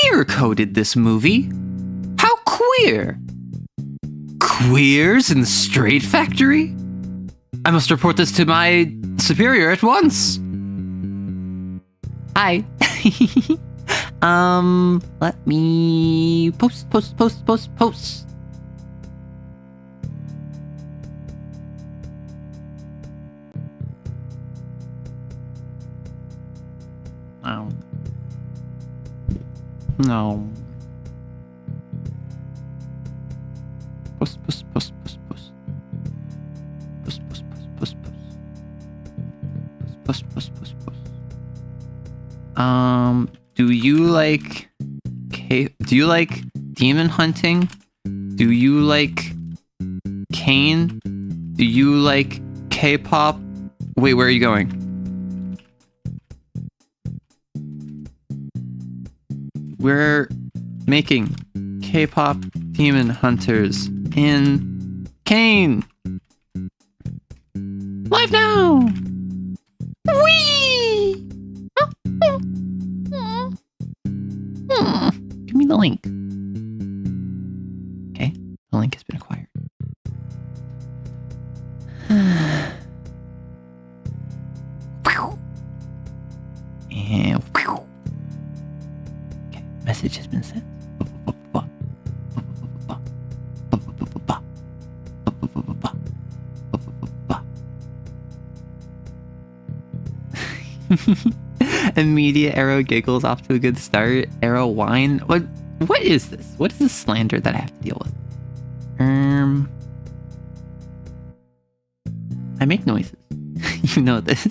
queer-coded this movie. How queer? Queers in the Straight Factory? I must report this to my superior at once. Hi. Let me post. Oh. No. Post. Do you like demon hunting? Do you like CAIN? Do you like Kpop? Wait, where are you going? We're making Kpop demon hunters in CAIN. Live now! Whee! Give me the link. Okay, the link has been acquired. And okay, message has been sent. Immediate arrow giggles off to a good start. Arrow whine. What is this? What is this slander that I have to deal with? I make noises. You know this.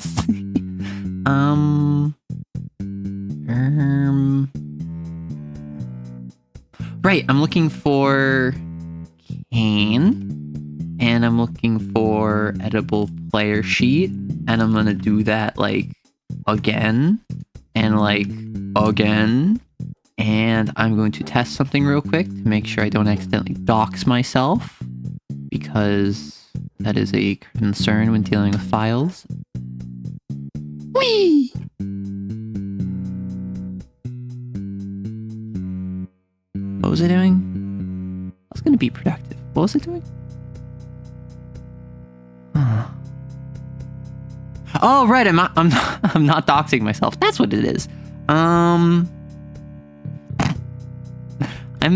Right, I'm looking for CAIN, and I'm looking for edible player sheet, and I'm gonna do that like again, and like again, and I'm going to test something real quick to make sure I don't accidentally dox myself, because that is a concern when dealing with files. Whee! What was I doing? I was gonna be productive. What was I doing? Oh, right. I'm not doxing myself. That's what it is. I'm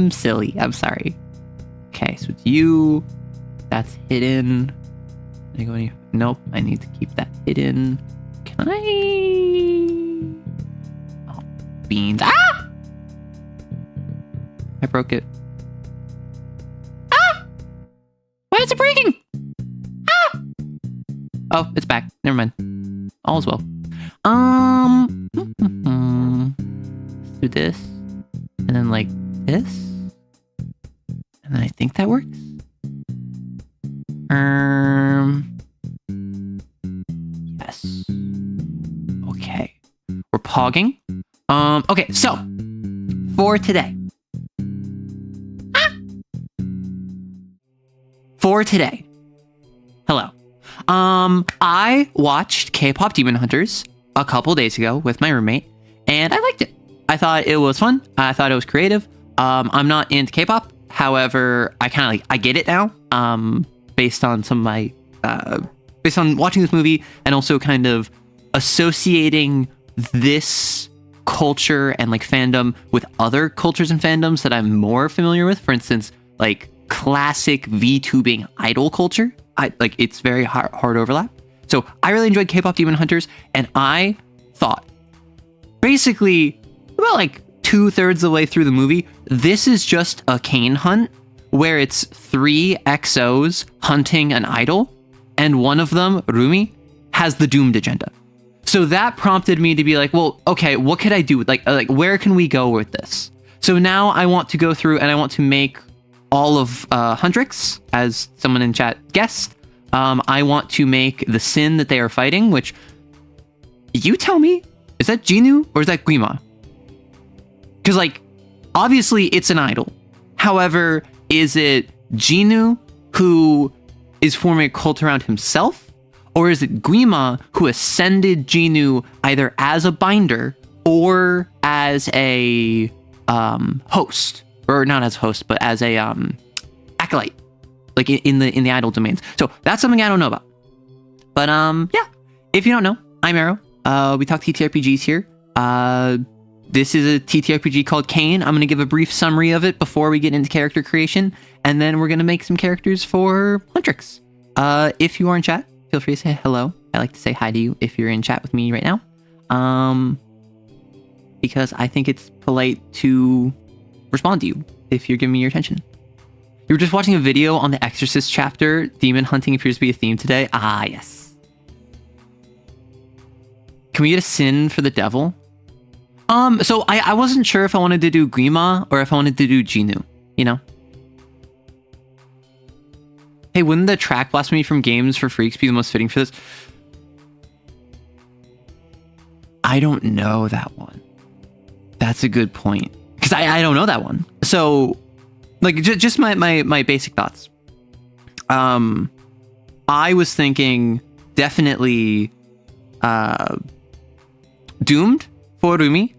silly. I'm sorry. Okay, so it's you. That's hidden. Can I go any? Nope. I need to keep that hidden. Can I? Oh, beans. Ah! I broke it. Ah! Why is it breaking? Ah! Oh, it's back. Never mind. All is well. Let's do this, and then like this, and then I think that works. Yes. Okay. We're pogging. Okay, so for today. For today. Hello. I watched Kpop Demon Hunters a couple days ago with my roommate, and I liked it. I thought it was fun. I thought it was creative. I'm not into Kpop. However, I get it now. Based on some of my, based on watching this movie and also kind of associating this culture and like fandom with other cultures and fandoms that I'm more familiar with. For instance, like classic VTubing idol culture. It's very hard overlap. So I really enjoyed Kpop Demon Hunters, and I thought basically about like 2/3 of the way through the movie, this is just a CAIN hunt where it's 3 XOs hunting an idol, and one of them, Rumi, has the doomed agenda. So that prompted me to be like, well, okay, what could I do? Like where can we go with this? So now I want to go through and I want to make all of Hundrix, as someone in chat guessed. I want to make the sin that they are fighting, which, you tell me, is that Jinu or is that Guima? Because, like, obviously it's an idol. However, is it Jinu who is forming a cult around himself? Or is it Guima who ascended Jinu either as a binder or as a host, or not as host, but as a acolyte, like in the idol domains. So that's something I don't know about. But yeah, if you don't know, I'm Arrow. We talk TTRPGs here. This is a TTRPG called CAIN. I'm going to give a brief summary of it before we get into character creation, and then we're going to make some characters for Huntrix. If you are in chat, feel free to say hello. I like to say hi to you if you're in chat with me right now. Because I think it's polite to respond to you if you're giving me your attention. You were just watching a video on the Exorcist chapter. Demon hunting appears to be a theme today. Ah, yes. Can we get a sin for the devil? So I wasn't sure if I wanted to do Grima or if I wanted to do Jinu, you know? Hey, wouldn't the track blasphemy from Games for Freaks be the most fitting for this? I don't know that one. That's a good point. Because I don't know that one. So, like, just my basic thoughts. I was thinking definitely Doomed for Rumi.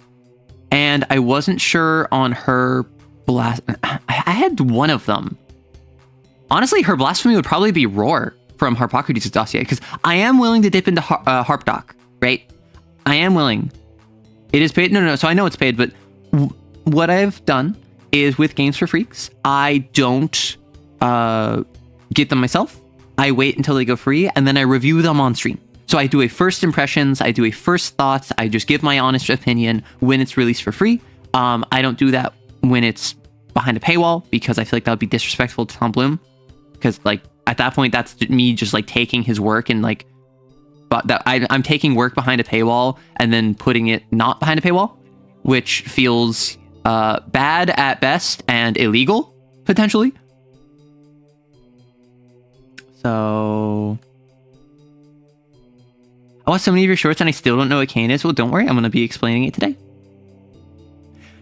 And I wasn't sure on her I had one of them. Honestly, her blasphemy would probably be Roar from Harpocrates' dossier, because I am willing to dip into Harp Doc, right? I am willing. It is paid. No. So I know it's paid, but what I've done is with Games for Freaks, I don't get them myself. I wait until they go free, and then I review them on stream. So I do a first impressions, I do a first thoughts, I just give my honest opinion when it's released for free. I don't do that when it's behind a paywall, because I feel like that would be disrespectful to Tom Bloom. Because, like, at that point, that's me just, like, taking his work and, like, but that I'm taking work behind a paywall and then putting it not behind a paywall, which feels bad at best and illegal, potentially. So I watched so many of your shorts and I still don't know what CAIN is. Well, don't worry, I'm going to be explaining it today.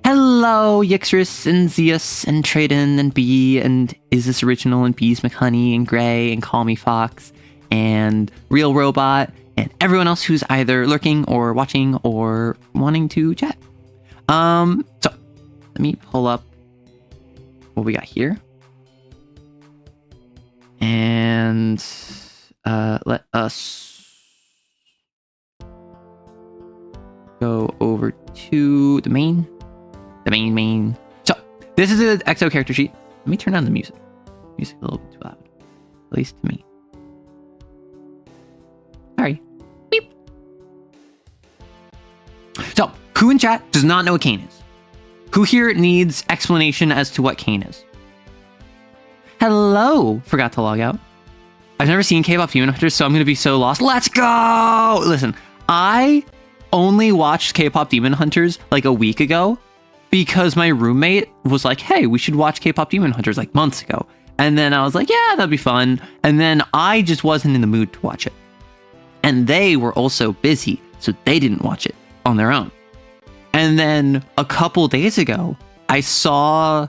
Hello, Yixris and Zeus and Traden and B and Is This Original and Bees McHoney and Gray and Call Me Fox and Real Robot and everyone else who's either lurking or watching or wanting to chat. So let me pull up what we got here. And let us go over to the main. So this is an EXO character sheet. Let me turn down the music. Music a little bit too loud, at least to me. Sorry. Beep. So who in chat does not know what CAIN is? Who here needs explanation as to what CAIN is? Hello. Forgot to log out. I've never seen Kpop Demon Hunters, so I'm going to be so lost. Let's go. Listen, I only watched Kpop Demon Hunters like a week ago because my roommate was like, hey, we should watch Kpop Demon Hunters like months ago. And then I was like, yeah, that'd be fun. And then I just wasn't in the mood to watch it. And they were also busy, so they didn't watch it on their own. And then a couple days ago, I saw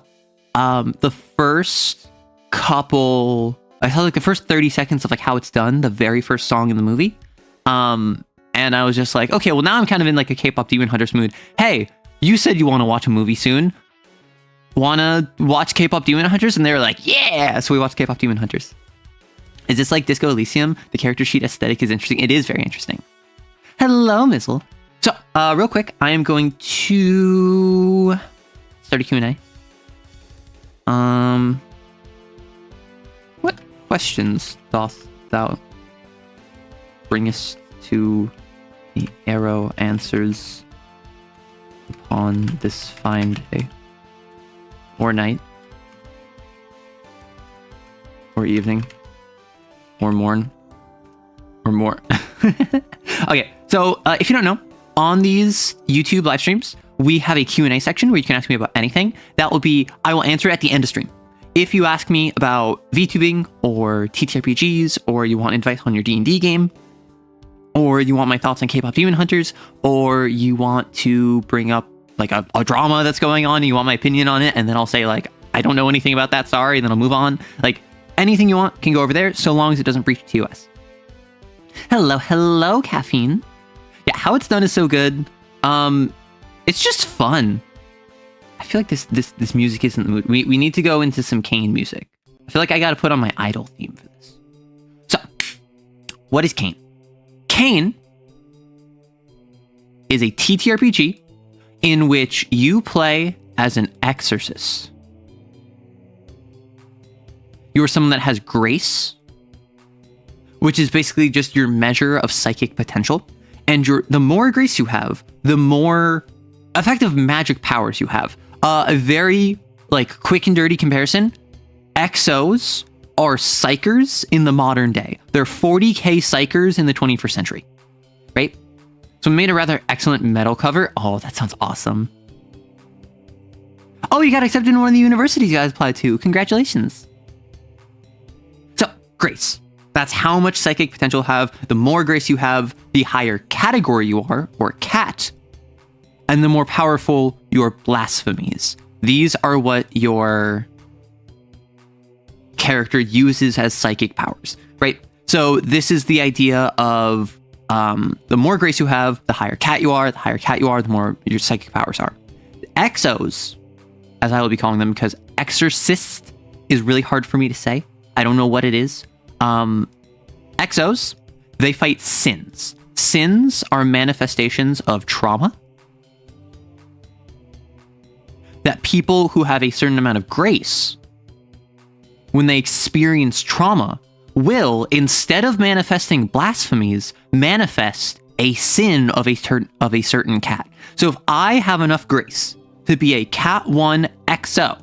the first like the first 30 seconds of like how it's done, the very first song in the movie. And I was just like, okay, well now I'm kind of in like a Kpop Demon Hunters mood. Hey, you said you want to watch a movie soon. Wanna watch Kpop Demon Hunters? And they were like, yeah! So we watched Kpop Demon Hunters. Is this like Disco Elysium? The character sheet aesthetic is interesting. It is very interesting. Hello, Mizzle. So, real quick, I am going to start a Q&A. What questions doth thou bringest to the Arrow answers upon this fine day, or night, or evening, or morn, or more? Okay, so if you don't know, on these YouTube live streams, we have a Q&A section where you can ask me about anything. That will be, I will answer at the end of stream. If you ask me about VTubing or TTRPGs, or you want advice on your D&D game, or you want my thoughts on Kpop Demon Hunters, or you want to bring up like a drama that's going on and you want my opinion on it, and then I'll say like, I don't know anything about that, sorry, and then I'll move on. Like, anything you want can go over there, so long as it doesn't breach TOS. Hello, Caffeine. Yeah, how it's done is so good. It's just fun. I feel like this music isn't the mood. We need to go into some CAIN music. I feel like I got to put on my idol theme for this. So, what is CAIN? CAIN is a TTRPG in which you play as an exorcist. You are someone that has grace, which is basically just your measure of psychic potential. And the more grace you have, the more effective magic powers you have. A very quick and dirty comparison. Exos are psychers in the modern day. They're 40k psychers in the 21st century, right? So we made a rather excellent metal cover. Oh, that sounds awesome. Oh, you got accepted in one of the universities you guys applied to. Congratulations. So, grace. That's how much psychic potential you have. The more grace you have, the higher category you are, or cat, and the more powerful your blasphemies. These are what your character uses as psychic powers, right? So this is the idea of the more grace you have, the higher cat you are. The higher cat you are, the more your psychic powers are. Exos, as I will be calling them, because exorcist is really hard for me to say. I don't know what it is. Exos, they fight sins. Sins are manifestations of trauma that people who have a certain amount of grace, when they experience trauma, will, instead of manifesting blasphemies, manifest a sin of a certain cat. So if I have enough grace to be a Cat 1 XO,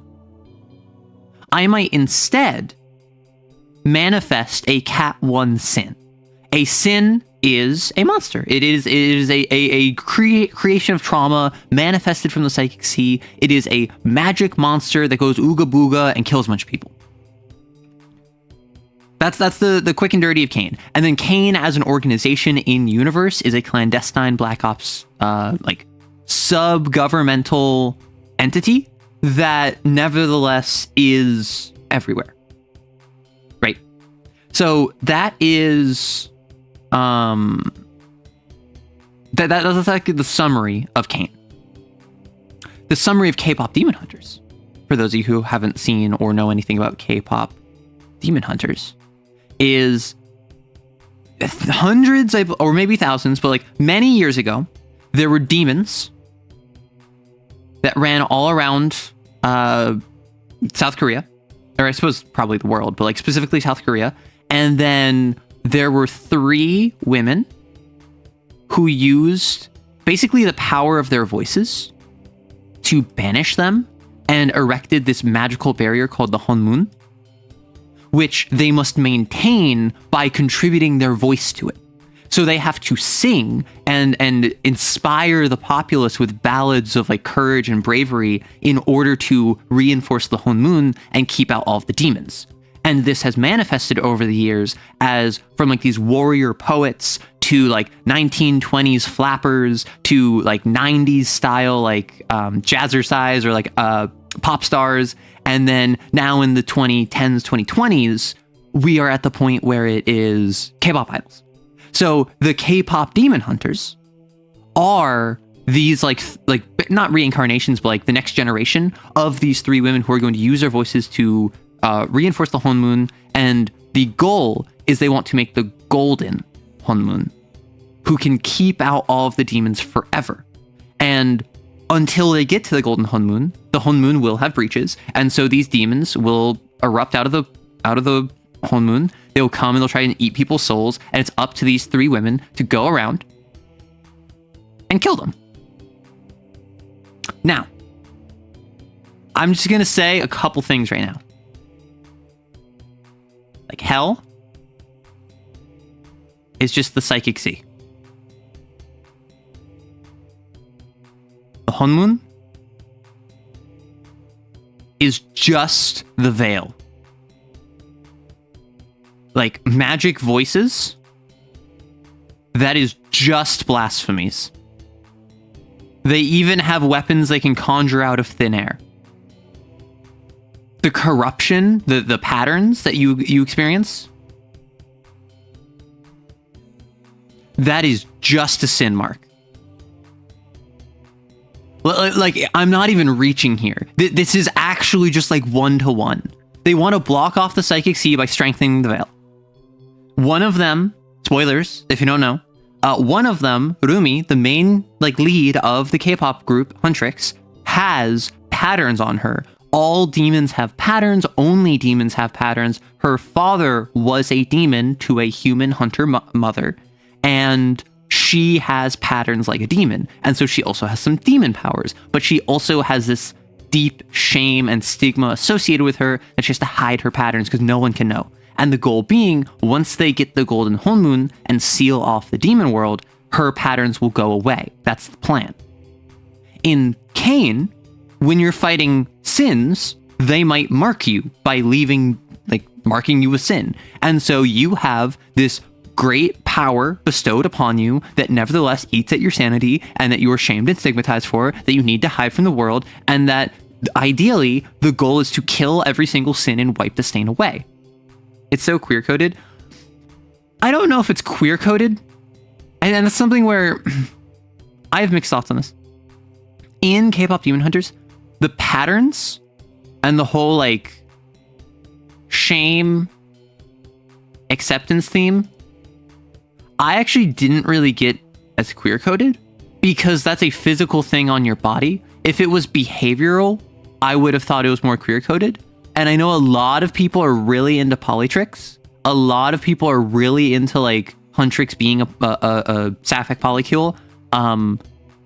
I might instead manifest a Cat 1 sin. A sin is a monster. It is a creation of trauma manifested from the psychic sea. It is a magic monster that goes ooga booga and kills a bunch of people. That's the quick and dirty of CAIN. And then CAIN as an organization in universe is a clandestine Black Ops sub-governmental entity that nevertheless is everywhere. Right? So that is that's like the summary of CAIN. The summary of Kpop Demon Hunters. For those of you who haven't seen or know anything about Kpop Demon Hunters, is hundreds or maybe thousands, but many years ago, there were demons that ran all around South Korea, or I suppose probably the world, but specifically South Korea. And then there were 3 women who used basically the power of their voices to banish them and erected this magical barrier called the Honmun, which they must maintain by contributing their voice to it. So they have to sing and inspire the populace with ballads of courage and bravery in order to reinforce the Honmun and keep out all of the demons. And this has manifested over the years as from these warrior poets to 1920s flappers to 90s style jazzercise or pop stars. And then now in the 2010s, 2020s, we are at the point where it is K-pop idols. So the K-pop Demon Hunters are these not reincarnations, but the next generation of these 3 women who are going to use their voices to reinforce the Honmun. And the goal is they want to make the golden Honmun, who can keep out all of the demons forever. And until they get to the golden Honmun, the Honmun will have breaches, and so these demons will erupt out of the Honmun. They will come and they'll try and eat people's souls, and it's up to these 3 women to go around and kill them. Now, I'm just gonna say a couple things right now. Hell is just the psychic sea. The Honmun is just the veil. Magic voices, that is just blasphemies. They even have weapons they can conjure out of thin air. The corruption, the patterns that you experience, that is just a sin mark. Like, I'm not even reaching here. This is actually just like 1-to-1. They want to block off the psychic sea by strengthening the veil. One of them, spoilers if you don't know, one of them, Rumi, the main like lead of the K-pop group Huntrix, has patterns on her. All demons have patterns. Only demons have patterns. Her father was a demon to a human hunter mother, and she has patterns like a demon. And so she also has some demon powers, but she also has this deep shame and stigma associated with her that she has to hide her patterns because no one can know. And the goal being, once they get the golden honmun and seal off the demon world, her patterns will go away. That's the plan. In CAIN, when you're fighting sins, they might mark you by marking you a sin. And so you have this great power bestowed upon you that nevertheless eats at your sanity, and that you are shamed and stigmatized for, that you need to hide from the world, and that ideally the goal is to kill every single sin and wipe the stain away. It's so queer-coded. I don't know if it's queer-coded, and it's something where I have mixed thoughts on this. In K-pop Demon Hunters, the patterns and the whole like shame acceptance theme, I actually didn't really get as queer-coded because that's a physical thing on your body. If it was behavioral, I would have thought it was more queer-coded. And I know a lot of people are really into polytricks. A lot of people are really into like Huntrix being a sapphic polycule.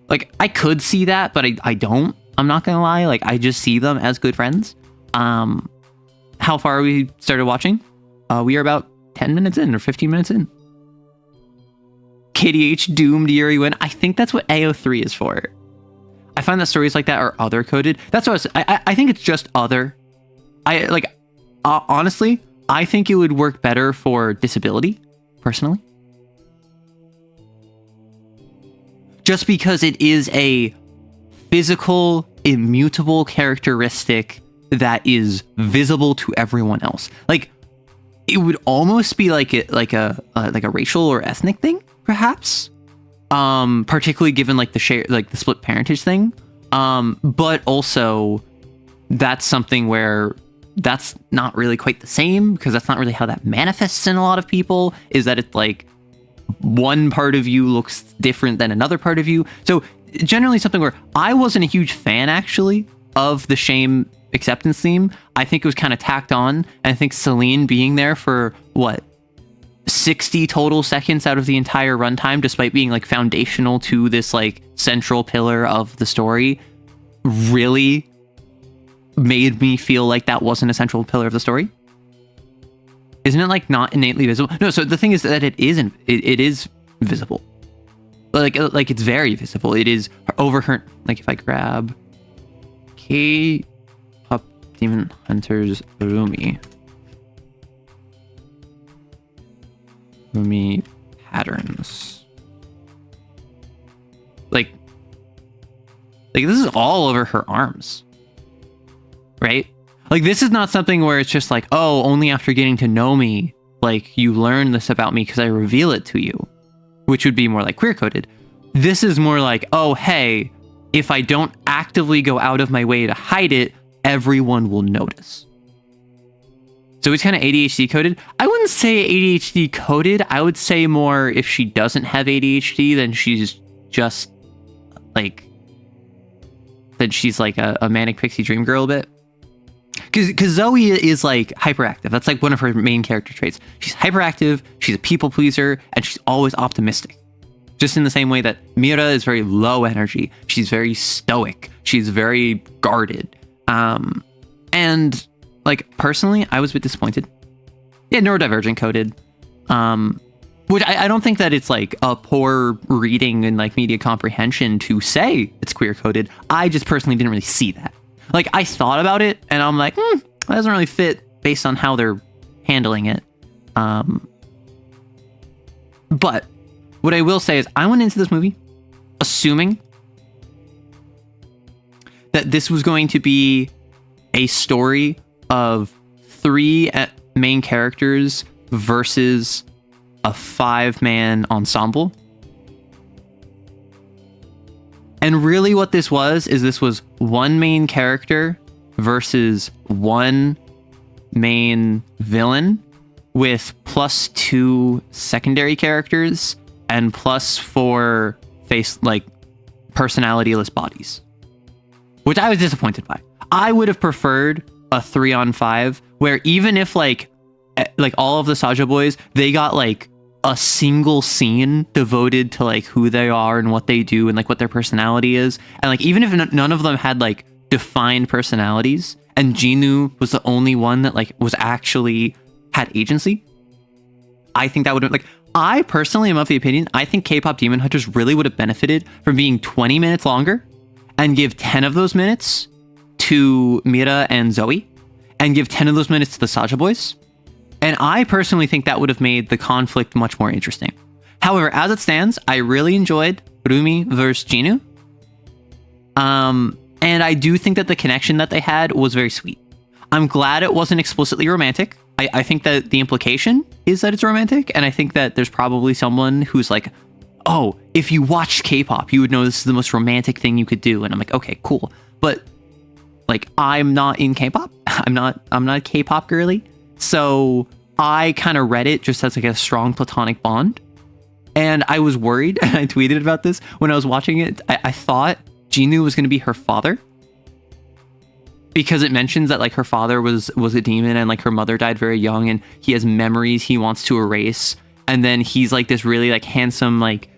Like I could see that, but I don't. I'm not gonna lie. Like I just see them as good friends. How far are we started watching? We are about 10 minutes in or 15 minutes in. KDH doomed Yuri win. I think that's what AO3 is for. I find that stories like that are other coded. That's what I think it's just other. Honestly, I think it would work better for disability, personally. Just because it is a physical, immutable characteristic that is visible to everyone else. Like, it would almost be like a racial or ethnic thing, perhaps. Particularly given like the split parentage thing. But also that's something where that's not really quite the same, because that's not really how that manifests in a lot of people, is that it's like one part of you looks different than another part of you. So generally something where I wasn't a huge fan actually of the shame acceptance theme. I think it was kind of tacked on. And I think Celine being there for 60 total seconds out of the entire runtime, despite being like foundational to this like central pillar of the story, really made me feel like that wasn't a central pillar of the story. Isn't it like not innately visible? No, so the thing is that it isn't. It is visible. Like it's very visible. It is over her. Like if I grab K-pop Demon Hunters Rumi patterns. Like this is all over her arms. Right? Like this is not something where it's just like, oh, only after getting to know me, like you learn this about me because I reveal it to you, which would be more like queer coded. This is more like, oh, hey, if I don't actively go out of my way to hide it, everyone will notice. So it's kind of ADHD coded. I wouldn't say ADHD coded. I would say more if she doesn't have ADHD, then she's just like, then she's like a manic pixie dream girl a bit. Because Zoe is like hyperactive. That's like one of her main character traits. She's hyperactive, she's a people pleaser, and she's always optimistic. Just in the same way that Mira is very low energy. She's very stoic. She's very guarded. And like personally, I was a bit disappointed. Yeah, neurodivergent coded. Which I don't think that it's like a poor reading and like media comprehension to say it's queer coded. I just personally didn't really see that. Like I thought about it and I'm like, that doesn't really fit based on how they're handling it. But what I will say is I went into this movie assuming that this was going to be a story of 3 main characters versus a 5-man ensemble. And really what this was one main character versus one main villain with +2 secondary characters and +4 personality-less bodies, which I was disappointed by. I would have preferred a 3-on-5 where even if like all of the Saja boys, they got like a single scene devoted to like who they are and what they do and like what their personality is, and like even if none of them had like defined personalities and Jinu was the only one that like was actually had agency, I think that would have like, I personally am of the opinion, I think Kpop Demon Hunters really would have benefited from being 20 minutes longer and give 10 of those minutes to Mira and Zoe and give 10 of those minutes to the Saja boys. And I personally think that would have made the conflict much more interesting. However, as it stands, I really enjoyed Rumi versus Jinu. And I do think that the connection that they had was very sweet. I'm glad it wasn't explicitly romantic. I think that the implication is that it's romantic, and I think that there's probably someone who's like, oh, if you watched K-pop, you would know this is the most romantic thing you could do. And I'm like, okay, cool. But like, I'm not in K-pop. I'm not a K-pop girly. So I kind of read it just as like a strong platonic bond. And I was worried, and I tweeted about this when I was watching it. I thought Jinu was going to be her father, because it mentions that like her father was a demon and like her mother died very young and he has memories he wants to erase. And then he's like this really like handsome like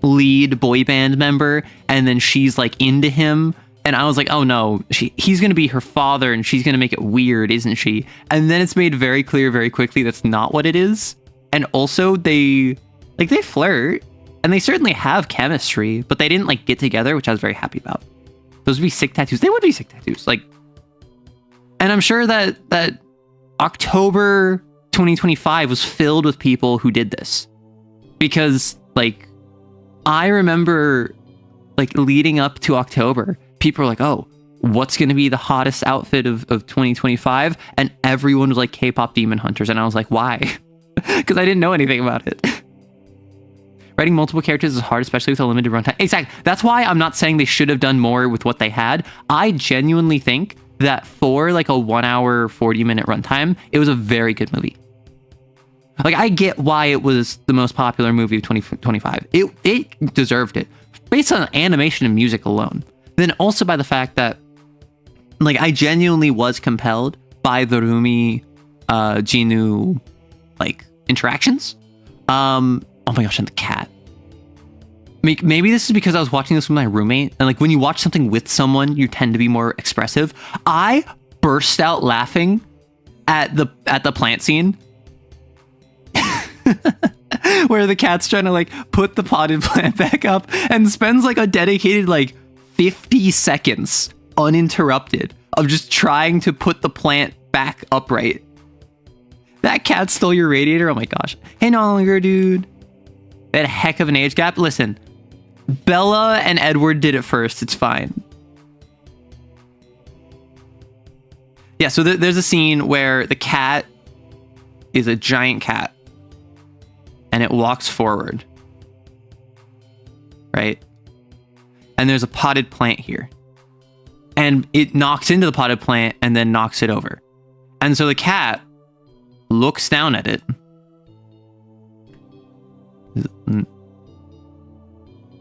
lead boy band member, and then she's like into him. And I was like, oh no, he's going to be her father and she's going to make it weird, isn't she? And then it's made very clear very quickly that's not what it is. And also they flirt and they certainly have chemistry, but they didn't like get together, which I was very happy about. Those would be sick tattoos. They would be sick tattoos. Like, and I'm sure that October 2025 was filled with people who did this, because like I remember like leading up to October, people were like, oh, what's going to be the hottest outfit of 2025? And everyone was like K-pop Demon Hunters. And I was like, why? Because I didn't know anything about it. Writing multiple characters is hard, especially with a limited runtime. Exactly. That's why I'm not saying they should have done more with what they had. I genuinely think that for like a 1 hour, 40-minute runtime, it was a very good movie. Like, I get why it was the most popular movie of 2025. It deserved it, based on animation and music alone. Then also by the fact that, like, I genuinely was compelled by the Rumi, Jinu, like, interactions. Oh my gosh, and the cat. Maybe this is because I was watching this with my roommate, and like when you watch something with someone, you tend to be more expressive. I burst out laughing at the plant scene where the cat's trying to like put the potted plant back up and spends like a dedicated like 50 seconds uninterrupted of just trying to put the plant back upright. That cat stole your radiator. Oh my gosh. Hey, no longer, dude. They had a heck of an age gap. Listen, Bella and Edward did it first. It's fine. Yeah, so there's a scene where the cat is a giant cat and it walks forward, right? And there's a potted plant here. And it knocks into the potted plant and then knocks it over. And so the cat looks down at it.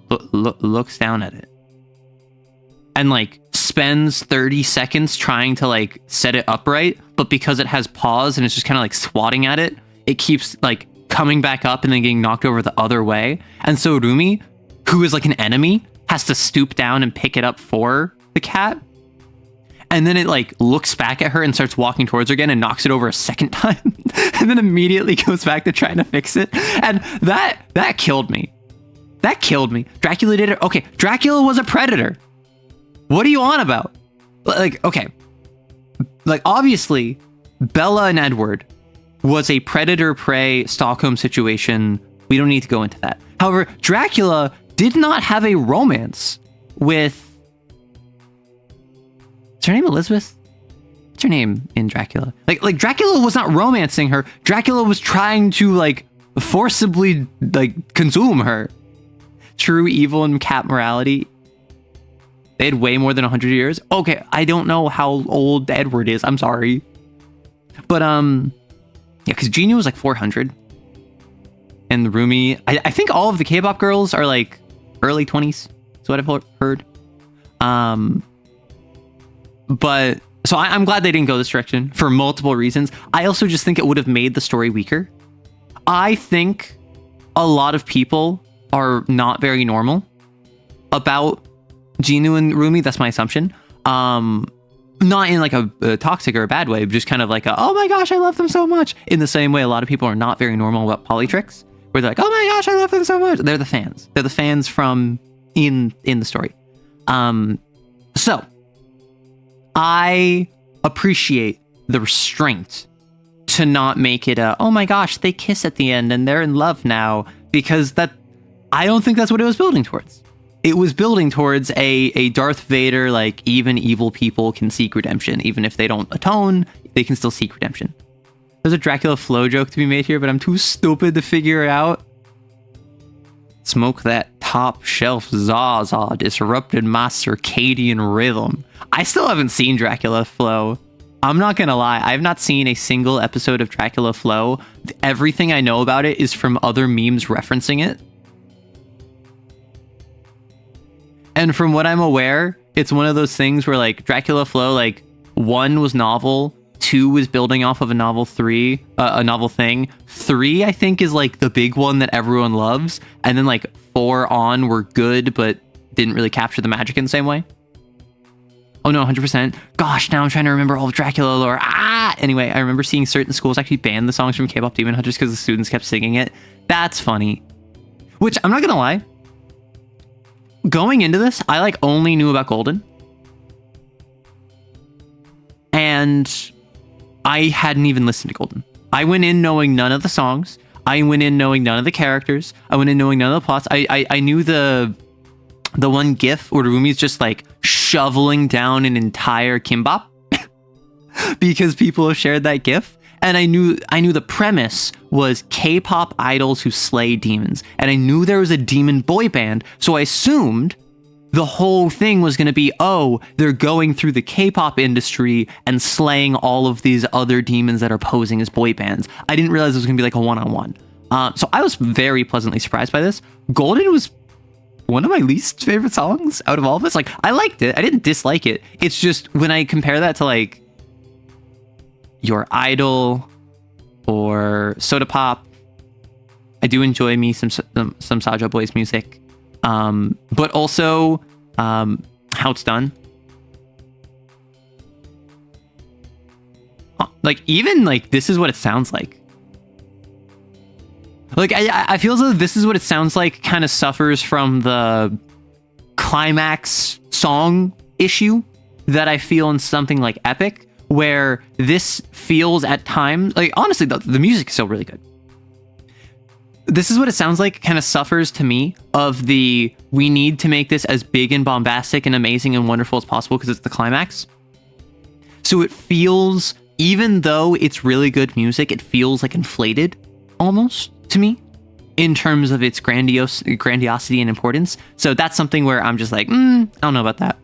Looks down at it. And like spends 30 seconds trying to like set it upright, but because it has paws and it's just kind of like swatting at it, it keeps like coming back up and then getting knocked over the other way. And so Rumi, who is like an enemy, has to stoop down and pick it up for the cat. And then it like looks back at her and starts walking towards her again and knocks it over a second time. And then immediately goes back to trying to fix it. And that killed me. That killed me. Dracula did it. Okay, Dracula was a predator. What are you on about? Like, okay. Like, obviously, Bella and Edward was a predator-prey Stockholm situation. We don't need to go into that. However, Dracula did not have a romance with... Is her name Elizabeth? What's her name in Dracula? Like Dracula was not romancing her. Dracula was trying to like forcibly like consume her. true evil and cat morality. They had way more than 100 years. Okay, I don't know how old Edward is. I'm sorry. But, yeah, because Gina was like 400. And Rumi, I think all of the K-pop girls are like early 20s. That's what I've heard. But, so I'm glad they didn't go this direction for multiple reasons. I also just think it would have made the story weaker. I think a lot of people are not very normal about Jinu and Rumi. That's my assumption. Not in like a toxic or a bad way, but just kind of like oh my gosh, I love them so much. In the same way, a lot of people are not very normal about Polytrix, where they're like, oh my gosh, I love them so much. They're the fans. They're the fans from in the story. So I appreciate the restraint to not make it oh my gosh, they kiss at the end and they're in love now, because I don't think that's what it was building towards. It was building towards a Darth Vader, like, even evil people can seek redemption. Even if they don't atone, they can still seek redemption. There's a Dracula flow joke to be made here, but I'm too stupid to figure it out. Smoke that top shelf Zaza disrupted my circadian rhythm. I still haven't seen Dracula flow. I'm not gonna lie, I've not seen a single episode of Dracula flow. Everything I know about it is from other memes referencing it. And from what I'm aware, it's one of those things where like Dracula Flow, like 1 was novel, 2 was building off of a novel thing. 3, I think, is like the big one that everyone loves. And then like 4 on were good, but didn't really capture the magic in the same way. Oh no, 100%. Gosh, now I'm trying to remember all of Dracula lore. Anyway, I remember seeing certain schools actually ban the songs from Kpop Demon Hunters because the students kept singing it. That's funny. Which, I'm not gonna lie, going into this, I like only knew about Golden. And I hadn't even listened to Golden. I went in knowing none of the songs. I went in knowing none of the characters. I went in knowing none of the plots. I knew the one gif where Rumi's just like shoveling down an entire Kpop because people have shared that gif. And I knew the premise was K-pop idols who slay demons. And I knew there was a demon boy band, so I assumed the whole thing was going to be, oh, they're going through the K-pop industry and slaying all of these other demons that are posing as boy bands. I didn't realize it was going to be like a one-on-one. So I was very pleasantly surprised by this. Golden was one of my least favorite songs out of all of this. Like, I liked it. I didn't dislike it. It's just when I compare that to like Your Idol or Soda Pop, I do enjoy me some Saja Boys music, but also how it's done. Like, even like this is what it sounds like. Like I feel as though this is what it sounds like kind of suffers from the climax song issue that I feel in something like Epic, where this feels at times like, honestly, the music is still really good. This is what it sounds like, kind of suffers to me of the, we need to make this as big and bombastic and amazing and wonderful as possible because it's the climax. So it feels, even though it's really good music, it feels like inflated almost to me in terms of its grandiosity and importance. So that's something where I'm just like, I don't know about that.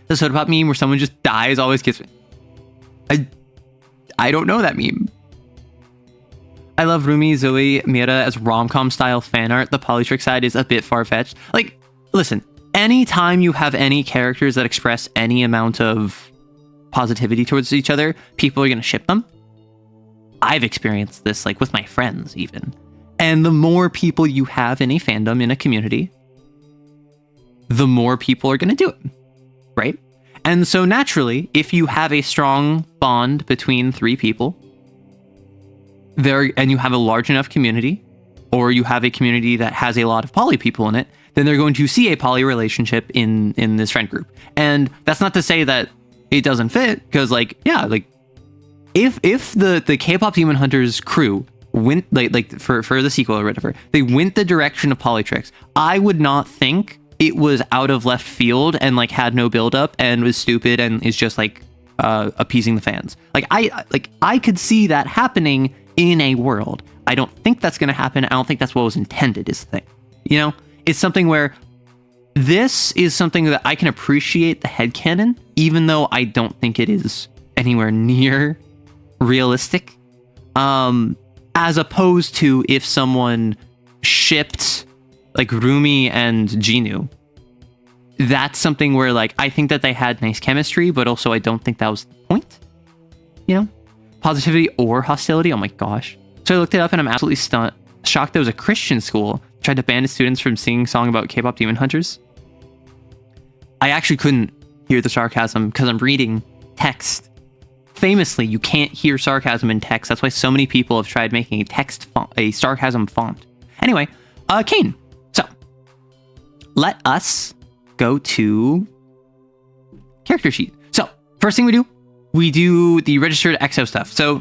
The Soda Pop meme where someone just dies always gets me. I don't know that meme. I love Rumi, Zoe, Mira as rom-com style fan art. The Polytrick side is a bit far-fetched. Like, listen, anytime you have any characters that express any amount of positivity towards each other, people are going to ship them. I've experienced this, like, with my friends, even. And the more people you have in a fandom, in a community, the more people are going to do it, right? And so naturally, if you have a strong bond between 3 people, and you have a large enough community, or you have a community that has a lot of poly people in it, then they're going to see a poly relationship in this friend group. And that's not to say that it doesn't fit, because like, yeah, like if the Kpop Demon Hunters crew went like for the sequel or whatever, they went the direction of Polytrix, I would not think it was out of left field and like had no build up and was stupid and is just like appeasing the fans. Like I could see that happening in a world. I don't think that's going to happen. I don't think that's what was intended is the thing. You know, It's something where this is something that I can appreciate the headcanon, even though I don't think it is anywhere near realistic. As opposed to if someone shipped like Rumi and Jinu. That's something where like I think that they had nice chemistry, but also I don't think that was the point. You know? Positivity or hostility. Oh my gosh. So I looked it up and I'm absolutely shocked there was a Christian school tried to ban its students from singing a song about K-pop demon hunters. I actually couldn't hear the sarcasm because I'm reading text. Famously, you can't hear sarcasm in text. That's why so many people have tried making a text font, a sarcasm font. Anyway, CAIN. So let us go to character sheet. So first thing we do the registered EXO stuff. So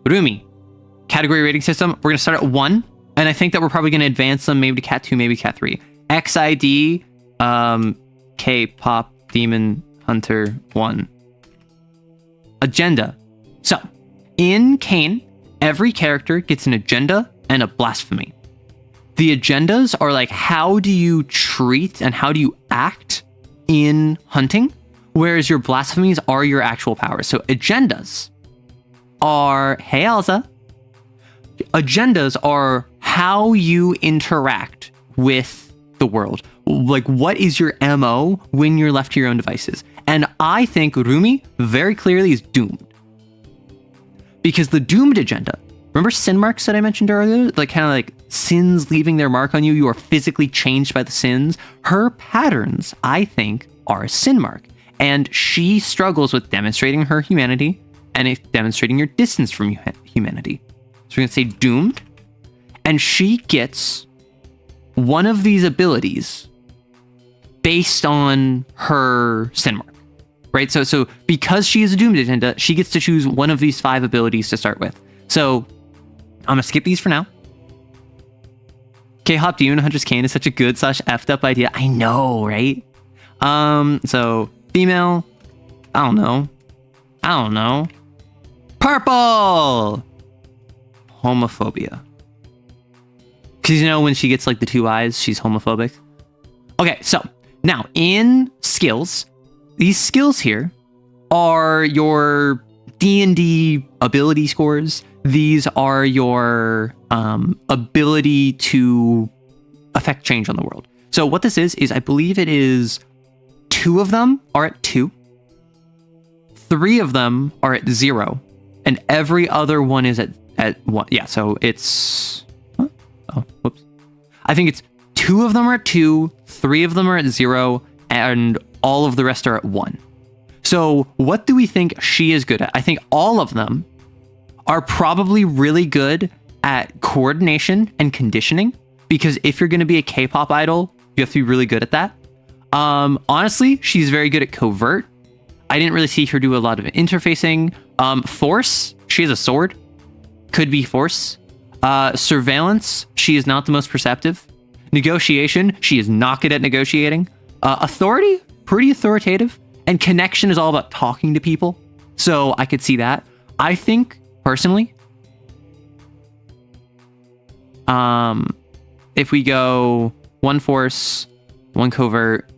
Rumi, category rating system. We're going to start at 1. And I think that we're probably going to advance them maybe to Cat 2, maybe Cat 3. XID, K-pop demon hunter 1. Agenda. So in CAIN, every character gets an agenda and a blasphemy. The agendas are like, how do you treat and how do you act in hunting? Whereas your blasphemies are your actual powers. So agendas are, hey Elsa, agendas are how you interact with the world. Like, what is your MO when you're left to your own devices? And I think Rumi very clearly is doomed. Because the doomed agenda, remember sin marks that I mentioned earlier? Like kind of like sins leaving their mark on you. You are physically changed by the sins. Her patterns, I think, are a sin mark. And she struggles with demonstrating her humanity and demonstrating your distance from humanity. So we're going to say doomed. And she gets one of these abilities based on her sin mark. Right? So because she is a doomed agenda, she gets to choose one of these 5 abilities to start with. So I'm going to skip these for now. K-pop demon hunters CAIN is such a good / effed up idea. I know, right? So female, I don't know. Purple! Homophobia. Because you know when she gets like the 2 eyes, she's homophobic. Okay, so now in skills, these skills here are your D&D ability scores. These are your ability to affect change on the world. So what this is I believe it is 2 of them are at 2. 3 of them are at 0. And every other one is at 1. Yeah, so it's... Huh? Oh, whoops. I think it's 2 of them are at 2, 3 of them are at 0, and all of the rest are at 1. So what do we think she is good at? I think all of them are probably really good at coordination and conditioning, because if you're going to be a K-pop idol, you have to be really good at that. Honestly, she's very good at covert. I didn't really see her do a lot of interfacing. Force, she has a sword. Could be force. Surveillance, she is not the most perceptive. Negotiation, she is not good at negotiating. Authority, pretty authoritative. And connection is all about talking to people. So I could see that. I think, personally, if we go 1 force, 1 covert,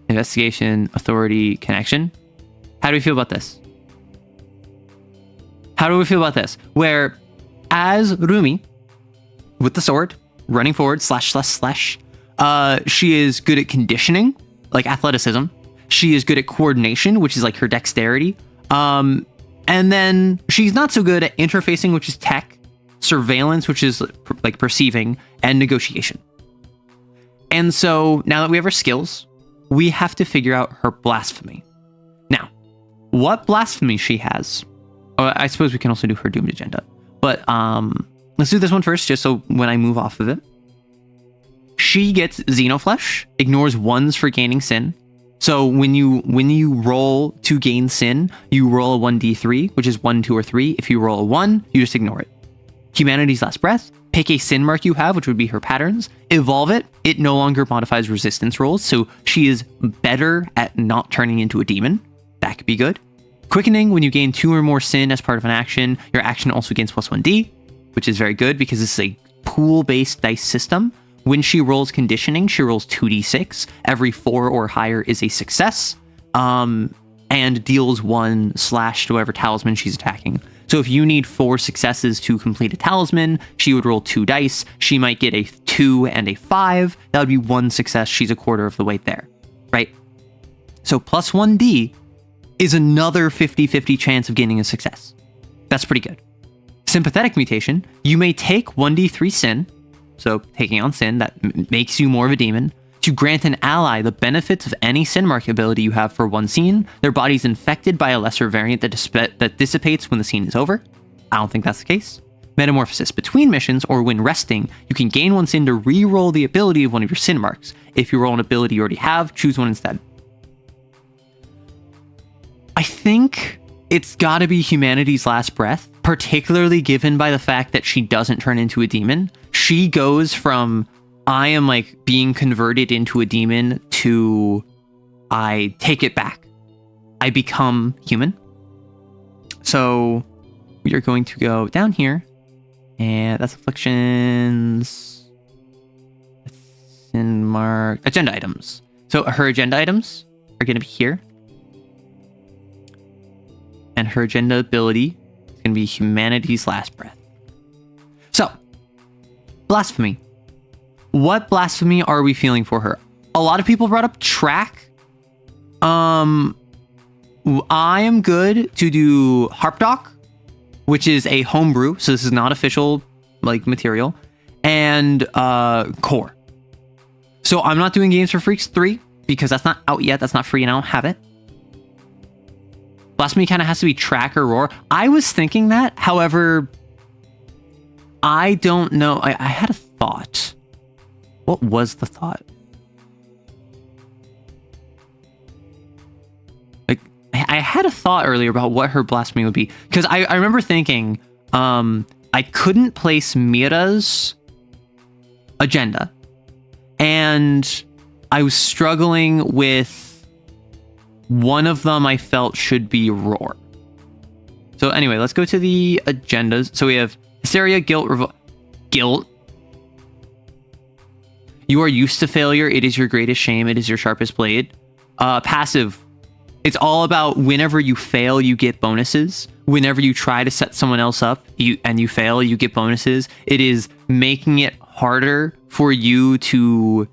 investigation, authority, connection, how do we feel about this? How do we feel about this? Where, as Rumi, with the sword, running forward, ///, she is good at conditioning, like athleticism. She is good at coordination, which is like her dexterity. And then she's not so good at interfacing, which is tech, surveillance, which is like perceiving, and negotiation. And so now that we have our skills, we have to figure out her blasphemy. Now, what blasphemy she has, I suppose we can also do her doomed agenda, but let's do this one first, just so when I move off of it. She gets Xenoflesh, ignores 1s for gaining sin. So when you roll to gain sin, you roll a 1d3, which is 1, 2, or 3. If you roll a 1, you just ignore it. Humanity's Last Breath. Pick a sin mark you have, which would be her patterns. Evolve it. It no longer modifies resistance rolls, so she is better at not turning into a demon. That could be good. Quickening. When you gain 2 or more sin as part of an action, your action also gains +1d, which is very good because this is a pool-based dice system When she rolls conditioning, she rolls 2d6. Every 4 or higher is a success, and deals 1 slash to whatever talisman she's attacking. So if you need 4 successes to complete a talisman, she would roll 2 dice. She might get a 2 and a 5. That would be 1 success. She's a quarter of the way there, right? So plus 1d is another 50-50 chance of gaining a success. That's pretty good. Sympathetic mutation, you may take 1d3 sin, so taking on sin, that makes you more of a demon, to grant an ally the benefits of any sin mark ability you have for one scene. Their body's infected by a lesser variant that dissipates when the scene is over. I don't think that's the case. Metamorphosis. Between missions or when resting, you can gain 1 sin to re-roll the ability of one of your sin marks. If you roll an ability you already have, choose one instead. I think it's gotta be Humanity's Last Breath, particularly given by the fact that she doesn't turn into a demon. She goes from, I am like being converted into a demon, to I take it back. I become human. So we are going to go down here, and that's afflictions, sin mark, agenda items. So her agenda items are going to be here. And her agenda ability is going to be Humanity's Last Breath. So, blasphemy. What blasphemy are we feeling for her? A lot of people brought up track. I am good to do Harpdoc, which is a homebrew, so this is not official like material, and core. So I'm not doing Games for Freaks 3 because that's not out yet. That's not free and I don't have it. Blasphemy kind of has to be track or roar. I was thinking that, however, I don't know. I had a thought. What was the thought? Like, I had a thought earlier about what her blasphemy would be, because I remember thinking I couldn't place Mira's agenda, and I was struggling with one of them. I felt should be roar. So anyway, let's go to the agendas. So we have hysteria, guilt, guilt. You are used to failure. It is your greatest shame. It is your sharpest blade. Passive. It's all about whenever you fail, you get bonuses. Whenever you try to set someone else up and you fail, you get bonuses. It is making it harder for you to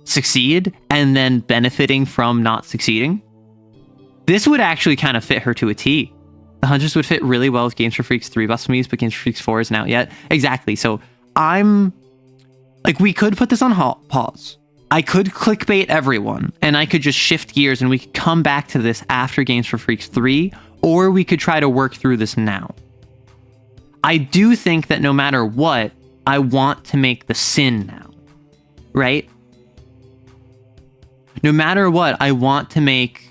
succeed and then benefiting from not succeeding. This would actually kind of fit her to a T. The Hunters would fit really well with Games for Freaks 3 blasphemies, but Games for Freaks 4 isn't out yet. Exactly. So I'm like, we could put this on pause. I could clickbait everyone and I could just shift gears and we could come back to this after Games for Freaks 3, or we could try to work through this now. I do think that no matter what, I want to make the sin now, right? No matter what, I want to make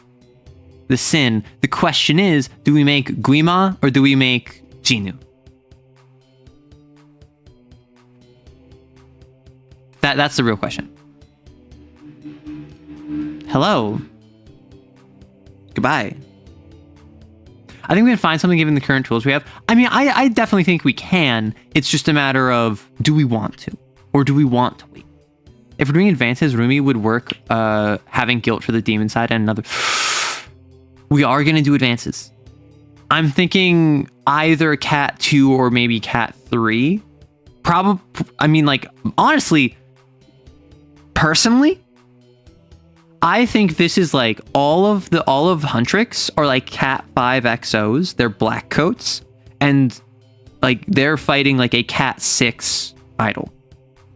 the sin. The question is, do we make Guima or do we make Jinu? That's the real question. Hello. Goodbye. I think we can find something given the current tools we have. I mean, I definitely think we can. It's just a matter of, do we want to? Or do we want to wait? If we're doing advances, Rumi would work having guilt for the demon side and another... We are going to do advances. I'm thinking either Cat 2 or maybe Cat 3. Probably, I mean, like, honestly, personally, I think this is like all of Huntrix are like Cat 5 XOs. They're black coats. And like they're fighting like a Cat 6 idol.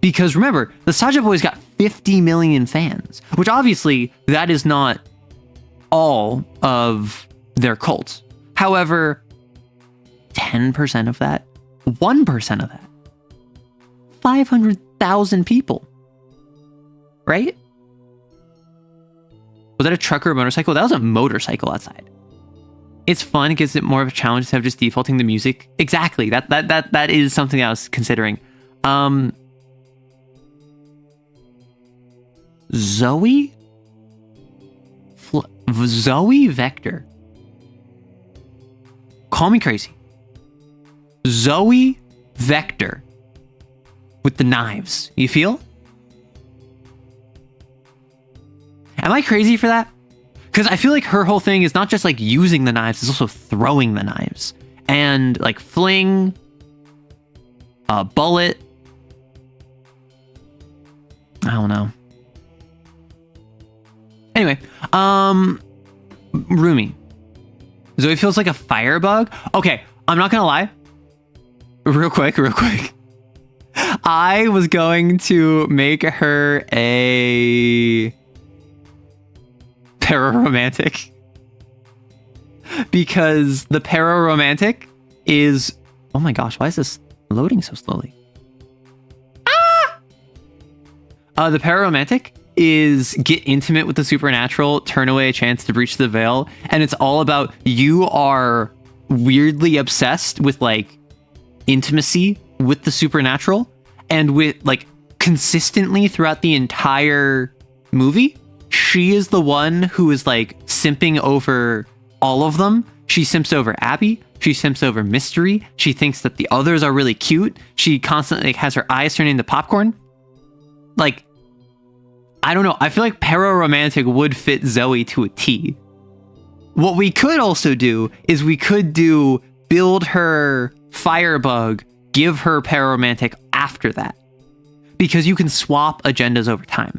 Because remember, the Saja Boys got 50 million fans, which obviously that is not all of their cult. However, 10% of that, 1% of that, 500,000 people, right? Was that a truck or a motorcycle? That was a motorcycle outside. It's fun. It gives it more of a challenge instead of just defaulting the music. Exactly. That is something I was considering. Zoe Vector. Call me crazy. Zoe Vector with the knives. You feel? Am I crazy for that? Because I feel like her whole thing is not just like using the knives, it's also throwing the knives. And like fling, bullet. I don't know. Anyway, Rumi. Zoe feels like a firebug. Okay, I'm not gonna lie. Real quick. I was going to make her a pararomantic because the pararomantic is, oh my gosh, why is this loading so slowly? The pararomantic is get intimate with the supernatural, turn away a chance to breach the veil, and it's all about you are weirdly obsessed with like intimacy with the supernatural, and with like consistently throughout the entire movie, she is the one who is like simping over all of them. She simps over Abby. She simps over Mystery. She thinks that the others are really cute. She constantly has her eyes turned into popcorn. Like, I don't know. I feel like pararomantic would fit Zoe to a T. What we could also do is we could do build her firebug, give her pararomantic after that. Because you can swap agendas over time.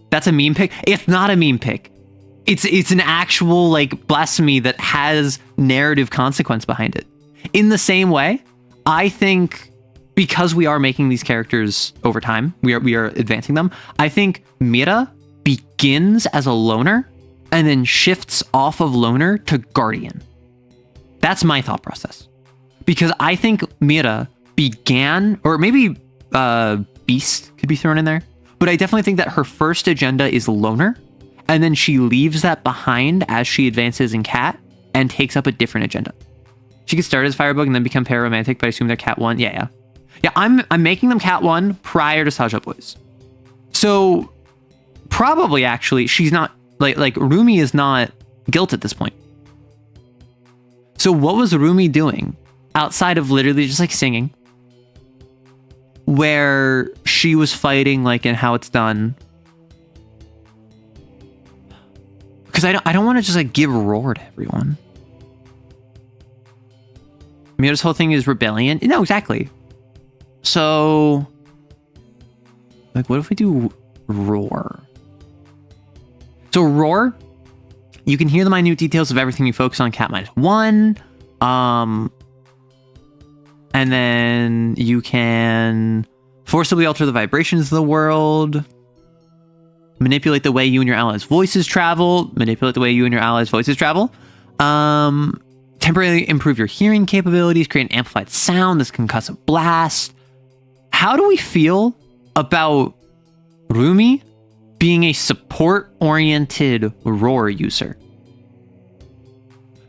That's a meme pick. It's not a meme pick. It's an actual like blasphemy that has narrative consequence behind it. In the same way, I think because we are making these characters over time, we are advancing them. I think Mira begins as a loner and then shifts off of loner to guardian. That's my thought process. Because I think Mira began, or maybe Beast could be thrown in there, but I definitely think that her first agenda is loner, and then she leaves that behind as she advances in Cat and takes up a different agenda. She could start as Firebug and then become pararomantic, but I assume they're Cat 1. Yeah. I'm making them Cat 1 prior to Saja Boys. So probably actually she's not like Rumi is not guilt at this point. So what was Rumi doing outside of literally just like singing, where she was fighting like in How It's Done? Because I don't want to just like give roar to everyone. Mira's whole thing is rebellion. No, exactly. So, like, what if we do roar? So roar, you can hear the minute details of everything you focus on. Cat -1, and then you can forcibly alter the vibrations of the world. Manipulate the way you and your allies' voices travel. Temporarily improve your hearing capabilities. Create an amplified sound. This concussive blast. How do we feel about Rumi being a support-oriented roar user?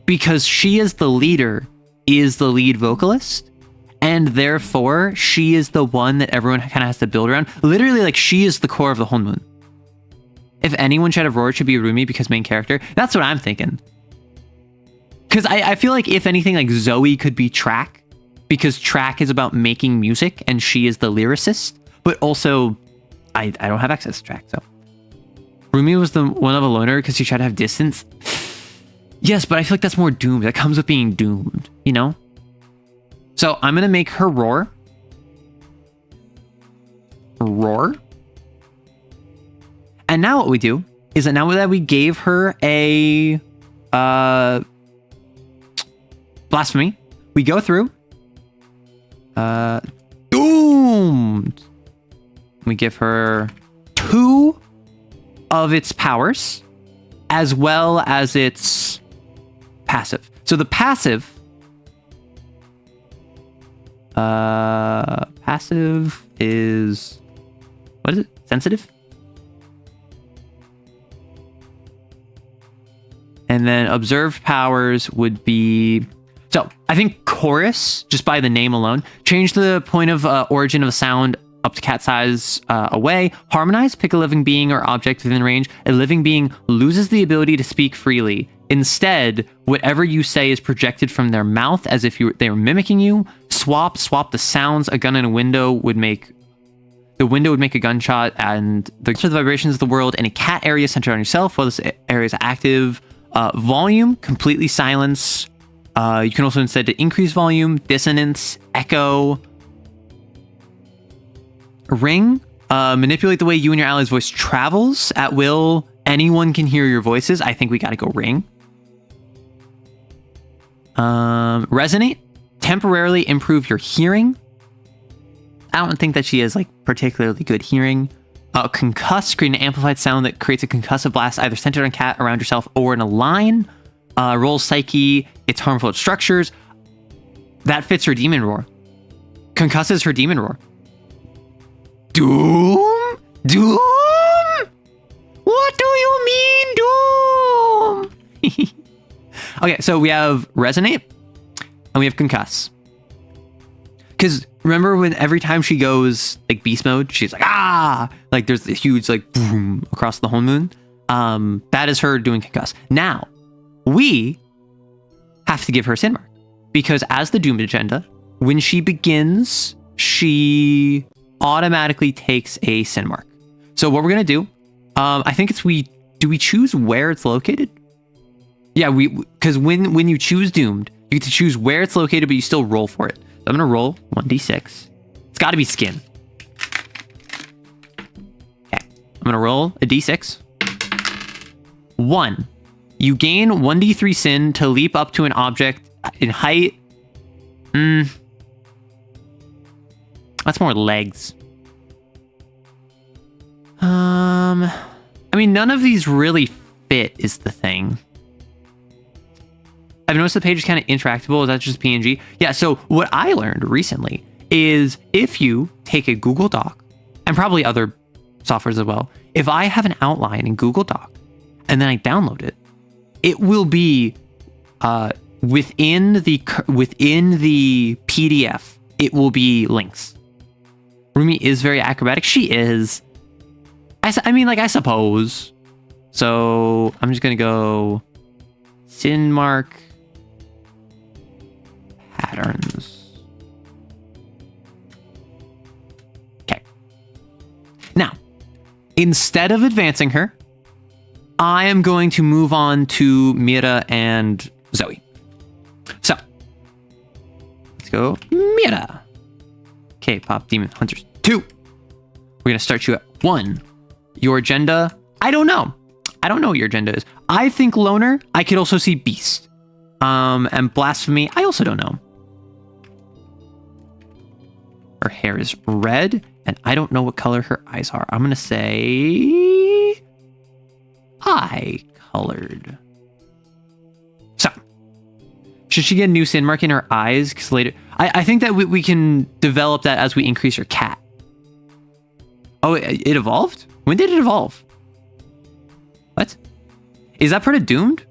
Because she is the leader, is the lead vocalist, and therefore she is the one that everyone kind of has to build around. Literally, like, she is the core of the whole moon. If anyone should have roar, it should be Rumi because main character. That's what I'm thinking. Because I feel like if anything, like Zoe could be Track, because Track is about making music and she is the lyricist, but also I don't have access to Track, so. Rumi was the one of a loner because she tried to have distance. Yes, but I feel like that's more doomed. That comes with being doomed, you know? So I'm going to make her roar. Roar. And now what we do is that now that we gave her a blasphemy, we go through doomed. We give her 2 of its powers as well as its passive. So the passive is, what is it? Sensitive? And then observed powers would be, so I think chorus, just by the name alone, change the point of origin of a sound up to cat size away. Harmonize, pick a living being or object within range. A living being loses the ability to speak freely. Instead, whatever you say is projected from their mouth as if they were mimicking you. Swap the sounds. A gun in a window would make. The window would make a gunshot, and the vibrations of the world in a cat area centered on yourself while this area is active. Volume, completely silence. You can also instead increase volume, dissonance, echo. Ring, manipulate the way you and your ally's voice travels at will. Anyone can hear your voices. I think we got to go ring. Resonate, temporarily improve your hearing. I don't think that she has like particularly good hearing. Concuss, create an amplified sound that creates a concussive blast either centered on cat, around yourself, or in a line. Roll psyche, it's harmful to structures. That fits her demon roar. Concusses her demon roar. Doom? Doom? What do you mean, Doom? Okay, so we have resonate and we have concuss. Because remember when every time she goes like beast mode, she's like, ah, like there's this huge like boom across the whole moon. That is her doing concuss. Now, we have to give her a sin mark because as the Doom agenda, when she begins, she automatically takes a sin mark. So what we're going to do, I think it's do we choose where it's located? Yeah, because when you choose Doomed, you get to choose where it's located, but you still roll for it. So I'm going to roll 1d6. It's got to be skin. Okay. I'm going to roll a d6. 1. You gain 1d3 sin to leap up to an object in height. That's more legs. I mean, none of these really fit is the thing. I've noticed the page is kind of interactable. Is that just PNG? Yeah, so what I learned recently is if you take a Google Doc, and probably other softwares as well, if I have an outline in Google Doc, and then I download it, it will be within the PDF, it will be links. Rumi is very acrobatic. She is. I mean, like, I suppose. So I'm just going to go sin mark patterns. Okay. Now, instead of advancing her, I am going to move on to Mira and Zoe. So, let's go Mira. Kpop Demon Hunters 2. We're going to start you at 1. Your agenda, I don't know. I don't know what your agenda is. I think Loner. I could also see Beast. And Blasphemy, I also don't know. Her hair is red, and I don't know what color her eyes are. I'm going to say eye colored. So, should she get a new sin mark in her eyes? Because later, I think that we can develop that as we increase her cat. Oh, it evolved? When did it evolve? What? Is that part of Doomed?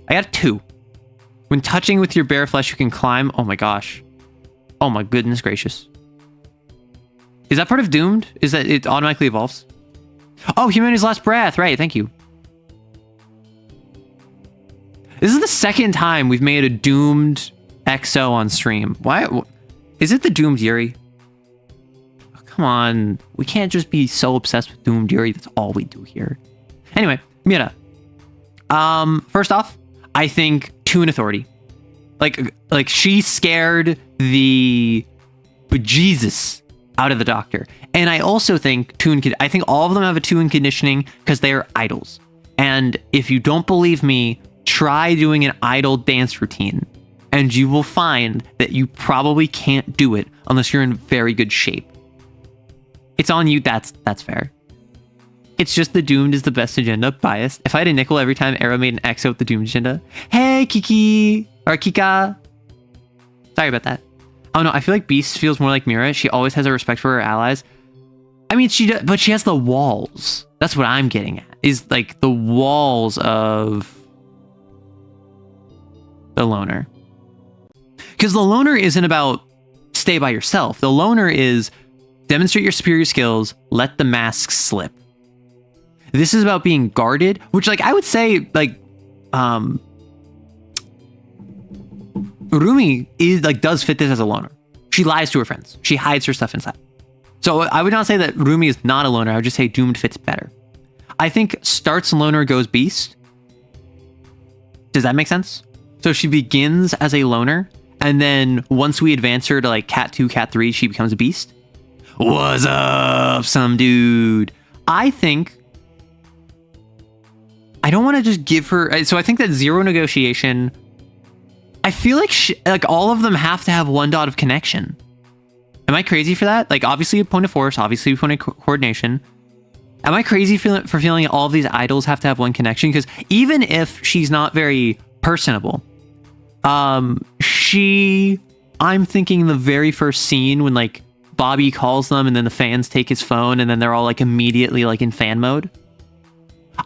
I got a 2. When touching with your bare flesh, you can climb. Oh my gosh. Oh my goodness gracious. Is that part of Doomed? Is that it automatically evolves? Oh, Humanity's Last Breath. Right, thank you. This is the second time we've made a Doomed XO on stream. Why? Is it the Doomed Yuri? Oh, come on. We can't just be so obsessed with Doomed Yuri. That's all we do here. Anyway, Mira. First off, I think Toon Authority. Like she scared the bejesus out of the Doctor. And I also think I think all of them have a Toon conditioning because they are idols. And if you don't believe me, try doing an idol dance routine. And you will find that you probably can't do it unless you're in very good shape. It's on you, that's fair. It's just the Doomed is the best agenda, biased. If I had a nickel every time Arrow made an XO with the Doomed agenda. Hey, Kiki! Or Kika! Sorry about that. Oh no, I feel like Beast feels more like Mira. She always has a respect for her allies. I mean, but she has the walls. That's what I'm getting at. Is like the walls of the Loner. Because the Loner isn't about stay by yourself. The Loner is demonstrate your superior skills, let the mask slip. This is about being guarded, which like I would say like Rumi is like does fit this as a Loner. She lies to her friends. She hides her stuff inside. So I would not say that Rumi is not a loner. I would just say Doomed fits better. I think starts loner, goes beast. Does that make sense? So she begins as a loner, and then once we advance her to like Cat 2, Cat 3, she becomes a beast. What's up, some dude? I think... I don't want to just give her... So I think that zero negotiation... I feel like all of them have to have one dot of connection. Am I crazy for that? Like, obviously a point of force, obviously a point of coordination. Am I crazy for feeling all of these idols have to have one connection? Because even if she's not very personable, I'm thinking the very first scene when like Bobby calls them and then the fans take his phone and then they're all like immediately like in fan mode.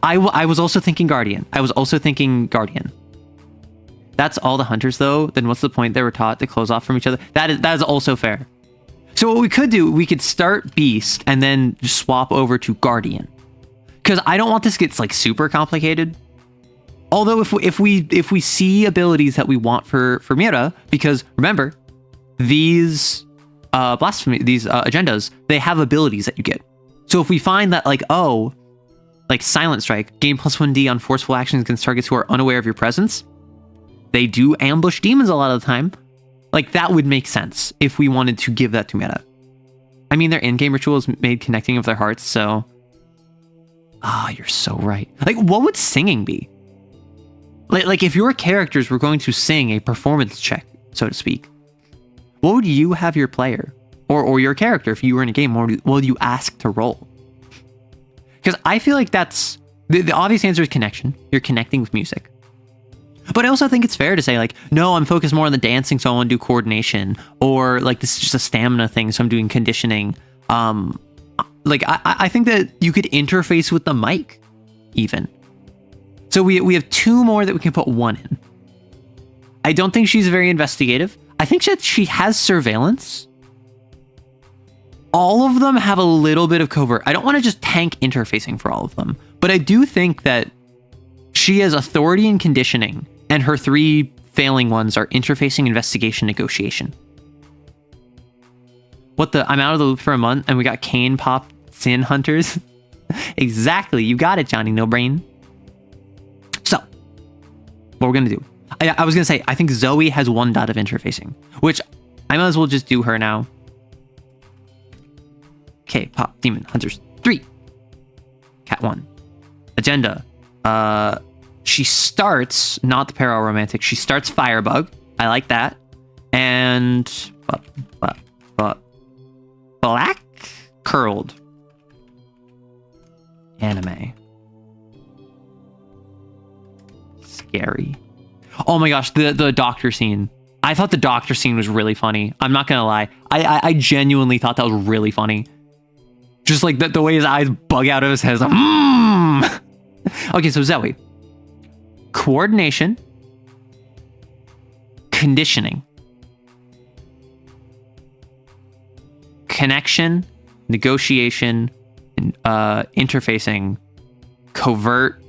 I was also thinking Guardian. That's all the hunters though. Then what's the point? They were taught to close off from each other. That is also fair. So what we could do, we could start Beast and then just swap over to Guardian. Because I don't want this to get like super complicated. Although if we see abilities that we want for Mira, because remember, these agendas, they have abilities that you get. So if we find that like, oh, like Silent Strike, gain +1d on forceful actions against targets who are unaware of your presence, they do ambush demons a lot of the time. Like, that would make sense if we wanted to give that to meta. I mean, their in-game rituals made connecting of their hearts, so... you're so right. Like, what would singing be? Like, if your characters were going to sing a performance check, so to speak, what would you have your player, or your character, if you were in a game, what would you ask to roll? Because I feel like that's... The obvious answer is connection. You're connecting with music. But I also think it's fair to say, like, no, I'm focused more on the dancing, so I want to do coordination. Or, like, this is just a stamina thing, so I'm doing conditioning. Like, I think that you could interface with the mic, even. So we have two more that we can put one in. I don't think she's very investigative. I think that she has surveillance. All of them have a little bit of covert. I don't want to just tank interfacing for all of them. But I do think that she has authority and conditioning, and her three failing ones are interfacing, investigation, negotiation. What the? I'm out of the loop for a month, and we got CAIN, Pop, Sin Hunters. Exactly, you got it, Johnny No Brain. So, what we're gonna do? I was gonna say, I think Zoe has one dot of interfacing, which I might as well just do her now. Okay, Pop, Demon, Hunters, 3. Cat 1. Agenda. She starts, not the para-romantic, she starts Firebug. I like that. And black curled anime. Scary. Oh my gosh, the doctor scene. I thought the doctor scene was really funny. I'm not gonna lie. I genuinely thought that was really funny. Just like the way his eyes bug out of his head. Like, Okay, so Zoe. Coordination. Conditioning. Connection. Negotiation. Interfacing. Covert.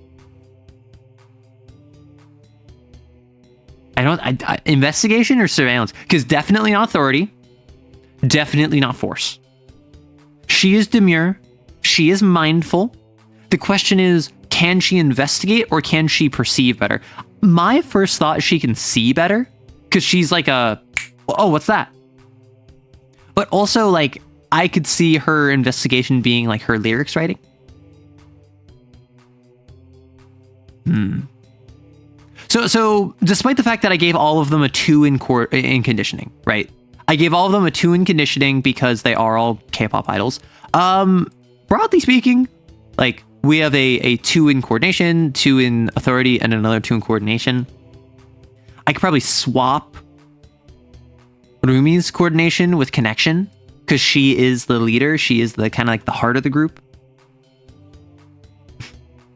Investigation or surveillance? Because definitely not authority. Definitely not force. She is demure. She is mindful. The question is, can she investigate or can she perceive better? My first thought is she can see better because she's like oh, what's that? But also, like, I could see her investigation being like her lyrics writing. So despite the fact that I gave all of them a 2 in conditioning, right? I gave all of them a 2 in conditioning because they are all K-pop idols. Broadly speaking, like, we have a 2 in coordination, 2 in authority, and another 2 in coordination. I could probably swap Rumi's coordination with connection because she is the leader. She is the kind of like the heart of the group.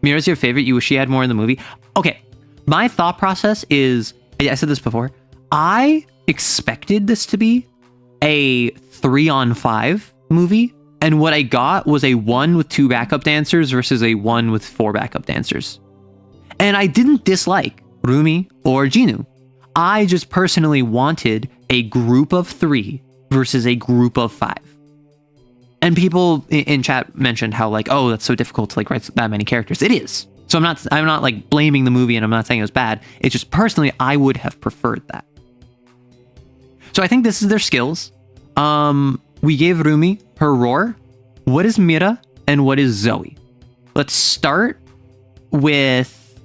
Mira's your favorite. You wish she had more in the movie. Okay. My thought process is, I said this before, I expected this to be a 3-on-5 movie. And what I got was a 1 with 2 backup dancers versus a 1 with 4 backup dancers. And I didn't dislike Rumi or Jinu. I just personally wanted a group of 3 versus a group of 5. And people in chat mentioned how like, oh, that's so difficult to like write that many characters. It is. So I'm not like blaming the movie, and I'm not saying it was bad. It's just personally, I would have preferred that. So I think this is their skills. We gave Rumi her roar. What is Mira and what is Zoe? Let's start with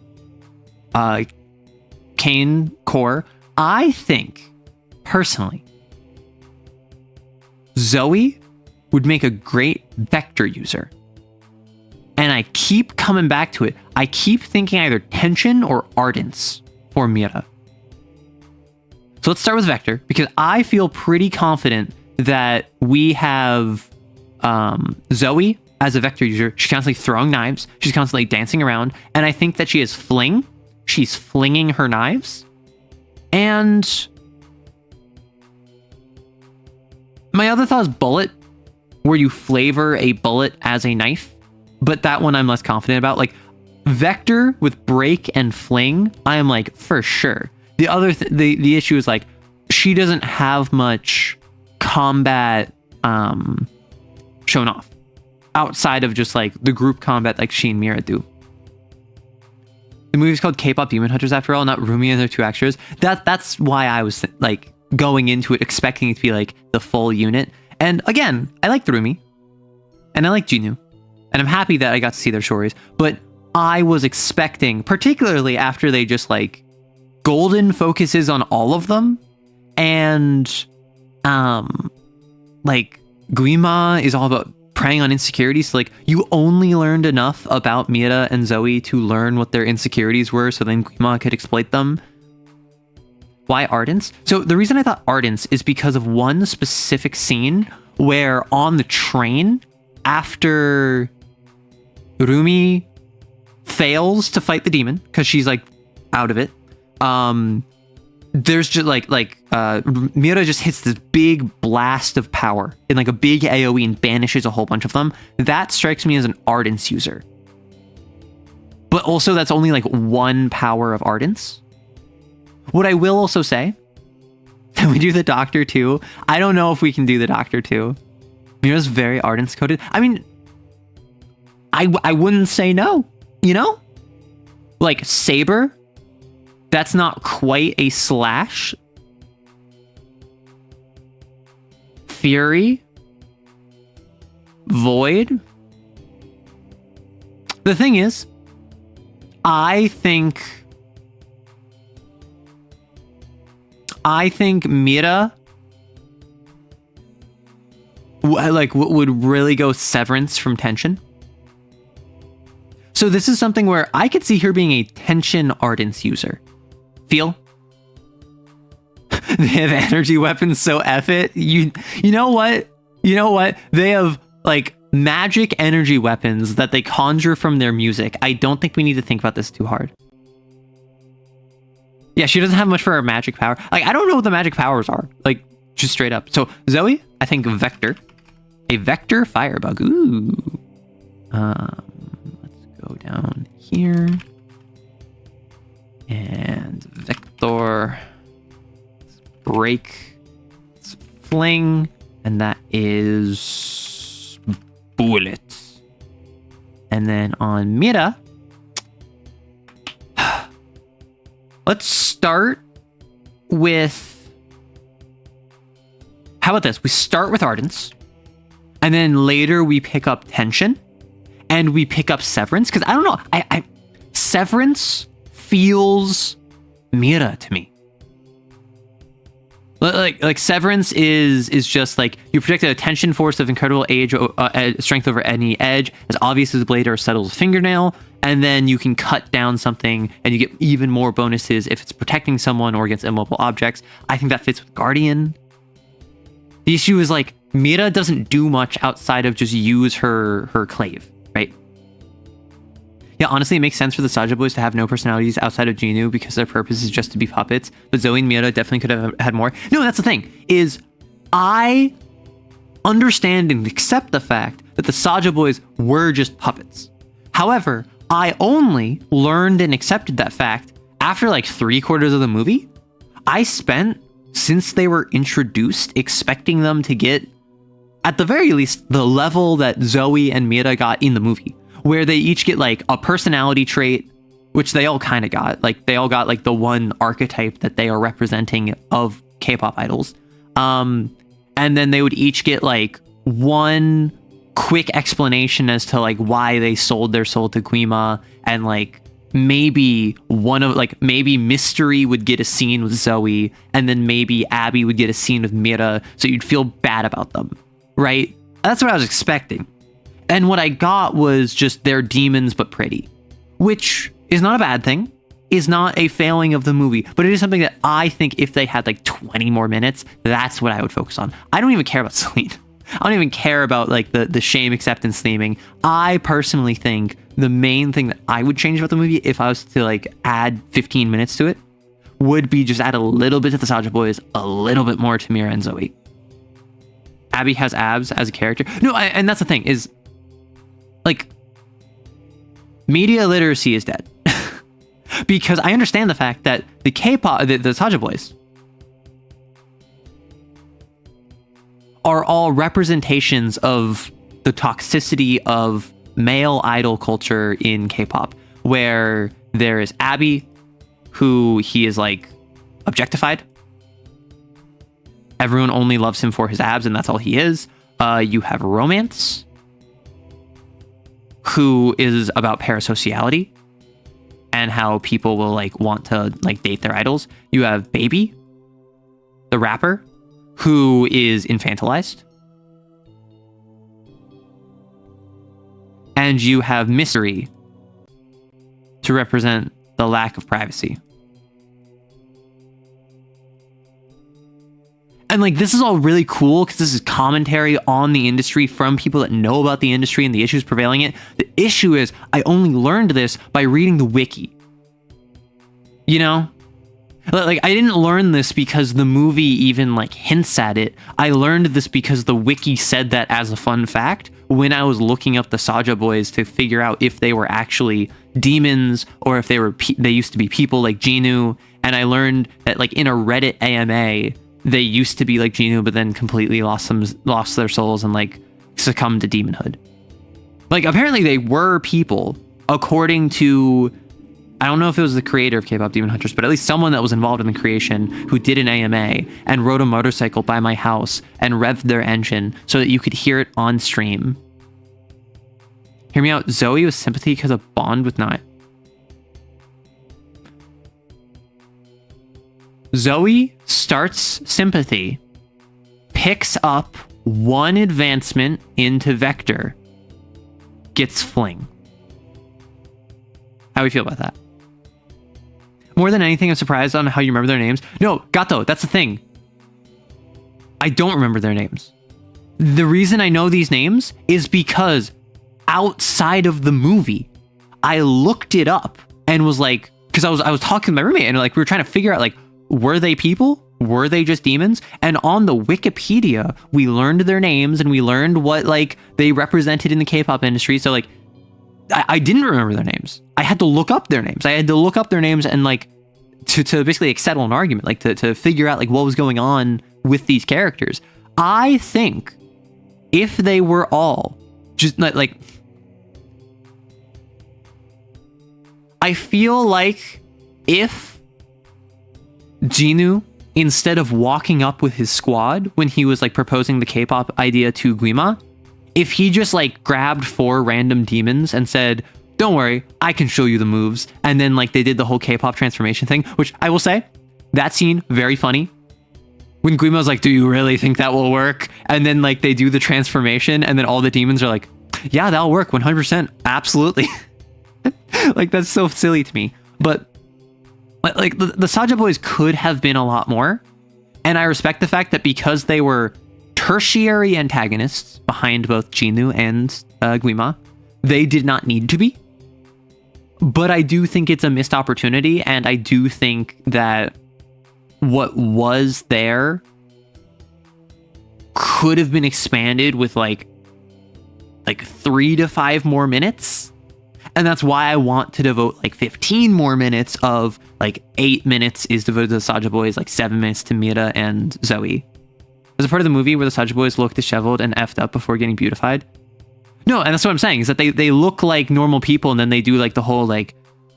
CAIN core. I think personally, Zoe would make a great vector user. And I keep coming back to it. I keep thinking either tension or ardence for Mira. So let's start with vector, because I feel pretty confident that we have Zoe as a vector user. She's constantly throwing knives. She's constantly dancing around. And I think that she is fling. She's flinging her knives. And my other thought is bullet, where you flavor a bullet as a knife. But that one I'm less confident about. Like vector with break and fling, I am like for sure. The other the issue is like she doesn't have much combat shown off outside of just like the group combat like she and Mira do. The movie's called Kpop Demon Hunters after all, not Rumi and their 2 extras. That's why I was like going into it expecting it to be like the full unit. And again, I like Rumi and I like Jinu. And I'm happy that I got to see their stories, but I was expecting, particularly after they just like golden focuses on all of them, and like Guima is all about preying on insecurities. So like you only learned enough about Mira and Zoe to learn what their insecurities were, so then Guima could exploit them. Why ardence? So the reason I thought ardence is because of one specific scene where on the train, after Rumi fails to fight the demon because she's like out of it. There's just like Mira just hits this big blast of power in like a big AoE and banishes a whole bunch of them. That strikes me as an ardence user. But also that's only like 1 power of ardence. What I will also say, can we do the Doctor too? I don't know if we can do the Doctor too. Mira's very ardence coded. I mean, I wouldn't say no, you know? Like Saber, that's not quite a slash. Fury, Void. The thing is, I think Mira would really go Severance from Tension. So this is something where I could see her being a Tension Ardence user. Feel? They have energy weapons, so F it. You know what? You know what? They have like magic energy weapons that they conjure from their music. I don't think we need to think about this too hard. Yeah, she doesn't have much for her magic power. Like, I don't know what the magic powers are. Like, just straight up. So, Zoe, I think Vector. A Vector Firebug. Ooh. Let's go down here. And Vector. Let's break. Let's fling. And that is Bullet. And then on Mira, let's start with... How about this? We start with Ardence, and then later we pick up Tension, and we pick up Severance, because I don't know, I Severance feels Mira to me. Like Severance is just like you project a tension force of incredible strength over any edge, as obvious as a blade or subtle as a fingernail, and then you can cut down something and you get even more bonuses if it's protecting someone or against immobile objects. I think that fits with Guardian. The issue is like Mira doesn't do much outside of just use her clave, right? Yeah, honestly, it makes sense for the Saja boys to have no personalities outside of Jinu because their purpose is just to be puppets. But Zoe and Mira definitely could have had more. No, that's the thing, is I understand and accept the fact that the Saja boys were just puppets. However, I only learned and accepted that fact after like 3/4 of the movie. I spent since they were introduced, expecting them to get, at the very least, the level that Zoe and Mira got in the movie, where they each get like a personality trait, which they all kind of got. Like they all got like the one archetype that they are representing of K-pop idols. And then they would each get like one quick explanation as to like why they sold their soul to Guima, and like maybe maybe Mystery would get a scene with Zoe, and then maybe Abby would get a scene with Mira, so you'd feel bad about them, right? That's what I was expecting. And what I got was just they're demons but pretty, which is not a bad thing, is not a failing of the movie, but it is something that I think if they had like 20 more minutes, that's what I would focus on. I don't even care about Celine. I don't even care about like the shame acceptance theming. I personally think the main thing that I would change about the movie, if I was to like add 15 minutes to it, would be just add a little bit to the Saja Boys, a little bit more to Mira and Zoe. Abby has abs as a character. No, and that's the thing, is like media literacy is dead. Because I understand the fact that the K-pop, the Saja Boys are all representations of the toxicity of male idol culture in K-pop, where there is Abby, who he is like objectified. Everyone only loves him for his abs, and that's all he is. You have Romance, who is about parasociality and how people will like want to like date their idols. You have Baby, the rapper, who is infantilized. And you have Mystery to represent the lack of privacy. And like, this is all really cool because this is commentary on the industry from people that know about the industry and the issues prevailing in it. The issue is I only learned this by reading the wiki. You know? Like, I didn't learn this because the movie even like hints at it. I learned this because the wiki said that as a fun fact when I was looking up the Saja Boys to figure out if they were actually demons or if they used to be people like Jinu. And I learned that like in a Reddit AMA, they used to be like Jinu, but then completely lost their souls and like succumbed to demonhood. Like apparently they were people, according to, I don't know if it was the creator of Kpop Demon Hunters, but at least someone that was involved in the creation who did an AMA and rode a motorcycle by my house and revved their engine so that you could hear it on stream. Hear me out. Zoe was sympathy because of bond with Night. Zoe starts sympathy, picks up one advancement into Vector, gets fling. How do we feel about that? More than anything, I'm surprised on how you remember their names. No, Gato, that's the thing. I don't remember their names. The reason I know these names is because outside of the movie, I looked it up and was like, because I was talking to my roommate and like we were trying to figure out like, were they people? Were they just demons? And on the Wikipedia, we learned their names and we learned what like they represented in the K-pop industry. So like, I didn't remember their names. I had to look up their names. I had to look up their names and like to basically like, settle an argument, like to figure out like what was going on with these characters. I think if they were all just like, I feel like if Jinu, instead of walking up with his squad when he was like proposing the K-pop idea to Guima, if he just like grabbed 4 random demons and said, don't worry, I can show you the moves. And then like they did the whole K-pop transformation thing, which I will say, that scene, very funny. When Guima was like, do you really think that will work? And then like they do the transformation and then all the demons are like, yeah, that'll work 100%. Absolutely. Like that's so silly to me. But like the Saja Boys could have been a lot more. And I respect the fact that because they were tertiary antagonists behind both Jinu and Guima, they did not need to be. But I do think it's a missed opportunity. And I do think that what was there could have been expanded with like 3 to 5 more minutes. And that's why I want to devote like 15 more minutes of like 8 minutes is devoted to the Saja Boys, like 7 minutes to Mira and Zoe. There's a part of the movie where the Saja Boys look disheveled and effed up before getting beautified. No, and that's what I'm saying, is that they look like normal people, and then they do like the whole like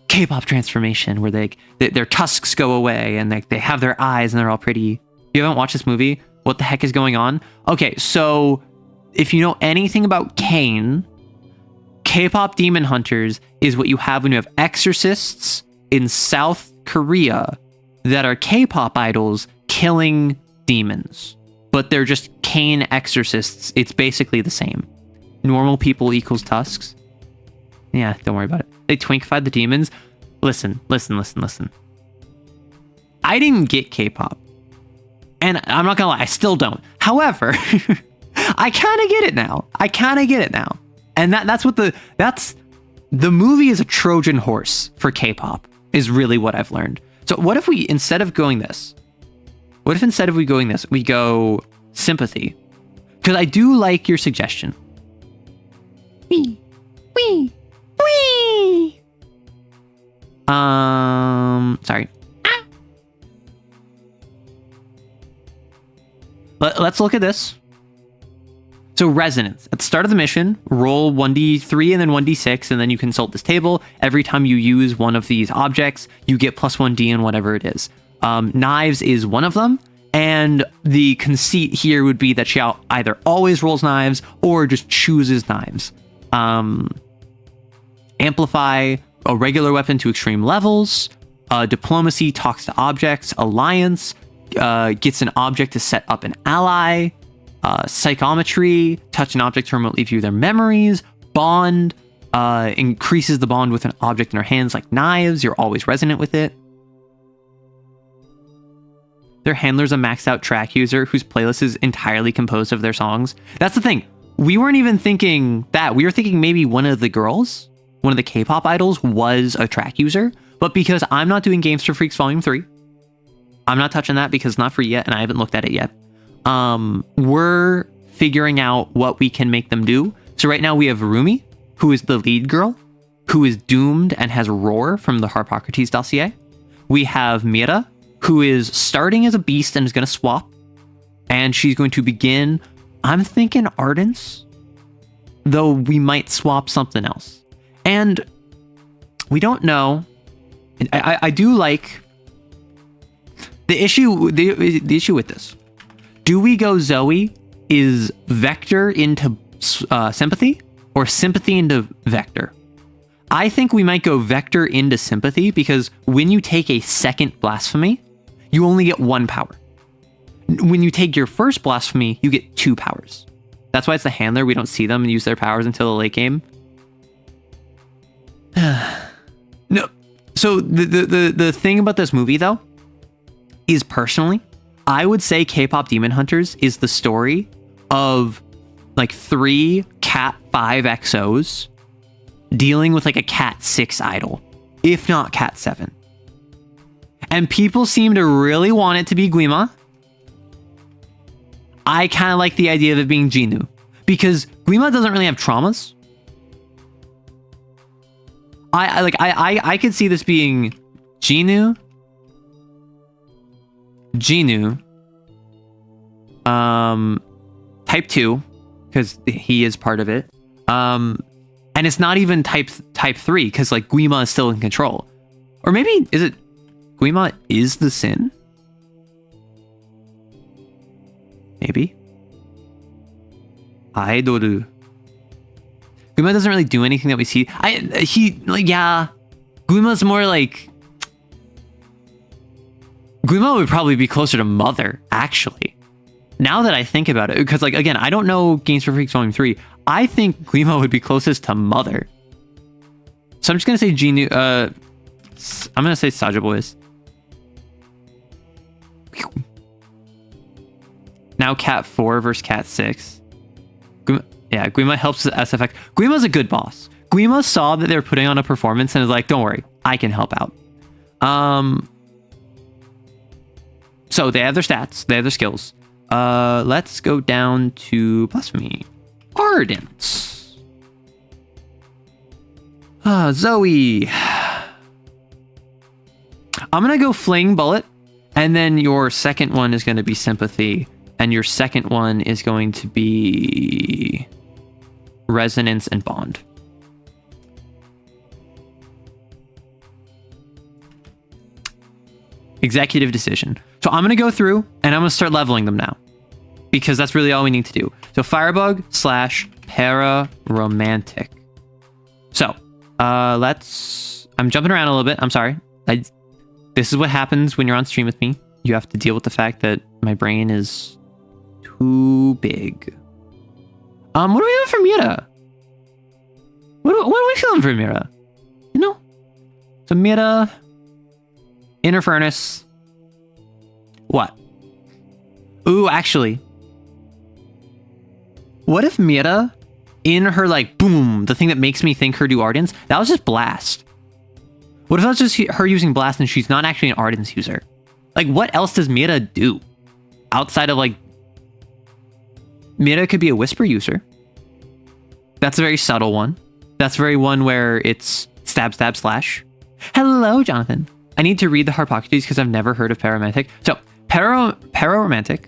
K-pop transformation where their tusks go away and they have their eyes and they're all pretty. You haven't watched this movie? What the heck is going on? Okay, so if you know anything about CAIN, K-pop demon hunters is what you have when you have exorcists in South Korea that are K-pop idols killing demons. But they're just CAIN exorcists. It's basically the same. Normal people equals tusks. Yeah, don't worry about it. They twinkified the demons. Listen. I didn't get K-pop. And I'm not gonna lie, I still don't. However, I kind of get it now. And that's the movie is a Trojan horse for K-pop, is really what I've learned. So what if we, instead of going this, we go sympathy? Because I do like your suggestion. Wee. Sorry. Let's look at this. So resonance. At the start of the mission, roll 1d3 and then 1d6, and then you consult this table. Every time you use one of these objects, you get plus 1d in whatever it is. Knives is one of them, and the conceit here would be that she either always rolls knives or just chooses knives. Amplify, a regular weapon to extreme levels. Diplomacy, talks to objects. Alliance, gets an object to set up an ally. Psychometry, touch an object to remotely view their memories. Bond, increases the bond with an object in her hands, like knives. You're always resonant with it. Their handler's a maxed out track user whose playlist is entirely composed of their songs. That's the thing. We weren't even thinking that. We were thinking maybe one of the girls, one of the K-pop idols, was a track user. But because I'm not doing Games for Freaks Volume 3, I'm not touching that because it's not free yet and I haven't looked at it yet. We're figuring out what we can make them do. So right now we have Rumi, who is the lead girl, who is doomed and has Roar from the Harpocrates dossier. We have Mira, who is starting as a beast and is going to swap. And she's going to begin, I'm thinking Ardence, though we might swap something else. And we don't know. I do like the issue with this. Do we go Zoe is Vector into Sympathy or Sympathy into Vector? I think we might go Vector into Sympathy because when you take a second Blasphemy, you only get 1 power. When you take your first Blasphemy, you get 2 powers. That's why it's the handler. We don't see them and use their powers until the late game. No. So the thing about this movie, though, is personally, I would say K-pop Demon Hunters is the story of like 3 Cat 5 XOs dealing with like a Cat 6 idol, if not Cat 7. And people seem to really want it to be Guima. I kind of like the idea of it being Jinu because Guima doesn't really have traumas. I could see this being Jinu, type 2, because he is part of it. And it's not even type 3, because like Guima is still in control. Or maybe is it Guima is the sin? Maybe. Aidoru. Guima doesn't really do anything that we see. Guima's more like... Guima would probably be closer to Mother, actually. Now that I think about it, because like, again, I don't know Games for Freaks Volume 3. I think Guima would be closest to Mother. So I'm just going to say Genu... I'm going to say Saja Boys. Now Cat 4 versus Cat 6. Guima helps with SFX. Guima's a good boss. Guima saw that they were putting on a performance and was like, don't worry, I can help out. So they have their stats, they have their skills. Let's go down to Blasphemy. Ardence. Zoe. I'm gonna go fling bullet, and then your second one is going to be sympathy, and your second one is going to be resonance and bond. Executive decision. So I'm gonna go through and I'm gonna start leveling them now, because that's really all we need to do. So firebug / para-romantic. So I'm jumping around a little bit. I'm sorry. This is what happens when you're on stream with me. You have to deal with the fact that my brain is too big. What do we have for Mira? What are we feeling for Mira? You know? So Mira, Inner Furnace. What? Ooh, actually. What if Mira, in her like, boom, the thing that makes me think her do Ardence, that was just Blast? What if that was just her using Blast and she's not actually an Ardence user? Like, what else does Mira do? Outside of, like... Mira could be a Whisper user. That's a very subtle one. That's very one where it's stab, stab, slash. Hello, Jonathan. I need to read the Harpocrates because I've never heard of Pararomantic. So, Pararomantic.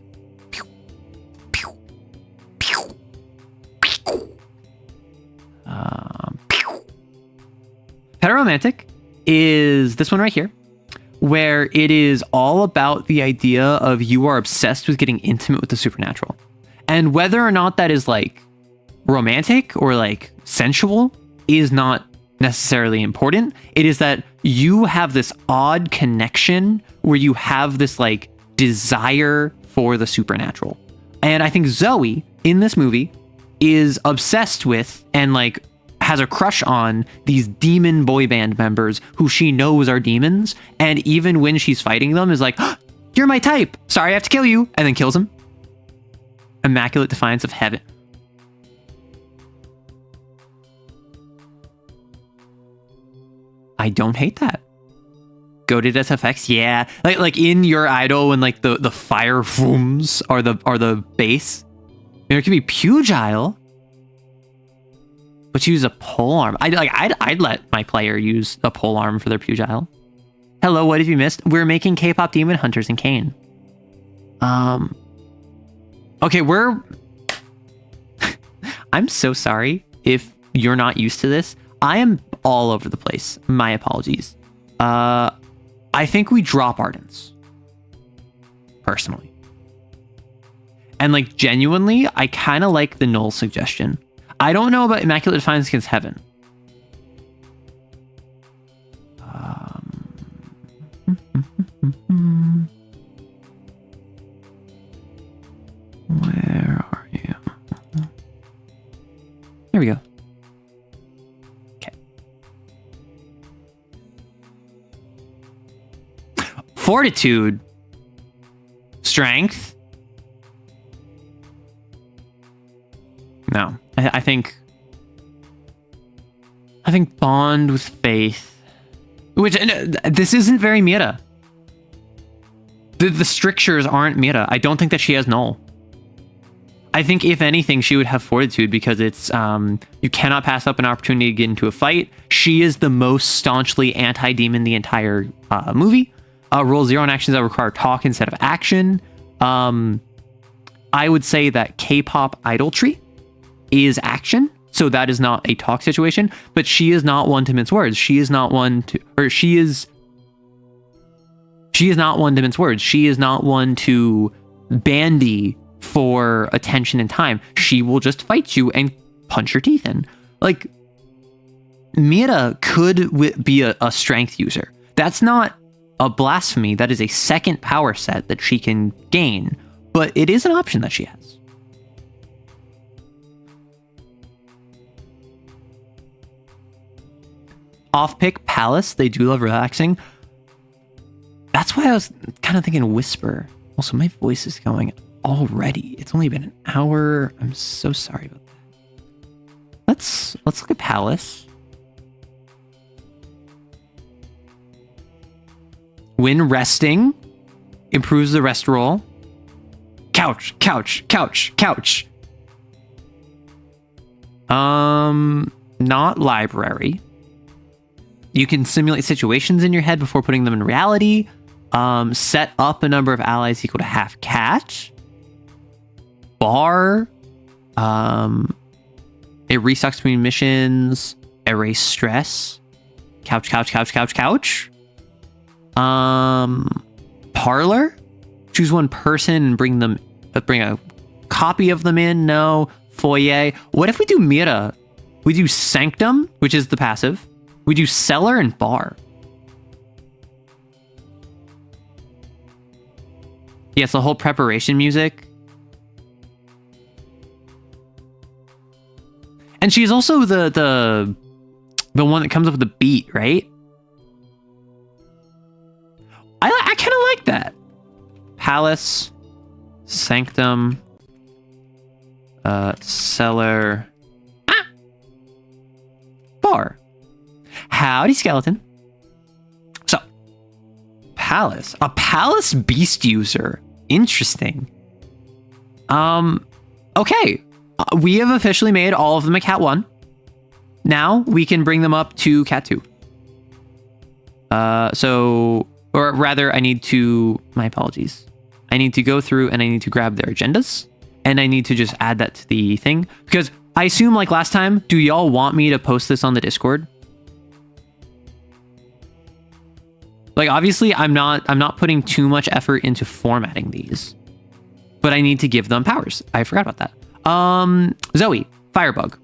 Pararomantic is this one right here, where it is all about the idea of you are obsessed with getting intimate with the supernatural. And whether or not that is like romantic or like sensual is not necessarily important. It is that you have this odd connection where you have this like desire for the supernatural. And I think Zoe in this movie is obsessed with and like has a crush on these demon boy band members who she knows are demons. And even when she's fighting them is like, oh, you're my type. Sorry, I have to kill you. And then kills him. Immaculate defiance of heaven. I don't hate that. Goated SFX, yeah. Like in your idol when like the fire fooms are the base. It could be Pugile. But use a polearm. I'd let my player use a polearm for their Pugile. Hello, what have you missed? We're making Kpop Demon Hunters in CAIN. Okay, I'm so sorry if you're not used to this. I am all over the place. My apologies. I think we drop Ardence. Personally. And like genuinely, I kind of like the null suggestion. I don't know about Immaculate Defiance against Heaven. Where are you? Here we go. Okay. Fortitude. Strength. No. I think bond with faith, which this isn't very meta. The strictures aren't meta. I don't think that she has null. I think if anything, she would have fortitude because it's you cannot pass up an opportunity to get into a fight. She is the most staunchly anti-demon the entire movie. Roll 0 on actions that require talk instead of action. I would say that Kpop idolatry is action, so that is not a talk situation, but she is not one to mince words. She is not one to mince words. She is not one to bandy for attention and time. She will just fight you and punch your teeth in. Like, Mira could be a strength user. That's not a blasphemy. That is a second power set that she can gain, but it is an option that she has. Off-pick Palace, they do love relaxing. That's why I was kind of thinking Whisper. Also, my voice is going already. It's only been an hour. I'm so sorry about that. Let's look at Palace. When resting, improves the rest roll. Couch, couch, couch, couch. Not library. You can simulate situations in your head before putting them in reality. Set up a number of allies equal to half cat. Bar. It restocks between missions. Erase stress. Couch. Parlor. Choose one person and bring a copy of them in. No. Foyer. What if we do Mira? We do Sanctum, which is the passive. We do Cellar and Bar. Yeah, it's the whole preparation music. And she's also the one that comes up with the beat, right? I kind of like that. Palace, Sanctum, Cellar, Bar. Howdy, skeleton. So, Palace. A Palace Beast user. Interesting. Okay. We have officially made all of them a Cat 1. Now, we can bring them up to Cat 2. Or rather, I need to... My apologies. I need to go through and I need to grab their agendas. And I need to just add that to the thing. Because I assume, like last time, do y'all want me to post this on the Discord? Like, obviously, I'm not putting too much effort into formatting these. But I need to give them powers. I forgot about that. Zoe, Firebug.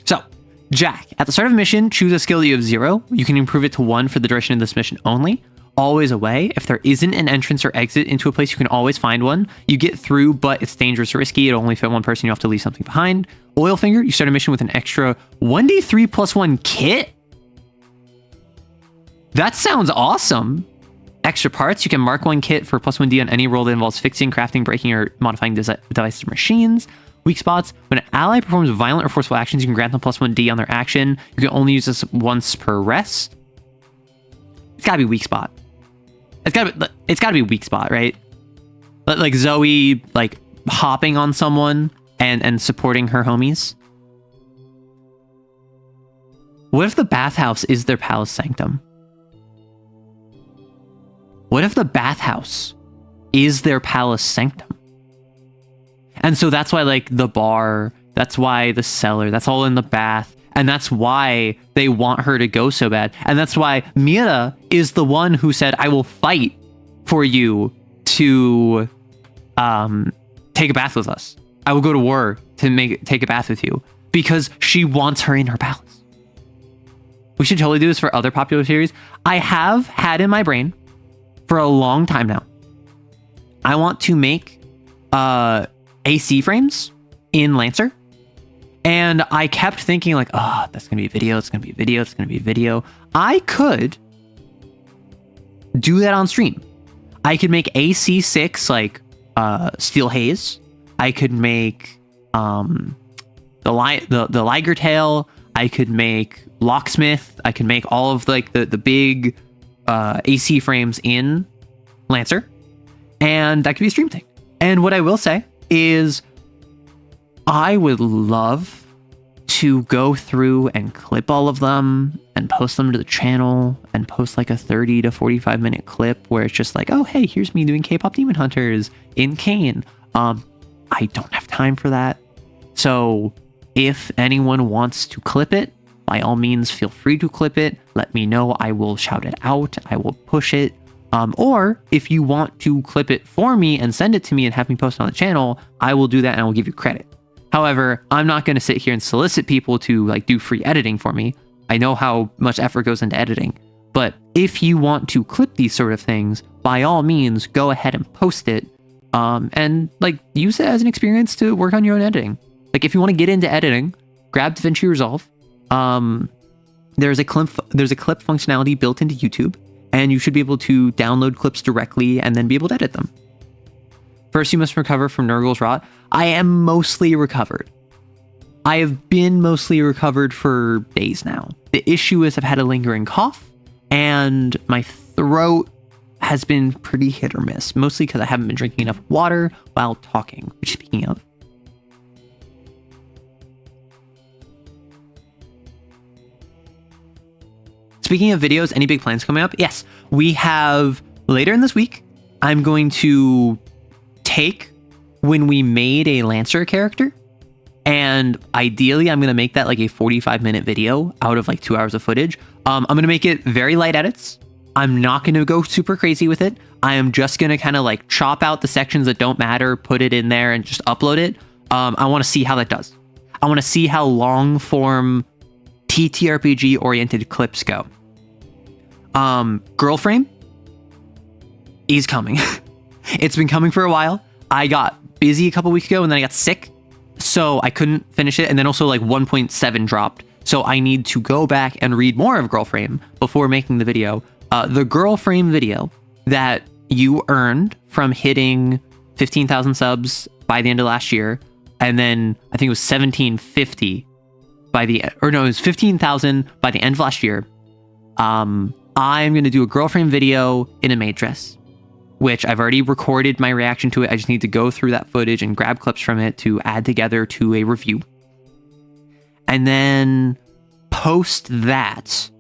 So, Jack, at the start of a mission, choose a skill that you have 0. You can improve it to 1 for the duration of this mission only. Always away. If there isn't an entrance or exit into a place, you can always find one. You get through, but it's dangerous or risky. It'll only fit one person. You have to leave something behind. Oilfinger, you start a mission with an extra 1d3 plus 1 kit. That sounds awesome. Extra parts, you can mark 1 kit for plus 1d on any roll that involves fixing, crafting, breaking, or modifying devices or machines. Weak spots, when an ally performs violent or forceful actions, you can grant them plus 1d on their action. You can only use this once per rest. It's gotta be weak spot. It's gotta be weak spot, right? Like Zoe, like hopping on someone and supporting her homies. What if the bathhouse is their palace sanctum? What if the bathhouse is their palace sanctum? And so that's why, like, the bar, that's why the cellar, that's all in the bath. And that's why they want her to go so bad. And that's why Mira is the one who said, I will fight for you to take a bath with us. I will go to war to take a bath with you. Because she wants her in her palace. We should totally do this for other popular series. I have had in my brain for a long time now, I want to make AC frames in Lancer. And I kept thinking like, oh, that's going to be video. It's going to be video. It's going to be video. I could do that on stream. I could make AC6 like Steel Haze. I could make the Liger Tail. I could make Locksmith. I could make all of like the big AC frames in Lancer. And that could be a stream thing. And what I will say is I would love to go through and clip all of them and post them to the channel and post like a 30 to 45 minute clip where it's just like, oh, hey, here's me doing Kpop Demon Hunters in CAIN. I don't have time for that. So if anyone wants to clip it, by all means, feel free to clip it. Let me know. I will shout it out. I will push it. Or if you want to clip it for me and send it to me and have me post it on the channel, I will do that and I will give you credit. However, I'm not going to sit here and solicit people to like do free editing for me. I know how much effort goes into editing. But if you want to clip these sort of things, by all means, go ahead and post it. And like use it as an experience to work on your own editing. Like if you want to get into editing, grab DaVinci Resolve. There's a clip functionality built into YouTube, and you should be able to download clips directly and then be able to edit them. First, you must recover from Nurgle's rot. I am mostly recovered. I have been mostly recovered for days now. The issue is I've had a lingering cough, and my throat has been pretty hit or miss, mostly because I haven't been drinking enough water while talking. Which, speaking of, Speaking of videos, any big plans coming up? Yes, we have later in this week. I'm going to take when we made a Lancer character, and ideally I'm going to make that like a 45-minute video out of like 2 hours of footage. I'm going to make it very light edits. I'm not going to go super crazy with it. I am just going to kind of like chop out the sections that don't matter, put it in there, and just upload it. I want to see how that does. I want to see how long form TTRPG oriented clips go. Girl frame is coming. It's been coming for a while. I got busy a couple weeks ago and then I got sick, so I couldn't finish it. And then also like 1.7 dropped. So I need to go back and read more of Girl Frame before making the video. The Girl Frame video that you earned from hitting 15,000 subs by the end of last year. And then I think it was 1750 it was 15,000 by the end of last year. I'm going to do a Girl Frame video in a maid dress, which I've already recorded my reaction to it. I just need to go through that footage and grab clips from it to add together to a review. And then post that,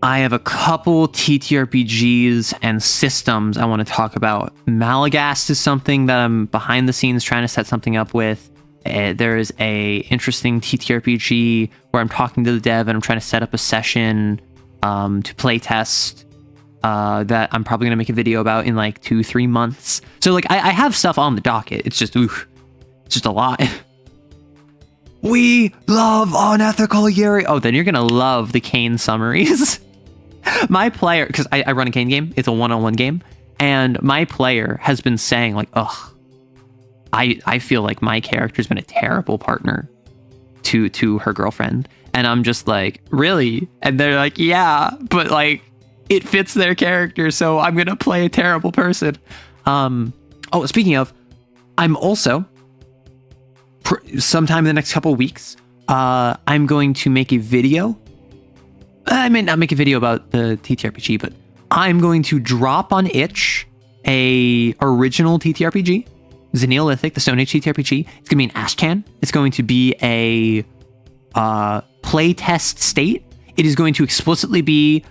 I have a couple TTRPGs and systems I want to talk about. Malagast is something that I'm behind the scenes trying to set something up with. There is a interesting TTRPG where I'm talking to the dev and I'm trying to set up a session to play test that I'm probably gonna make a video about in like 2-3 months. So like I have stuff on the docket. It's just a lot. We love unethical Yuri. Oh, then you're gonna love the CAIN summaries. My player, because I run a CAIN game, it's a one-on-one game, and my player has been saying like, ugh, I feel like my character's been a terrible partner to her girlfriend. And I'm just like, really? And they're like, yeah, but like it fits their character, so I'm gonna play a terrible person. Oh, speaking of, I'm also sometime in the next couple of weeks, I'm going to make a video. I may not make a video about the TTRPG, but I'm going to drop on itch a original TTRPG. It's a Neolithic, the Stone Age TTRPG. It's gonna be an Ashcan. It's going to be a playtest state. It is going to explicitly be,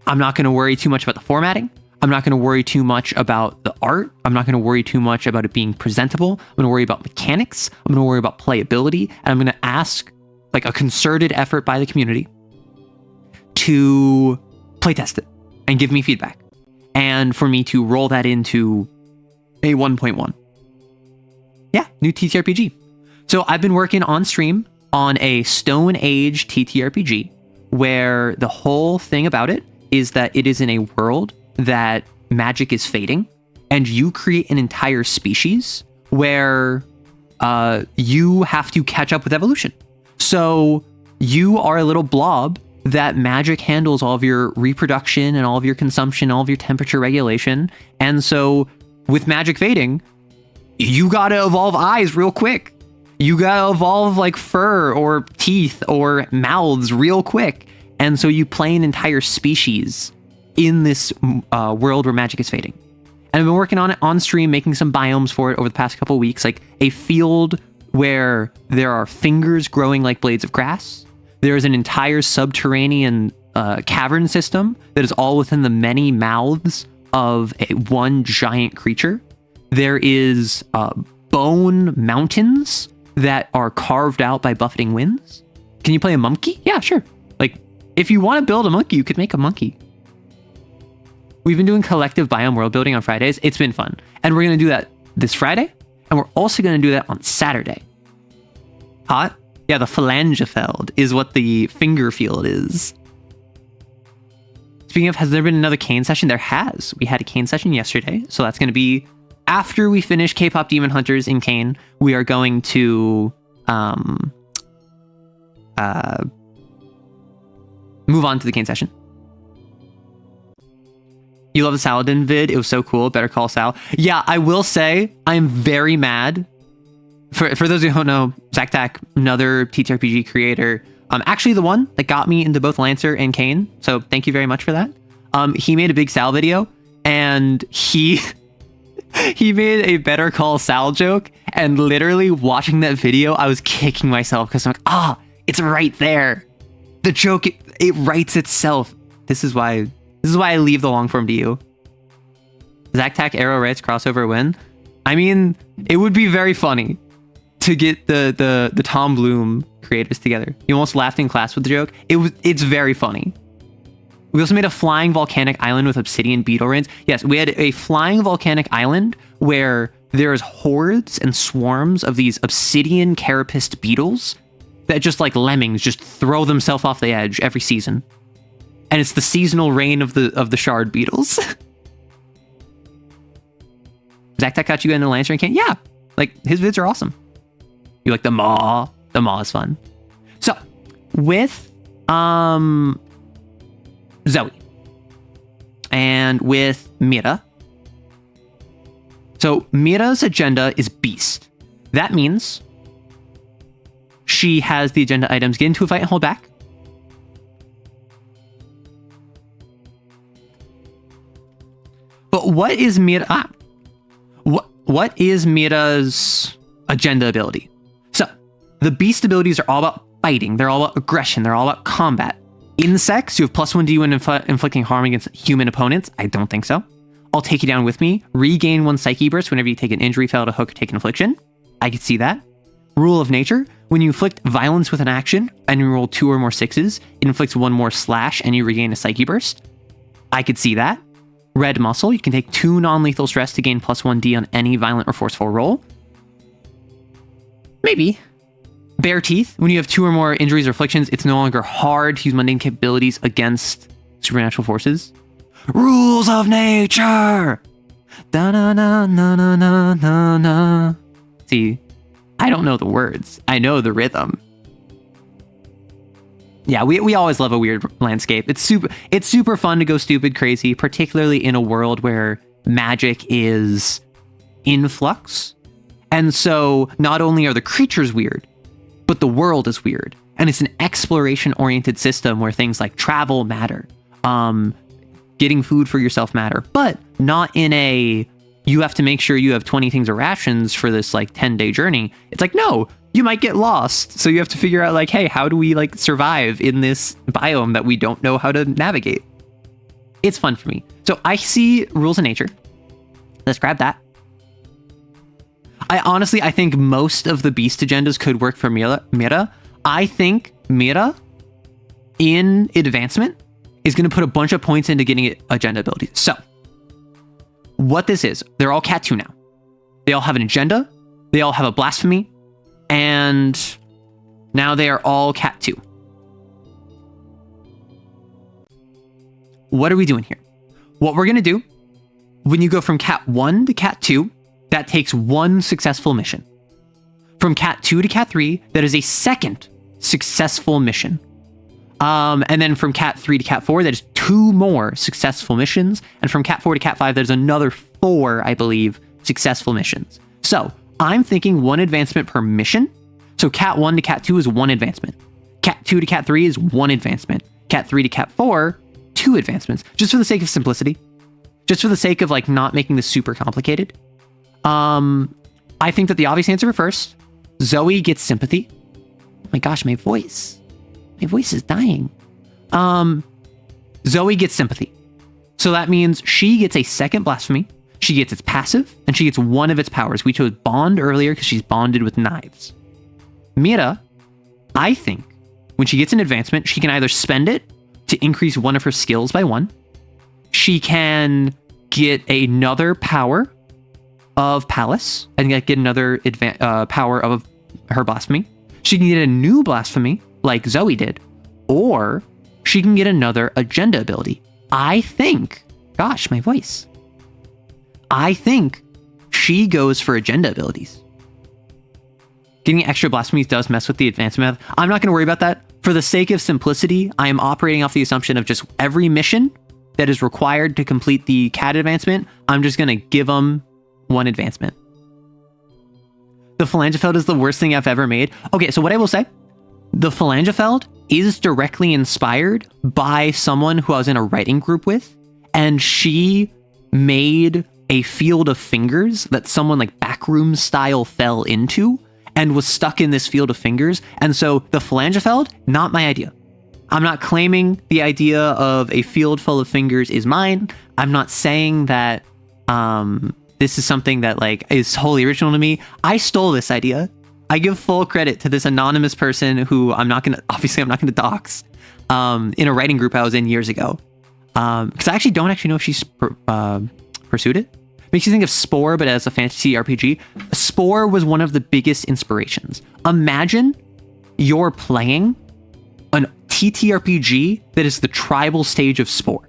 I'm not going to worry too much about the formatting. I'm not going to worry too much about the art. I'm not going to worry too much about it being presentable. I'm going to worry about mechanics. I'm going to worry about playability. And I'm going to ask like a concerted effort by the community to playtest it and give me feedback. And for me to roll that into a 1.1. Yeah, new TTRPG. So I've been working on stream on a Stone Age TTRPG where the whole thing about it is that it is in a world that magic is fading, and you create an entire species where you have to catch up with evolution. So you are a little blob that magic handles all of your reproduction and all of your consumption, all of your temperature regulation. And so with magic fading, you gotta evolve eyes real quick. You gotta evolve like fur or teeth or mouths real quick. And so you play an entire species in this world where magic is fading. And I've been working on it on stream, making some biomes for it over the past couple of weeks, like a field where there are fingers growing like blades of grass. There is an entire subterranean cavern system that is all within the many mouths of one giant creature. There is bone mountains that are carved out by buffeting winds. Can you play a monkey? Yeah, sure. Like, if you want to build a monkey, you could make a monkey. We've been doing collective biome world building on Fridays. It's been fun. And we're going to do that this Friday. And we're also going to do that on Saturday. Hot? Yeah, the Phalangefeld is what the finger field is. Speaking of, has there been another CAIN session? There has. We had a CAIN session yesterday. So that's going to be after we finish Kpop Demon Hunters in CAIN. We are going to move on to the CAIN session. You love the Saladin vid? It was so cool. Better Call Sal. Yeah, I will say I'm very mad. For those who don't know, Zaktak, another TTRPG creator, actually the one that got me into both Lancer and CAIN. So thank you very much for that. He made a big Sal video, and he made a Better Call Sal joke. And literally watching that video, I was kicking myself because I'm like, it's right there. The joke, It writes itself. This is why I leave the long form to you. Zack Tack Arrow writes crossover win. I mean, it would be very funny to get the Tom Bloom creators together. You almost laughed in class with the joke. It's very funny. We also made a flying volcanic island with obsidian beetle rains. Yes, we had a flying volcanic island where there's hordes and swarms of these obsidian carapaced beetles that just like lemmings just throw themselves off the edge every season. And it's the seasonal reign of the shard beetles. Zack Tack got you in the Lancer and can yeah, like his vids are awesome. You like the Maw? The Maw is fun. So with Zoe and with Mira. So Mira's agenda is Beast. That means she has the agenda items get into a fight and hold back. But what is Mira? What is Mira's agenda ability? So the Beast abilities are all about fighting. They're all about aggression. They're all about combat. Insects, you have +1d when inflicting harm against human opponents. I don't think so. I'll take you down with me. Regain 1 Psyche Burst whenever you take an injury, fail to hook, or take an affliction. I could see that. Rule of Nature, when you inflict violence with an action and you roll 2 or more 6s, it inflicts 1 more slash and you regain a Psyche Burst. I could see that. Red Muscle, you can take 2 non-lethal stress to gain +1d on any violent or forceful roll. Maybe. Bare Teeth, when you have 2 or more injuries or afflictions, it's no longer hard to use mundane capabilities against supernatural forces. Rules of Nature! Da-na-na-na-na-na-na. See, I don't know the words. I know the rhythm. Yeah, we always love a weird landscape. It's super fun to go stupid crazy, particularly in a world where magic is in flux. And so not only are the creatures weird, but the world is weird. And it's an exploration-oriented system where things like travel matter. Getting food for yourself matter. But not in a, you have to make sure you have 20 things of rations for this like 10-day journey. It's like, no, you might get lost. So you have to figure out like, hey, how do we like survive in this biome that we don't know how to navigate? It's fun for me. So I see Rules of Nature. Let's grab that. I think most of the Beast agendas could work for Mira. I think Mira, in advancement, is going to put a bunch of points into getting agenda abilities. So, what this is, they're all Cat 2 now. They all have an agenda, they all have a blasphemy, and now they are all Cat 2. What are we doing here? What we're going to do, when you go from Cat 1 to Cat 2, that takes 1 successful mission. From Cat 2 to Cat 3, that is a second successful mission. And then from Cat 3 to Cat 4, that is 2 more successful missions. And from Cat 4 to Cat 5, there's another 4, I believe, successful missions. So I'm thinking 1 advancement per mission. So Cat 1 to Cat 2 is 1 advancement. Cat 2 to Cat 3 is 1 advancement. Cat 3 to Cat 4, 2 advancements. Just for the sake of simplicity. Just for the sake of like not making this super complicated. I think that the obvious answer first, Zoe gets sympathy. Oh my gosh, my voice is dying. Zoe gets sympathy. So that means she gets a second blasphemy. She gets its passive, and she gets 1 of its powers. We chose bond earlier because she's bonded with knives. Mira, I think, when she gets an advancement, she can either spend it to increase 1 of her skills by 1. She can get another power of Palace and get another power of her blasphemy. She can get a new blasphemy like Zoe did, or she can get another agenda ability. I think, gosh, my voice. I think she goes for agenda abilities. Getting extra blasphemies does mess with the advancement method. I'm not going to worry about that. For the sake of simplicity, I am operating off the assumption of just every mission that is required to complete the cat advancement, I'm just going to give them 1 advancement. The Phalangefeld is the worst thing I've ever made. Okay, so what I will say, the Phalangefeld is directly inspired by someone who I was in a writing group with, and she made a field of fingers that someone like backroom style fell into and was stuck in this field of fingers. And so the Phalangefeld, not my idea. I'm not claiming the idea of a field full of fingers is mine. I'm not saying that this is something that like is wholly original to me. I stole this idea. I give full credit to this anonymous person who I'm not gonna dox in a writing group I was in years ago. Because I actually don't know if she's pursued it. Makes you think of Spore, but as a fantasy RPG. Spore was one of the biggest inspirations. Imagine you're playing an TTRPG that is the tribal stage of Spore.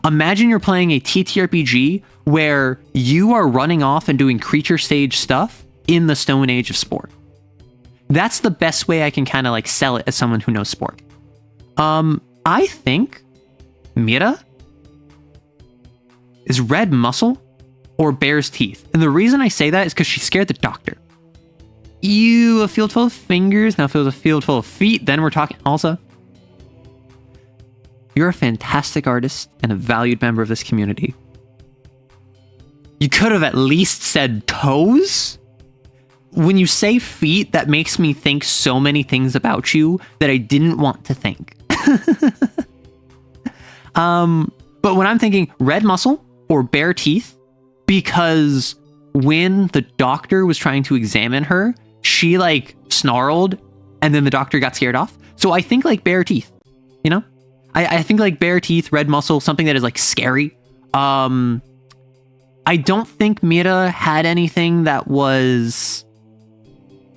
Imagine you're playing a TTRPG where you are running off and doing creature stage stuff in the Stone Age of Spore. That's the best way I can kind of like sell it as someone who knows Spore. I think Mira is red muscle or bear's teeth. And the reason I say that is because she scared the doctor. Ew, a field full of fingers. Now if it was a field full of feet, then we're talking Elsa. You're a fantastic artist and a valued member of this community. You could have at least said toes. When you say feet, that makes me think so many things about you that I didn't want to think. But when I'm thinking red muscle or bare teeth, because when the doctor was trying to examine her, she like snarled and then the doctor got scared off. So I think like bare teeth, you know? I think like bare teeth, red muscle, something that is like scary. I don't think Mira had anything that was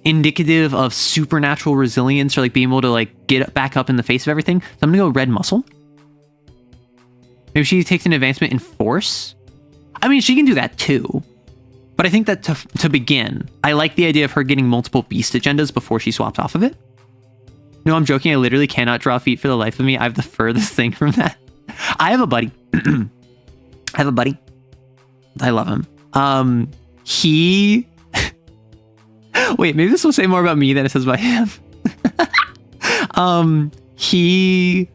indicative of supernatural resilience or like being able to like get back up in the face of everything. So I'm gonna go red muscle. Maybe she takes an advancement in force. I mean, she can do that too. But I think that to begin, I like the idea of her getting multiple beast agendas before she swaps off of it. No, I'm joking. I literally cannot draw feet for the life of me. I have the furthest thing from that. I have a buddy. I love him. He... Wait, maybe this will say more about me than it says about him. He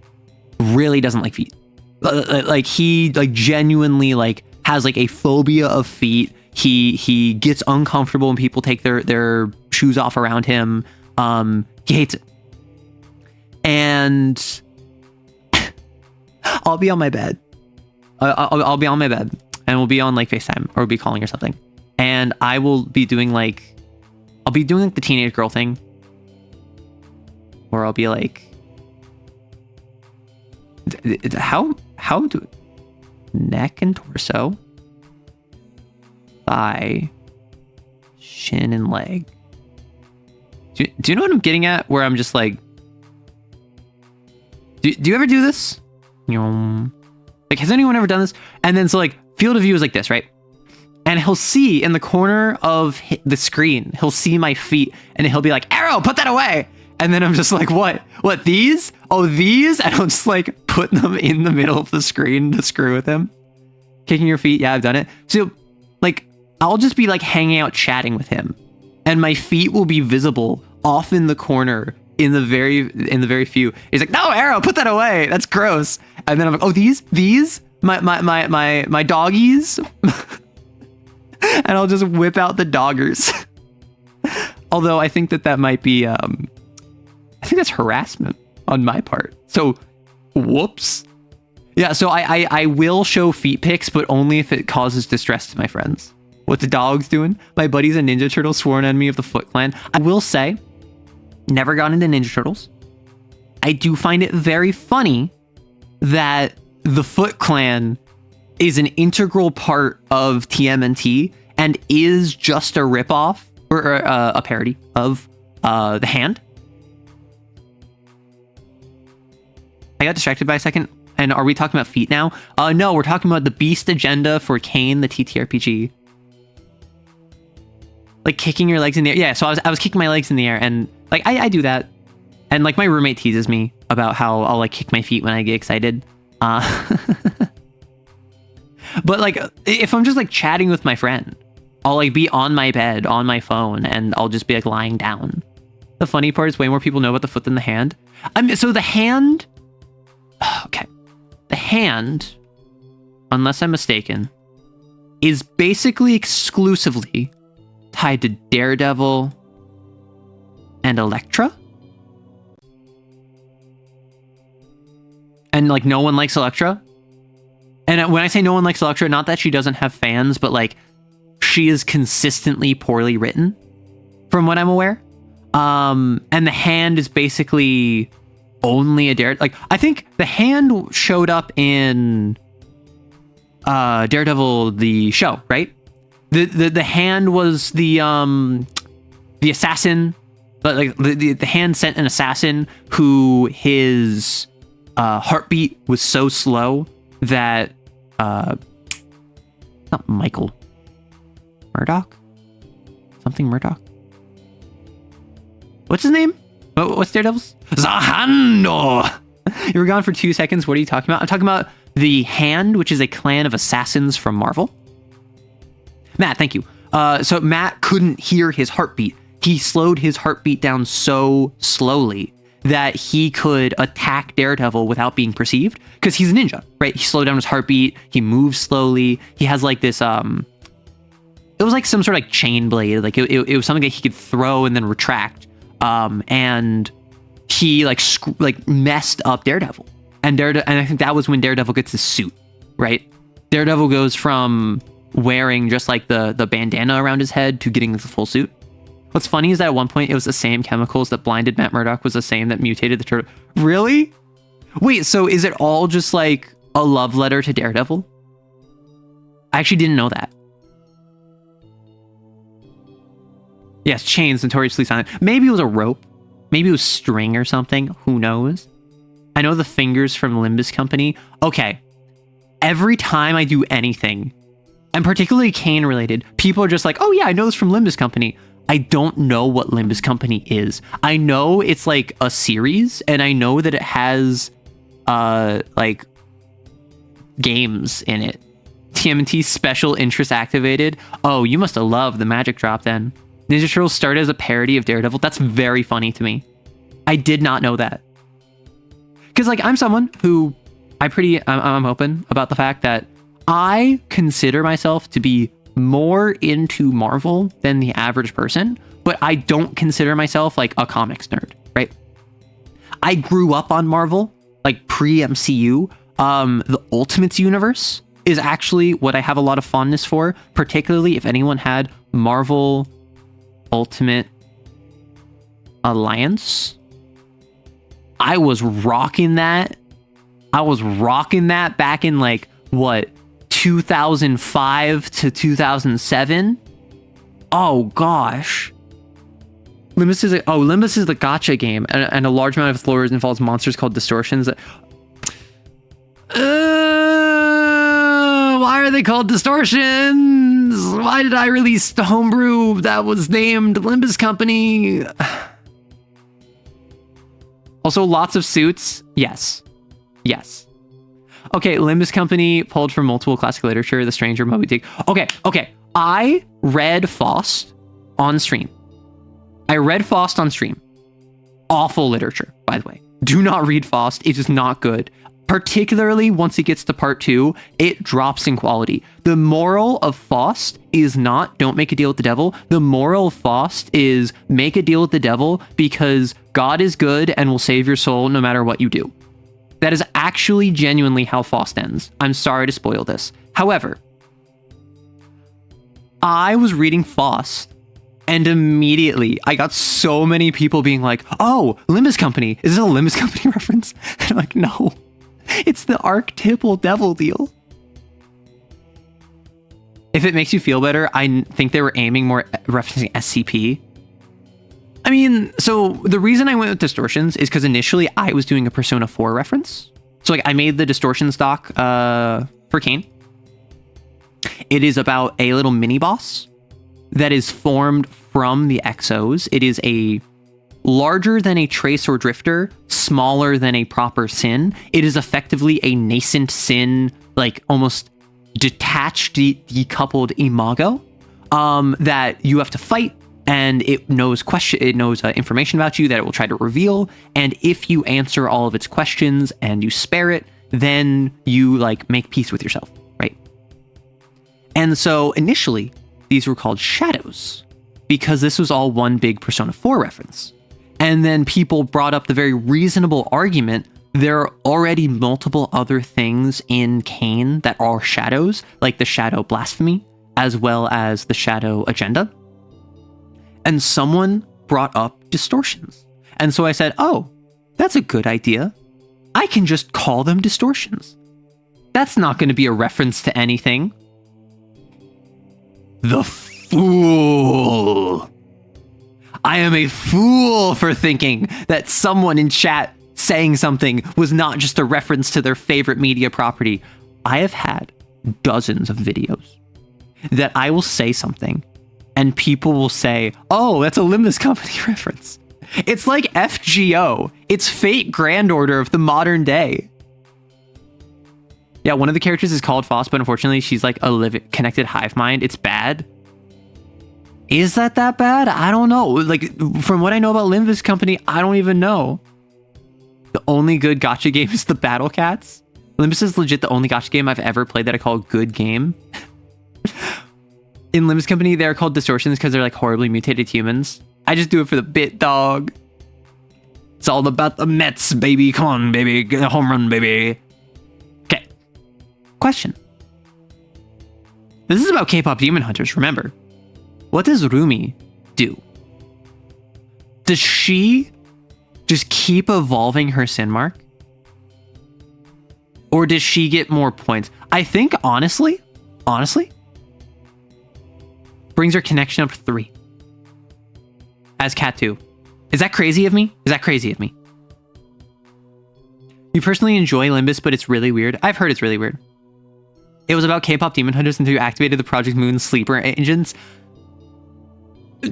really doesn't like feet. Like he like genuinely like has like a phobia of feet. He gets uncomfortable when people take their shoes off around him. He hates it. And I'll be on my bed. I'll be on my bed and we'll be on like FaceTime or we'll be calling or something. And I will be doing like the teenage girl thing. Or I'll be like, how do neck and torso, thigh, shin and leg. Do you know what I'm getting at? Where I'm just like, do you ever do this? Like, has anyone ever done this? And then so like field of view is like this, right? And he'll see in the corner of the screen, he'll see my feet and he'll be like, Arrow, put that away. And then I'm just like, what, these? Oh, these? And I'll just like put them in the middle of the screen to screw with him. Kicking your feet. Yeah, I've done it. So like, I'll just be like hanging out chatting with him and my feet will be visible off in the corner in the very few. He's like, no, Arrow, put that away. That's gross. And then I'm like, oh, these, my doggies. And I'll just whip out the doggers. Although I think that might be, I think that's harassment on my part. So, whoops. Yeah, so I will show feet pics, but only if it causes distress to my friends. What the dog's doing? My buddy's a Ninja Turtle, sworn enemy of the Foot Clan. I will say, never got into Ninja Turtles. I do find it very funny that the Foot Clan is an integral part of TMNT and is just a ripoff or a parody of The Hand. I got distracted by a second. And are we talking about feet now? No, we're talking about the beast agenda for CAIN, the TTRPG. Like kicking your legs in the air. Yeah, so I was kicking my legs in the air and like I do that. And like my roommate teases me about how I'll like kick my feet when I get excited. But like if I'm just like chatting with my friend, I'll like be on my bed, on my phone, and I'll just be like lying down. The funny part is way more people know about the foot than the hand. So the hand... Okay. The hand, unless I'm mistaken, is basically exclusively tied to Daredevil and Elektra. and like no one likes Elektra. And when I say no one likes Elektra, not that she doesn't have fans, but like she is consistently poorly written, from what I'm aware. And the Hand is basically only a Daredevil. Like, I think the Hand showed up in Daredevil the show, right? The Hand was the assassin, but like the Hand sent an assassin who his heartbeat was so slow that not Michael Murdoch, something Murdoch. What's his name? What's Daredevil's? Zahando! You were gone for 2 seconds. What are you talking about? I'm talking about the Hand, which is a clan of assassins from Marvel. Matt, thank you. So Matt couldn't hear his heartbeat. He slowed his heartbeat down so slowly that he could attack Daredevil without being perceived, because he's a ninja, right? He slowed down his heartbeat. He moves slowly. He has like this, it was like some sort of like chain blade. Like it was something that he could throw and then retract. And he like messed up Daredevil. And I think that was when Daredevil gets his suit, right? Daredevil goes from wearing just like the bandana around his head to getting the full suit. What's funny is that at one point it was the same chemicals that blinded Matt Murdock was the same that mutated the turtle. Really? Wait, so is it all just like a love letter to Daredevil? I actually didn't know that. Yes, chains, notoriously silent. Maybe it was a rope. Maybe it was string or something. Who knows? I know the fingers from Limbus Company. Okay. Every time I do anything, and particularly CAIN related, people are just like, oh yeah, I know this from Limbus Company. I don't know what Limbus Company is. I know it's like a series, and I know that it has like games in it. TMNT special interest activated. Oh, you must have loved the magic drop then. Ninja Turtles started as a parody of Daredevil. That's very funny to me. I did not know that. Because like I'm someone who I'm open about the fact that I consider myself to be more into Marvel than the average person, but I don't consider myself like a comics nerd, right? I grew up on Marvel, like pre-MCU. The Ultimates universe is actually what I have a lot of fondness for, particularly if anyone had Marvel Ultimate Alliance. I was rocking that. Back in like, what, 2005 to 2007? Oh gosh. Limbus is the gacha game, and a large amount of floors involves monsters called distortions. Why are they called distortions? Why did I release the homebrew that was named Limbus Company? Also, lots of suits. Yes. Okay, Limbus Company pulled from multiple classic literature, The Stranger, Moby Dick. Okay. I read Faust on stream. Awful literature, by the way. Do not read Faust. It is not good. Particularly once it gets to part 2, it drops in quality. The moral of Faust is not don't make a deal with the devil. The moral of Faust is make a deal with the devil because God is good and will save your soul no matter what you do. That is actually genuinely how Faust ends. I'm sorry to spoil this. However, I was reading Faust and immediately I got so many people being like, oh, Limbus Company. Is this a Limbus Company reference? And I'm like, no. It's the archetypal devil deal. If it makes you feel better, I think they were aiming more at referencing SCP. I mean, so the reason I went with distortions is because initially I was doing a Persona 4 reference. So like I made the distortions doc for CAIN. It is about a little mini boss that is formed from the Exos. It is a larger than a trace or drifter, smaller than a proper sin. It is effectively a nascent sin, like almost detached, decoupled imago that you have to fight, and it knows information about you that it will try to reveal. And if you answer all of its questions and you spare it, then you like make peace with yourself, right? And so initially, these were called shadows because this was all one big Persona 4 reference. And then people brought up the very reasonable argument there are already multiple other things in CAIN that are shadows, like the shadow blasphemy, as well as the shadow agenda. And someone brought up distortions. And so I said, oh, that's a good idea. I can just call them distortions. That's not going to be a reference to anything. The fool. I am a fool for thinking that someone in chat saying something was not just a reference to their favorite media property. I have had dozens of videos that I will say something and people will say, oh, that's a Limbus Company reference. It's like FGO. It's Fate Grand Order of the modern day. Yeah, one of the characters is called Foss, but unfortunately she's like a connected hive mind. It's bad. Is that bad? I don't know. Like, from what I know about Limbus Company, I don't even know. The only good gacha game is the Battle Cats. Limbus is legit the only gacha game I've ever played that I call a good game. In Limbus Company, they're called distortions because they're like horribly mutated humans. I just do it for the bit, dog. It's all about the Mets, baby. Come on, baby. Get a home run, baby. Okay. Question. This is about Kpop Demon Hunters, remember. What does Rumi do? Does she just keep evolving her sin mark? Or does she get more points? I think, honestly, brings her connection up to 3. As Cat 2. Is that crazy of me? You personally enjoy Limbus, but it's really weird. I've heard it's really weird. It was about Kpop Demon Hunters until you activated the Project Moon sleeper engines.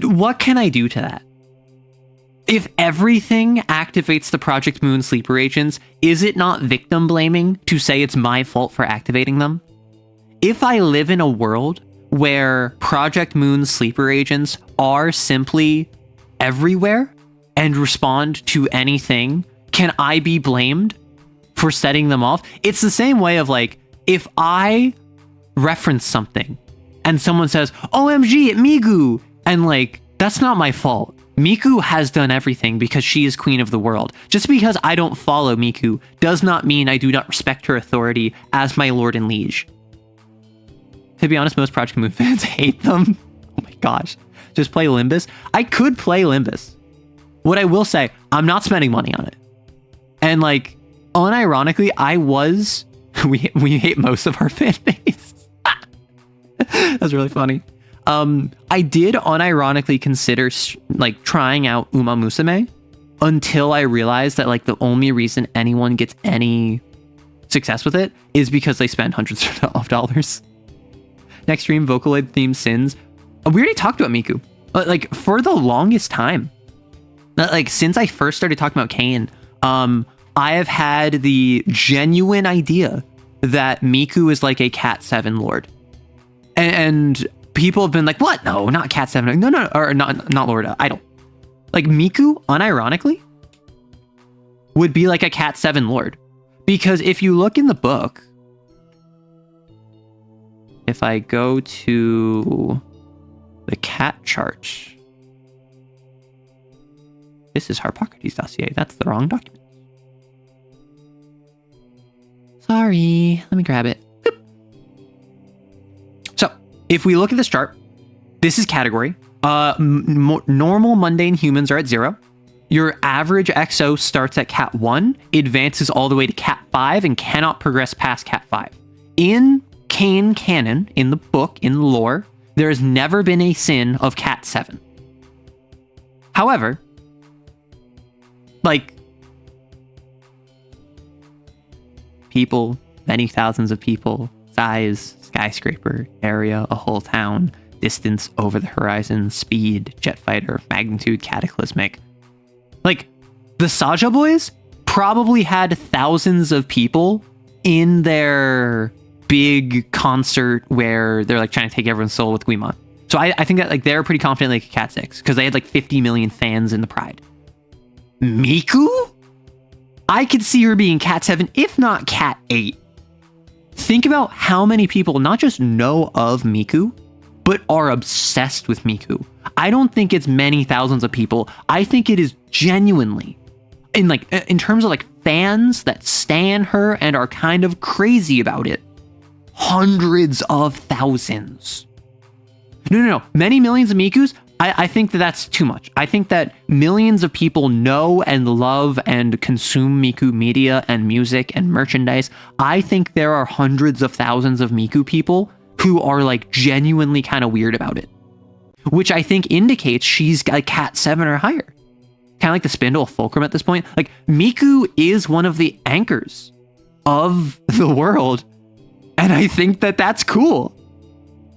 What can I do to that? If everything activates the Project Moon sleeper agents, is it not victim blaming to say it's my fault for activating them? If I live in a world where Project Moon sleeper agents are simply everywhere and respond to anything, can I be blamed for setting them off? It's the same way of like, if I reference something and someone says, OMG, it Migu, and like, that's not my fault. Miku has done everything because she is queen of the world. Just because I don't follow Miku does not mean I do not respect her authority as my lord and liege. To be honest, most Project Moon fans hate them. Oh my gosh. Just play Limbus. I could play Limbus. What I will say, I'm not spending money on it. And like, unironically, we hate most of our fan base. That's really funny. I did unironically consider like trying out Uma Musume until I realized that like the only reason anyone gets any success with it is because they spend hundreds of dollars. Next stream, Vocaloid theme sins. We already talked about Miku. Like for the longest time, like since I first started talking about CAIN, I have had the genuine idea that Miku is like a Cat 7 lord, and people have been like, what? No, not Cat 7. No, or not Lord. I don't. Like, Miku, unironically, would be like a Cat 7 Lord. Because if you look in the book, if I go to the cat chart, this is Harpocrates dossier. That's the wrong document. Sorry. Let me grab it. If we look at this chart, this is category. Normal mundane humans are at 0. Your average XO starts at Cat 1, advances all the way to Cat 5, and cannot progress past Cat 5. In CAIN canon, in the book, in lore, there has never been a sin of Cat 7. However, like, people, many thousands of people, size, skyscraper, area, a whole town, distance over the horizon, speed, jet fighter, magnitude, cataclysmic. Like, the Saja boys probably had thousands of people in their big concert where they're like trying to take everyone's soul with Guima. So I think that like they're pretty confident like Cat 6 because they had like 50 million fans in the Pride. Miku? I could see her being Cat 7, if not Cat 8. Think about how many people not just know of Miku, but are obsessed with Miku. I don't think it's many thousands of people. I think it is genuinely, in terms of like fans that stan her and are kind of crazy about it. Hundreds of thousands. No. Many millions of Mikus? I think that's too much. I think that millions of people know and love and consume Miku media and music and merchandise. I think there are hundreds of thousands of Miku people who are like genuinely kind of weird about it, which I think indicates she's a Cat 7 or higher. Kind of like the Spindle Fulcrum at this point. Like, Miku is one of the anchors of the world, and I think that that's cool.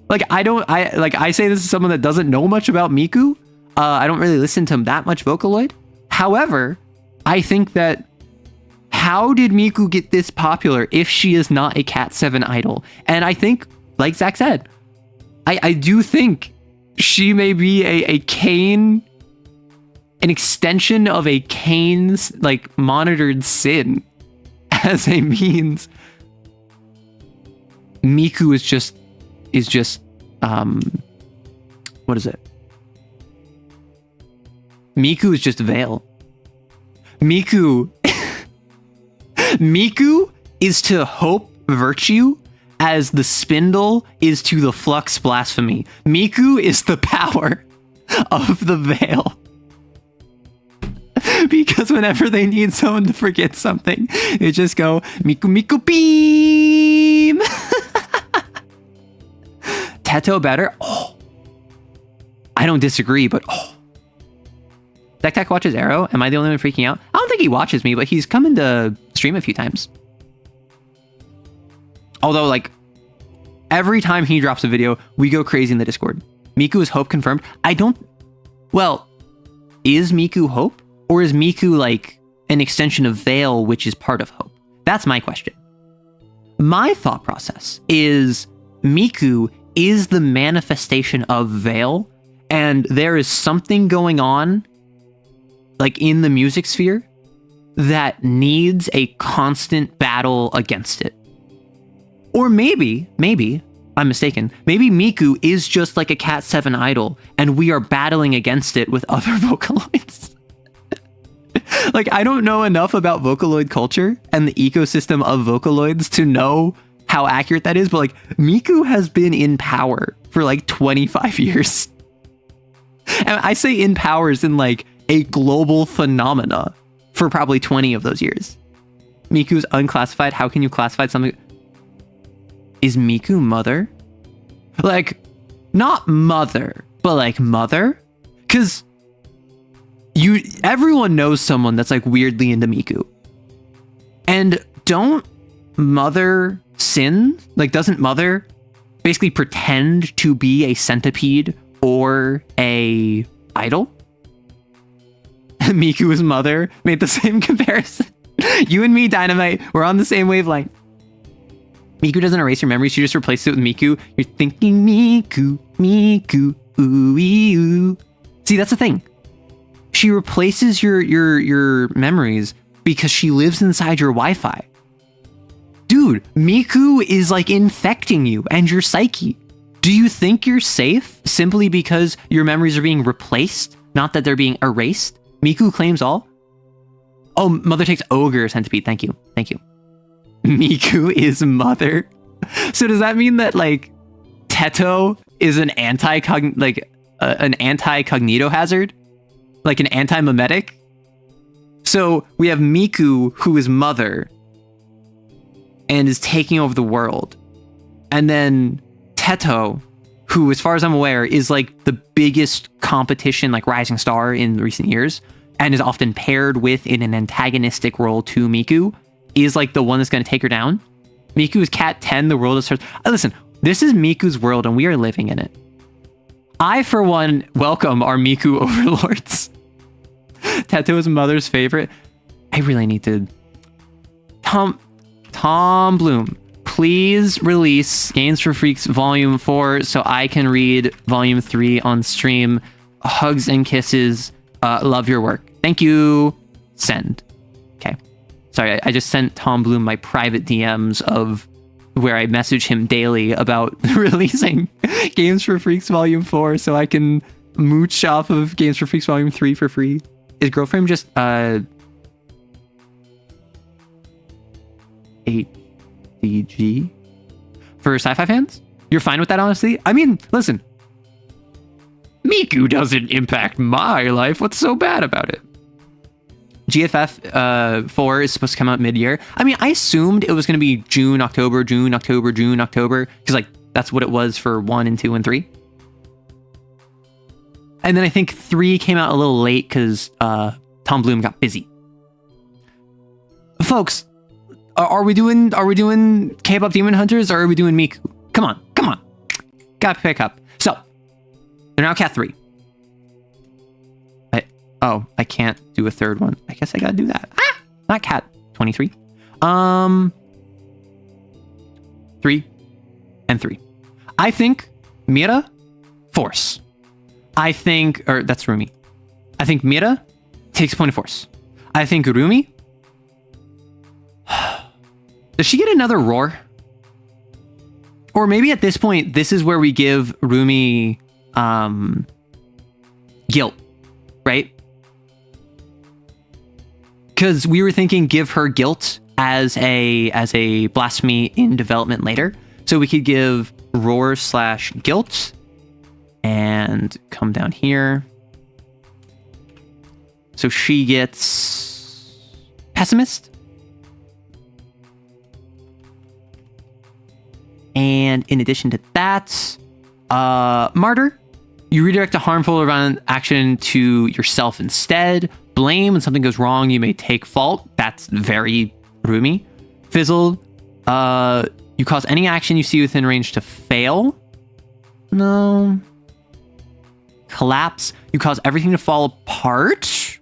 Like, I say this as someone that doesn't know much about Miku. I don't really listen to that much Vocaloid. However, I think that how did Miku get this popular if she is not a Cat 7 idol? And I think, like Zach said, I do think she may be a CAIN, an extension of a CAIN's like monitored sin as a means. Miku is just what is it? Miku is just veil. Miku is to hope virtue as the spindle is to the flux blasphemy. Miku is the power of the veil. Because whenever they need someone to forget something, they just go, Miku Miku beam! Teto better? Oh. I don't disagree, but oh. Tech watches Arrow. Am I the only one freaking out? I don't think he watches me, but he's come into stream a few times. Although, like, every time he drops a video, we go crazy in the Discord. Miku is Hope confirmed. Well, is Miku Hope? Or is Miku, like, an extension of Veil, which is part of Hope? That's my question. My thought process is Miku is the manifestation of Veil, and there is something going on, like, in the music sphere that needs a constant battle against it. Or maybe, I'm mistaken, maybe Miku is just like a Cat 7 idol, and we are battling against it with other Vocaloids. Like, I don't know enough about Vocaloid culture and the ecosystem of Vocaloids to know how accurate that is, but like, Miku has been in power for like 25 years. And I say in power as in like a global phenomena for probably 20 of those years. Miku's unclassified. How can you classify something? Is Miku mother? Like, not mother, but like mother? Because everyone knows someone that's like weirdly into Miku. And don't mother sin? Like, doesn't mother basically pretend to be a centipede or a idol? Miku's mother made the same comparison. You and me, Dynamite, we're on the same wavelength. Miku doesn't erase your memories, she just replaces it with Miku. You're thinking Miku, Miku, ooh. See, that's the thing. She replaces your memories because she lives inside your Wi-Fi. Dude, Miku is like infecting you and your psyche. Do you think you're safe simply because your memories are being replaced, not that they're being erased? Miku claims all. Oh, Mother takes Ogre Centipede. Thank you. Miku is Mother. So does that mean that like Teto is an anti-cognito hazard? Like an anti-mimetic? So we have Miku, who is Mother and is taking over the world. And then Teto, who, as far as I'm aware, is like the biggest competition, like rising star in recent years, and is often paired with in an antagonistic role to Miku, is like the one that's going to take her down. Miku is Cat 10, the world is hers. Listen, this is Miku's world and we are living in it. I, for one, welcome our Miku overlords. Teto is Mother's favorite. I really need to... Tom Bloom, please release Games for Freaks Volume 4 so I can read Volume 3 on stream. Hugs and kisses. Love your work. Thank you. Send. Okay. Sorry, I just sent Tom Bloom my private DMs of where I message him daily about releasing Games for Freaks Volume 4 so I can mooch off of Games for Freaks Volume 3 for free. Is Girlframe just ADG for sci-fi fans. You're fine with that, honestly? I mean, listen. Miku doesn't impact my life. What's so bad about it? GFF 4 is supposed to come out mid-year. I mean, I assumed it was going to be June, October, June, October, June, October. Because, like, that's what it was for 1 and 2 and 3. And then I think 3 came out a little late because Tom Bloom got busy. Folks, are we doing K-pop Demon Hunters or are we doing Miku? Come on. Gotta pick up. So, they're now Cat 3. I can't do a third one. I guess I gotta do that. Not Cat 23. 3 and 3. I think Mira, Force. I think, or that's Rumi. I think Mira takes a point of Force. I think Rumi. Does she get another roar? Or maybe at this point, this is where we give Rumi guilt, right? Because we were thinking give her guilt as a blasphemy in development later. So we could give roar/guilt and come down here. So she gets pessimist. And in addition to that, martyr. You redirect a harmful around action to yourself instead. Blame, when something goes wrong, you may take fault. That's very Rumi. Fizzle, you cause any action you see within range to fail. No. Collapse, you cause everything to fall apart.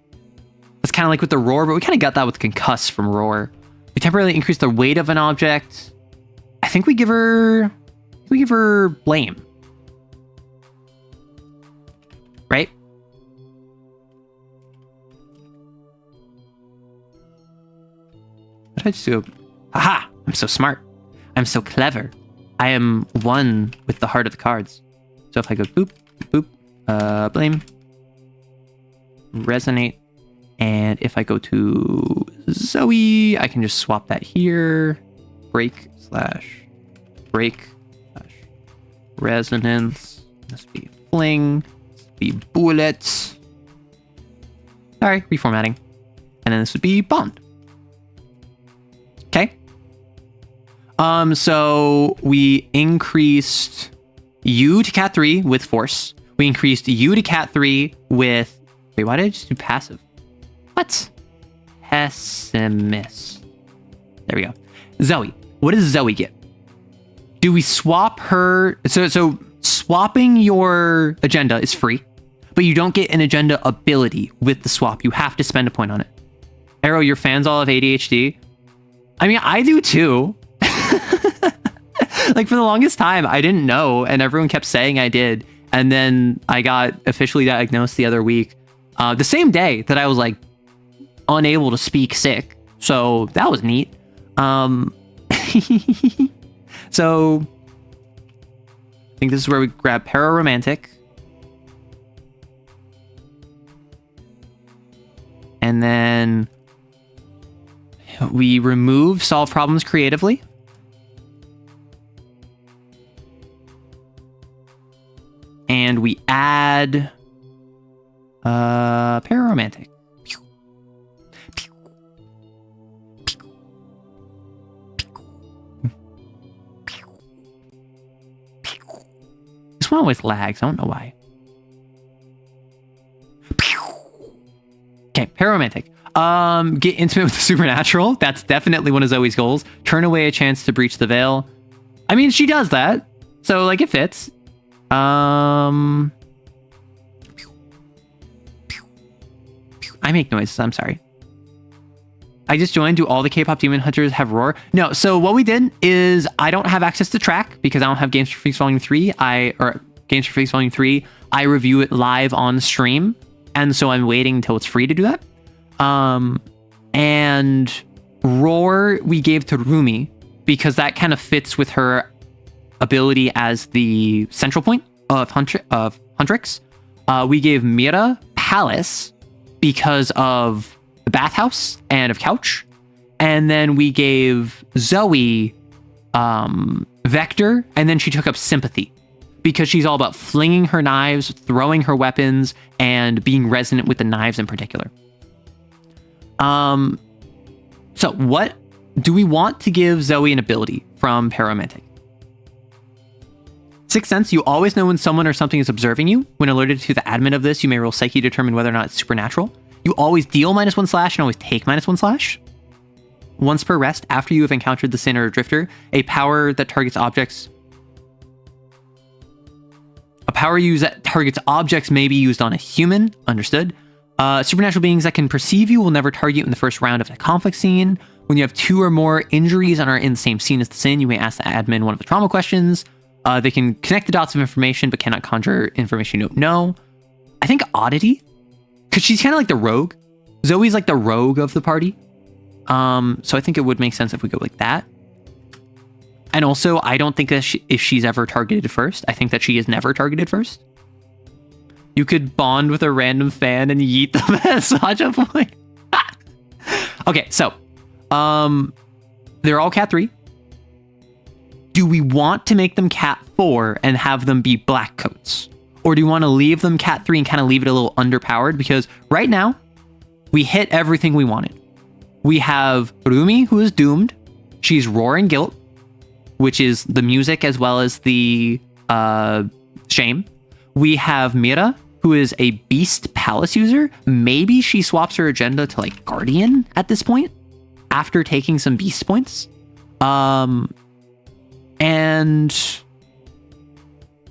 That's kind of like with the roar, but we kind of got that with concuss from roar. We temporarily increase the weight of an object. I think we give her blame. Right? What did I just do? Haha! I'm so smart. I'm so clever. I am one with the heart of the cards. So if I go boop, boop, blame, resonate, and if I go to Zoe, I can just swap that here. Break/break/ resonance. Must be fling. Be bullets. Sorry, reformatting. And then this would be bond. Okay. So we increased U to Cat 3 with force. We increased U to Cat 3 with... Wait, why did I just do passive? What? Pessimist. There we go. Zoe. What does Zoe get? Do we swap her... So swapping your agenda is free, but you don't get an agenda ability with the swap. You have to spend a point on it. Arrow, your fans all have ADHD. I mean, I do too. Like for the longest time, I didn't know, and everyone kept saying I did. And then I got officially diagnosed the other week, the same day that I was like unable to speak sick. So that was neat. So I think this is where we grab Pararomantic. And then we remove Solve Problems Creatively. And we add Pararomantic. This one always lags. I don't know why. Okay, Pararomantic. Get intimate with the supernatural. That's definitely one of Zoe's goals. Turn away a chance to breach the veil. I mean, she does that, so like it fits. I make noises. I'm sorry. I just joined. Do all the K-pop Demon Hunters have roar? No. So what we did is I don't have access to track because I don't have Games for Freaks Volume 3. Games for Freaks Volume 3. I review it live on stream, and so I'm waiting until it's free to do that. And roar we gave to Rumi because that kind of fits with her ability as the central point of Huntrix. We gave Mira Palace because of the bathhouse and of couch, And then we gave Zoe Vector, and then she took up Sympathy because she's all about flinging her knives, throwing her weapons, and being resonant with the knives in particular. So what do we want to give Zoe an ability from Pararomantic? Sixth Sense, you always know when someone or something is observing you. When alerted to the admin of this, you may roll Psyche to determine whether or not it's supernatural. You always deal -1 slash and always take -1 slash. Once per rest, after you have encountered the Sinner or Drifter, a power used that targets objects may be used on a human. Understood. Supernatural beings that can perceive you will never target you in the first round of the conflict scene. When you have 2 or more injuries and are in the same scene as the Sin, you may ask the admin one of the trauma questions. They can connect the dots of information, but cannot conjure information you don't know. I think Oddity, because she's kind of like the rogue. Zoe's like the rogue of the party. So I think it would make sense if we go like that. And also, I don't think that if she's ever targeted first. I think that she is never targeted first. You could bond with a random fan and yeet them at such a point. Okay, so they're all Cat 3. Do we want to make them Cat 4 and have them be black coats? Or do you want to leave them Cat 3 and kind of leave it a little underpowered? Because right now, we hit everything we wanted. We have Rumi, who is doomed. She's roaring guilt, which is the music as well as the shame. We have Mira, who is a beast palace user. Maybe she swaps her agenda to like Guardian at this point after taking some beast points. And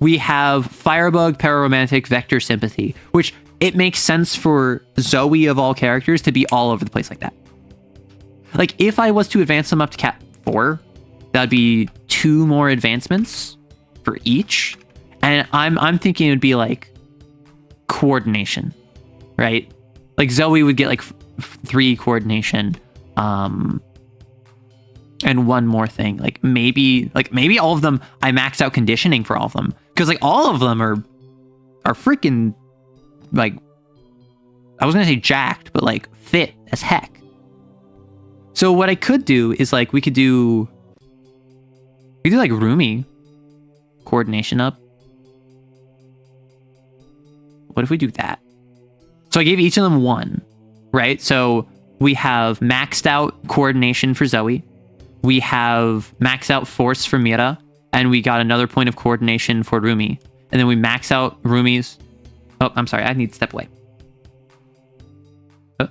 we have Firebug, Pararomantic, Vector, Sympathy, which it makes sense for Zoe of all characters to be all over the place like that. Like if I was to advance them up to Cat 4, that'd be 2 more advancements for each. And I'm thinking it would be like coordination, right? Like Zoe would get like 3 coordination, and 1 more thing. Like maybe all of them, I maxed out conditioning for all of them. Because like all of them are freaking like, I was gonna say jacked, but like fit as heck. So what I could do is like we could do like Rumi coordination up. What if we do that? So I gave each of them 1, right? So we have maxed out coordination for Zoe. We have maxed out force for Mira, and we got another point of coordination for Rumi. And then we max out Rumi's. Oh, I'm sorry. I need to step away. Oh.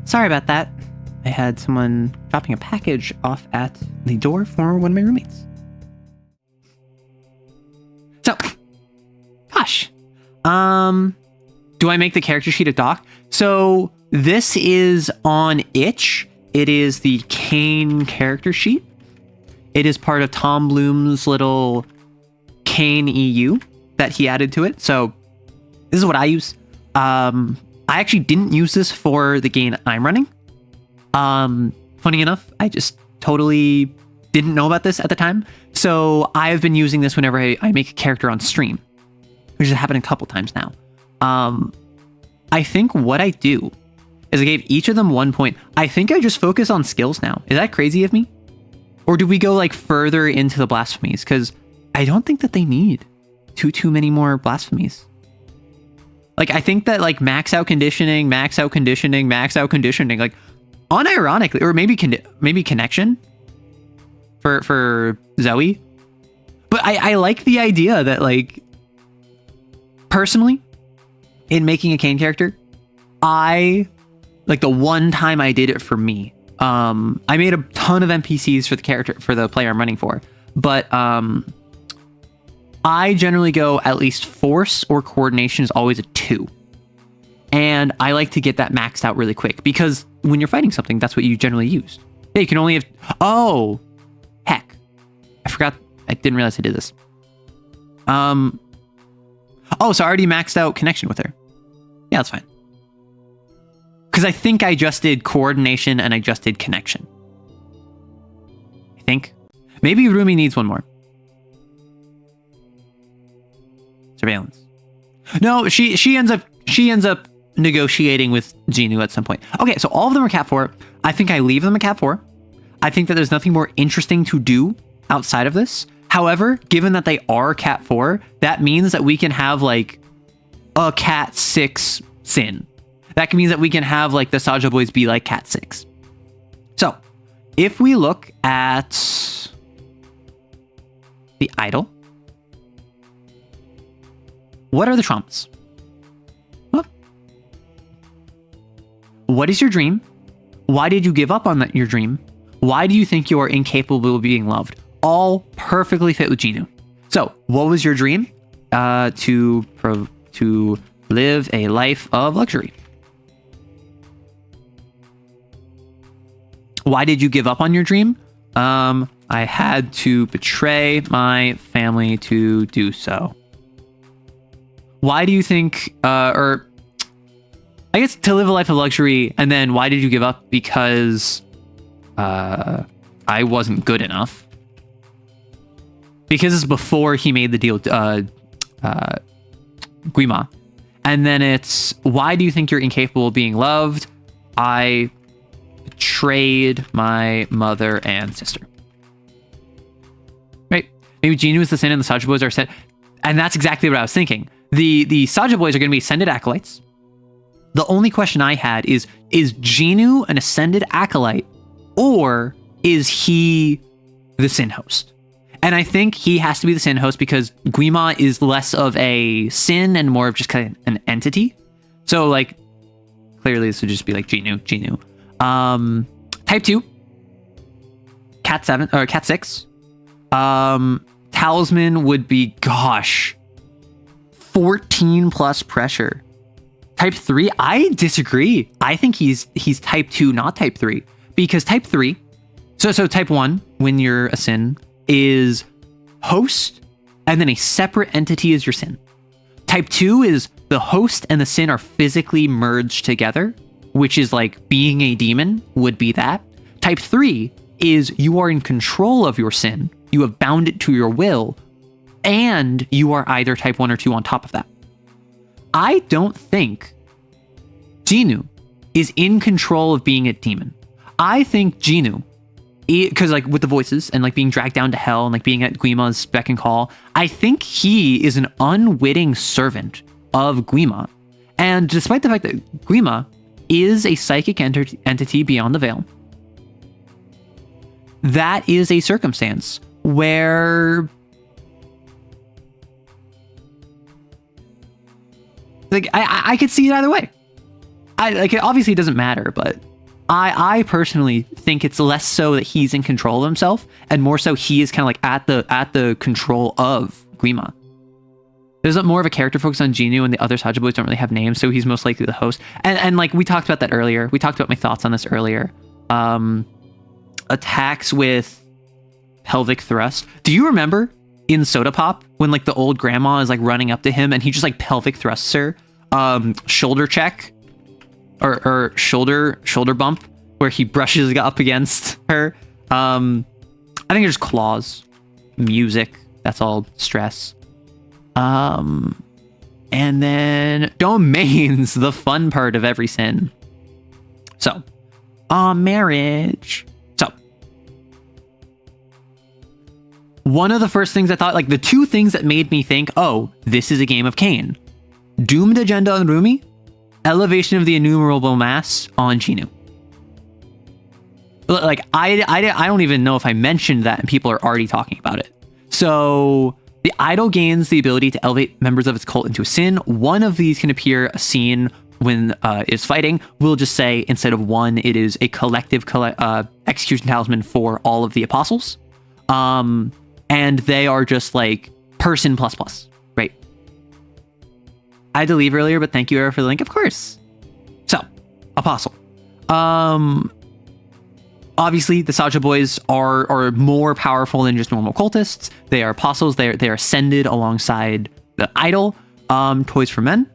Sorry about that. I had someone dropping a package off at the door for one of my roommates. So, gosh. Do I make the character sheet a doc? So this is on Itch. It is the CAIN character sheet. It is part of Tom Bloom's little CAIN EU that he added to it. So this is what I use. I actually didn't use this for the game I'm running. Funny enough, I just totally didn't know about this at the time. So I've been using this whenever I make a character on stream, which has happened a couple times now. I think what I do is I gave each of them 1 point. I think I just focus on skills now. Is that crazy of me? Or do we go like further into the blasphemies? Because I don't think that they need too many more blasphemies. Like, I think that, like, max out conditioning, like, unironically, or maybe connection for Zoe But I like the idea that, like, personally, in making a CAIN character, the one time I did it for me, I made a ton of NPCs for the character, for the player I'm running for, but I generally go at least force or coordination is always a 2. And I like to get that maxed out really quick, because when you're fighting something, that's what you generally use. Yeah, you can only have... Oh, heck. I forgot. I didn't realize I did this. Oh, so I already maxed out connection with her. Yeah, that's fine. Because I think I just did coordination and I just did connection. I think. Maybe Rumi needs one more. Surveillance. No, she ends up negotiating with Genu at some point. Okay, so all of them are Cat 4. I think I leave them at Cat 4. I think that there's nothing more interesting to do outside of this. However, given that they are Cat 4, that means that we can have like a Cat 6 Sin. That means that we can have like the Saja boys be like Cat 6. So, if we look at the idol, what are the trumps? What is your dream? Why did you give up on your dream? Why do you think you are incapable of being loved? All perfectly fit with Genu. So, what was your dream? To live a life of luxury. Why did you give up on your dream? I had to betray my family to do so. Why do you think, or I guess to live a life of luxury, and then why did you give up? Because I wasn't good enough. Because it's before he made the deal with Guima. And then it's, why do you think you're incapable of being loved? I betrayed my mother and sister. Right? Maybe Genu is the sin and the Saja boys are sent. And that's exactly what I was thinking. The Saja boys are going to be ascended acolytes. The only question I had is Genu an ascended acolyte, or is he the sin host? And I think he has to be the sin host because Guima is less of a sin and more of just kind of an entity. So, like, clearly this would just be like Genu. Type 2, Cat 7 or Cat 6. Talisman would be, gosh, 14 plus pressure. Type 3, I disagree. I think he's type 2, not type 3. Because type 3, so type 1, when you're a sin, is host, and then a separate entity is your sin. Type 2 is the host and the sin are physically merged together, which is like being a demon would be that. Type 3 is you are in control of your sin, you have bound it to your will, and you are either type 1 or 2 on top of that. I don't think Genu is in control of being a demon. I think Genu, because like with the voices and like being dragged down to hell and like being at Guima's beck and call, I think he is an unwitting servant of Guima. And despite the fact that Guima is a psychic entity beyond the veil, that is a circumstance where like I could see it either way. It obviously doesn't matter, but I personally think it's less so that he's in control of himself and more so he is kind of like at the control of Guima. There's more of a character focus on Genu, and the other Saja boys don't really have names, so he's most likely the host. And like we talked about that earlier. We talked about my thoughts on this earlier. Attacks with pelvic thrust. Do you remember in Soda Pop when like the old grandma is like running up to him and he just like pelvic thrusts her? Shoulder check or shoulder bump where he brushes up against her. I think there's claws, music. That's all stress. And then domains, the fun part of every sin. So, marriage. So, one of the first things I thought, like the two things that made me think, oh, this is a game of CAIN. Doomed agenda on Rumi, elevation of the innumerable mass on Genu. Like, I don't even know if I mentioned that and people are already talking about it. So the idol gains the ability to elevate members of its cult into a sin. One of these can appear a scene when is fighting. We'll just say instead of one, it is a collective execution talisman for all of the apostles. And they are just like person plus plus, right? I had to leave earlier, but thank you, Era, for the link, of course. So, apostle. Obviously, the Saja boys are more powerful than just normal cultists. They are apostles. They are ascended alongside the idol. Toys for men.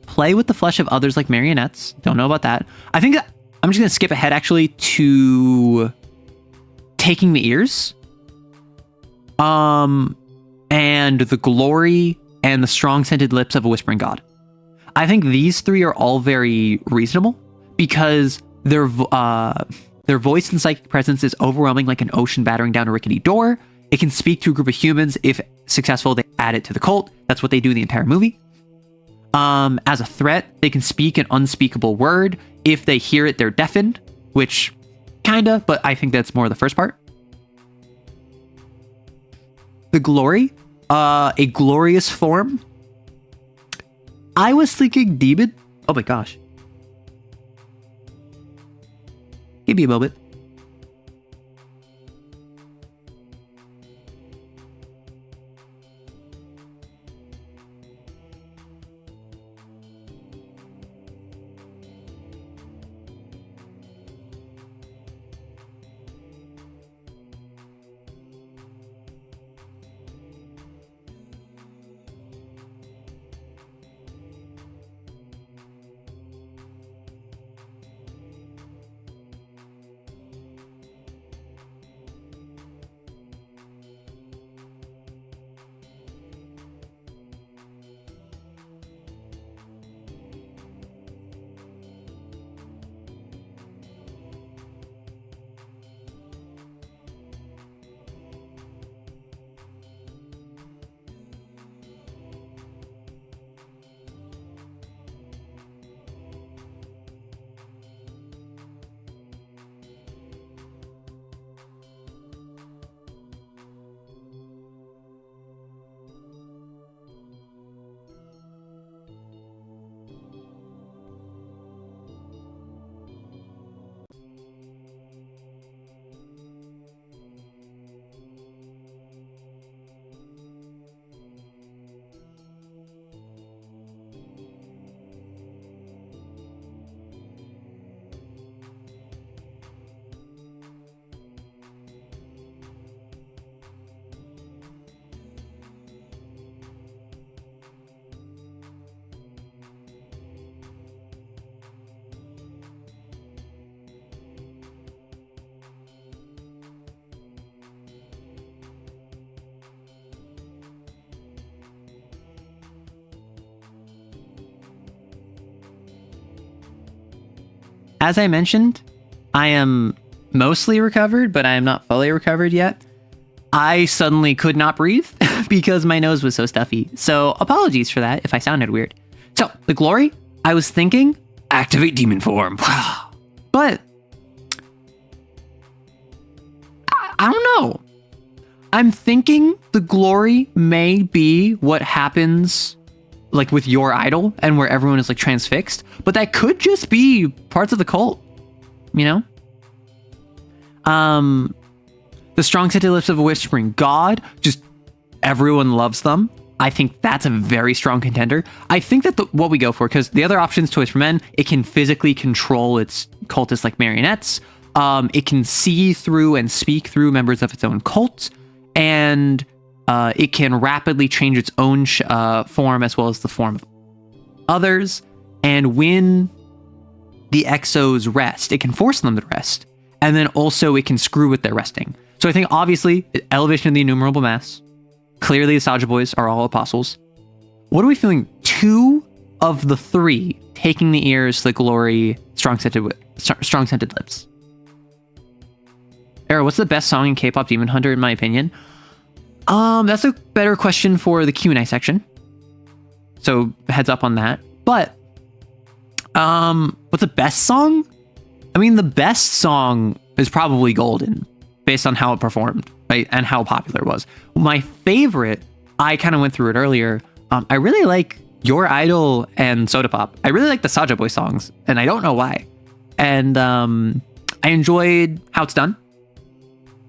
Play with the flesh of others like marionettes. Don't know about that. I think that I'm just going to skip ahead, actually, to taking the ears. And the glory and the strong-scented lips of a whispering god. I think these three are all very reasonable because their voice and psychic presence is overwhelming like an ocean battering down a rickety door. It can speak to a group of humans. If successful, they add it to the cult. That's what they do in the entire movie. As a threat, they can speak an unspeakable word. If they hear it, they're deafened, which kinda, but I think that's more the first part. The glory, a glorious form. I was thinking demon. Oh my gosh. Give me a moment. As I mentioned, I am mostly recovered, but I am not fully recovered yet. I suddenly could not breathe because my nose was so stuffy. So apologies for that if I sounded weird. So the glory, I was thinking activate demon form. But I don't know. I'm thinking the glory may be what happens like with your idol and where everyone is like transfixed, but that could just be parts of the cult, you know? The strong-scented lips of a whispering god, just everyone loves them. I think that's a very strong contender. I think that what we go for, because the other options, Toys for Men, it can physically control its cultists like marionettes. It can see through and speak through members of its own cult, and it can rapidly change its own form as well as the form of others. And when the exos rest, it can force them to rest. And then also it can screw with their resting. So I think obviously elevation of the innumerable mass. Clearly the Saja boys are all apostles. What are we feeling? 2 of the 3 taking the ears, the glory, strong-scented lips. Era, what's the best song in Kpop Demon Hunter in my opinion? That's a better question for the Q&A section. So heads up on that. But what's the best song? I mean, the best song is probably Golden, based on how it performed. right? And how popular it was. My favorite, I kind of went through it earlier. I really like Your Idol and Soda Pop. I really like the Saja Boy songs, and I don't know why. And I enjoyed How It's Done.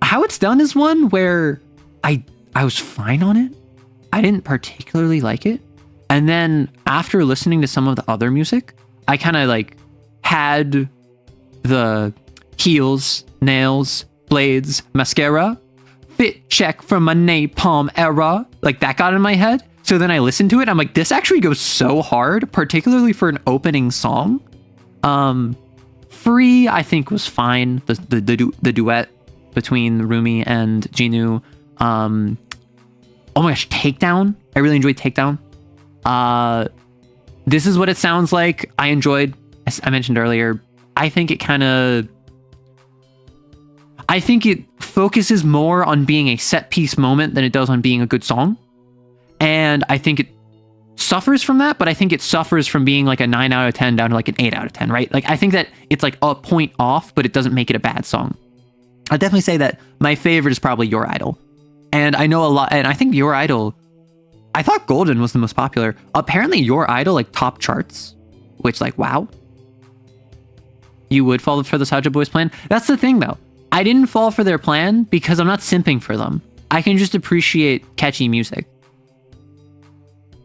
How It's Done is one where I was fine on it. I didn't particularly like it. And then after listening to some of the other music, I kind of like had the heels, nails, blades, mascara, fit check from my napalm era. Like that got in my head. So then I listened to it. I'm like, this actually goes so hard, particularly for an opening song. Free, I think, was fine. The duet between Rumi and Jinu. Oh my gosh, Takedown. I really enjoyed Takedown. This Is What It Sounds Like. I enjoyed, as I mentioned earlier. I think it focuses more on being a set piece moment than it does on being a good song. And I think it suffers from that, but I think it suffers from being like a 9 out of 10 down to like an 8 out of 10, right? Like I think that it's like a point off, but it doesn't make it a bad song. I'd definitely say that my favorite is probably Your Idol. And I know a lot, and I think Your Idol, I thought Golden was the most popular. Apparently Your Idol like top charts, which like, wow. You would fall for the Saja Boys plan? That's the thing though. I didn't fall for their plan because I'm not simping for them. I can just appreciate catchy music.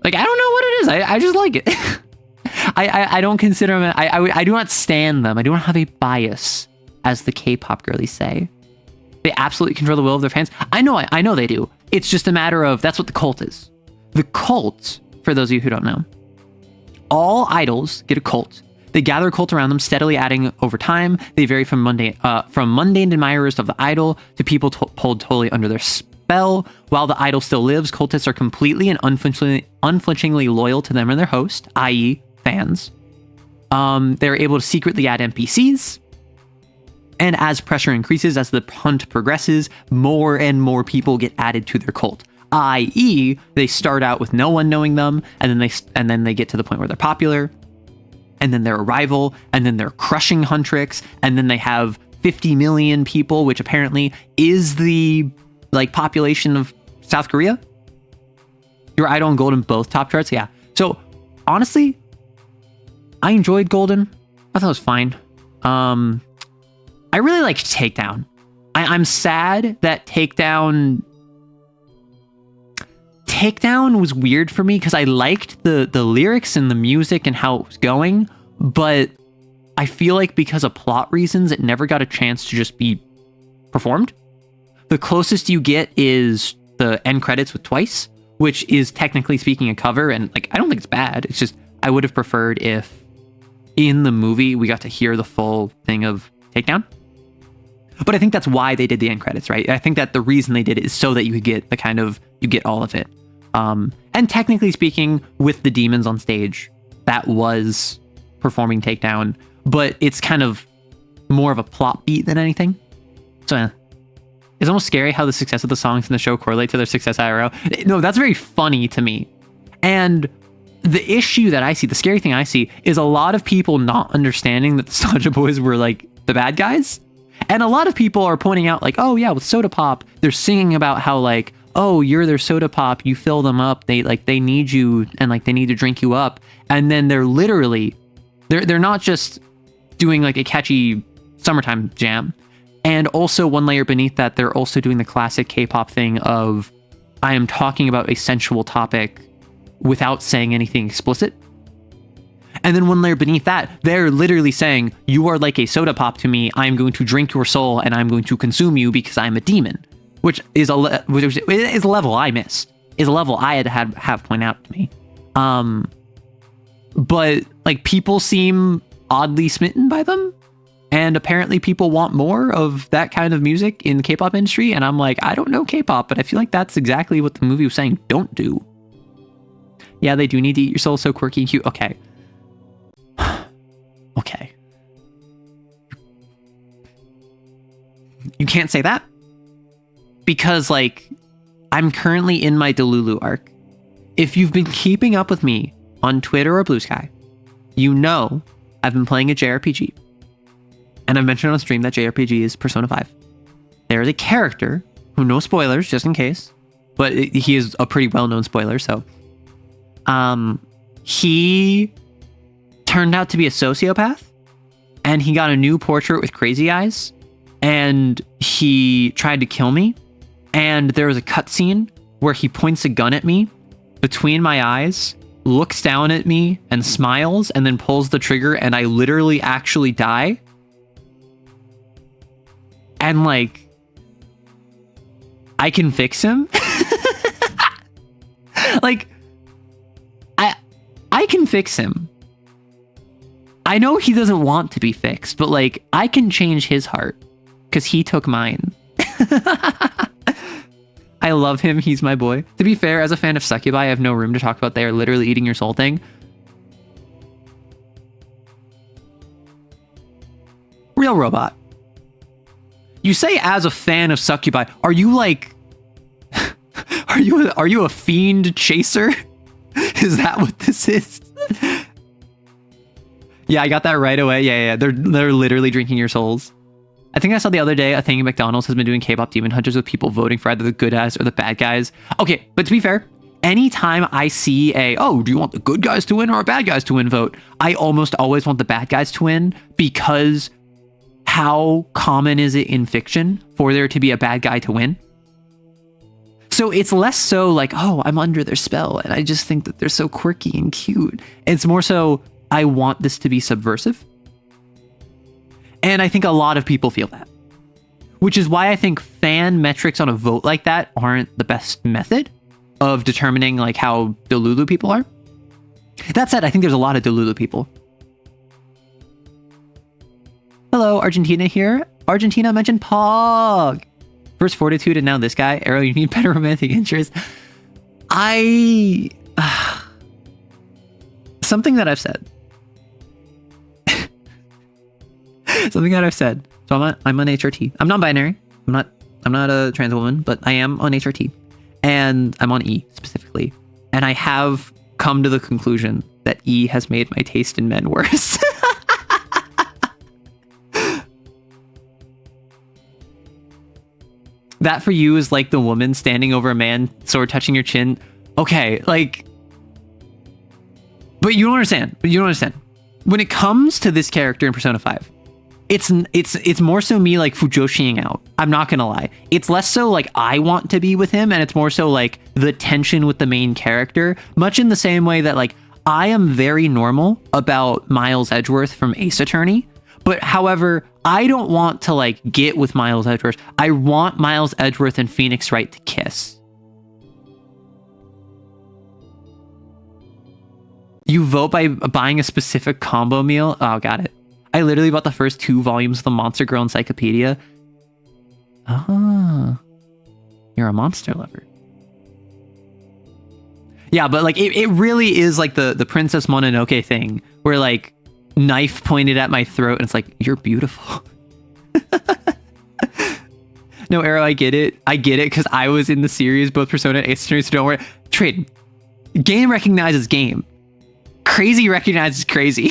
Like, I don't know what it is. I just like it. I don't consider them, I do not stan them. I do not have a bias, as the K-pop girlies say. They absolutely control the will of their fans. I know they do. It's just a matter of, that's what the cult is. The cult, for those of you who don't know, all idols get a cult. They gather a cult around them, steadily adding over time. They vary from mundane admirers of the idol to people pulled totally under their spell. While the idol still lives, cultists are completely and unflinchingly loyal to them and their host, i.e. fans. They're able to secretly add NPCs. And as pressure increases, as the hunt progresses, more and more people get added to their cult. I.e., they start out with no one knowing them, and then they get to the point where they're popular, and then they're a rival, and then they're crushing Huntrix, and then they have 50 million people, which apparently is the like population of South Korea. Your Idol and Golden both top charts, yeah. So honestly, I enjoyed Golden. I thought it was fine. I really liked Takedown. I'm sad that Takedown was weird for me because I liked the lyrics and the music and how it was going, but I feel like because of plot reasons, it never got a chance to just be performed. The closest you get is the end credits with Twice, which is technically speaking a cover, and like I don't think it's bad. It's just I would have preferred if in the movie we got to hear the full thing of Takedown. But I think that's why they did the end credits, right? I think that the reason they did it is so that you could get you get all of it. And technically speaking, with the demons on stage, that was performing Takedown, but it's kind of more of a plot beat than anything. So it's almost scary how the success of the songs in the show correlate to their success IRL. No, that's very funny to me. And the issue that I see, the scary thing I see, is a lot of people not understanding that the Saja Boys were like the bad guys. And a lot of people are pointing out like, oh yeah, with Soda Pop, they're singing about how like, oh, you're their Soda Pop, you fill them up, they need you and like they need to drink you up. And then they're literally, they're not just doing like a catchy summertime jam. And also one layer beneath that, they're also doing the classic K-pop thing of, I am talking about a sensual topic without saying anything explicit. And then one layer beneath that, they're literally saying, you are like a Soda Pop to me, I'm going to drink your soul and I'm going to consume you because I'm a demon. Which is a level I missed. Is a level I had to have point out to me. But like people seem oddly smitten by them. And apparently people want more of that kind of music in the K-pop industry. And I'm like, I don't know K-pop, but I feel like that's exactly what the movie was saying don't do. Yeah, they do need to eat your soul, so quirky and cute. Okay. Okay. You can't say that. Because, like, I'm currently in my Delulu arc. If you've been keeping up with me on Twitter or Blue Sky, you know I've been playing a JRPG. And I've mentioned on stream that JRPG is Persona 5. There is a character who no spoilers, just in case, but he is a pretty well-known spoiler. So, he turned out to be a sociopath, and he got a new portrait with crazy eyes, and he tried to kill me. And there was a cutscene where he points a gun at me between my eyes, looks down at me and smiles, and then pulls the trigger, and I literally actually die. And like, I can fix him. Like, I can fix him. I know he doesn't want to be fixed, but like, I can change his heart because he took mine. I love him. He's my boy. To be fair, as a fan of succubi, I have no room to talk about they are literally eating your soul thing. Real robot. You say as a fan of succubi, are you like, are you a fiend chaser? Is that what this is? Yeah, I got that right away. Yeah. They're literally drinking your souls. I think I saw the other day a thing at McDonald's has been doing Kpop Demon Hunters with people voting for either the good guys or the bad guys. Okay, but to be fair, anytime I see do you want the good guys to win or bad guys to win vote, I almost always want the bad guys to win, because how common is it in fiction for there to be a bad guy to win? So it's less so like, oh, I'm under their spell and I just think that they're so quirky and cute. It's more so, I want this to be subversive. And I think a lot of people feel that, which is why I think fan metrics on a vote like that aren't the best method of determining like how Delulu people are. That said, I think there's a lot of Delulu people. Hello, Argentina here. Argentina mentioned Pog. First Fortitude and now this guy. Arrow, you need better romantic interest. Something that I've said. Something that I've said. So I'm on HRT. I'm non-binary. I'm not a trans woman, but I am on HRT. And I'm on E specifically. And I have come to the conclusion that E has made my taste in men worse. That for you is like the woman standing over a man, sword touching your chin. Okay, like, but you don't understand. When it comes to this character in Persona 5, it's more so me like Fujoshiing out. I'm not gonna lie. It's less so like I want to be with him, and it's more so like the tension with the main character, much in the same way that like I am very normal about Miles Edgeworth from Ace Attorney. But however, I don't want to like get with Miles Edgeworth. I want Miles Edgeworth and Phoenix Wright to kiss. You vote by buying a specific combo meal? Oh, got it. I literally bought the first 2 volumes of the Monster Girl Encyclopedia. Ah, you're a monster lover. Yeah, but like it really is like the Princess Mononoke thing, where like knife pointed at my throat and it's like, you're beautiful. No, Arrow, I get it because I was in the series, both Persona and Ace Attorney, so don't worry. Trade. Game recognizes game. Crazy recognizes crazy.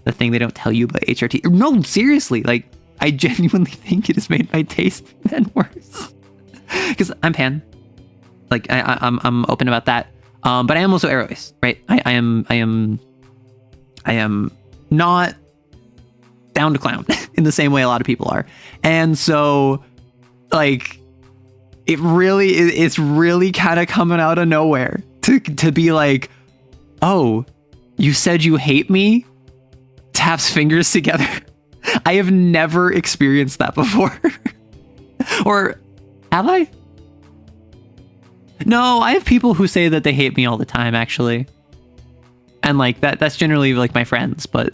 The thing they don't tell you about HRT. No, seriously, like I genuinely think it has made my taste then worse. Because I'm pan. Like I'm open about that. But I am also Arrowist, right? I am not down to clown in the same way a lot of people are. And so like it's really kind of coming out of nowhere to be like, oh, you said you hate me? Taps fingers together. I have never experienced that before. Or have I? No, I have people who say that they hate me all the time, actually. And like that's generally like my friends, but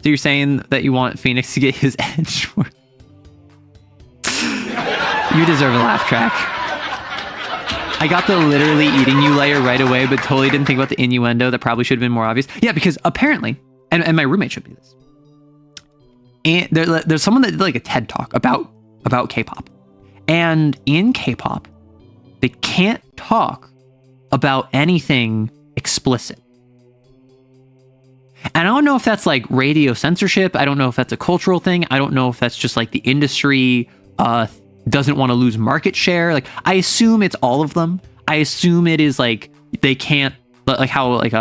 so you're saying that you want Phoenix to get his edge? You deserve a laugh track. I got the literally eating you layer right away, but totally didn't think about the innuendo that probably should have been more obvious. Yeah, because apparently, and my roommate showed me this. And there's someone that did like a TED talk about K-pop. And in K-pop, they can't talk about anything explicit. And I don't know if that's like radio censorship. I don't know if that's a cultural thing. I don't know if that's just like the industry doesn't want to lose market share. Like, I assume it's all of them. I assume it is like they can't, like how like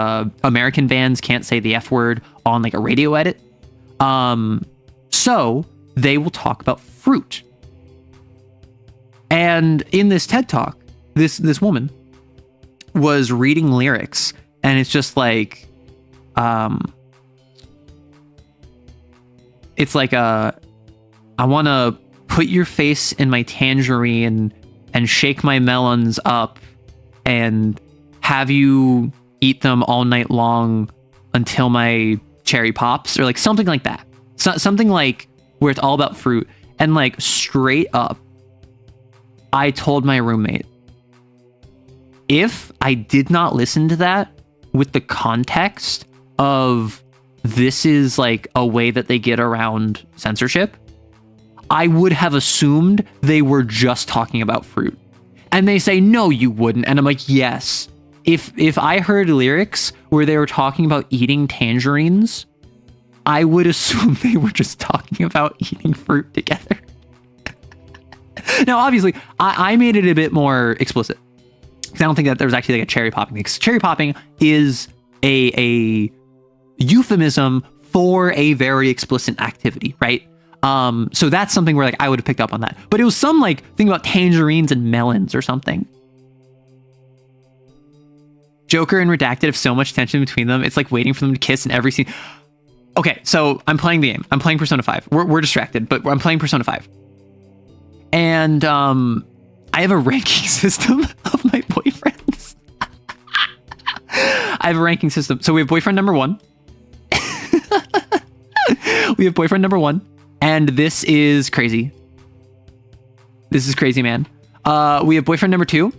American bands can't say the F word on like a radio edit. So they will talk about fruit. And in this TED Talk, this woman was reading lyrics, and it's just like, it's like I want to put your face in my tangerine and shake my melons up and have you eat them all night long until my cherry pops, or like something like that. Something like where it's all about fruit. And like straight up, I told my roommate, if I did not listen to that with the context of this is like a way that they get around censorship, I would have assumed they were just talking about fruit. And they say, no, you wouldn't. And I'm like, yes. If I heard lyrics where they were talking about eating tangerines, I would assume they were just talking about eating fruit together. Now, obviously, I made it a bit more explicit, because I don't think that there was actually like a cherry popping thing. Because cherry popping is a euphemism for a very explicit activity, right? So that's something where like I would have picked up on that. But it was some like thing about tangerines and melons or something. Joker and Redacted have so much tension between them. It's like waiting for them to kiss in every scene. Okay, so I'm playing the game. I'm playing Persona 5. We're distracted, but I'm playing Persona 5. And I have a ranking system of my boyfriends. I have a ranking system. So we have boyfriend number 1. We have boyfriend number 1. And this is crazy. This is crazy, man. We have boyfriend number 2.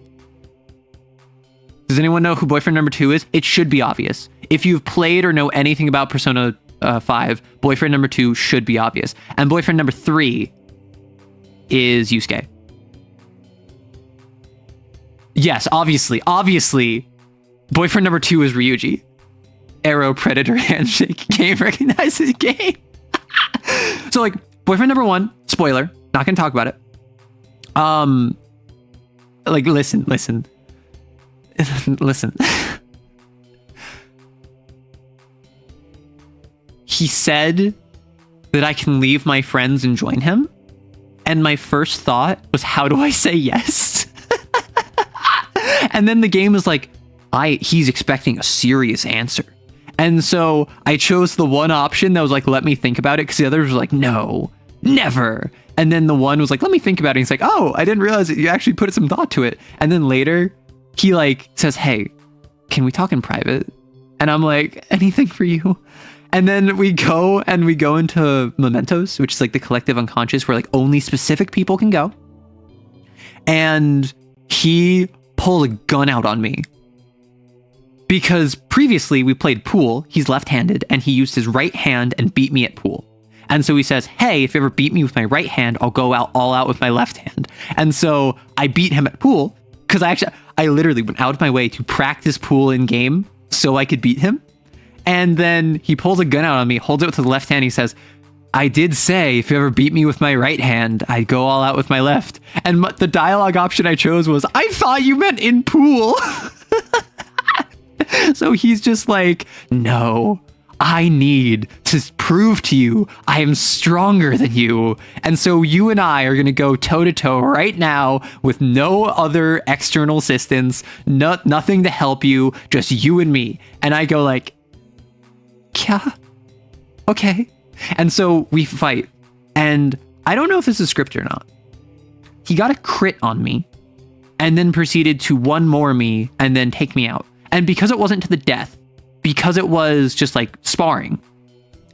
Does anyone know who boyfriend number 2 is? It should be obvious. If you've played or know anything about Persona 5, boyfriend number 2 should be obvious. And boyfriend number 3 is Yusuke. Yes, obviously. Boyfriend number 2 is Ryuji. Arrow, Predator, Handshake, game recognizes game. So like, boyfriend number 1, spoiler, not gonna talk about it. Like, listen. He said that I can leave my friends and join him. And my first thought was, how do I say yes? And then the game was like, he's expecting a serious answer. And so I chose the one option that was like, let me think about it. Because the others were like, no, never. And then the one was like, let me think about it. And he's like, oh, I didn't realize that you actually put some thought to it. And then later he like says, hey, can we talk in private? And I'm like, anything for you. And then we go into Mementos, which is like the collective unconscious where like only specific people can go. And he pulled a gun out on me. Because previously we played pool, he's left-handed, and he used his right hand and beat me at pool. And so he says, hey, if you ever beat me with my right hand, I'll go out all out with my left hand. And so I beat him at pool, because I literally went out of my way to practice pool in game so I could beat him. And then he pulls a gun out on me, holds it with his left hand. He says, I did say if you ever beat me with my right hand, I'd go all out with my left. And the dialogue option I chose was, I thought you meant in pool. So he's just like, no, I need to prove to you I am stronger than you. And so you and I are going to go toe to toe right now with no other external assistance, nothing to help you, just you and me. And I go like, yeah, okay. And so we fight. And I don't know if this is scripted or not. He got a crit on me and then proceeded to one more me and then take me out. And because it wasn't to the death, because it was just like sparring,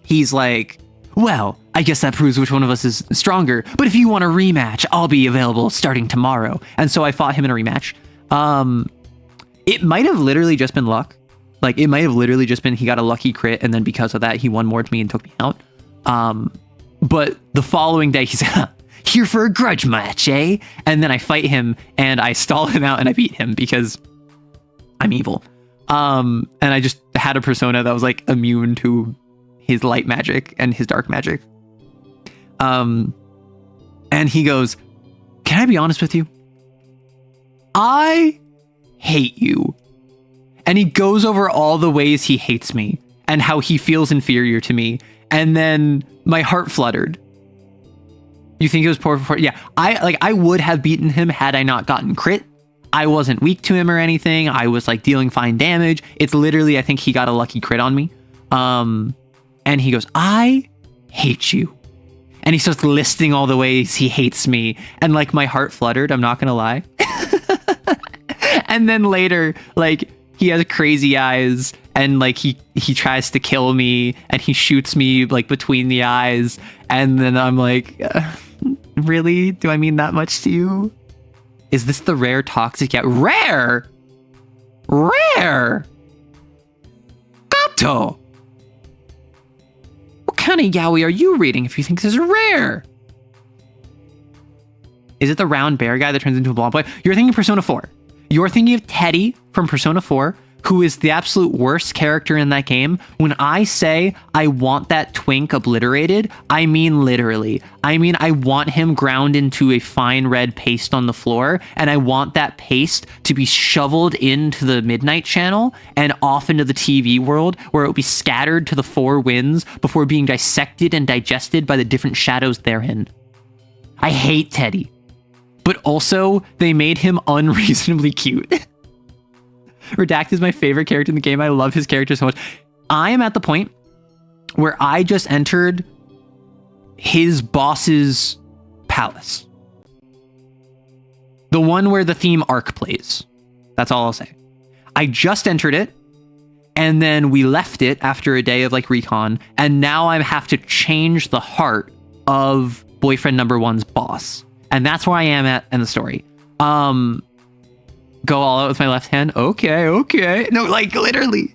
he's like, well, I guess that proves which one of us is stronger. But if you want a rematch, I'll be available starting tomorrow. And so I fought him in a rematch. It might have literally just been luck. Like, it might have literally just been he got a lucky crit, and then because of that, he won more to me and took me out. But the following day, he's here for a grudge match, eh? And then I fight him, and I stall him out, and I beat him because I'm evil. And I just had a persona that was like immune to his light magic and his dark magic. And he goes, "Can I be honest with you? I hate you." And he goes over all the ways he hates me and how he feels inferior to me. And then my heart fluttered. You think it was poor? Yeah, I would have beaten him had I not gotten crit. I wasn't weak to him or anything. I was like dealing fine damage. It's literally, I think he got a lucky crit on me. And he goes, "I hate you." And he starts listing all the ways he hates me. And like my heart fluttered, I'm not gonna lie. And then later, like he has crazy eyes and like he tries to kill me and he shoots me like between the eyes. And then I'm like, really? Do I mean that much to you? Is this the rare toxic? Yeah, rare! Rare! Gato! What kind of yaoi are you reading if you think this is rare? Is it the round bear guy that turns into a blonde boy? You're thinking Persona 4. You're thinking of Teddy from Persona 4, who is the absolute worst character in that game. When I say I want that twink obliterated, I mean literally. I mean, I want him ground into a fine red paste on the floor, and I want that paste to be shoveled into the Midnight Channel and off into the TV world, where it will be scattered to the four winds before being dissected and digested by the different shadows therein. I hate Teddy. But also, they made him unreasonably cute. Redact is my favorite character in the game. I love his character so much. I am at the point where I just entered his boss's palace. The one where the theme arc plays. That's all I'll say. I just entered it, and then we left it after a day of like recon, and now I have to change the heart of boyfriend number one's boss. And that's where I am at in the story. Go all out with my left hand. Okay. No, like literally.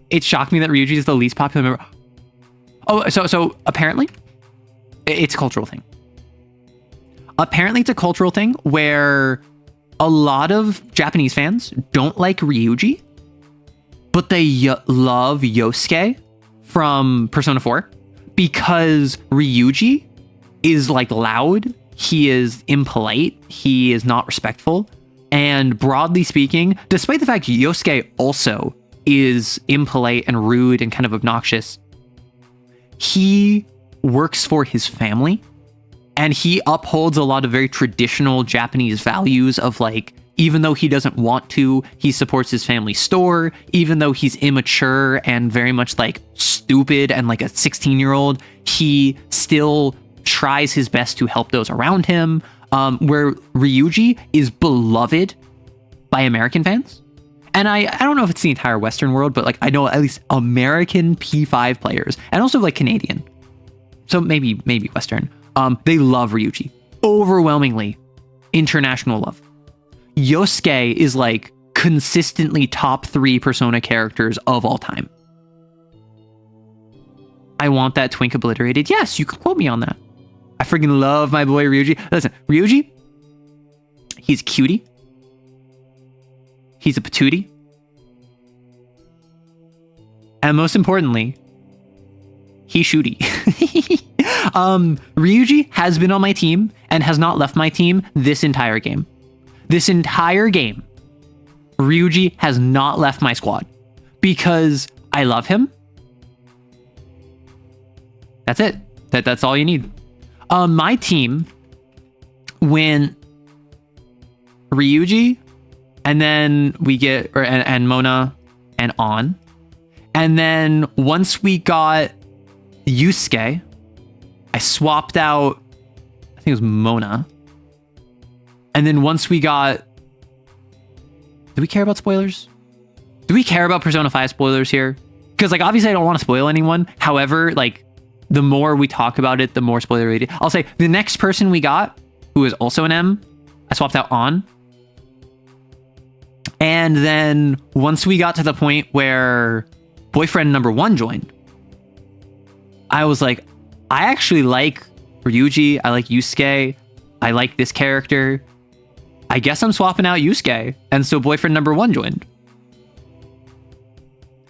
It shocked me that Ryuji is the least popular member. Oh, so apparently it's a cultural thing. Apparently it's a cultural thing where a lot of Japanese fans don't like Ryuji, but they love Yosuke from Persona 4 because Ryuji is like loud, he is impolite, he is not respectful, and broadly speaking, despite the fact Yosuke also is impolite and rude and kind of obnoxious, he works for his family and he upholds a lot of very traditional Japanese values of like, even though he doesn't want to, he supports his family store. Even though he's immature and very much like stupid and like a 16-year-old, he still tries his best to help those around him, where Ryuji is beloved by American fans. And I don't know if it's the entire Western world, but like I know at least American P5 players and also like Canadian. So maybe Western. They love Ryuji. Overwhelmingly international love. Yosuke is like consistently top 3 Persona characters of all time. I want that twink obliterated. Yes, you can quote me on that. I freaking love my boy Ryuji. Listen, Ryuji, he's a cutie. He's a patootie. And most importantly, he's shooty. Ryuji has been on my team and has not left my team this entire game. This entire game, Ryuji has not left my squad because I love him. That's it. That's all you need. My team, when Ryuji, and then we get, and Mona, and On, and then once we got Yusuke, I swapped out, I think it was Mona, and then once we got, do we care about spoilers? Do we care about Persona 5 spoilers here? Because like obviously I don't want to spoil anyone. However, like the more we talk about it, the more spoiler rated. I'll say the next person we got, who is also an M, I swapped out On. And then once we got to the point where boyfriend number one joined, I was like, I actually like Ryuji. I like Yusuke. I like this character. I guess I'm swapping out Yusuke. And so boyfriend number one joined.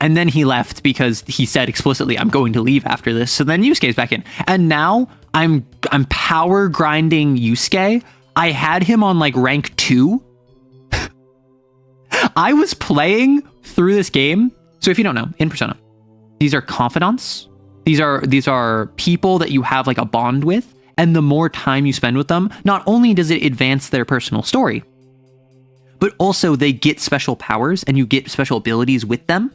And then he left because he said explicitly, I'm going to leave after this. So then Yusuke's back in. And now I'm power grinding Yusuke. I had him on like rank 2. I was playing through this game. So if you don't know, in Persona, these are confidants. These are people that you have like a bond with. And the more time you spend with them, not only does it advance their personal story, but also they get special powers and you get special abilities with them.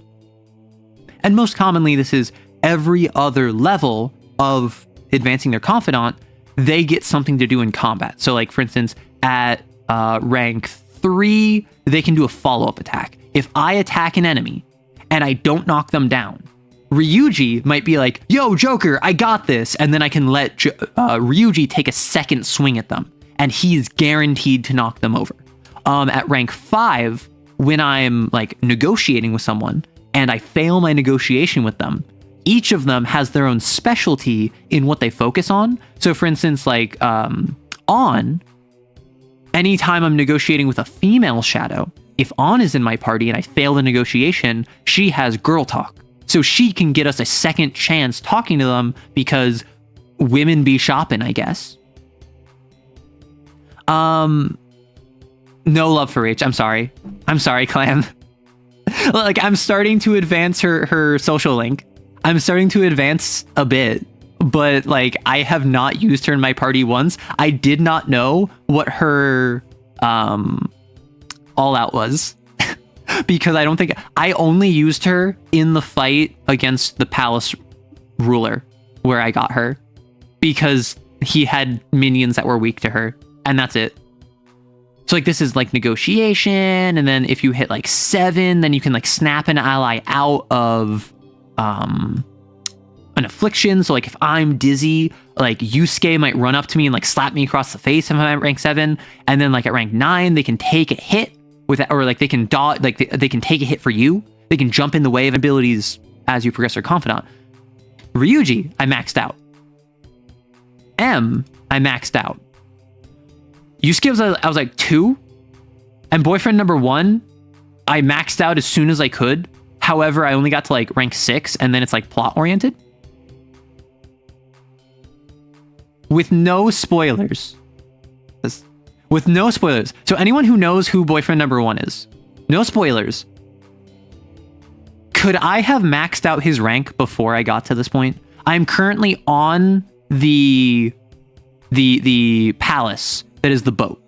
And most commonly, this is every other level of advancing their confidant, they get something to do in combat. So like, for instance, at rank 3, they can do a follow-up attack. If I attack an enemy and I don't knock them down, Ryuji might be like, yo, Joker, I got this. And then I can let Ryuji take a second swing at them. And he's guaranteed to knock them over. At rank 5, when I'm like negotiating with someone and I fail my negotiation with them, each of them has their own specialty in what they focus on. So for instance, like anytime I'm negotiating with a female shadow, if On is in my party and I fail the negotiation, she has girl talk. So she can get us a second chance talking to them because women be shopping, I guess. No love for H. I'm sorry, clan. Like, I'm starting to advance her social link. I'm starting to advance a bit, but like, I have not used her in my party once. I did not know what her all out was. Because I only used her in the fight against the palace ruler where I got her because he had minions that were weak to her, and that's it. So like, this is like negotiation, and then if you hit like 7, then you can like snap an ally out of an affliction. So like, if I'm dizzy, like Yusuke might run up to me and like slap me across the face if I'm at rank 7, and then like at rank 9 they can take a hit with that, or like they can dodge, like they can take a hit for you. They can jump in the way of abilities as you progress their confidant. Ryuji, I maxed out. M, I maxed out. Yusuke, I was like 2, and boyfriend number 1, I maxed out as soon as I could. However, I only got to like rank 6, and then it's like plot oriented. With no spoilers. With no spoilers. So anyone who knows who boyfriend number 1 is, no spoilers. Could I have maxed out his rank before I got to this point? I'm currently on the palace that is the boat.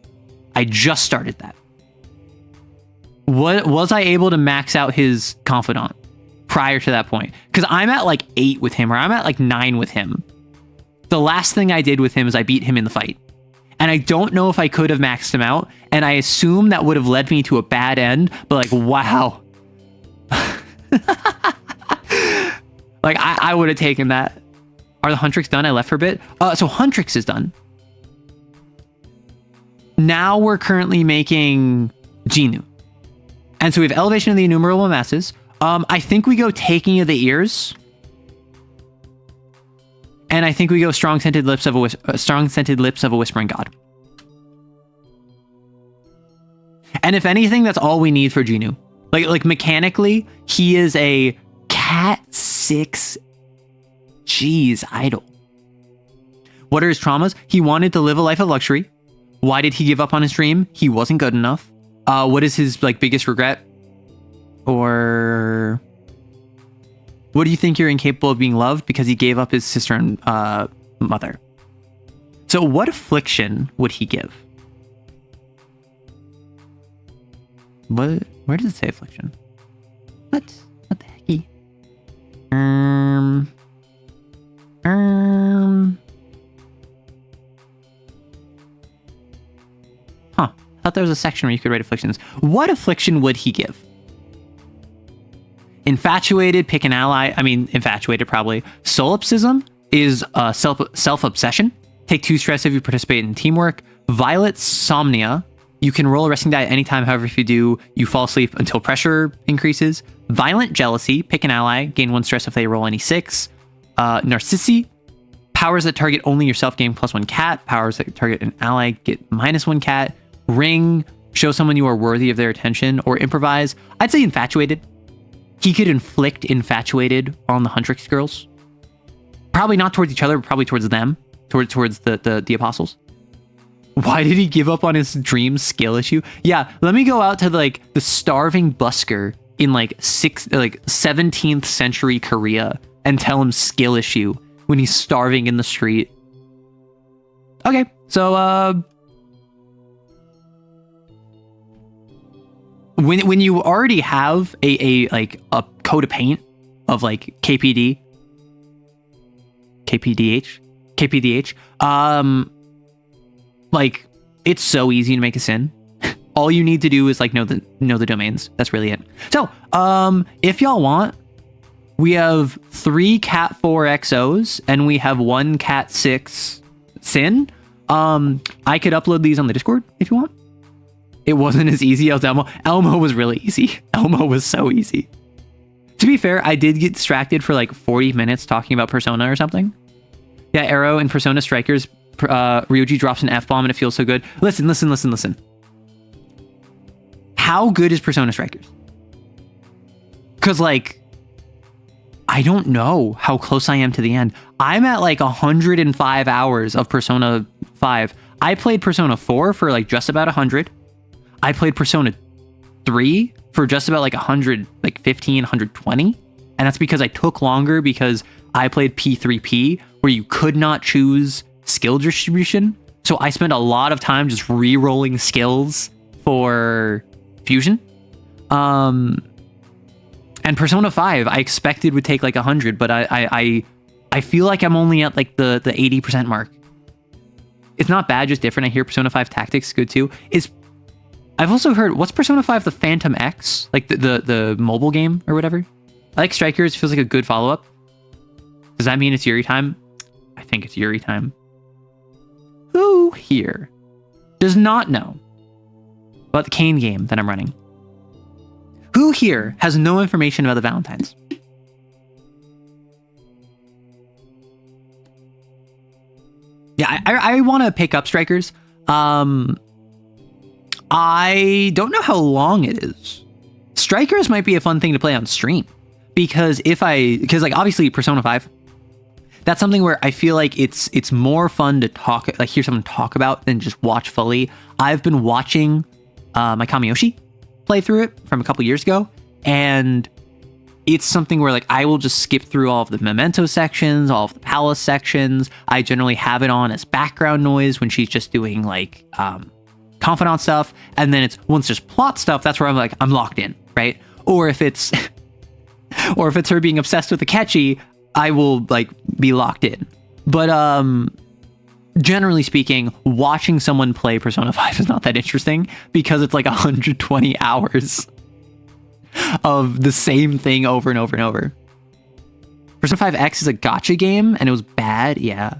I just started that. What was I able to max out his confidant prior to that point? Because I'm at like 8 with him, or I'm at like 9 with him. The last thing I did with him is I beat him in the fight. And I don't know if I could have maxed him out, and I assume that would have led me to a bad end, but like, wow. Like, I would have taken that. Are the Huntrix done? I left for a bit. So Huntrix is done. Now we're currently making Genu. And so we have Elevation of the Innumerable Masses. I think we go Taking of the Ears. And I think we go Strong Scented Lips of a Whispering God. And if anything, that's all we need for Genu. Like mechanically, he is a Cat 6 idol. What are his traumas? He wanted to live a life of luxury. Why did he give up on his dream? He wasn't good enough. What is his like biggest regret? Or what do you think you're incapable of being loved? Because he gave up his sister and mother. So what affliction would he give? Where does it say affliction? What the hecky? Huh. I thought there was a section where you could write afflictions. What affliction would he give? Infatuated, pick an ally. I mean, infatuated probably. Solipsism is self-obsession. Take 2 stress if you participate in teamwork. Violet somnia. You can roll a resting die at any time. However, if you do, you fall asleep until pressure increases. Violent jealousy. Pick an ally. Gain 1 stress if they roll any 6. Narcissi. Powers that target only yourself gain +1 cat. Powers that target an ally get -1 cat. Ring. Show someone you are worthy of their attention. Or improvise. I'd say infatuated. he could inflict infatuated on the Huntrix girls. Probably not towards each other, but probably towards them, towards the apostles. Why did he give up on his dream skill issue? Yeah, let me go out to like the starving busker in like 17th century Korea and tell him skill issue when he's starving in the street. Okay, so when you already have a coat of paint of like KPDH, like it's so easy to make a sin. All you need to do is like know the domains. That's really it. So, if y'all want, we have 3 Cat 4 XOs and we have 1 Cat 6 sin. I could upload these on the Discord if you want. It wasn't as easy as Elmo. Elmo was really easy. Elmo was so easy. To be fair, I did get distracted for like 40 minutes talking about Persona or something. Yeah, Arrow and Persona Strikers, Ryuji drops an F-bomb and it feels so good. Listen. How good is Persona Strikers? Because like, I don't know how close I am to the end. I'm at like 105 hours of Persona 5. I played Persona 4 for like just about 100. I played Persona 3 for just about like 100, like 15, 120. And that's because I took longer because I played P3P where you could not choose skill distribution. So I spent a lot of time just re-rolling skills for fusion. And Persona 5 I expected would take like 100, but I feel like I'm only at like the 80% mark. It's not bad, just different. I hear Persona 5 Tactics is good too. I've also heard, what's Persona 5 the Phantom X? Like the mobile game or whatever? I like Strikers, feels like a good follow-up. Does that mean it's Yuri time? I think it's Yuri time. Who here does not know about the CAIN game that I'm running? Who here has no information about the Valentines? Yeah, I want to pick up Strikers. I don't know how long it is. Strikers might be a fun thing to play on stream because like obviously Persona 5, that's something where I feel like it's more fun to talk, like hear someone talk about than just watch fully. I've been watching my Kamiyoshi play through it from a couple years ago, and it's something where like I will just skip through all of the memento sections, all of the palace sections. I generally have it on as background noise when she's just doing like confidant stuff, and then it's once there's plot stuff, that's where I'm locked in, right? Or if it's her being obsessed with Akechi, I will like be locked in. But generally speaking, watching someone play Persona 5 is not that interesting because it's like 120 hours of the same thing over and over and over. Persona 5 X is a gacha game and it was bad. Yeah.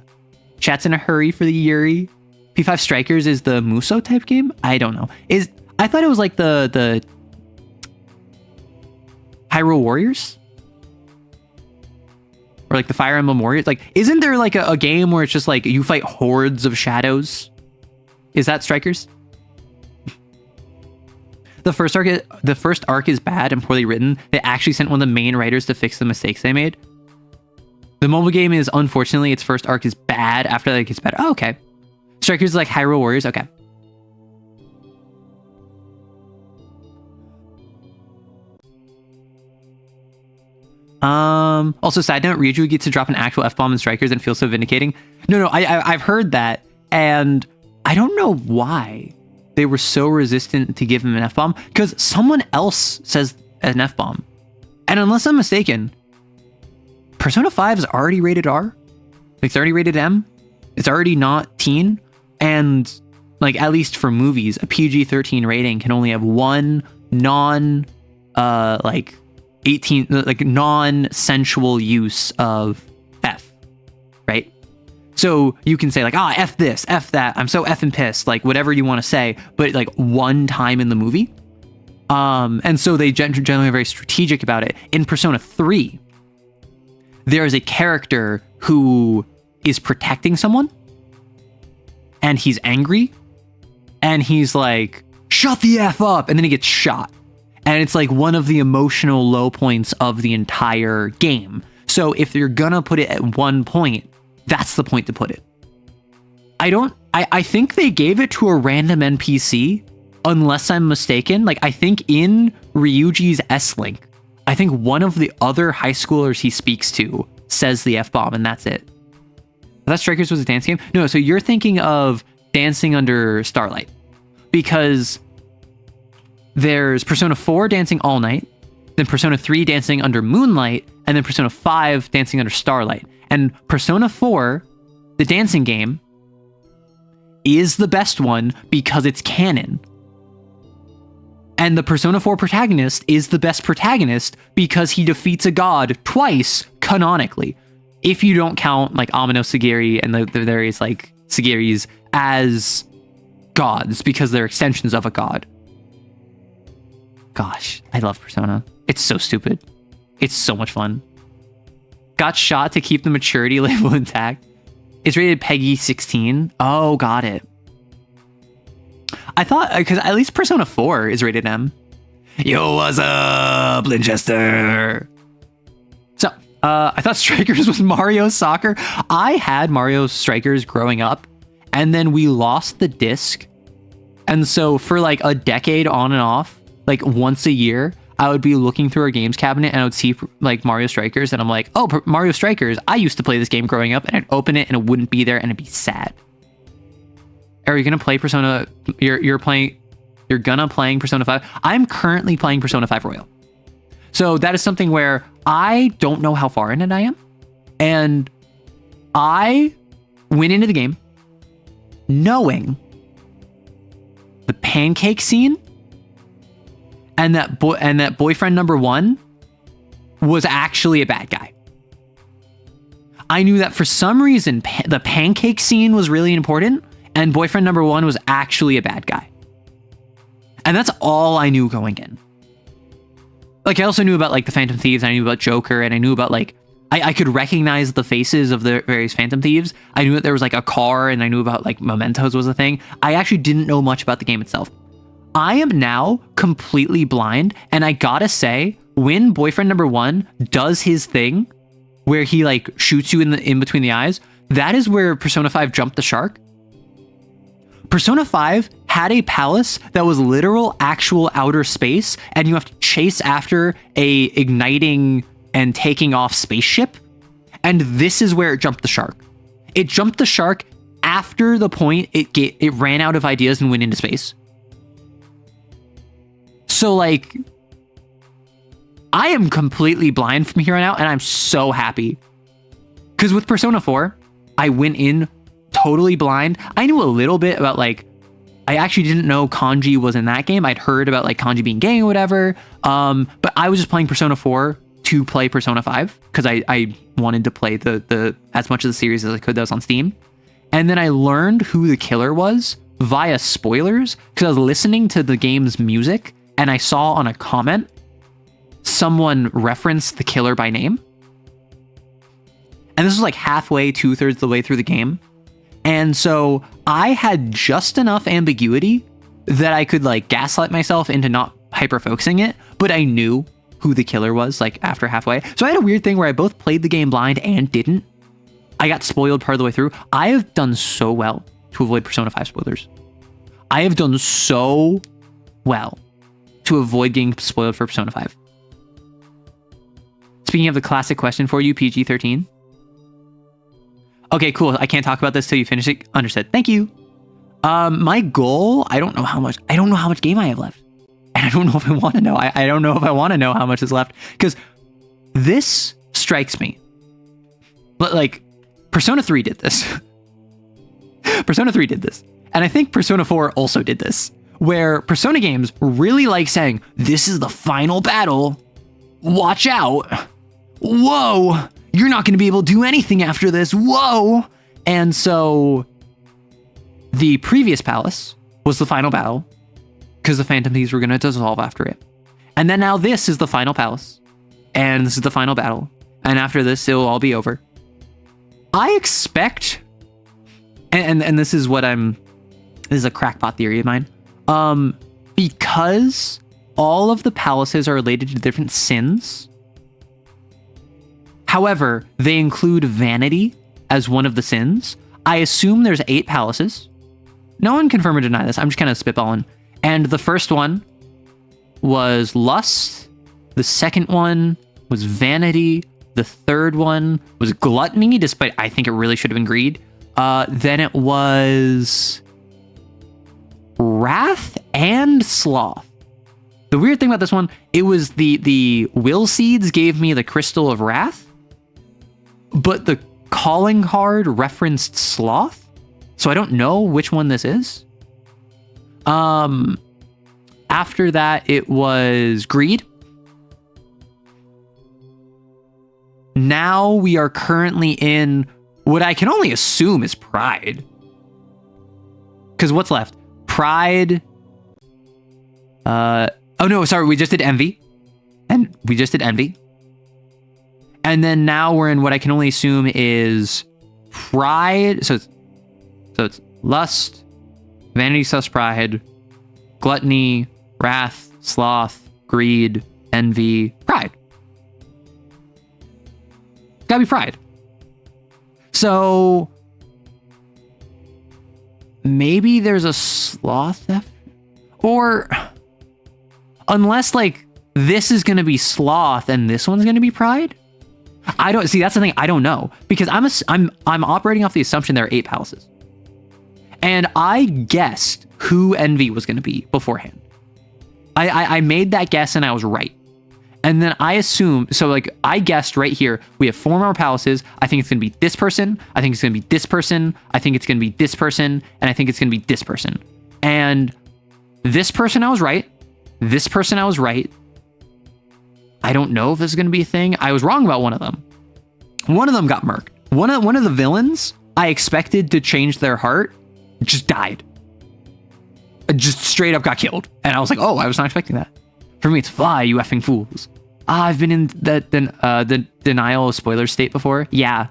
Chat's in a hurry for the Yuri. P5 Strikers is the Muso type game? I don't know. I thought it was like the Hyrule Warriors? Or like the Fire Emblem Warriors? Like, isn't there like a game where it's just like you fight hordes of shadows? Is that Strikers? The first arc is bad and poorly written. They actually sent one of the main writers to fix the mistakes they made. The mobile game is, unfortunately, its first arc is bad. After that, it gets better. Oh, okay. Strikers is like Hyrule Warriors. Okay. Also, side note, Ryuji gets to drop an actual F-bomb in Strikers and feels so vindicating. No, I've heard that, and I don't know why they were so resistant to give him an F-bomb, because someone else says an F-bomb. And unless I'm mistaken, Persona 5 is already rated R. Like, it's already rated M. It's already not teen. And, like, at least for movies, a PG-13 rating can only have one non-sensual use of F, right? So you can say like, F this, F that, I'm so effing pissed, like whatever you want to say, but like one time in the movie. And so they generally are very strategic about it. In Persona 3, there is a character who is protecting someone and he's angry and he's like, shut the F up. And then he gets shot. And it's like one of the emotional low points of the entire game. So if you're gonna put it at one point, that's the point to put it. I think they gave it to a random NPC, unless I'm mistaken. Like, I think in Ryuji's S-Link, I think one of the other high schoolers he speaks to says the F-bomb, and that's it. I thought Strikers was a dance game? No, so you're thinking of Dancing Under Starlight. Because there's Persona 4 Dancing All Night, then Persona 3 Dancing Under Moonlight, and then Persona 5 Dancing Under Starlight. And Persona 4, the dancing game, is the best one because it's canon. And the Persona 4 protagonist is the best protagonist because he defeats a god twice canonically. If you don't count like Amino Sagiri and the various like Sagiris as gods because they're extensions of a god. Gosh, I love Persona. It's so stupid. It's so much fun. Got shot to keep the maturity label intact. It's rated PEGI 16. Oh, got it. I thought, because at least Persona 4 is rated M. Yo, what's up, Linchester? So, I thought Strikers was Mario Soccer. I had Mario Strikers growing up, and then we lost the disc. And so for like a decade on and off, like once a year, I would be looking through our games cabinet and I would see like Mario Strikers and I'm like, oh, Mario Strikers. I used to play this game growing up, and I'd open it and it wouldn't be there and it'd be sad. Are you going to play Persona? You're gonna playing Persona 5. I'm currently playing Persona 5 Royal. So that is something where I don't know how far in it I am. And I went into the game knowing the pancake scene and that boyfriend number 1 was actually a bad guy. I knew that for some reason the pancake scene was really important and boyfriend number 1 was actually a bad guy. And that's all I knew going in. Like, I also knew about like the Phantom Thieves, and I knew about Joker, and I knew about like I could recognize the faces of the various Phantom Thieves. I knew that there was like a car, and I knew about like mementos was a thing. I actually didn't know much about the game itself. I am now completely blind, and I gotta say, when boyfriend number 1 does his thing, where he like shoots you in between the eyes, that is where Persona 5 jumped the shark. Persona 5 had a palace that was literal actual outer space, and you have to chase after a igniting and taking off spaceship. And this is where it jumped the shark. It jumped the shark after the point it ran out of ideas and went into space. So like, I am completely blind from here on out, and I'm so happy. Because with Persona 4, I went in totally blind. I knew a little bit about like, I actually didn't know kanji was in that game. I'd heard about like kanji being gay or whatever. But I was just playing Persona 4 to play Persona 5 because I wanted to play the as much of the series as I could that was on Steam. And then I learned who the killer was via spoilers because I was listening to the game's music and I saw on a comment someone referenced the killer by name. And this was like halfway, 2/3 of the way through the game. And so I had just enough ambiguity that I could like gaslight myself into not hyper focusing it, but I knew who the killer was like after halfway. So I had a weird thing where I both played the game blind and didn't. I got spoiled part of the way through. I have done so well to avoid Persona 5 spoilers. I have done so well to avoid getting spoiled for Persona 5. Speaking of the classic question for you, PG-13. Okay, cool. I can't talk about this till you finish it. Understood. Thank you. My goal, I don't know how much game I have left. And I don't know if I want to know. I don't know if I want to know how much is left. Because this strikes me. But like, Persona 3 did this. Persona 3 did this. And I think Persona 4 also did this. Where Persona games really like saying, this is the final battle. Watch out. Whoa. You're not going to be able to do anything after this. Whoa. And so the previous palace was the final battle because the Phantom Thieves were going to dissolve after it. And then now this is the final palace and this is the final battle. And after this, it'll all be over. I expect, and this is what this is a crackpot theory of mine. Because all of the palaces are related to different sins. However, they include vanity as one of the sins. I assume there's 8 palaces. No one confirm or deny this. I'm just kind of spitballing. And the first one was lust. The second one was vanity. The third one was gluttony, despite I think it really should have been greed. Then it was wrath and sloth. The weird thing about this one, it was the will seeds gave me the crystal of wrath, but the calling card referenced sloth, so I don't know which one this is. After that, it was greed. Now we are currently in what I can only assume is pride. Because what's left? Pride. Oh no, sorry, we just did envy. And we just did envy. And then now we're in what I can only assume is pride. So it's lust, vanity, sus, pride, gluttony, wrath, sloth, greed, envy, pride. Gotta be pride. So maybe there's a sloth theft, or unless like this is gonna be sloth and this one's gonna be pride. I don't see. That's the thing. I don't know, because I'm operating off the assumption there are 8 palaces, and I guessed who envy was gonna be beforehand. I made that guess and I was right. And then I assume, so like I guessed right here, we have 4 more palaces. I think it's going to be this person. I think it's going to be this person. I think it's going to be this person. And I think it's going to be this person. And this person, I was right. This person, I was right. I don't know if this is going to be a thing. I was wrong about one of them. One of them got murked. One of the villains I expected to change their heart just died. Just straight up got killed. And I was like, oh, I was not expecting that. For me, it's fly, you effing fools. I've been in the denial of spoiler state before. Yeah.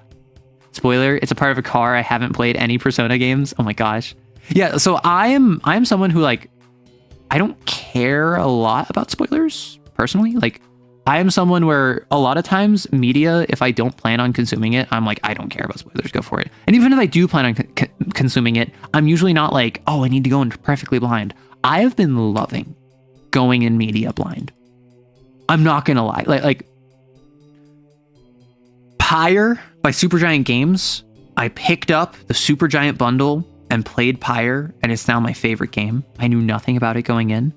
Spoiler, it's a part of a car. I haven't played any Persona games. Oh my gosh. Yeah, so I am someone who, like, I don't care a lot about spoilers, personally. Like, I am someone where a lot of times media, if I don't plan on consuming it, I'm like, I don't care about spoilers, go for it. And even if I do plan on consuming it, I'm usually not like, oh, I need to go in perfectly blind. I have been loving going in media blind. I'm not gonna lie. Like Pyre by Supergiant Games, I picked up the Supergiant bundle and played Pyre, and it's now my favorite game. I knew nothing about it going in.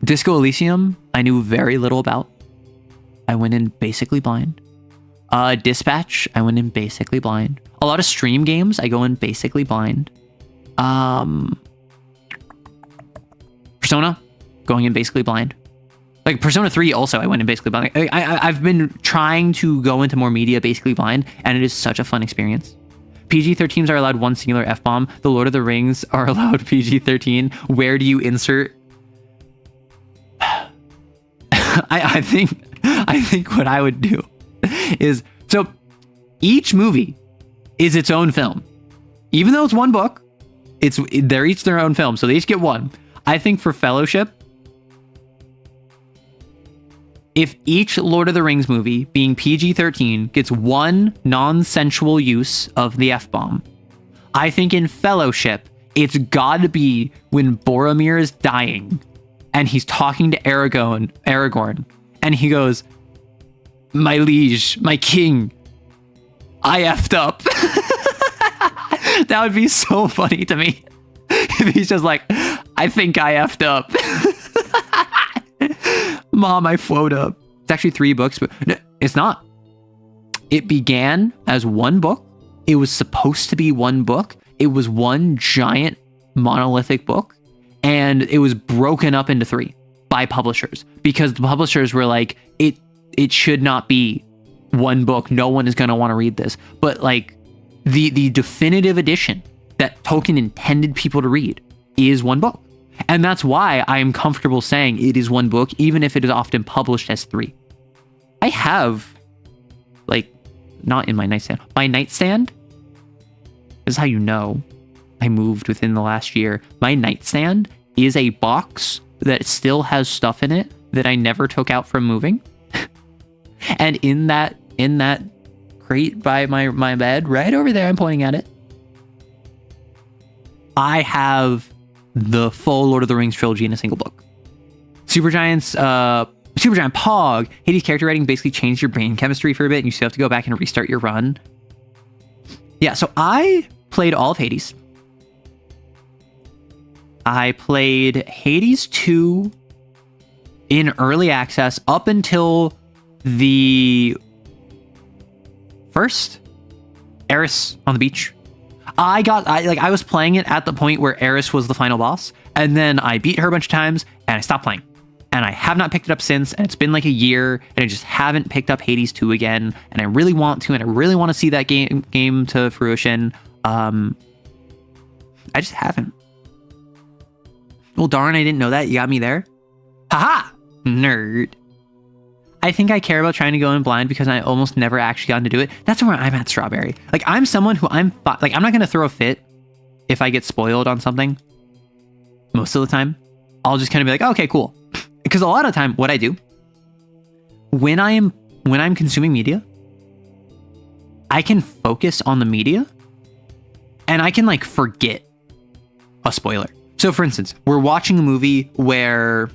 Disco Elysium, I knew very little about. I went in basically blind. Dispatch, I went in basically blind. A lot of stream games, I go in basically blind. Persona, going in basically blind. Like Persona 3 also, I went in basically blind. I've been trying to go into more media basically blind, and it is such a fun experience. PG-13s are allowed one singular F-bomb. The Lord of the Rings are allowed PG-13. Where do you insert? I think what I would do is, so each movie is its own film. Even though it's one book, they're each their own film, so they each get one. I think for Fellowship, if each Lord of the Rings movie, being PG-13, gets one non-sensual use of the F-bomb, I think in Fellowship, it's gotta be when Boromir is dying and he's talking to Aragorn, and he goes, "My liege, my king, I effed up." That would be so funny to me if he's just like, "I think I effed up." Mom, I flowed up. It's actually 3 books, but no, it's not. It began as one book. It was supposed to be one book. It was one giant monolithic book, and it was broken up into 3 by publishers, because the publishers were like, it should not be one book. No one is going to want to read this. But like the definitive edition that Tolkien intended people to read is one book. And that's why I am comfortable saying it is one book, even if it is often published as 3. I have, like, not in my nightstand. My nightstand, this is how you know I moved within the last year. My nightstand is a box that still has stuff in it that I never took out from moving. And in that crate by my bed, right over there, I'm pointing at it, I have the full Lord of the Rings trilogy in a single book. Supergiant Pog, Hades character writing basically changed your brain chemistry for a bit, and you still have to go back and restart your run. Yeah, so I played all of Hades. I played Hades 2 in early access up until the first Eris on the beach. I was playing it at the point where Eris was the final boss, and then I beat her a bunch of times and I stopped playing. And I have not picked it up since, and it's been like a year, and I just haven't picked up Hades 2 again, and I really want to, and I really want to see that game to fruition. I just haven't. Well, darn, I didn't know that. You got me there. Haha! Nerd. I think I care about trying to go in blind because I almost never actually gotten to do it. That's where I'm at, Strawberry. Like, I'm someone who I'm not going to throw a fit if I get spoiled on something. Most of the time. I'll just kind of be like, oh, okay, cool. Because a lot of the time, what I do, when I'm consuming media, I can focus on the media and I can like forget a spoiler. So for instance, we're watching a movie where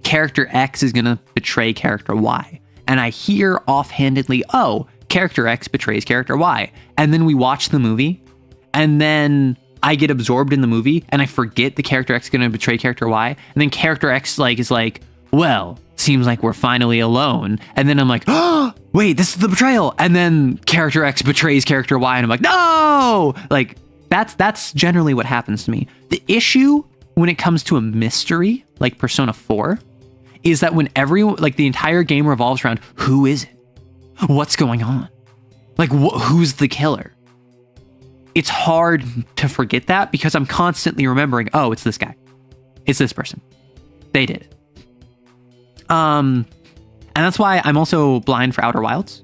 character X is going to betray character Y. And I hear offhandedly, oh, character X betrays character Y. And then we watch the movie, and then I get absorbed in the movie, and I forget the character X is going to betray character Y. And then character X is like, well, seems like we're finally alone. And then I'm like, oh, wait, this is the betrayal. And then character X betrays character Y, and I'm like, no! Like, that's generally what happens to me. The issue when it comes to a mystery, like Persona 4, is that when the entire game revolves around who is it? What's going on? Like, who's the killer? It's hard to forget that because I'm constantly remembering, oh, it's this guy. It's this person. They did it. And that's why I'm also blind for Outer Wilds.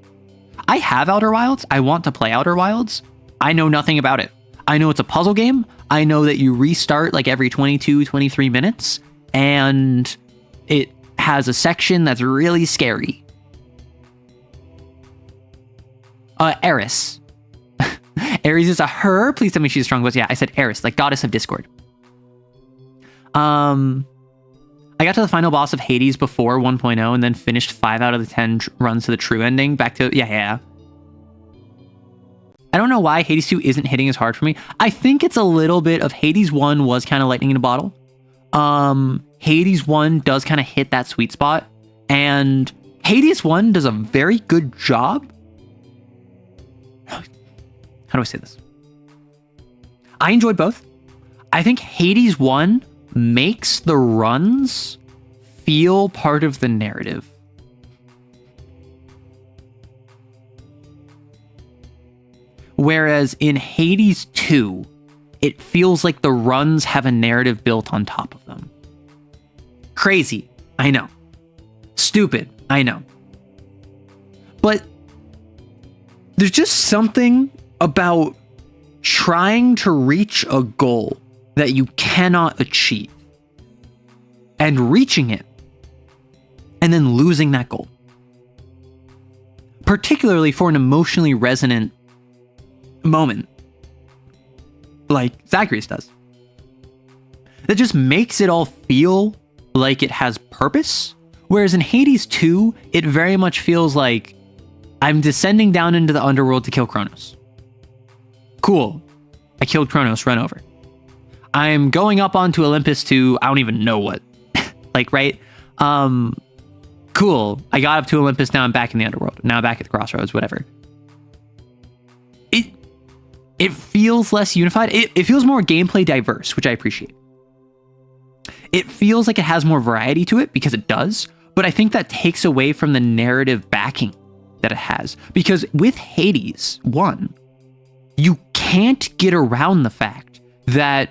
I have Outer Wilds. I want to play Outer Wilds. I know nothing about it. I know it's a puzzle game. I know that you restart like every 22, 23 minutes, and it has a section that's really scary. Eris. Ares is a her. Please tell me she's strong. But yeah, I said Eris, like goddess of discord. I got to the final boss of Hades before 1.0 and then finished 5 out of the 10 runs to the true ending. Back to, yeah. I don't know why Hades 2 isn't hitting as hard for me. I think it's a little bit of Hades 1 was kind of lightning in a bottle. Hades 1 does kind of hit that sweet spot. And Hades 1 does a very good job. How do I say this? I enjoyed both. I think Hades 1 makes the runs feel part of the narrative. Whereas in Hades 2, it feels like the runs have a narrative built on top of them. Crazy, I know. Stupid, I know. But there's just something about trying to reach a goal that you cannot achieve and reaching it and then losing that goal. Particularly for an emotionally resonant moment like Zagreus does. That just makes it all feel like it has purpose. Whereas in Hades 2, it very much feels like I'm descending down into the underworld to kill Kronos. Cool. I killed Kronos, run over. I'm going up onto Olympus to, I don't even know what. Like, right? Cool. I got up to Olympus, now I'm back in the underworld. Now I'm back at the crossroads, whatever. It feels less unified. It feels more gameplay diverse, which I appreciate. It feels like it has more variety to it, because it does. But I think that takes away from the narrative backing that it has. Because with Hades 1, you can't get around the fact that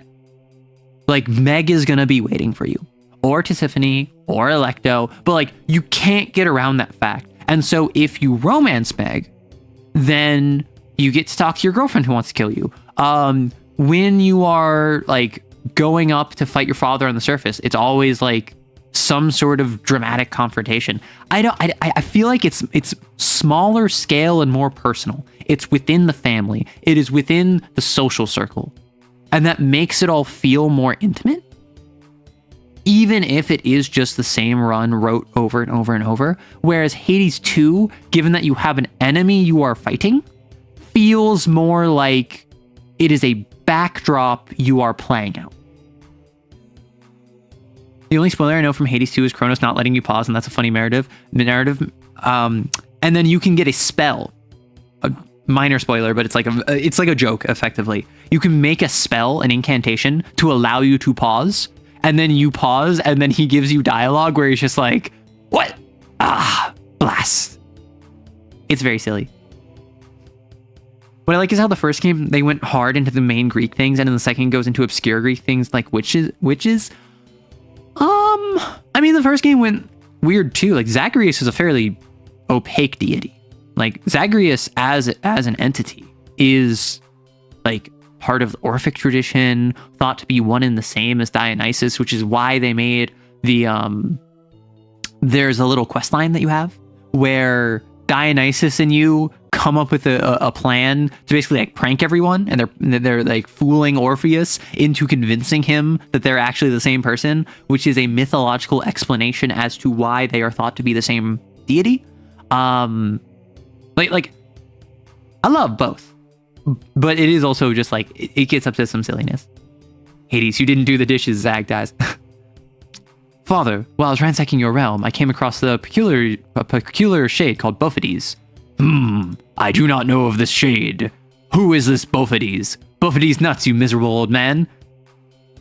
like Meg is gonna be waiting for you, or Tisiphone, or Electo, but like you can't get around that fact. And so if you romance Meg, then you get to talk to your girlfriend who wants to kill you. When you are like going up to fight your father on the surface. It's always like some sort of dramatic confrontation. I feel like it's smaller scale and more personal. It's within the family. It is within the social circle. And that makes it all feel more intimate. Even if it is just the same run wrote over and over and over. Whereas Hades 2, given that you have an enemy you are fighting, feels more like it is a backdrop you are playing out. The only spoiler I know from Hades 2 is Kronos not letting you pause, and that's a funny narrative. And then you can get a spell. A minor spoiler, but it's like a joke, effectively. You can make a spell, an incantation, to allow you to pause, and then you pause, and then he gives you dialogue where he's just like, what? Ah, blast. It's very silly. What I like is how the first game, they went hard into the main Greek things, and in the second goes into obscure Greek things like witches. I mean, the first game went weird too. Like, Zagreus is a fairly opaque deity. Like, Zagreus as an entity is like part of the Orphic tradition, thought to be one and the same as Dionysus, which is why they made the there's a little quest line that you have where Dionysus and you come up with a plan to basically like prank everyone, and they're like fooling Orpheus into convincing him that they're actually the same person, which is a mythological explanation as to why they are thought to be the same deity. Like I love both, but it is also just like it gets up to some silliness. Hades, you didn't do the dishes, Zag dies. Father, while I was ransacking your realm, I came across a peculiar shade called Bophides. I do not know of this shade. Who is this Bophides? Bophides nuts, you miserable old man.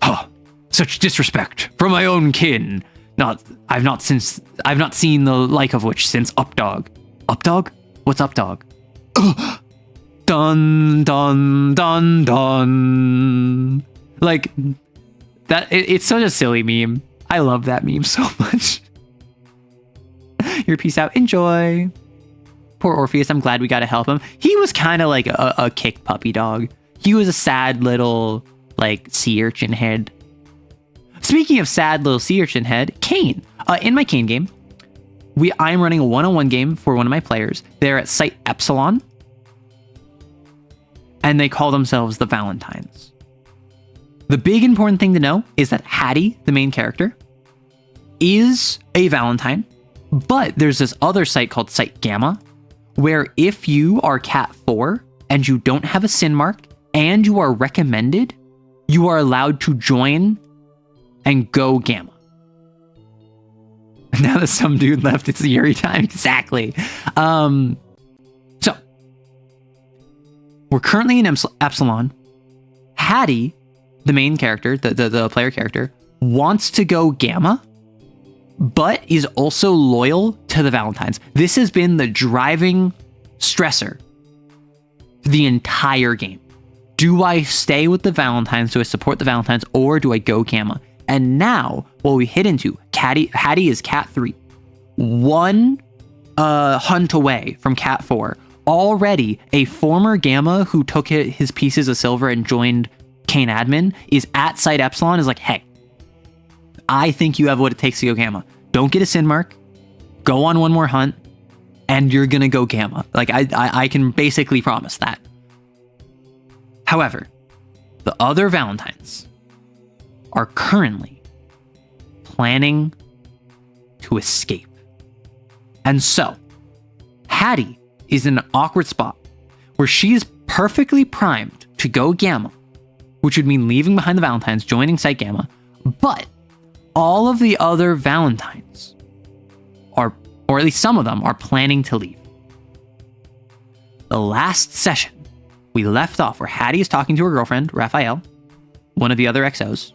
Huh, such disrespect from my own kin. I've not seen the like of which since Updog. Updog? What's Updog? Dun dun dun dun. Like that. It's such a silly meme. I love that meme so much. Your peace out. Enjoy. Poor Orpheus, I'm glad we got to help him. He was kind of like a kick puppy dog. He was a sad little, like, sea urchin head. Speaking of sad little sea urchin head, CAIN. In my CAIN game, I'm running a one-on-one game for one of my players. They're at Site Epsilon. And they call themselves the Valentines. The big important thing to know is that Hattie, the main character, is a Valentine. But there's this other site called Site Gamma, where if you are Cat 4 and you don't have a sin mark and you are recommended, you are allowed to join and go Gamma. Now that some dude left, it's Yuri time. Exactly. So, we're currently in Epsilon. Hattie, the main character, the player character, wants to go Gamma, but is also loyal to the Valentines. This has been the driving stressor the entire game. Do I stay with the Valentines? Do I support the Valentines? Or do I go Gamma? And now, what we hit into, Hattie is Cat 3. One hunt away from Cat 4. Already, a former Gamma who took his pieces of silver and joined CAIN admin is at Site Epsilon, is like, hey, I think you have what it takes to go Gamma. Don't get a sin mark. Go on one more hunt, and you're gonna go Gamma. Like, I can basically promise that. However, the other Valentines are currently planning to escape. And so, Hattie is in an awkward spot where she is perfectly primed to go Gamma, which would mean leaving behind the Valentines, joining Site Gamma, but all of the other Valentines are, or at least some of them, are planning to leave. The last session, we left off where Hattie is talking to her girlfriend, Raphael, one of the other XOs.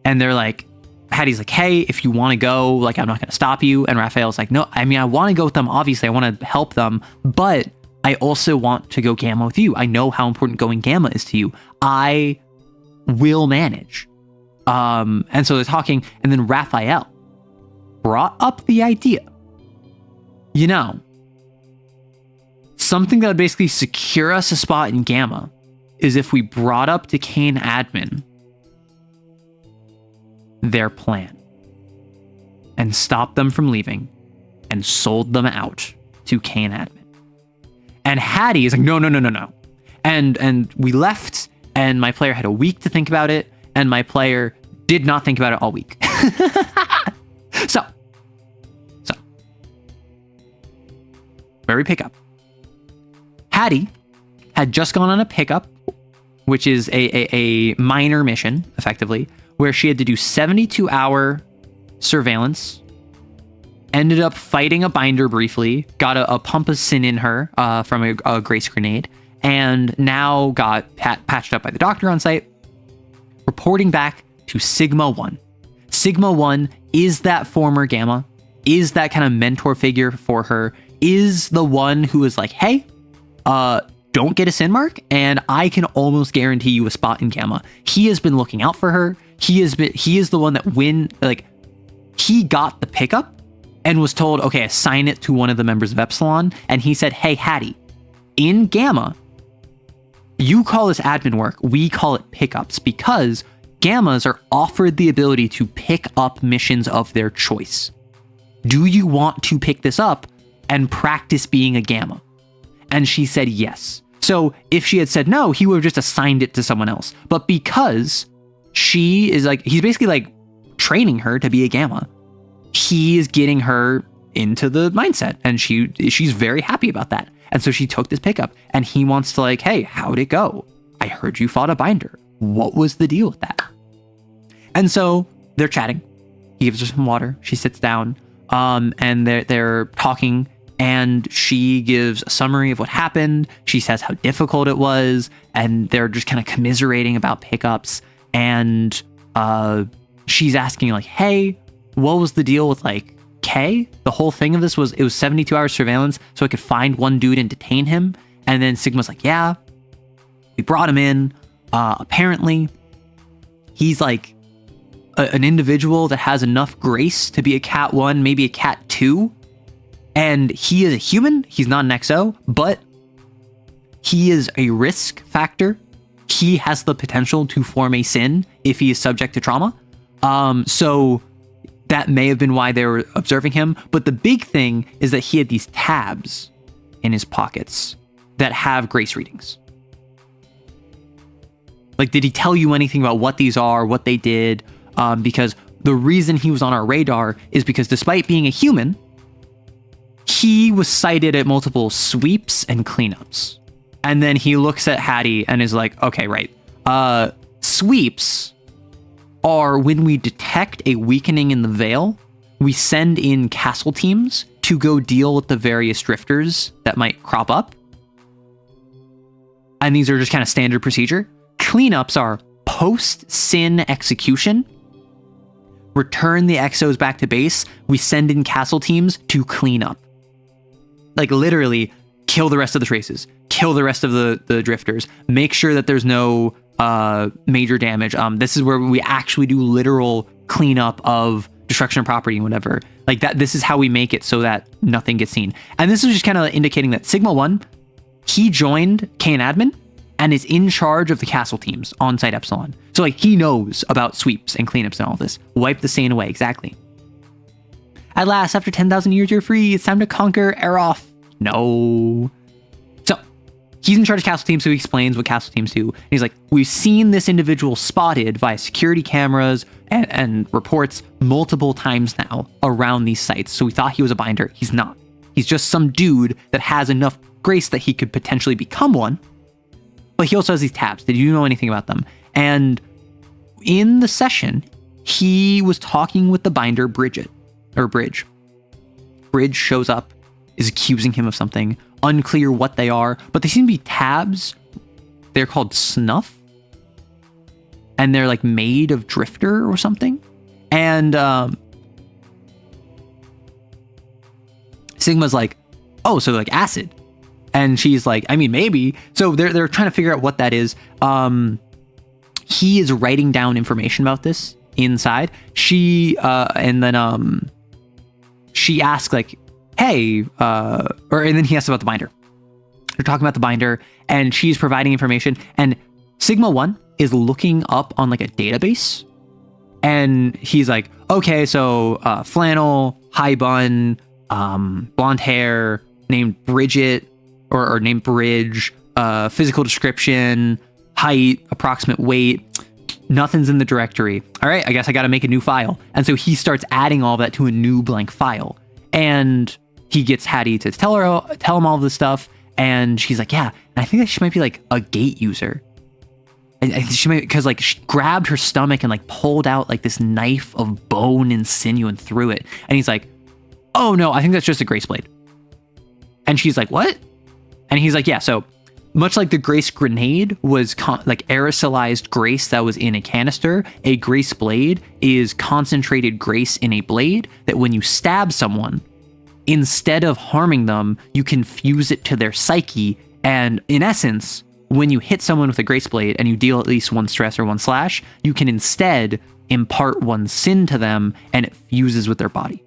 And they're like, Hattie's like, hey, if you want to go, like, I'm not going to stop you. And Raphael's like, no, I mean, I want to go with them. Obviously, I want to help them, but I also want to go Gamma with you. I know how important going Gamma is to you. I will manage. And so they're talking, and then Raphael brought up the idea, you know, something that would basically secure us a spot in Gamma is if we brought up to CAIN admin their plan and stopped them from leaving and sold them out to CAIN admin. And Hattie is like, no. And we left, and my player had a week to think about it, and my player did not think about it all week. So, where we pick up. Hattie had just gone on a pickup, which is a minor mission, effectively, where she had to do 72-hour surveillance, ended up fighting a binder briefly, got a pump of sin in her from a grace grenade, and now got patched up by the doctor on site, reporting back to Sigma 1. Sigma 1 is that former Gamma, is that kind of mentor figure for her, is the one who is like, hey, don't get a sin mark, and I can almost guarantee you a spot in Gamma. He has been looking out for her. He is the one that he got the pickup and was told, okay, assign it to one of the members of Epsilon. And he said, hey, Hattie, in Gamma, you call this admin work, we call it pickups, because Gammas are offered the ability to pick up missions of their choice. Do you want to pick this up and practice being a Gamma? And she said yes. So if she had said no, he would have just assigned it to someone else. But because she is he's basically training her to be a Gamma, he is getting her into the mindset, and she's very happy about that. And so she took this pickup, and he wants to hey, how'd it go? I heard you fought a binder. What was the deal with that? And so they're chatting. He gives her some water. She sits down, and they're talking, and she gives a summary of what happened. She says how difficult it was, and they're just kind of commiserating about pickups. And she's asking hey, what was the deal with K? The whole thing of this was it was 72 hours surveillance, so I could find one dude and detain him. And then Sigma's yeah, we brought him in. Apparently, he's an individual that has enough grace to be a Cat 1, maybe a Cat 2. And he is a human. He's not an XO, but he is a risk factor. He has the potential to form a sin if he is subject to trauma. So that may have been why they were observing him. But the big thing is that he had these tabs in his pockets that have grace readings. Did he tell you anything about what these are, what they did? Because the reason he was on our radar is because despite being a human, he was cited at multiple sweeps and cleanups. And then he looks at Hattie and is like, okay, right. Sweeps are when we detect a weakening in the veil, we send in castle teams to go deal with the various drifters that might crop up. And these are just kind of standard procedure. Cleanups are post-sin execution. Return the exos back to base. We send in castle teams to clean up. Literally, kill the rest of the traces. Kill the rest of the drifters. Make sure that there's no major damage. This is where we actually do literal cleanup of destruction of property and whatever. That. This is how we make it so that nothing gets seen. And this is just kind of indicating that Sigma 1, he joined CAIN admin and is in charge of the castle teams on site Epsilon. So he knows about sweeps and cleanups and all this. Wipe the stain away, exactly. At last, after 10,000 years, you're free. It's time to conquer Aeroth. No. So he's in charge of castle teams, so he explains what castle teams do. And he's like, we've seen this individual spotted via security cameras and reports multiple times now around these sites. So we thought he was a binder. He's not. He's just some dude that has enough grace that he could potentially become one. But he also has these tabs. Did you know anything about them? And in the session, he was talking with the binder Bridge. Bridge shows up, is accusing him of something. Unclear what they are, but they seem to be tabs. They're called Snuff. And they're made of drifter or something. And Sigma's oh, so acid. And she's I mean, maybe. So they're trying to figure out what that is. He is writing down information about this inside. She and then she asks hey, and then he asks about the binder. They're talking about the binder, and she's providing information. And Sigma 1 is looking up on a database And he's like, okay, so flannel, high bun, blonde hair, named Bridget or named Bridge, physical description, height, approximate weight. Nothing's in the directory. All right, I guess I got to make a new file. And so he starts adding all that to a new blank file. And he gets Hattie to tell him all of this stuff. And she's like, yeah, and I think that she might be like a gate user. And she might, because like she grabbed her stomach and like pulled out like this knife of bone and sinew and threw it. And he's like, oh no, I think that's just a grace blade. And she's like, what? And he's like, yeah, so much like the grace grenade was like aerosolized grace that was in a canister, a grace blade is concentrated grace in a blade that when you stab someone, instead of harming them, you can fuse it to their psyche. And in essence, when you hit someone with a grace blade and you deal at least one stress or one slash, you can instead impart one sin to them and it fuses with their body.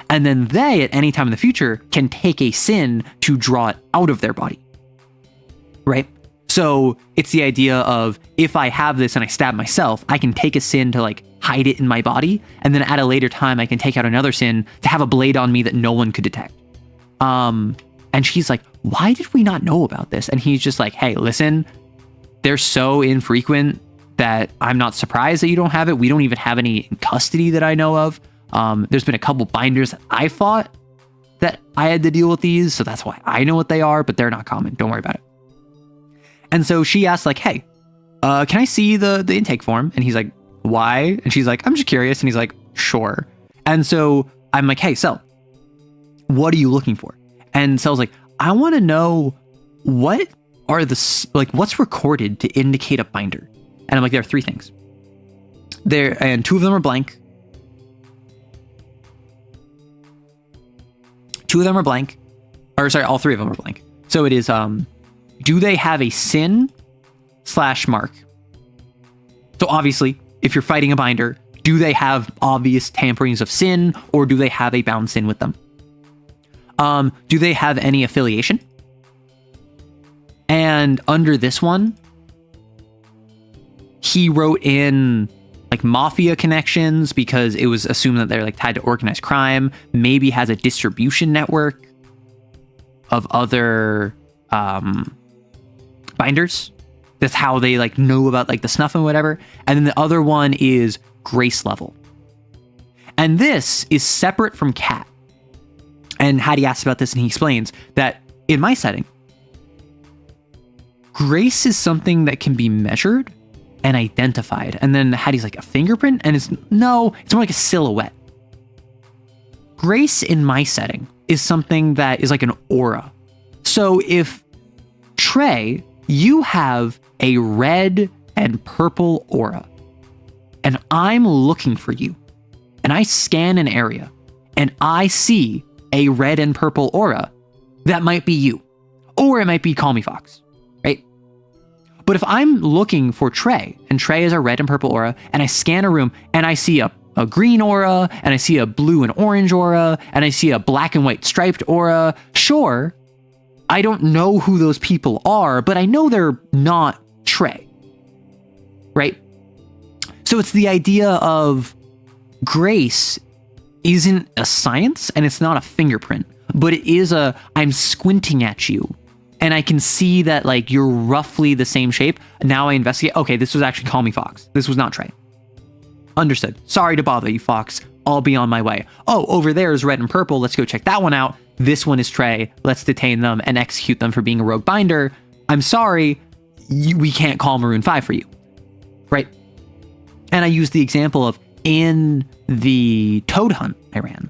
And then they, at any time in the future, can take a sin to draw it out of their body. Right? So it's the idea of if I have this and I stab myself, I can take a sin to like hide it in my body. And then at a later time, I can take out another sin to have a blade on me that no one could detect. And she's like, why did we not know about this? And he's just like, hey, listen, they're so infrequent that I'm not surprised that you don't have it. We don't even have any in custody that I know of. There's been a couple binders that I fought that I had to deal with these. So that's why I know what they are, but they're not common. Don't worry about it. And so she asks like, hey, can I see the intake form? And he's like, why? And she's like, I'm just curious. And he's like, sure. And so I'm like, hey, Cell, what are you looking for? And Cell's like, I want to know what are what's recorded to indicate a binder. And I'm like, there are three things. And two of them are blank. All three of them are blank. So it is, do they have a sin / mark? So obviously, if you're fighting a binder, do they have obvious tamperings of sin or do they have a bound sin with them? Do they have any affiliation? And under this one, he wrote in like mafia connections because it was assumed that they're like tied to organized crime, maybe has a distribution network of other binders. That's how they like know about like the snuff and whatever. And then the other one is grace level. And this is separate from cat. And Hattie asks about this and he explains that in my setting, grace is something that can be measured and identified. And then Hattie's like, a fingerprint? And it's more like a silhouette. Grace in my setting is something that is like an aura. So if Trey, you have a red and purple aura, and I'm looking for you, and I scan an area, and I see a red and purple aura, that might be you. Or it might be Call Me Fox, right? But if I'm looking for Trey, and Trey is a red and purple aura, and I scan a room, and I see a green aura, and I see a blue and orange aura, and I see a black and white striped aura, sure, I don't know who those people are, but I know they're not Trey, right? So it's the idea of grace isn't a science and it's not a fingerprint, but it is I'm squinting at you and I can see that like you're roughly the same shape. Now I investigate. Okay, this was actually Call Me Fox. This was not Trey. Understood. Sorry to bother you, Fox. I'll be on my way. Oh, over there is red and purple. Let's go check that one out. This one is Trey. Let's detain them and execute them for being a rogue binder. I'm sorry. We can't call Maroon 5 for you. Right? And I use the example of in the Toad hunt I ran,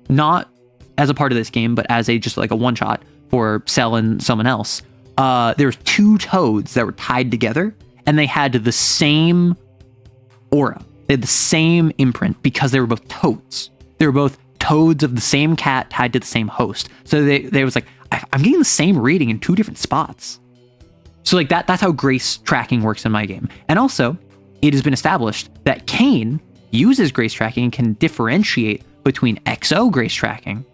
not as a part of this game, but as just like a one shot for Cell and someone else. There was two toads that were tied together and they had the same aura. They had the same imprint because they were both toads. They were both toads of the same cat tied to the same host. So they was like, I'm getting the same reading in two different spots. So like that's how grace tracking works in my game. And also, it has been established that CAIN uses grace tracking and can differentiate between XO grace tracking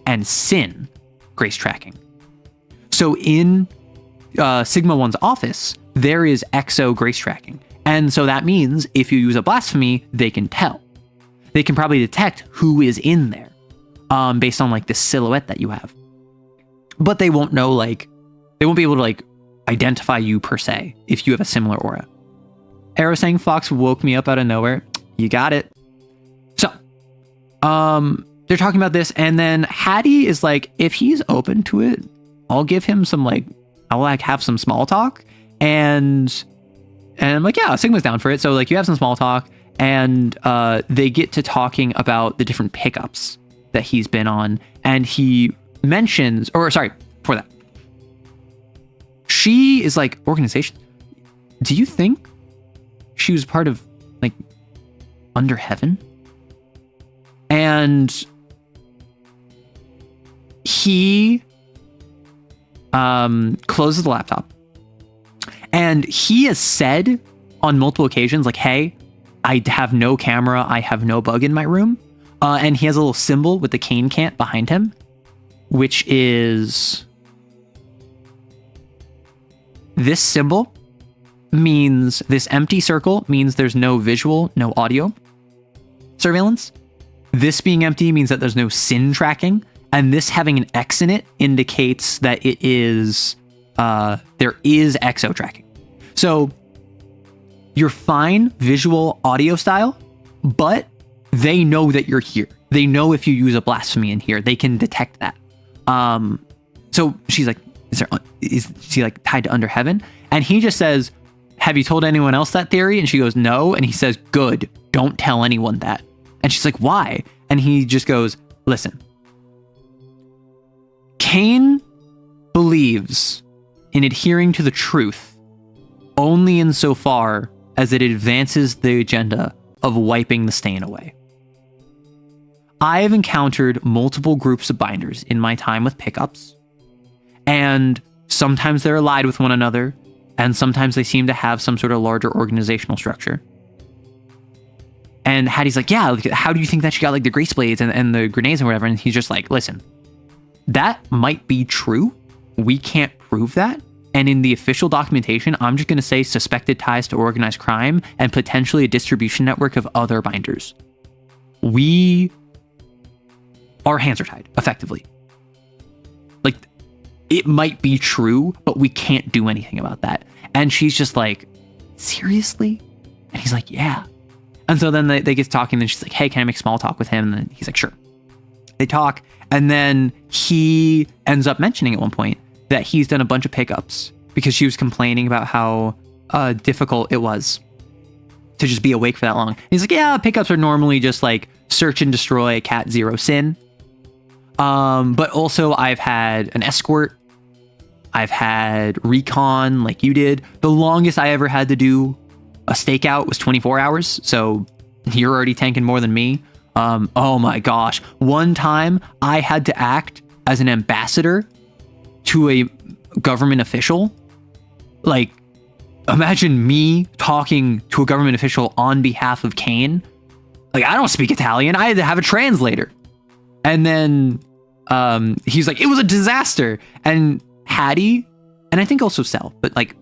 and SYN grace tracking. So in Sigma 1's office, there is XO grace tracking. And so that means if you use a blasphemy, they can tell. They can probably detect who is in there based on like the silhouette that you have. But they won't know, like, they won't be able to like identify you per se if you have a similar aura. Arrow saying Fox woke me up out of nowhere. You got it. So, they're talking about this, and then Hattie is like, if he's open to it, I'll give him some like, I'll like have some small talk, and I'm like, yeah, Sigma's down for it. So like, you have some small talk, and they get to talking about the different pickups that he's been on, and he mentions, or sorry, before that, she is like, organization. Do you think she was part of like Under Heaven? And he closes the laptop, and he has said on multiple occasions, like, hey, I have no camera, I have no bug in my room. And he has a little symbol with the CAIN can't behind him, which is this symbol means, this empty circle means there's no visual, no audio surveillance. This being empty means that there's no sin tracking, and this having an X in it indicates that it is, there is exo tracking. So you're fine visual audio style, but they know that you're here. They know if you use a blasphemy in here, they can detect that. So she's like, is she like tied to Under Heaven? And he just says, have you told anyone else that theory? And she goes, no. And he says, good, don't tell anyone that. And she's like, why? And he just goes, listen, CAIN believes in adhering to the truth only insofar as it advances the agenda of wiping the stain away. I have encountered multiple groups of binders in my time with pickups, and sometimes they're allied with one another, and sometimes they seem to have some sort of larger organizational structure. And Hattie's like, yeah, how do you think that she got like the grace blades and the grenades and whatever? And he's just like, listen, that might be true. We can't prove that. And in the official documentation, I'm just going to say suspected ties to organized crime and potentially a distribution network of other binders. Our hands are tied, effectively. Like, it might be true, but we can't do anything about that. And she's just like, seriously? And he's like, yeah. And so then they get talking, and she's like, hey, can I make small talk with him? And then he's like, sure. They talk, and then he ends up mentioning at one point that he's done a bunch of pickups because she was complaining about how difficult it was to just be awake for that long. And he's like, yeah, pickups are normally just like search and destroy, cat zero sin. But also I've had an escort. I've had recon like you did. The longest I ever had to do a stakeout was 24 hours. So you're already tanking more than me. Oh my gosh. One time I had to act as an ambassador to a government official. Like, imagine me talking to a government official on behalf of CAIN. Like, I don't speak Italian. I had to have a translator. And then he's like, it was a disaster. And Hattie, and I think also Cell, but like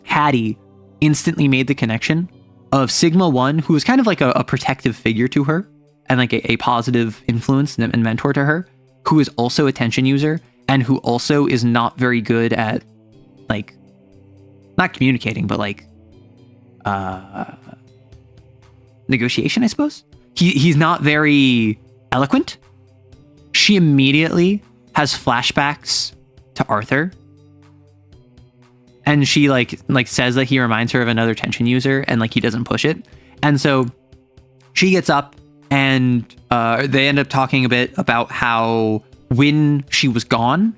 Hattie instantly made the connection of Sigma 1, who was kind of like a protective figure to her and like a positive influence and mentor to her, who is also a tension user and who also is not very good at like, not communicating, but like negotiation, I suppose. He's not very eloquent. She immediately has flashbacks to Arthur, and she like says that he reminds her of another tension user, and like he doesn't push it. And so she gets up, and they end up talking a bit about how when she was gone,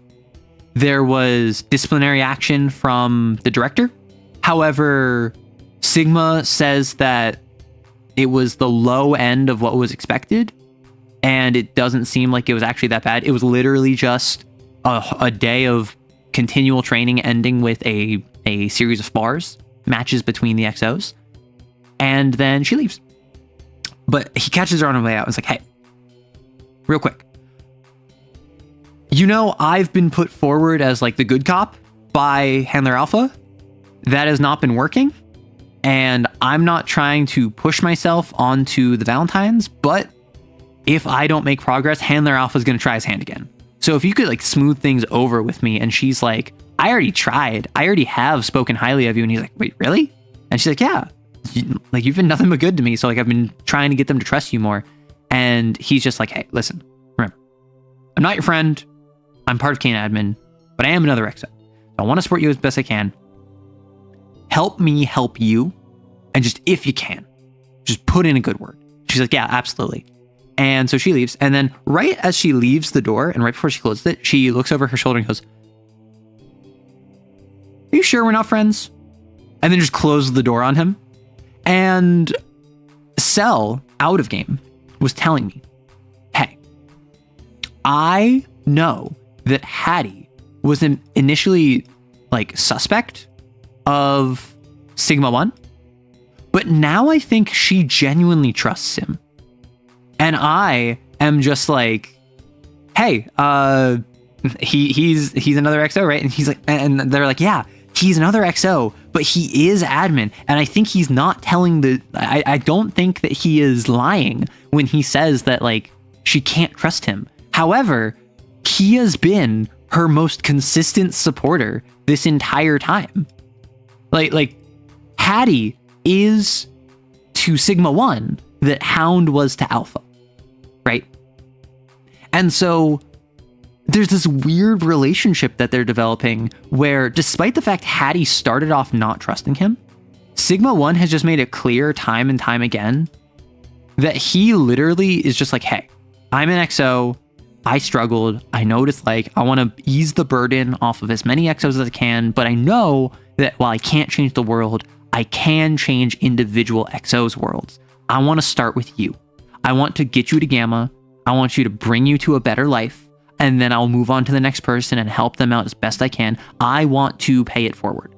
there was disciplinary action from the director. However, Sigma says that it was the low end of what was expected, and it doesn't seem like it was actually that bad. It was literally just a day of continual training ending with a series of spars, matches between the XOs, and then she leaves. But he catches her on her way out and is like, hey, real quick. You know, I've been put forward as like the good cop by Handler Alpha. That has not been working. And I'm not trying to push myself onto the Valentines, but if I don't make progress, Handler Alpha is going to try his hand again. So if you could like smooth things over with me. And she's like, I already tried. I already have spoken highly of you. And he's like, wait, really? And she's like, yeah, you've been nothing but good to me. So like, I've been trying to get them to trust you more. And he's just like, hey, listen, remember, I'm not your friend. I'm part of CAIN admin, but I am another EXO. So I want to support you as best I can. Help me help you. And just, if you can, just put in a good word. She's like, yeah, absolutely. And so she leaves. And then right as she leaves the door and right before she closes it, she looks over her shoulder and goes, are you sure we're not friends? And then just closes the door on him. And Cell, out of game, was telling me, hey, I know that Hattie was initially like suspect of Sigma 1, but now I think she genuinely trusts him. And I am just like, hey, he's another XO, right? And he's like, and they're like, yeah, he's another XO, but he is admin. And I think he's not telling I don't think that he is lying when he says that like she can't trust him. However, he has been her most consistent supporter this entire time. Like Hattie is to Sigma 1 that Hound was to Alpha, right? And so there's this weird relationship that they're developing where, despite the fact Hattie started off not trusting him, Sigma 1 has just made it clear time and time again that he literally is just like, hey, I'm an XO. I struggled. I know what it's like. I want to ease the burden off of as many XOs as I can, but I know that while I can't change the world, I can change individual XOs' worlds. I want to start with you. I want to get you to Gamma. I want you to bring you to a better life, and then I'll move on to the next person and help them out as best I can. I want to pay it forward.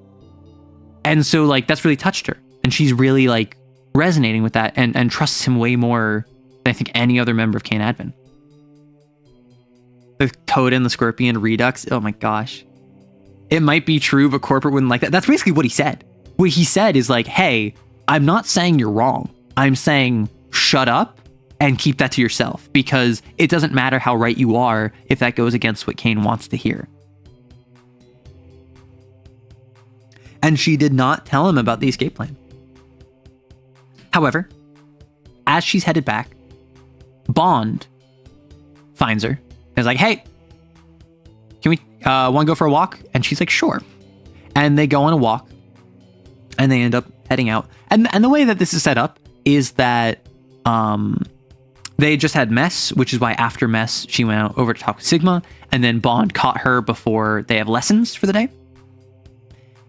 And so like that's really touched her, and she's really like resonating with that and trusts him way more than I think any other member of CAIN admin. The Toad and the Scorpion Redux. Oh my gosh. It might be true, but corporate wouldn't like that. That's basically what he said. What he said is like, hey, I'm not saying you're wrong. I'm saying shut up and keep that to yourself, because it doesn't matter how right you are if that goes against what CAIN wants to hear. And she did not tell him about the escape plan. However, as she's headed back, Bond finds her and is like, hey, can we want to go for a walk? And she's like, sure. And they go on a walk and they end up heading out. And the way that this is set up is that they just had mess, which is why after mess, she went out over to talk with Sigma, and then Bond caught her before they have lessons for the day.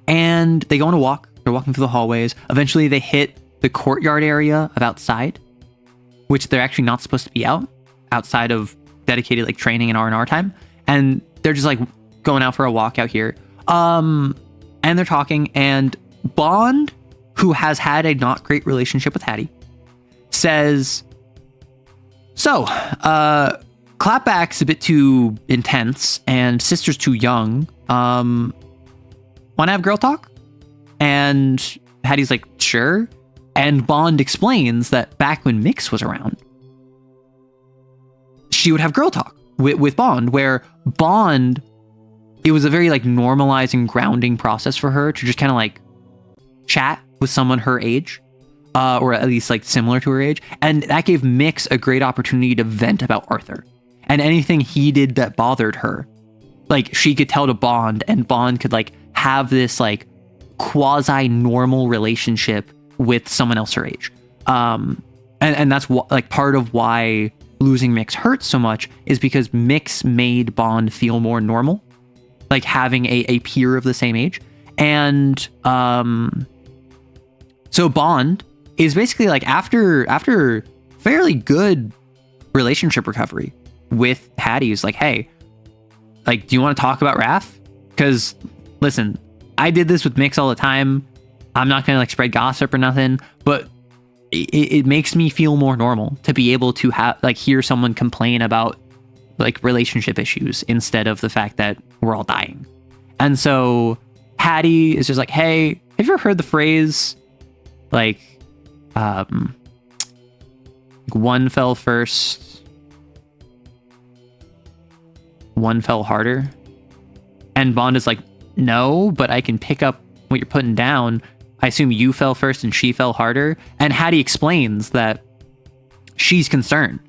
And they go on a walk. They're walking through the hallways. Eventually they hit the courtyard area of outside, which they're actually not supposed to be outside of dedicated like training and R&R time. And they're just like going out for a walk out here. And they're talking, and Bond, who has had a not great relationship with Hattie, says, so, Clapback's a bit too intense and Sister's too young. Want to have girl talk? And Hattie's like, sure. And Bond explains that back when Mix was around, she would have girl talk with Bond, where Bond, it was a very like normalizing, grounding process for her to just kind of like chat with someone her age, or at least like similar to her age. And that gave Mix a great opportunity to vent about Arthur and anything he did that bothered her. Like she could tell to Bond, and Bond could like have this like quasi normal relationship with someone else her age. And that's like part of why losing Mix hurts so much, is because Mix made Bond feel more normal, like having a peer of the same age. And so Bond is basically like after fairly good relationship recovery with Hattie, is like, hey, like, do you want to talk about Raph? Because listen, I did this with Mix all the time. I'm not gonna like spread gossip or nothing, but it makes me feel more normal to be able to have like hear someone complain about like relationship issues instead of the fact that we're all dying. And so Hattie is just like, hey, have you ever heard the phrase, Like, one fell first, one fell harder. And Bond is like, no, but I can pick up what you're putting down. I assume you fell first and she fell harder. And Hattie explains that she's concerned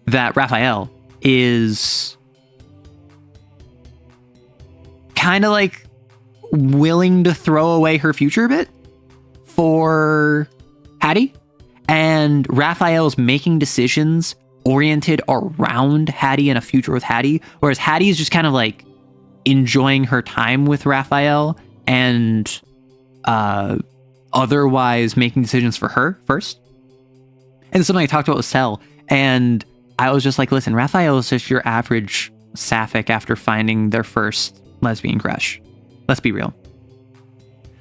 that Raphael is kind of like willing to throw away her future a bit for Hattie. And Raphael's making decisions oriented around Hattie and a future with Hattie, whereas Hattie is just kind of like enjoying her time with Raphael and otherwise making decisions for her first. And it's something I talked about with Cell, and I was just like, listen, Raphael is just your average sapphic after finding their first lesbian crush. Let's be real.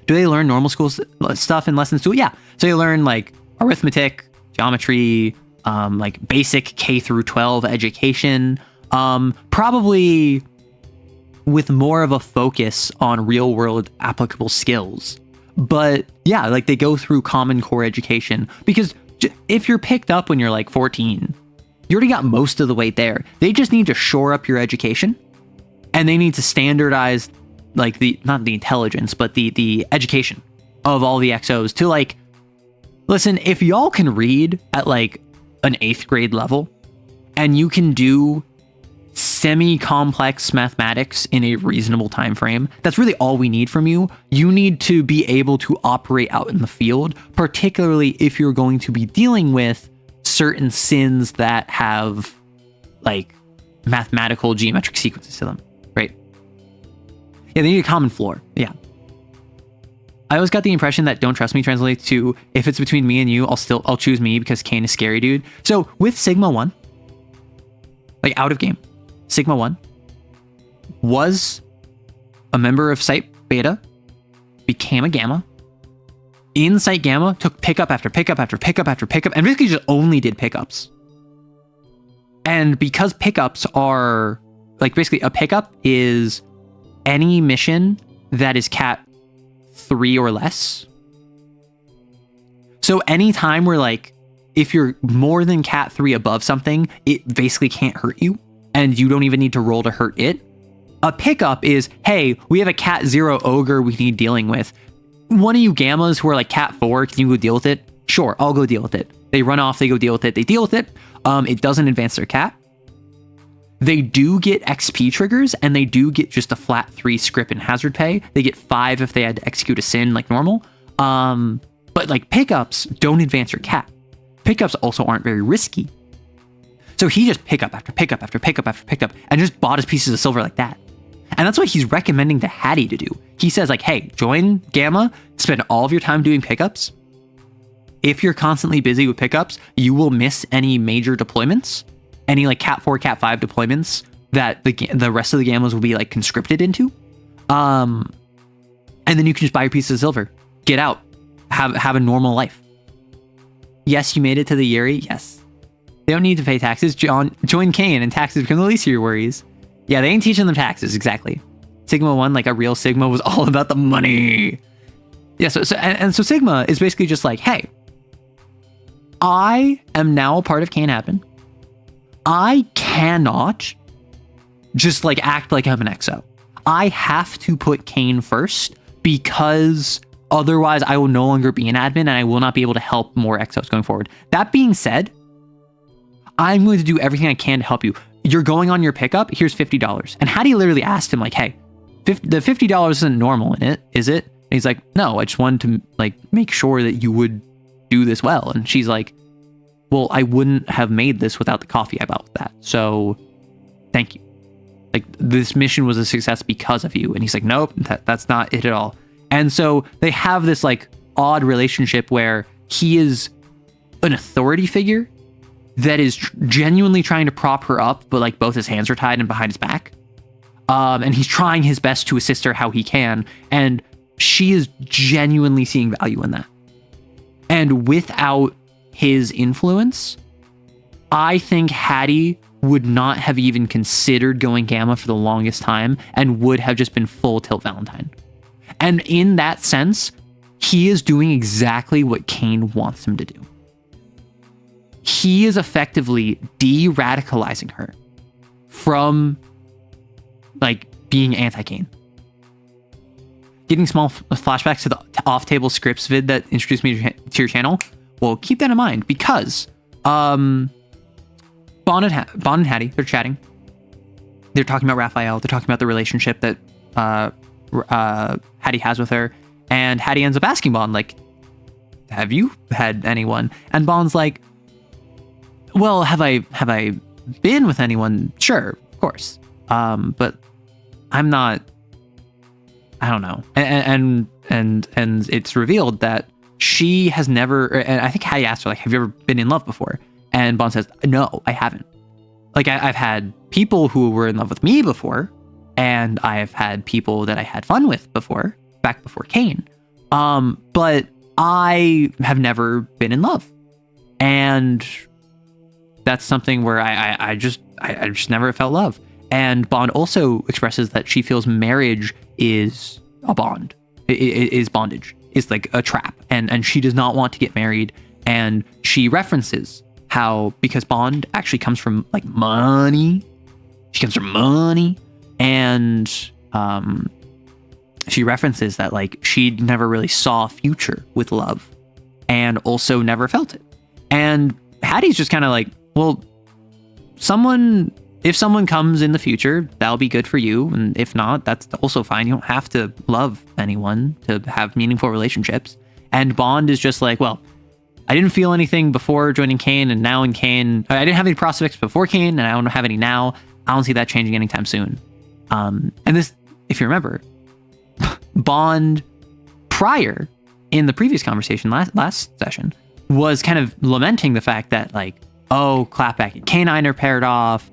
Do they learn normal school stuff in lessons 2? Yeah. So you learn like arithmetic, geometry, like basic K through 12 education, probably with more of a focus on real world applicable skills. But yeah, like they go through common core education, because if you're picked up when you're like 14, you already got most of the way there. They just need to shore up your education, and they need to standardize like not the intelligence, but the education of all the XOs to like, listen, if y'all can read at like an 8th grade level and you can do semi-complex mathematics in a reasonable time frame, that's really all we need from you. You need to be able to operate out in the field, particularly if you're going to be dealing with certain sins that have like mathematical geometric sequences to them, right? Yeah, they need a common floor. Yeah. I always got the impression that "don't trust me" translates to, if it's between me and you, I'll choose me because CAIN is scary, dude. So with Sigma 1, like out of game, Sigma 1 was a member of Site Beta, became a Gamma. In Site Gamma, took pickup after pickup after pickup after pickup, and basically just only did pickups. And because pickups are, like, basically a pickup is any mission that is Cat 3 or less. So anytime where, like, if you're more than Cat 3 above something, it basically can't hurt you, and you don't even need to roll to hurt it. A pickup is, hey, we have a Cat 0 ogre we need dealing with. One of you Gammas who are like Cat 4, can you go deal with it? Sure, I'll go deal with it. They run off, they go deal with it, they deal with it. It doesn't advance their cat. They do get XP triggers, and they do get just a flat 3 script and hazard pay. They get 5 if they had to execute a sin like normal. But like pickups don't advance your cat. Pickups also aren't very risky. So he just pickup after pickup after pickup after pickup and just bought his pieces of silver like that. And that's what he's recommending to Hattie to do. He says like, hey, join Gamma, spend all of your time doing pickups. If you're constantly busy with pickups, you will miss any major deployments, any like Cat 4, Cat 5 deployments that the rest of the Gammas will be like conscripted into. And then you can just buy your pieces of silver, get out, have a normal life. Yes, you made it to the Yuri. Yes. They don't need to pay taxes. Join CAIN and taxes become the least of your worries. Yeah, they ain't teaching them taxes, exactly. Sigma 1, like a real Sigma, was all about the money. Yeah, so Sigma is basically just like, hey, I am now a part of CAIN Admin. I cannot just like act like I'm an XO. I have to put CAIN first, because otherwise I will no longer be an admin and I will not be able to help more XOs going forward. That being said, I'm going to do everything I can to help you. You're going on your pickup, here's $50. And Hattie literally asked him like, hey, the $50 isn't normal in it, is it? And he's like, no, I just wanted to like make sure that you would do this well. And she's like, well, I wouldn't have made this without the coffee I bought with that. So thank you. Like, this mission was a success because of you. And he's like, nope, that's not it at all. And so they have this like odd relationship where he is an authority figure that is genuinely trying to prop her up, but like both his hands are tied and behind his back. And he's trying his best to assist her how he can. And she is genuinely seeing value in that. And without his influence, I think Hattie would not have even considered going Gamma for the longest time and would have just been full tilt Valentine. And in that sense, he is doing exactly what CAIN wants him to do. He is effectively de-radicalizing her from like being anti-CAIN. Getting small flashbacks to the off-table scripts vid that introduced me to your channel. Well, keep that in mind because Bond and Hattie, they're chatting. They're talking about Raphael. They're talking about the relationship that Hattie has with her. And Hattie ends up asking Bond, like, have you had anyone? And Bond's like, well, have I been with anyone? Sure, of course. But I'm not, I don't know. And it's revealed that she has never, and I think Hattie asked her, like, have you ever been in love before? And Bond says, no, I haven't. Like, I've had people who were in love with me before, and I've had people that I had fun with before, back before CAIN. But I have never been in love. And that's something where I just never felt love. And Bond also expresses that she feels marriage is a bond. It is bondage. It's like a trap. And she does not want to get married. And she references how, because Bond actually comes from like money. She comes from money. And she references that like she never really saw a future with love and also never felt it. And Hattie's just kind of like, well, if someone comes in the future, that'll be good for you. And if not, that's also fine. You don't have to love anyone to have meaningful relationships. And Bond is just like, well, I didn't feel anything before joining CAIN, and now in CAIN, I didn't have any prospects before CAIN, and I don't have any now. I don't see that changing anytime soon. And this, if you remember, Bond prior in the previous conversation last session was kind of lamenting the fact that like, oh, Clapback and K9 are paired off.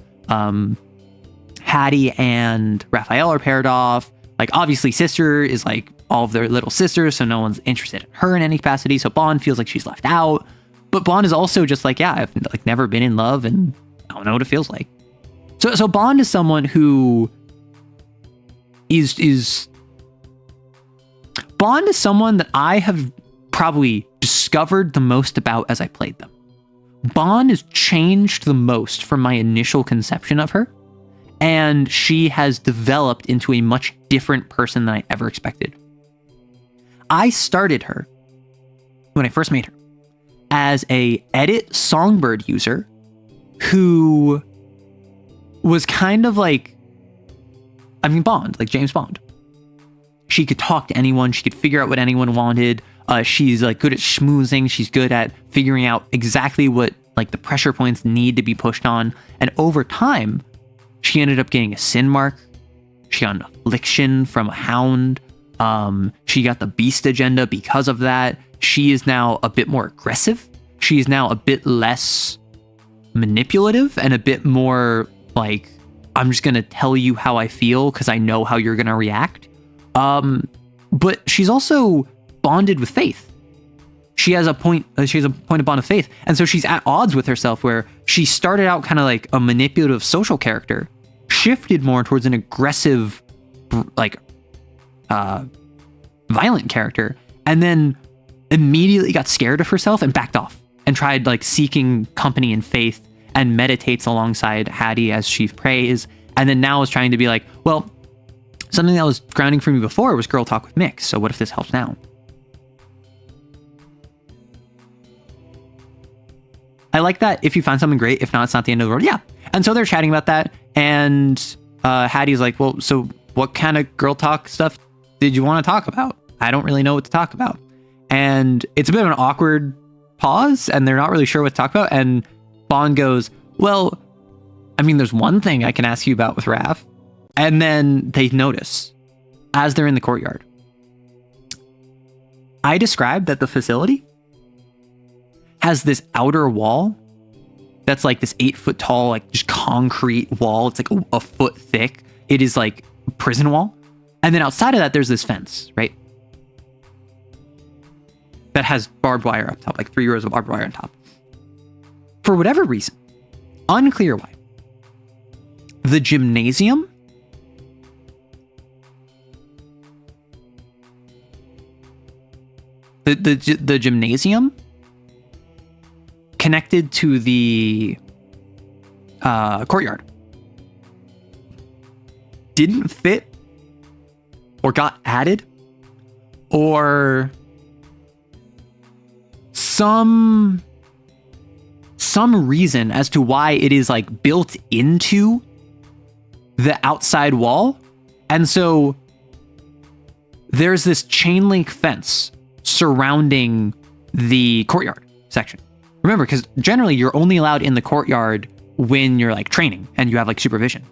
Hattie and Raphael are paired off. Like, obviously, Sister is like all of their little sisters, so no one's interested in her in any capacity. So Bond feels like she's left out. But Bond is also just like, yeah, I've like never been in love, and I don't know what it feels like. So Bond is someone who is Bond is someone that I have probably discovered the most about as I played them. Bond has changed the most from my initial conception of her, and she has developed into a much different person than I ever expected. I started her, when I first made her, as a edit Songbird user who was kind of like, I mean, Bond, like James Bond. She could talk to anyone. She could figure out what anyone wanted. She's like good at schmoozing. She's good at figuring out exactly what like the pressure points need to be pushed on. And over time, she ended up getting a sin mark. She got an affliction from a hound. She got the beast agenda because of that. She is now a bit more aggressive. She is now a bit less manipulative and a bit more like, I'm just going to tell you how I feel because I know how you're going to react. But she's also bonded with faith. She has a point of bond of faith. And so she's at odds with herself, where she started out kind of like a manipulative social character, shifted more towards an aggressive, like, violent character, and then immediately got scared of herself and backed off and tried like seeking company and faith and meditates alongside Hattie as she prays. And then now is trying to be like, well, something that was grounding for me before was girl talk with Mix. So what if this helps now? I like that. If you find something great, if not, it's not the end of the world. Yeah. And so they're chatting about that. And Hattie's like, well, so what kind of girl talk stuff did you want to talk about? I don't really know what to talk about. And it's a bit of an awkward pause, and they're not really sure what to talk about. And Bond goes, well, I mean, there's one thing I can ask you about with Raph. And then they notice, as they're in the courtyard, I described that the facility has this outer wall that's like this 8-foot tall, like just concrete wall. It's like a foot thick. It is like a prison wall. And then outside of that, there's this fence, right? That has barbed wire up top, like 3 rows of barbed wire on top. For whatever reason, unclear why, the gymnasium the gymnasium connected to the courtyard didn't fit or got added, or some reason as to why it is like built into the outside wall. And so there's this chain link fence surrounding the courtyard section. Remember, because generally you're only allowed in the courtyard when you're like training and you have like supervision.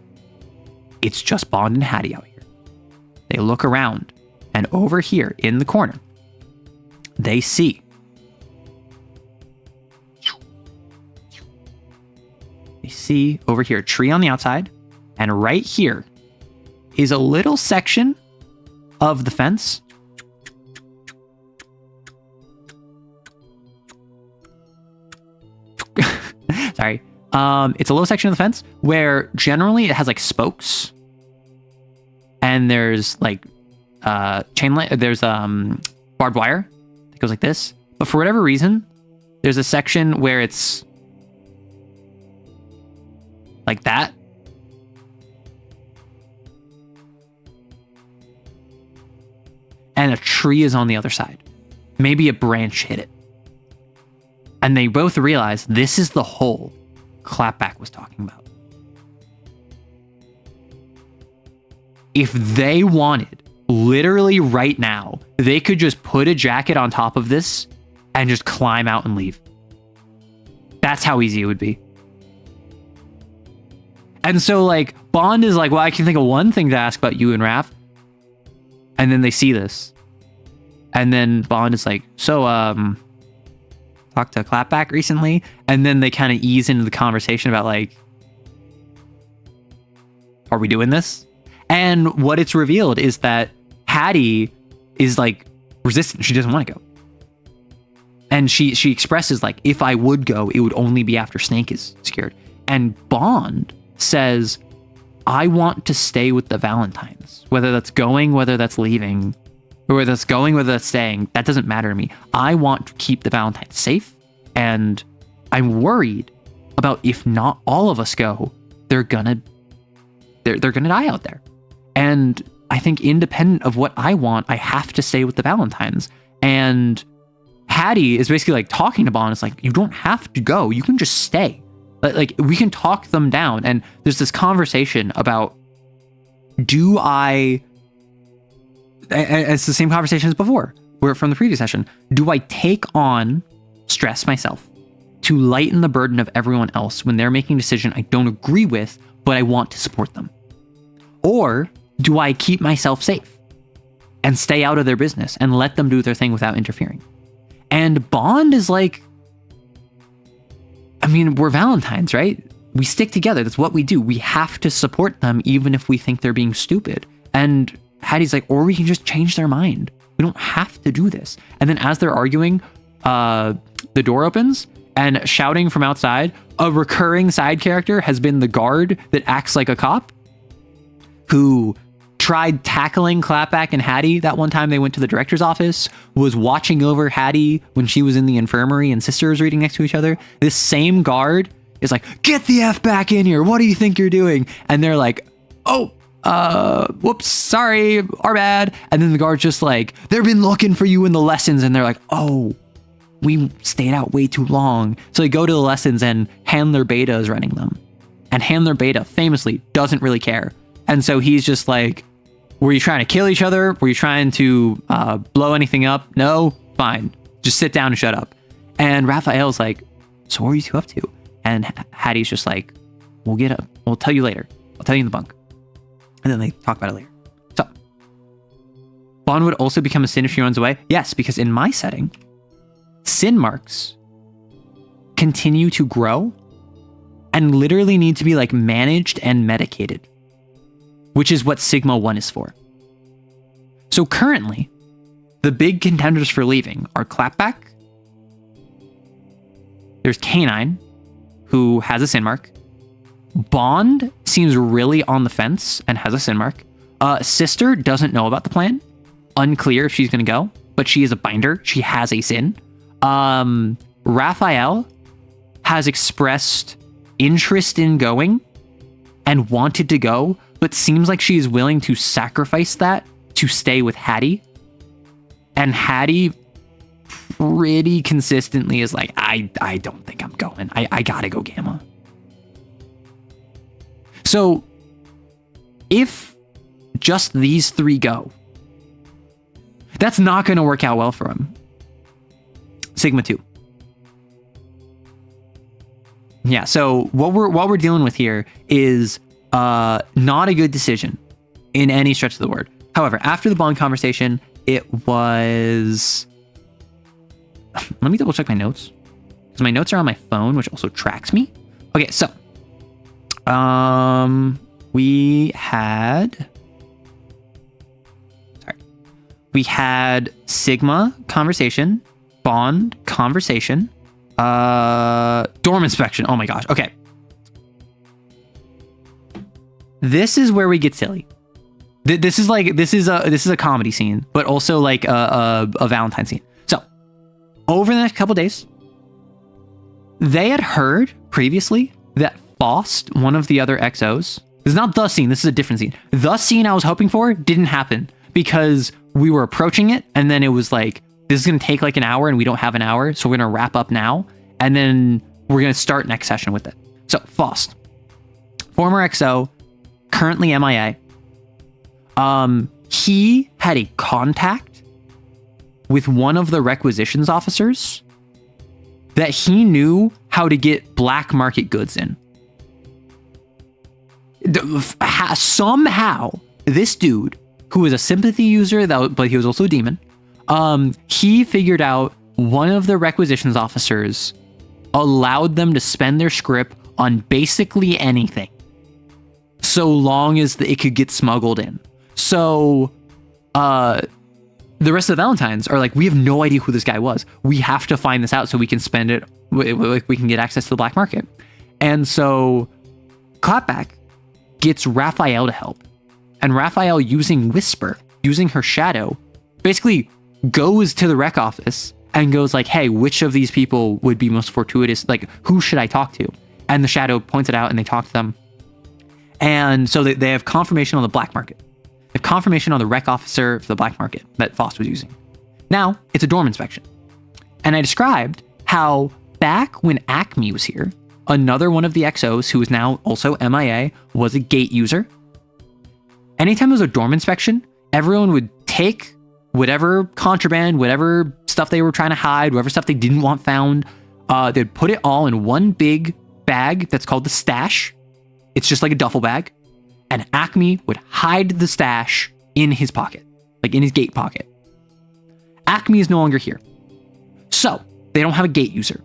It's just Bond and Hattie out here. They look around, and over here in the corner, they see over here a tree on the outside, and right here is a little section of the fence sorry. It's a little section of the fence where generally it has like spokes, and there's like there's barbed wire that goes like this. But for whatever reason, there's a section where it's like that. And a tree is on the other side. Maybe a branch hit it. And they both realize this is the hole Clapback was talking about. If they wanted, literally right now, they could just put a jacket on top of this and just climb out and leave. That's how easy it would be. And so, like, Bond is like, well, I can think of one thing to ask about you and Raph. And then they see this. And then Bond is like, so, talked to Clapback recently. And then they kind of ease into the conversation about, like, are we doing this? And what it's revealed is that Hattie is, like, resistant. She doesn't want to go. And she expresses, like, if I would go, it would only be after Snake is secured. And Bond says, I want to stay with the Valentines. Whether that's going, whether that's leaving, or whether that's going, whether that's staying, that doesn't matter to me. I want to keep the Valentines safe, and I'm worried about if not all of us go, they're gonna die out there. And I think independent of what I want, I have to stay with the Valentines. And Hattie is basically like talking to Bond. It's like, you don't have to go. You can just stay. Like, we can talk them down. And there's this conversation about, it's the same conversation as before, where from the previous session, do I take on stress myself to lighten the burden of everyone else when they're making a decision I don't agree with, but I want to support them? Or do I keep myself safe and stay out of their business and let them do their thing without interfering? And Bond is like, I mean, we're Valentines, right? We stick together. That's what we do. We have to support them even if we think they're being stupid. And Hattie's like, or we can just change their mind. We don't have to do this. And then as they're arguing, the door opens, and shouting from outside, a recurring side character has been the guard that acts like a cop, who tried tackling Clapback and Hattie that one time they went to the director's office, was watching over Hattie when she was in the infirmary and Sister was reading next to each other. This same guard is like, get the F back in here. What do you think you're doing? And they're like, oh, whoops, sorry, our bad. And then the guard's just like, they've been looking for you in the lessons. And they're like, oh, we stayed out way too long. So they go to the lessons, and Handler Beta is running them. And Handler Beta famously doesn't really care. And so he's just like, were you trying to kill each other? Were you trying to blow anything up? No? Fine. Just sit down and shut up. And Raphael's like, so what are you two up to? And Hattie's just like, we'll tell you later. I'll tell you in the bunk. And then they talk about it later. So, Bond would also become a sin if she runs away? Yes, because in my setting, sin marks continue to grow and literally need to be like managed and medicated, which is what Sigma 1 is for. So currently, the big contenders for leaving are Clapback, there's K9, who has a sin mark, Bond seems really on the fence and has a sin mark, Sister doesn't know about the plan, unclear if she's going to go, but she is a binder. She has a sin. Raphael has expressed interest in going and wanted to go, but seems like she is willing to sacrifice that to stay with Hattie. And Hattie pretty consistently is like, I don't think I'm going. I gotta go Gamma. So if just these three go, that's not going to work out well for him. Sigma 2. Yeah, so what we're dealing with here is not a good decision in any stretch of the word. However, after the bond conversation, it was... Let me double check my notes, because my notes are on my phone, which also tracks me. Okay, so we had Sigma conversation, bond conversation, dorm inspection. Oh my gosh. Okay. This is where we get silly. This is a comedy scene, but also like a Valentine scene. So over the next couple days, they had heard previously that Faust, one of the other XOs, this is not the scene, this is a different scene. The scene I was hoping for didn't happen because we were approaching it, and then it was like, this is going to take like an hour and we don't have an hour, so we're going to wrap up now, and then we're going to start next session with it. So Faust, former XO, currently MIA. He had a contact with one of the requisitions officers that he knew how to get black market goods in. Somehow, this dude, who was a sympathy user, but he was also a demon, he figured out one of the requisitions officers allowed them to spend their script on basically anything, so long as it could get smuggled in. So, the rest of the Valentines are like, we have no idea who this guy was. We have to find this out so we can spend it, we can get access to the black market. And so, Clapback gets Raphael to help. And Raphael, using Whisper, using her shadow, basically goes to the rec office and goes like, hey, which of these people would be most fortuitous? Like, who should I talk to? And the shadow points it out and they talk to them. And so they have confirmation on the black market. They have confirmation on the rec officer for the black market that Faust was using. Now, it's a dorm inspection. And I described how back when Acme was here, another one of the XOs who is now also MIA was a gate user. Anytime there was a dorm inspection, everyone would take whatever contraband, whatever stuff they were trying to hide, whatever stuff they didn't want found, they'd put it all in one big bag that's called the stash. It's just like a duffel bag. And Acme would hide the stash in his pocket, like in his gate pocket. Acme is no longer here. So they don't have a gate user.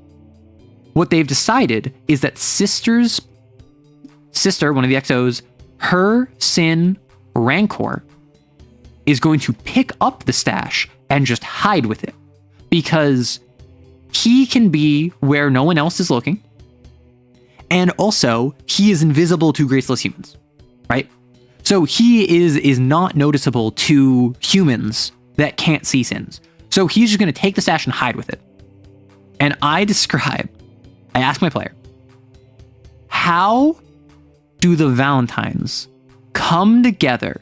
What they've decided is that Sister's sister, one of the XOs, her sin Rancor, is going to pick up the stash and just hide with it, because he can be where no one else is looking, and also he is invisible to graceless humans, right? So he is not noticeable to humans that can't see sins. So he's just going to take the stash and hide with it. And I asked my player, how do the Valentines come together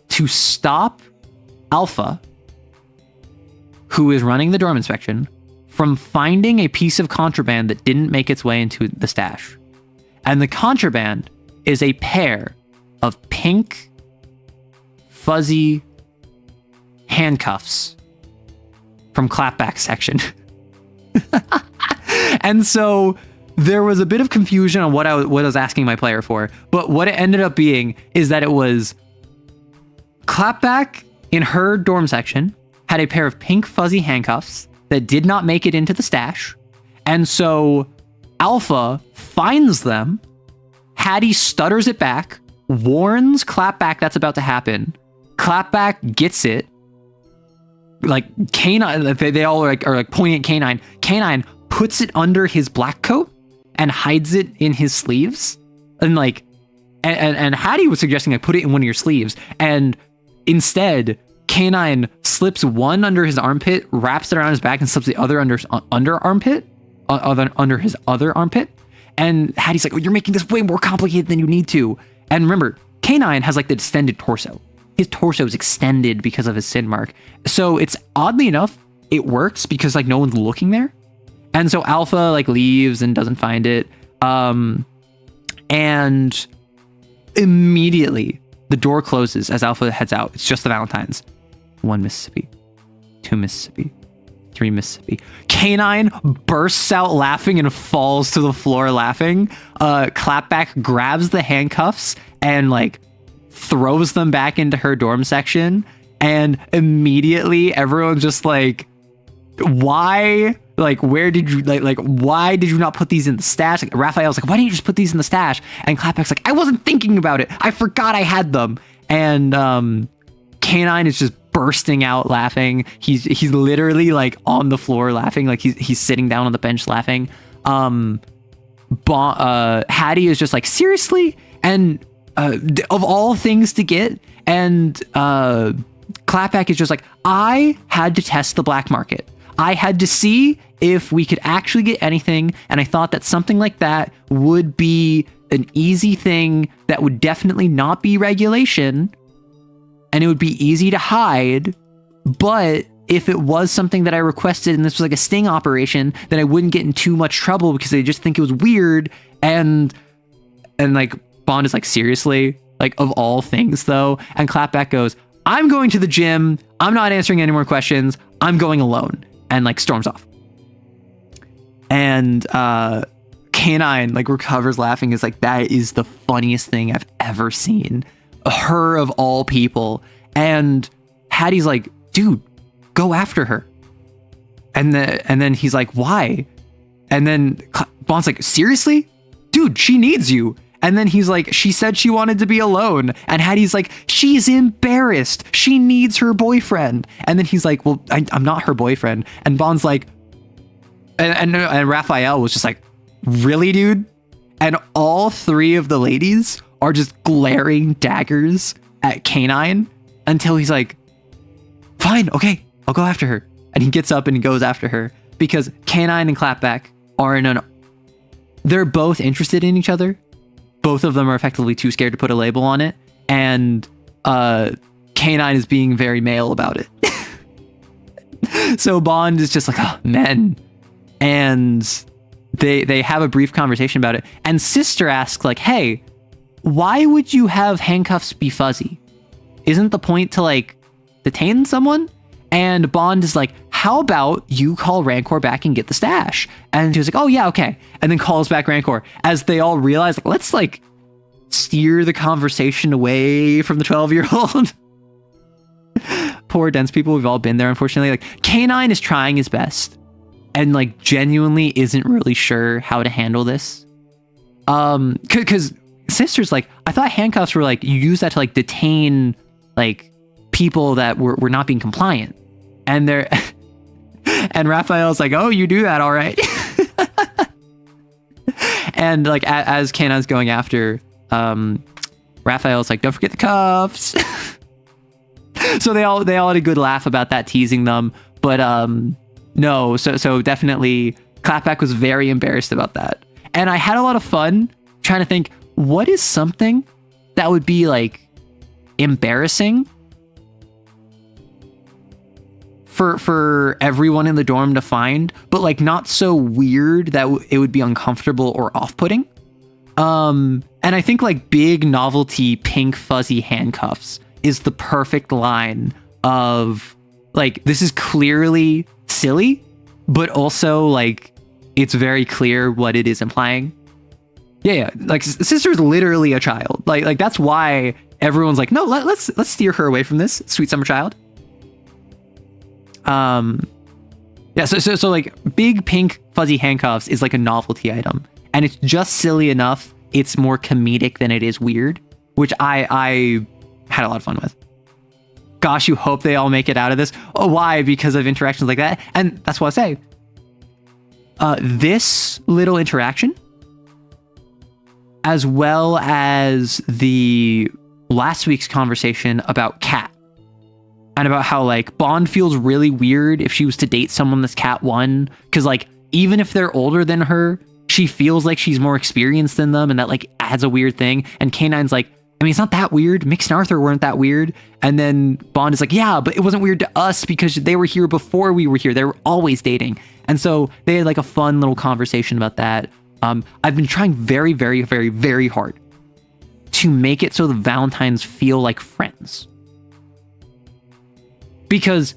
to stop Alpha, who is running the dorm inspection, from finding a piece of contraband that didn't make its way into the stash? And the contraband is a pair of pink, fuzzy handcuffs from Clapback's section. And so there was a bit of confusion on what I was asking my player for, but what it ended up being is that it was Clapback in her dorm section had a pair of pink fuzzy handcuffs that did not make it into the stash. And so Alpha finds them, Hattie stutters it back, warns Clapback that's about to happen. Clapback gets it. Like Canine, they all are like pointing at Canine. Canine puts it under his black coat and hides it in his sleeves. And like, and Hattie was suggesting I put it in one of your sleeves. And instead, K9 slips one under his armpit, wraps it around his back, and slips the other under his other armpit. And Hattie's like, oh, you're making this way more complicated than you need to. And remember, K9 has like the extended torso. His torso is extended because of his sin mark. So it's oddly enough, it works because like no one's looking there. And so Alpha like leaves and doesn't find it. And immediately the door closes as Alpha heads out. It's just the Valentines. 1 Mississippi, 2 Mississippi, 3 Mississippi. K9 bursts out laughing and falls to the floor laughing. Clapback grabs the handcuffs and like throws them back into her dorm section. And immediately everyone's just like, why? Like, where did you why did you not put these in the stash? Like, Raphael's like, why didn't you just put these in the stash? And Clapback's like, I wasn't thinking about it. I forgot I had them. And K9 is just bursting out laughing. He's literally like on the floor laughing. Like he's sitting down on the bench laughing. Hattie is just like, seriously? And of all things to get, and Clapback is just like, I had to test the black market. I had to see if we could actually get anything, and I thought that something like that would be an easy thing that would definitely not be regulation, and it would be easy to hide, but if it was something that I requested and this was like a sting operation, then I wouldn't get in too much trouble because they just think it was weird. And like Bond is like, seriously? Like, of all things though? And Clapback goes, I'm going to the gym. I'm not answering any more questions. I'm going alone. And like storms off. And K9 like recovers laughing. Is like, that is the funniest thing I've ever seen. Her of all people. And Hattie's like, dude, go after her. And then he's like, why? And then Bond's like, seriously? Dude, she needs you. And then he's like, she said she wanted to be alone. And Hattie's like, she's embarrassed. She needs her boyfriend. And then he's like, well, I'm not her boyfriend. And Bond's like, and Raphael was just like, really, dude? And all three of the ladies are just glaring daggers at K9 until he's like, fine, okay, I'll go after her. And he gets up and he goes after her because K9 and Clapback are they're both interested in each other. Both of them are effectively too scared to put a label on it. And K9 is being very male about it. So Bond is just like, oh, men. And they have a brief conversation about it. And Sister asks like, hey, why would you have handcuffs be fuzzy? Isn't the point to like detain someone? And Bond is like, how about you call Rancor back and get the stash? And he was like, oh yeah, okay. And then calls back Rancor as they all realize, like, let's like steer the conversation away from the 12-year-old. Poor dense people, we've all been there, unfortunately. Like, K9 is trying his best and like genuinely isn't really sure how to handle this. Because Sister's like, I thought handcuffs were like, you use that to like detain like people that were not being compliant. And they're and Raphael's like, oh, you do that, all right. And like as K9's going after, Raphael's like, don't forget the cuffs. So they all had a good laugh about that, teasing them. But no, so definitely Clapback was very embarrassed about that. And I had a lot of fun trying to think, what is something that would be like embarrassing for everyone in the dorm to find, but like not so weird that it would be uncomfortable or off-putting. And I think like big novelty pink fuzzy handcuffs is the perfect line of like, this is clearly silly, but also like it's very clear what it is implying. Yeah, like Sister's literally a child. Like that's why everyone's like, no, let's steer her away from this sweet summer child. Yeah, so like big pink fuzzy handcuffs is like a novelty item, and it's just silly enough. It's more comedic than it is weird, which I had a lot of fun with. Gosh, you hope they all make it out of this. Oh, why? Because of interactions like that. And that's what I say. This little interaction, as well as the last week's conversation about Kat, and about how like Bond feels really weird if she was to date someone that's Cat 1, because like even if they're older than her, she feels like she's more experienced than them, and that like adds a weird thing. And K9's like, I mean, it's not that weird. Mix and Arthur weren't that weird. And then Bond is like, yeah, but it wasn't weird to us because they were here before we were here. They were always dating. And so they had like a fun little conversation about that. I've been trying very, very, very, very hard to make it so the Valentines feel like friends. Because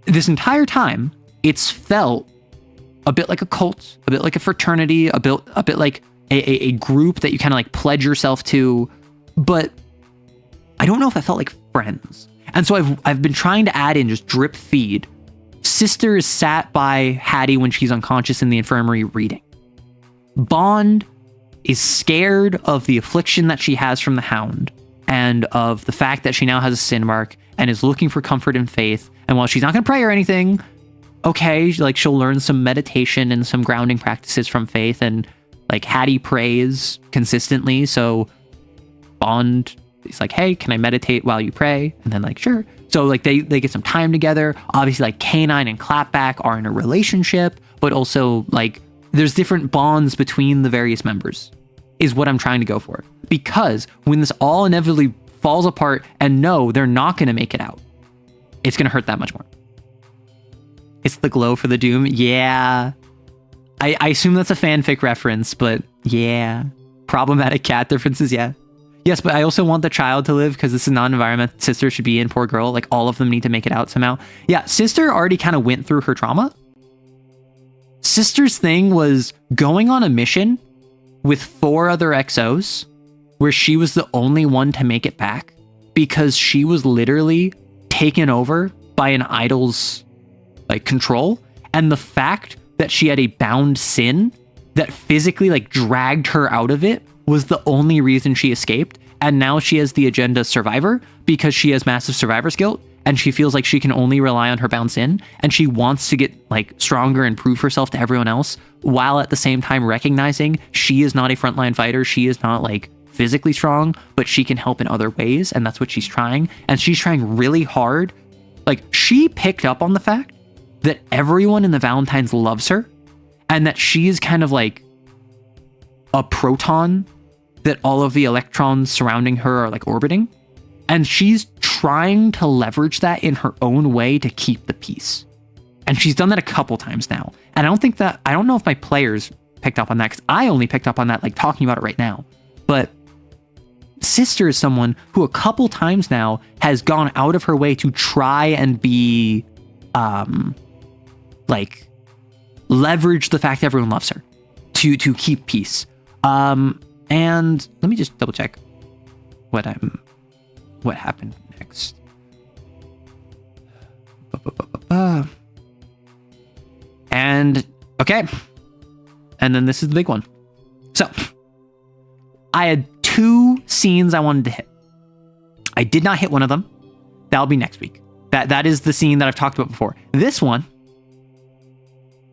this entire time, it's felt a bit like a cult, a bit like a fraternity, a bit like a group that you kind of like pledge yourself to. But I don't know if I felt like friends. And so I've been trying to add in just drip feed. Sister is sat by Hattie when she's unconscious in the infirmary reading. Bond is scared of the affliction that she has from the Hound and of the fact that she now has a sin mark and is looking for comfort and faith. And while she's not going to pray or anything, okay, like she'll learn some meditation and some grounding practices from faith. And like Hattie prays consistently. So Bond is like, hey, can I meditate while you pray? And then like, sure. So like they get some time together. Obviously like K9 and Clapback are in a relationship, but also like there's different bonds between the various members is what I'm trying to go for. Because when this all inevitably falls apart and no, they're not going to make it out, it's going to hurt that much more. It's the glow for the doom. Yeah. I assume that's a fanfic reference, but yeah. Problematic cat differences, yeah. Yes, but I also want the child to live because this is not an environment Sister should be in, poor girl. Like, all of them need to make it out somehow. Yeah, Sister already kind of went through her trauma. Sister's thing was going on a mission with 4 other XOs where she was the only one to make it back because she was literally taken over by an idol's like control. And the fact that she had a bound sin that physically like dragged her out of it was the only reason she escaped. And now she has the agenda survivor because she has massive survivor's guilt and she feels like she can only rely on her bound sin, and she wants to get like stronger and prove herself to everyone else while at the same time recognizing she is not a frontline fighter. She is not like physically strong, but she can help in other ways, and that's what she's trying. And she's trying really hard. Like, she picked up on the fact that everyone in the Valentines loves her and that she is kind of like a proton that all of the electrons surrounding her are like orbiting. And she's trying to leverage that in her own way to keep the peace. And she's done that a couple times now. And I don't know if my players picked up on that, because I only picked up on that like talking about it right now. But Sister is someone who a couple times now has gone out of her way to try and be like leverage the fact that everyone loves her to keep peace. And let me just double check what happened next. And okay. And then this is the big one. So I had 2 scenes I wanted to hit. I did not hit one of them. That'll be next week. That is the scene that I've talked about before. This one,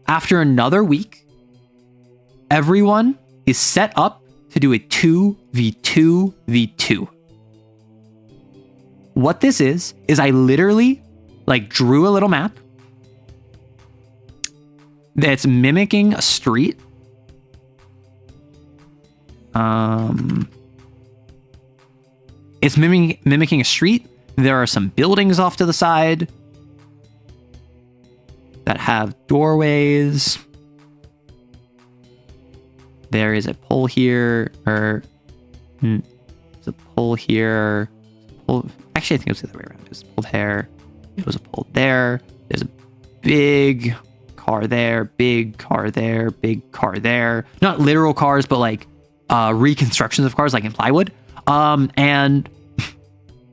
after another week, everyone is set up to do a 2v2v2. What this is I literally like drew a little map that's mimicking a street. It's mimicking a street. There are some buildings off to the side that have doorways. There is a pole here, or there's a pole here. Actually, I think it was the other way around. It was a pole there. It was a pole there. There's a big car there, big car there, big car there. Not literal cars, but like reconstructions of cars, like in plywood. And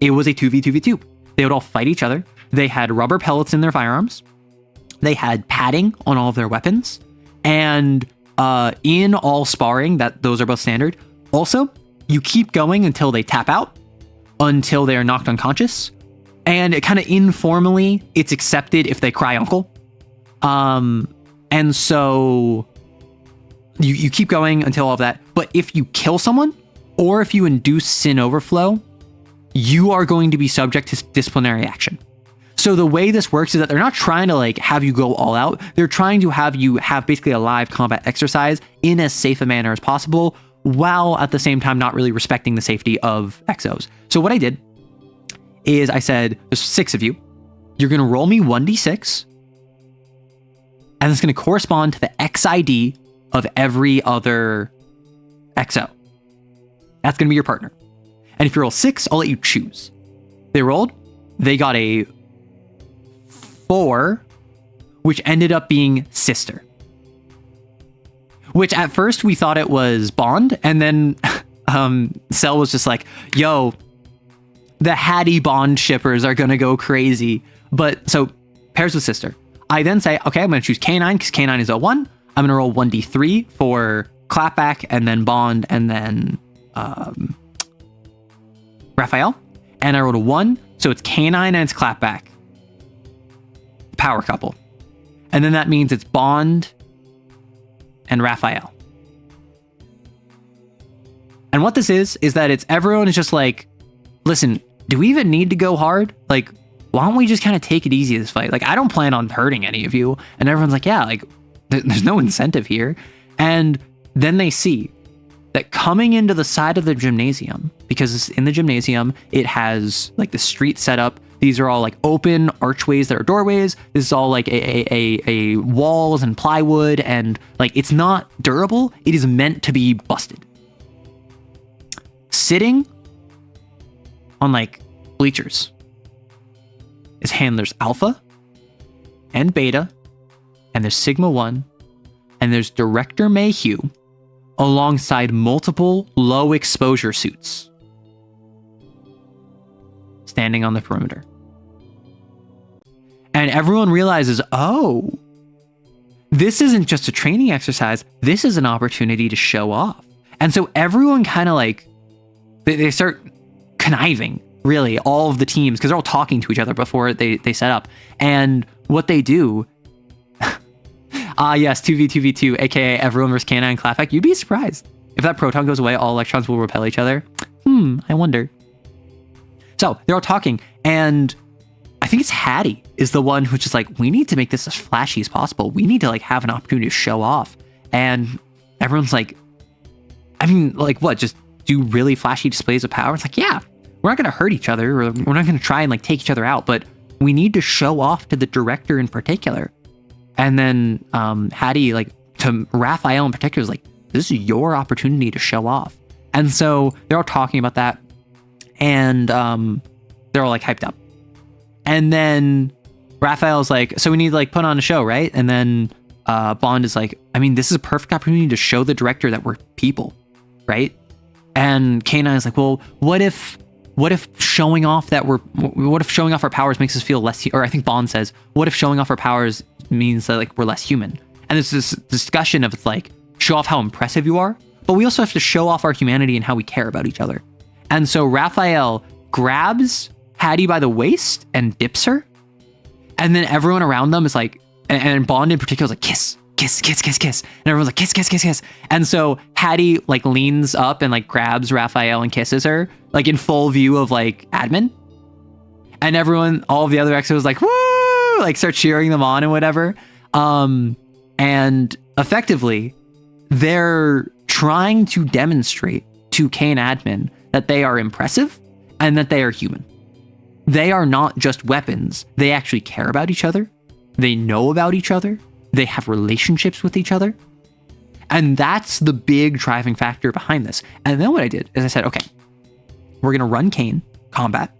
it was a 2v2v2. They would all fight each other. They had rubber pellets in their firearms. They had padding on all of their weapons. And in all sparring, those are both standard. Also, you keep going until they tap out, until they are knocked unconscious. And it kind of informally, it's accepted if they cry uncle. And so you keep going until all of that. But if you kill someone, or if you induce sin overflow, you are going to be subject to disciplinary action. So the way this works is that they're not trying to like have you go all out. They're trying to have you have basically a live combat exercise in as safe a manner as possible, while at the same time not really respecting the safety of exos. So what I did is I said, there's 6 of you. You're going to roll me 1d6, and it's going to correspond to the XID of every other XO. That's going to be your partner. And if you roll 6, I'll let you choose. They rolled. They got a 4, which ended up being sister. Which at first we thought it was bond, and then Cell was just like, yo, the Hattie bond shippers are going to go crazy. But so pairs with sister. I then say, okay, I'm going to choose K9 because K9 is 01. I'm going to roll 1d3 for clapback, and then bond, and then Raphael. And I rolled a 1, so it's K9 and it's clapback. Power couple. And then that means it's bond and Raphael. And what this is that it's everyone is just like, listen, do we even need to go hard? Like, why don't we just kind of take it easy this fight? Like, I don't plan on hurting any of you. And everyone's like, yeah, like, there's no incentive here. And then they see that coming into the side of the gymnasium, because in the gymnasium, it has like the street set up. These are all like open archways that are doorways. This is all like a walls and plywood, and like it's not durable. It is meant to be busted. Sitting on like bleachers is handlers Alpha and Beta, and there's Sigma 1, and there's Director Mayhew alongside multiple low exposure suits standing on the perimeter. And everyone realizes, oh, this isn't just a training exercise. This is an opportunity to show off. And so everyone kind of like, they start conniving, really, all of the teams, because they're all talking to each other before they set up. And what they do, yes, 2v2v2, aka everyone versus K9 and Clapback. You'd be surprised. If that proton goes away, all electrons will repel each other. I wonder. So they're all talking, and I think it's Hattie is the one who's just like, we need to make this as flashy as possible. We need to like have an opportunity to show off. And everyone's like, I mean, like what? Just do really flashy displays of power? It's like, yeah, we're not going to hurt each other, or we're not going to try and like take each other out, but we need to show off to the director in particular. And then Hattie, like to Raphael in particular, is like, this is your opportunity to show off. And so they're all talking about that, and they're all like hyped up. And then Raphael's like, so we need to like put on a show, right? And then Bond is like, I mean, this is a perfect opportunity to show the director that we're people, right? And K9 is like, well, what if showing off our powers makes us feel less, or I think Bond says, what if showing off our powers means that like we're less human? And there's this discussion of, it's like, show off how impressive you are, but we also have to show off our humanity and how we care about each other. And so Raphael grabs Hattie by the waist and dips her, and then everyone around them is like, and Bond in particular is like, kiss, kiss, kiss, kiss, kiss, and everyone's like, kiss, kiss, kiss, kiss. And so Hattie like leans up and like grabs Raphael and kisses her, like in full view of like admin, and everyone, all of the other exos like, woo, like start cheering them on and whatever. And effectively they're trying to demonstrate to CAIN admin that they are impressive and that they are human. They are not just weapons. They actually care about each other. They know about each other. They have relationships with each other. And that's the big driving factor behind this. And then what I did is I said, okay, we're going to run CAIN combat.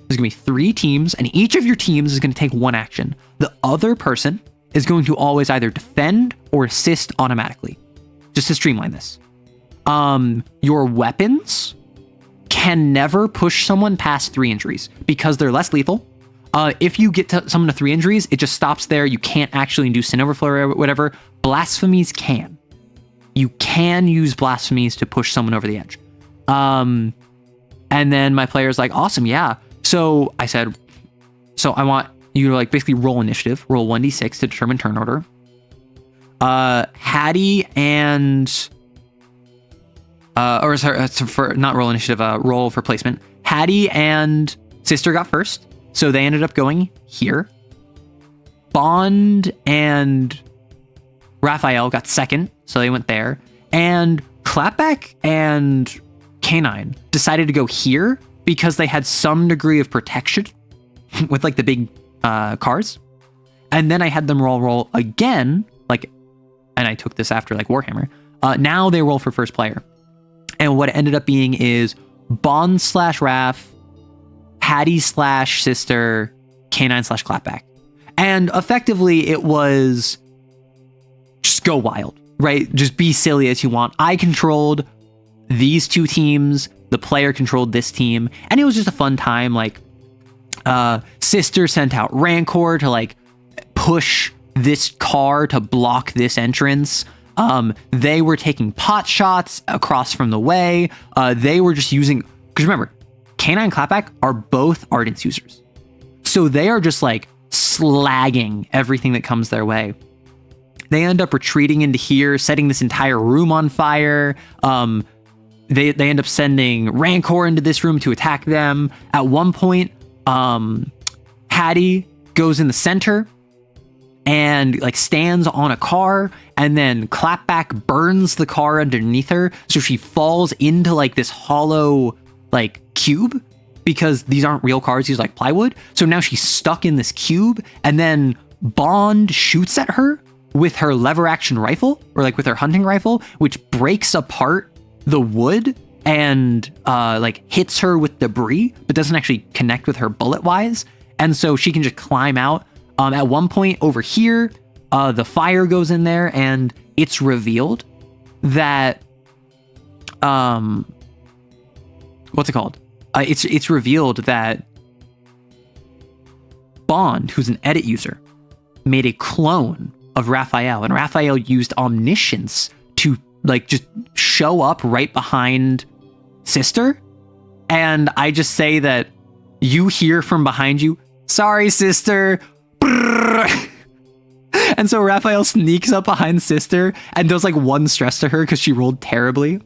There's going to be 3 teams, and each of your teams is going to take 1 action. The other person is going to always either defend or assist automatically, just to streamline this. Your weapons can never push someone past 3 injuries because they're less lethal. If you get to someone to 3 injuries, it just stops there. You can't actually do sin overflow or whatever. Blasphemies can. You can use blasphemies to push someone over the edge. And then my player's like, awesome, yeah. So I said, so I want you to like basically roll initiative, roll 1d6 to determine turn order. Hattie and for not roll initiative, roll for placement. Hattie and Sister got first. So they ended up going here. Bond and Raphael got second, so they went there. And Clapback and CAIN decided to go here because they had some degree of protection with like the big cars. And then I had them roll again, like, and I took this after like Warhammer. Now they roll for first player. And what it ended up being is Bond / Raph, Hattie / sister, CAIN / Clapback. And effectively it was just go wild, right? Just be silly as you want. I controlled these two teams. The player controlled this team. And it was just a fun time. Like, sister sent out Rancor to like push this car to block this entrance. They were taking pot shots across from the way. They were just using, because remember, CAIN and Clapback are both Ardence users. So they are just like slagging everything that comes their way. They end up retreating into here, setting this entire room on fire. They end up sending Rancor into this room to attack them. At one point, Hattie goes in the center and like stands on a car, and then Clapback burns the car underneath her, so she falls into like this hollow like cube, because these aren't real cars, these are like plywood. So now she's stuck in this cube, and then Bond shoots at her with her lever action rifle, or like with her hunting rifle, which breaks apart the wood and like hits her with debris, but doesn't actually connect with her bullet wise. And so she can just climb out. At one point over here, the fire goes in there, and it's revealed that what's it called? It's revealed that Bond, who's an edit user, made a clone of Raphael, and Raphael used omniscience to like just show up right behind sister. And I just say that you hear from behind you, "Sorry, sister." And so Raphael sneaks up behind sister and does like one stress to her because she rolled terribly.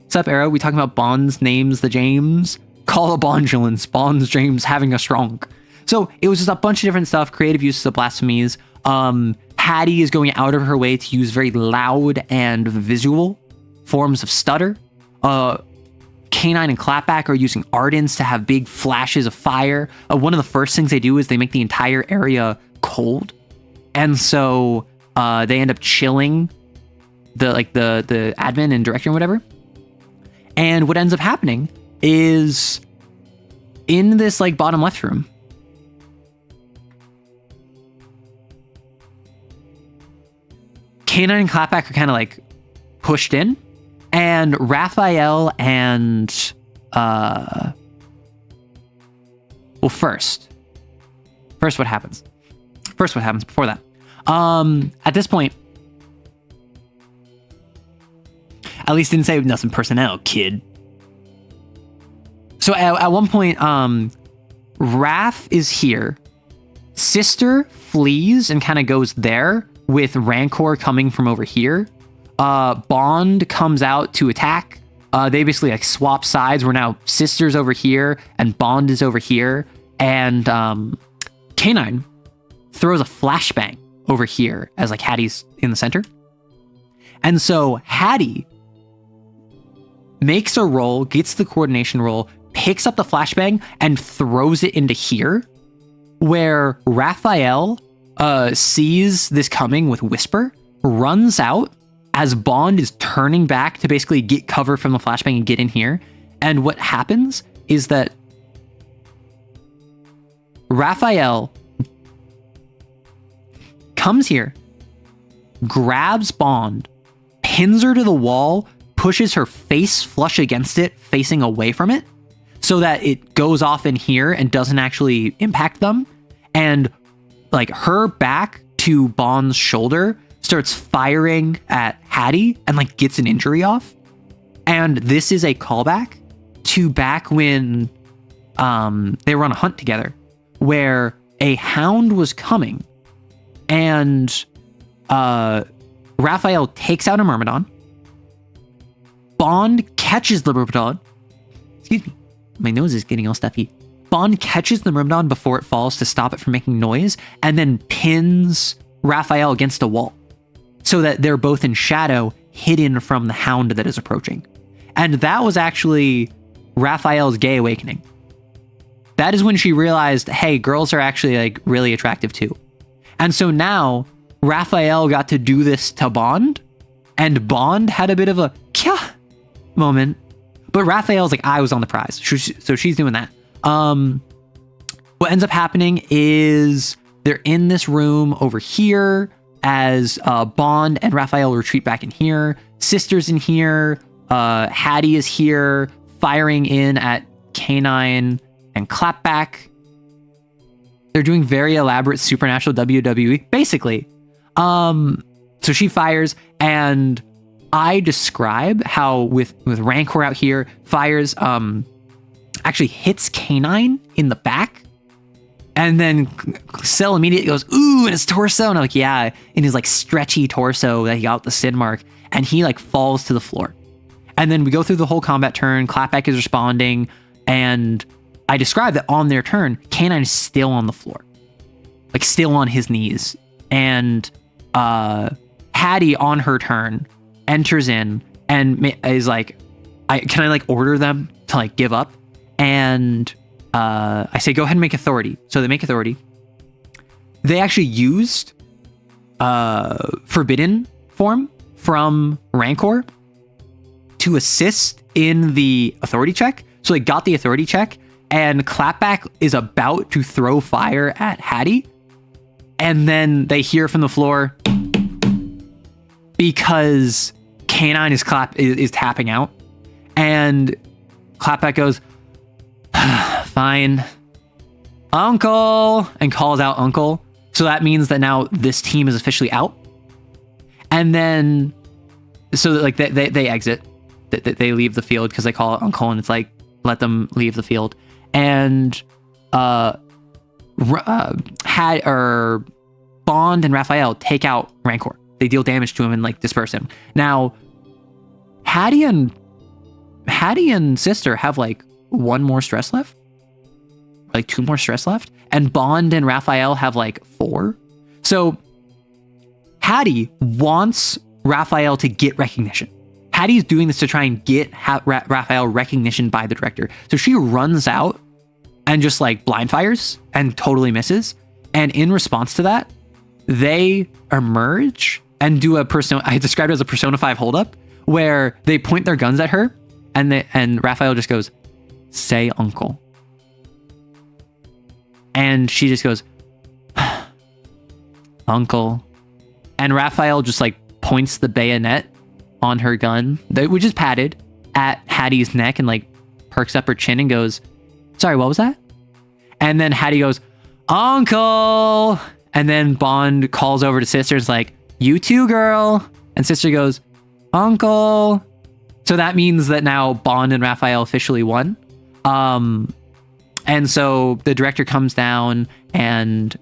What's up, Arrow? We talking about Bond's names, the James? Call a Bondulance, Bond's James having a strong. So it was just a bunch of different stuff, creative uses of blasphemies. Hattie is going out of her way to use very loud and visual forms of stutter. CAIN and Clapback are using Ardence to have big flashes of fire. One of the first things they do is they make the entire area cold. And so they end up chilling the admin and director and whatever. And what ends up happening is in this like bottom left room, CAIN and Clapback are kind of like pushed in, and Raphael and first what happens before that? At this point, at least didn't say nothing personnel, kid. So at one point, Raph is here. Sister flees and kind of goes there with Rancor coming from over here. Bond comes out to attack. They basically like swap sides. We're now sister's over here and Bond is over here. And CAIN throws a flashbang over here as like Hattie's in the center. And so Hattie makes a roll, gets the coordination roll, picks up the flashbang and throws it into here, where Raphael sees this coming with Whisper, runs out as Bond is turning back to basically get cover from the flashbang and get in here. And what happens is that Raphael comes here, grabs Bond, pins her to the wall, pushes her face flush against it, facing away from it, so that it goes off in here and doesn't actually impact them. And like her back to Bond's shoulder starts firing at Hattie and like gets an injury off. And this is a callback to back when they were on a hunt together, where a hound was coming, and Raphael takes out a Myrmidon. Bond catches the Myrmidon. Excuse me, my nose is getting all stuffy. Bond catches the Myrmidon before it falls to stop it from making noise, and then pins Raphael against a wall so that they're both in shadow, hidden from the hound that is approaching. And that was actually Raphael's gay awakening. That is when she realized, hey, girls are actually like really attractive too. And so now Raphael got to do this to Bond, and Bond had a bit of a kya moment. But Raphael's like, I was on the prize. So she's doing that. What ends up happening is they're in this room over here as Bond and Raphael retreat back in here. Sister's in here. Hattie is here, firing in at CAIN and Clapback. They're doing very elaborate supernatural WWE, basically. So she fires, and I describe how with Rancor out here, fires actually hits CAIN in the back, and then Cell immediately goes, ooh, in his torso. And I'm like, yeah, in his like stretchy torso that he got the Sin mark, and he like falls to the floor. And then we go through the whole combat turn. Clapback is responding, and I describe that on their turn, CAIN is still on the floor, like still on his knees. And Hattie on her turn enters in and is like, can I like order them to like give up? And I say, go ahead and make authority. So they make authority. They actually used forbidden form from Rancor to assist in the authority check. So they got the authority check, and Clapback is about to throw fire at Hattie. And then they hear from the floor, because CAIN is tapping out, and Clapback goes, fine, Uncle, and calls out Uncle. So that means that now this team is officially out. And then, so like they exit, they leave the field because they call it Uncle, and it's like, let them leave the field. And Bond and Raphael take out Rancor. They deal damage to him and like disperse him. Now, Hattie and Sister have like one more stress left, like 2 more stress left, and Bond and Raphael have like 4. So Hattie wants Raphael to get recognition. Hattie's doing this to try and get Raphael recognition by the director. So she runs out and just like blind fires and totally misses. And in response to that, they emerge and do I described it as a Persona 5 holdup, where they point their guns at her, and Raphael just goes, say Uncle. And she just goes, Uncle. And Raphael just like points the bayonet on her gun, which is padded, at Hattie's neck, and like perks up her chin and goes, sorry, what was that? And then Hattie goes, Uncle. And then Bond calls over to Sister's like, you too, girl. And Sister goes, Uncle. So that means that now Bond and Raphael officially won. And so the director comes down and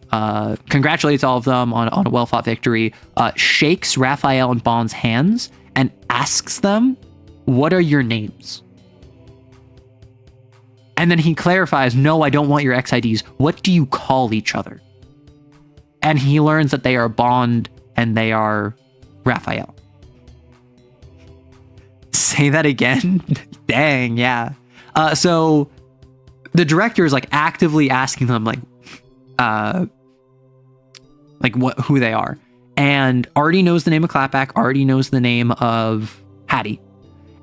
congratulates all of them on a well-fought victory, shakes Raphael and Bond's hands, and asks them, what are your names? And then he clarifies, no, I don't want your XIDs. What do you call each other? And he learns that they are Bond and they are Raphael. Say that again? Dang, yeah. So the director is like actively asking them who they are, and already knows the name of Clapback, already knows the name of Hattie,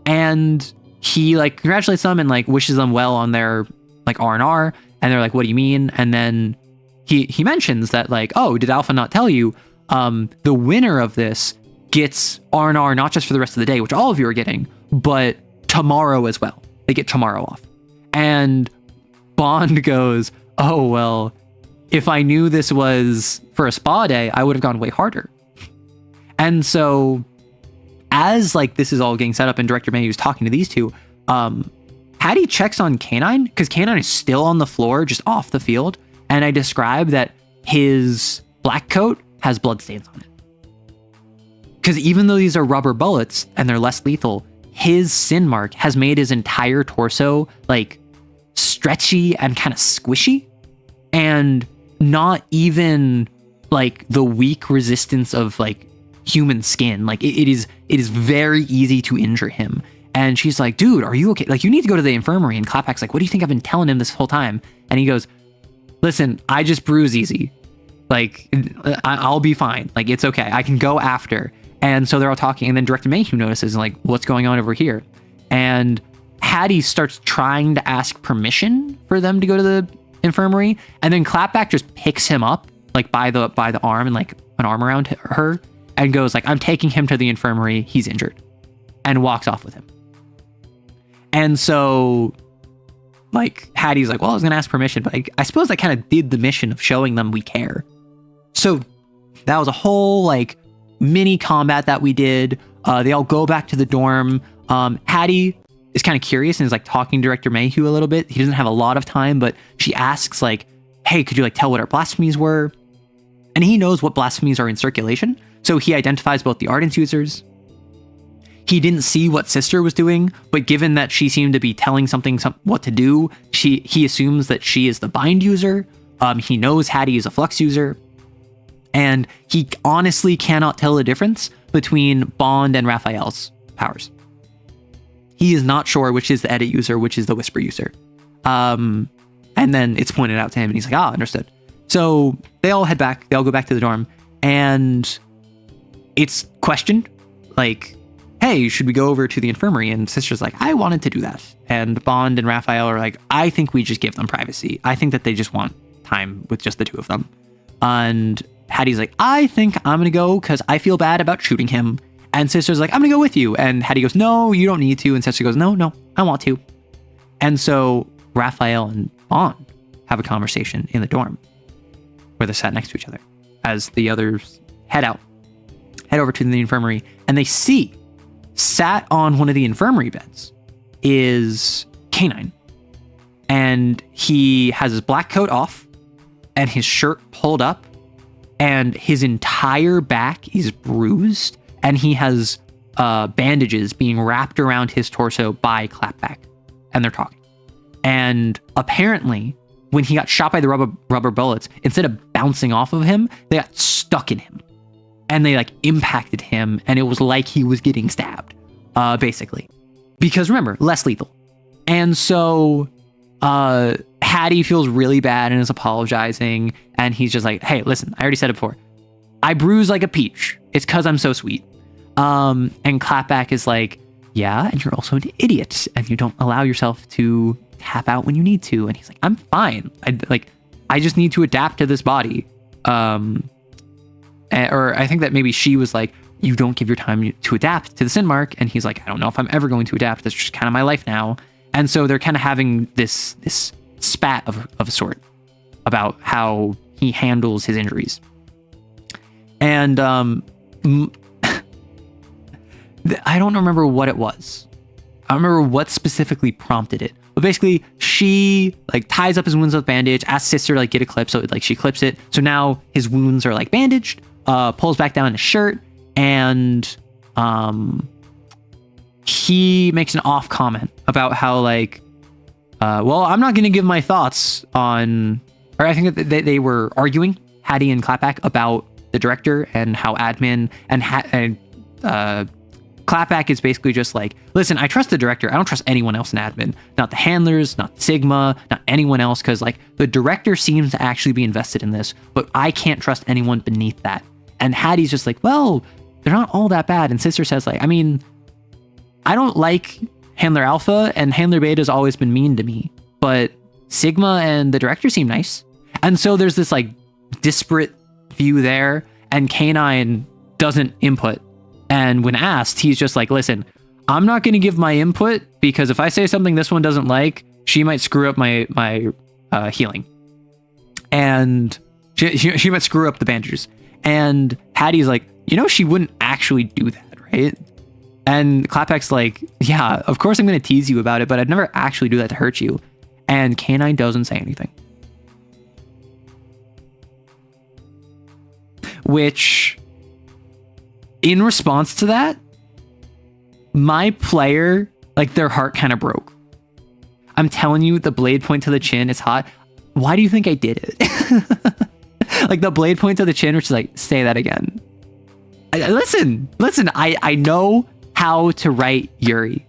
and he like congratulates them and like wishes them well on their like R&R, and they're like, what do you mean? And then he mentions that like, oh, did Alpha not tell you the winner of this gets R&R not just for the rest of the day, which all of you are getting, but tomorrow as well. They get tomorrow off. And Bond goes, oh, well, if I knew this was for a spa day, I would have gone way harder. And so as like this is all getting set up and Director Mayhew's talking to these two, Hattie checks on CAIN, because CAIN is still on the floor, just off the field. And I describe that his black coat has bloodstains on it. Because even though these are rubber bullets and they're less lethal, his sin mark has made his entire torso like stretchy and kind of squishy, and not even like the weak resistance of like human skin. Like it is very easy to injure him. And she's like, dude, are you okay? Like, you need to go to the infirmary. And Clapback's like, what do you think I've been telling him this whole time? And he goes, listen, I just bruise easy. Like, I'll be fine. Like, it's okay. I can go after. And so they're all talking. And then Director Mayhew notices, like, what's going on over here? And Hattie starts trying to ask permission for them to go to the infirmary. And then Clapback just picks him up, like, by the arm and, like, an arm around her and goes, like, I'm taking him to the infirmary. He's injured. And walks off with him. And so, like, Hattie's like, well, I was going to ask permission, but I suppose I kind of did the mission of showing them we care. So that was a whole, like, mini combat that we did. They all go back to the dorm. Hattie is kind of curious and is, like, talking to Director Mayhew a little bit. He doesn't have a lot of time, but she asks, like, hey, could you, like, tell what our blasphemies were? And he knows what blasphemies are in circulation. So he identifies both the Ardence users. He didn't see what Sister was doing, but given that she seemed to be telling something what to do, he assumes that she is the bind user. He knows Hattie is a flux user. And he honestly cannot tell the difference between Bond and Raphael's powers. He is not sure which is the edit user, which is the whisper user. And then it's pointed out to him and he's like, understood. So they all head back. They all go back to the dorm and it's questioned, like, hey, should we go over to the infirmary? And Sister's like, I wanted to do that. And Bond and Raphael are like, I think we just give them privacy. I think that they just want time with just the two of them. And Hattie's like, I think I'm going to go because I feel bad about shooting him. And Sister's like, I'm going to go with you. And Hattie goes, no, you don't need to. And Sister goes, no, I want to. And so Raphael and Bond have a conversation in the dorm where they're sat next to each other as the others head over to the infirmary, and they see sat on one of the infirmary beds is CAIN. And he has his black coat off and his shirt pulled up and his entire back is bruised and he has bandages being wrapped around his torso by Clapback. And they're talking. And apparently when he got shot by the rubber bullets, instead of bouncing off of him, they got stuck in him. And they like impacted him and it was like he was getting stabbed, basically. Because remember, less lethal. And so Hattie feels really bad and is apologizing. And he's just like, hey, listen, I already said it before. I bruise like a peach. It's because I'm so sweet. And Clapback is like, yeah, and you're also an idiot. And you don't allow yourself to tap out when you need to. And he's like, I'm fine. I just need to adapt to this body. Or I think that maybe she was like, you don't give your time to adapt to the sin mark. And he's like, I don't know if I'm ever going to adapt. That's just kind of my life now. And so they're kind of having this spat of a sort about how he handles his injuries. And I don't remember what it was. I don't remember what specifically prompted it. But basically, she like ties up his wounds with a bandage, asks Sister to like get a clip. So like she clips it. So now his wounds are like bandaged, pulls back down his shirt, and he makes an off comment about how like, well, I'm not going to give my thoughts on, or I think that they were arguing, Hattie and Clapback, about the director and how admin and Clapback is basically just like, listen, I trust the director. I don't trust anyone else in admin. Not the handlers, not Sigma, not anyone else. Because like the director seems to actually be invested in this, but I can't trust anyone beneath that. And Hattie's just like, well, they're not all that bad. And Sister says like, I mean, I don't like Handler Alpha and Handler Beta has always been mean to me, but Sigma and the director seem nice. And so there's this like disparate view there, and CAIN doesn't input. And when asked, he's just like, listen, I'm not going to give my input because if I say something this one doesn't like, she might screw up my healing. And she might screw up the bandages. And Hattie's like, she wouldn't actually do that, right? And Clapback's like, yeah, of course I'm going to tease you about it, but I'd never actually do that to hurt you. And CAIN doesn't say anything. Which, in response to that, my player, like their heart kind of broke. I'm telling you, the blade point to the chin is hot. Why do you think I did it? Like the blade point to the chin, which is like, say that again. Listen, I know how to write Yuri.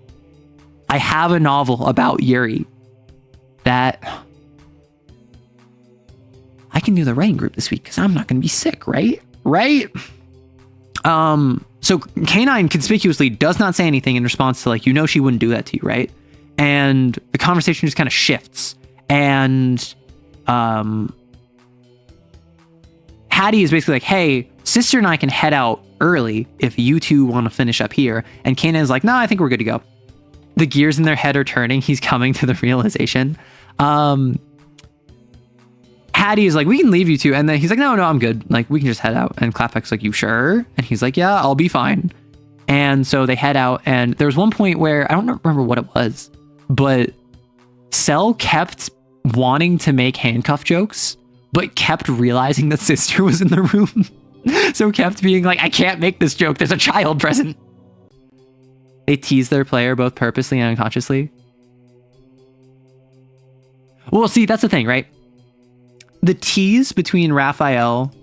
I have a novel about Yuri that I can do the writing group this week because I'm not going to be sick, right? So Canine conspicuously does not say anything in response to like, she wouldn't do that to you, right? And the conversation just kind of shifts. And Hattie is basically like, hey, sister and I can head out early if you two want to finish up here. And Kanan is like, no, I think we're good to go. The gears in their head are turning. He's coming to the realization. Hattie is like, we can leave you two. And then he's like, no, I'm good. Like, we can just head out. And Clapback's like, you sure? And he's like, yeah, I'll be fine. And so they head out. And there was one point where, I don't remember what it was, but Cell kept wanting to make handcuff jokes, but kept realizing that sister was in the room. So kept being like, I can't make this joke. There's a child present. They tease their player both purposely and unconsciously. Well, see, that's the thing, right? The tease between Raphael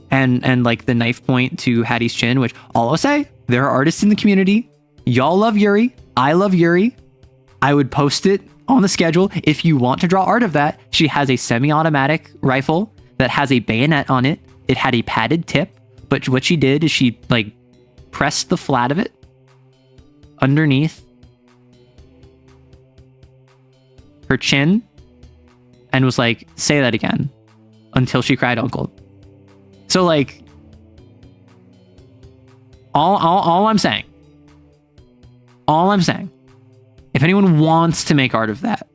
and like the knife point to Hattie's chin, which all I'll say, there are artists in the community. Y'all love Yuri. I love Yuri. I would post it on the schedule. If you want to draw art of that, she has a semi-automatic rifle that has a bayonet on it. It had a padded tip, but what she did is she like pressed the flat of it underneath her chin and was like, say that again, until she cried uncle. So like, all I'm saying, if anyone wants to make art of that.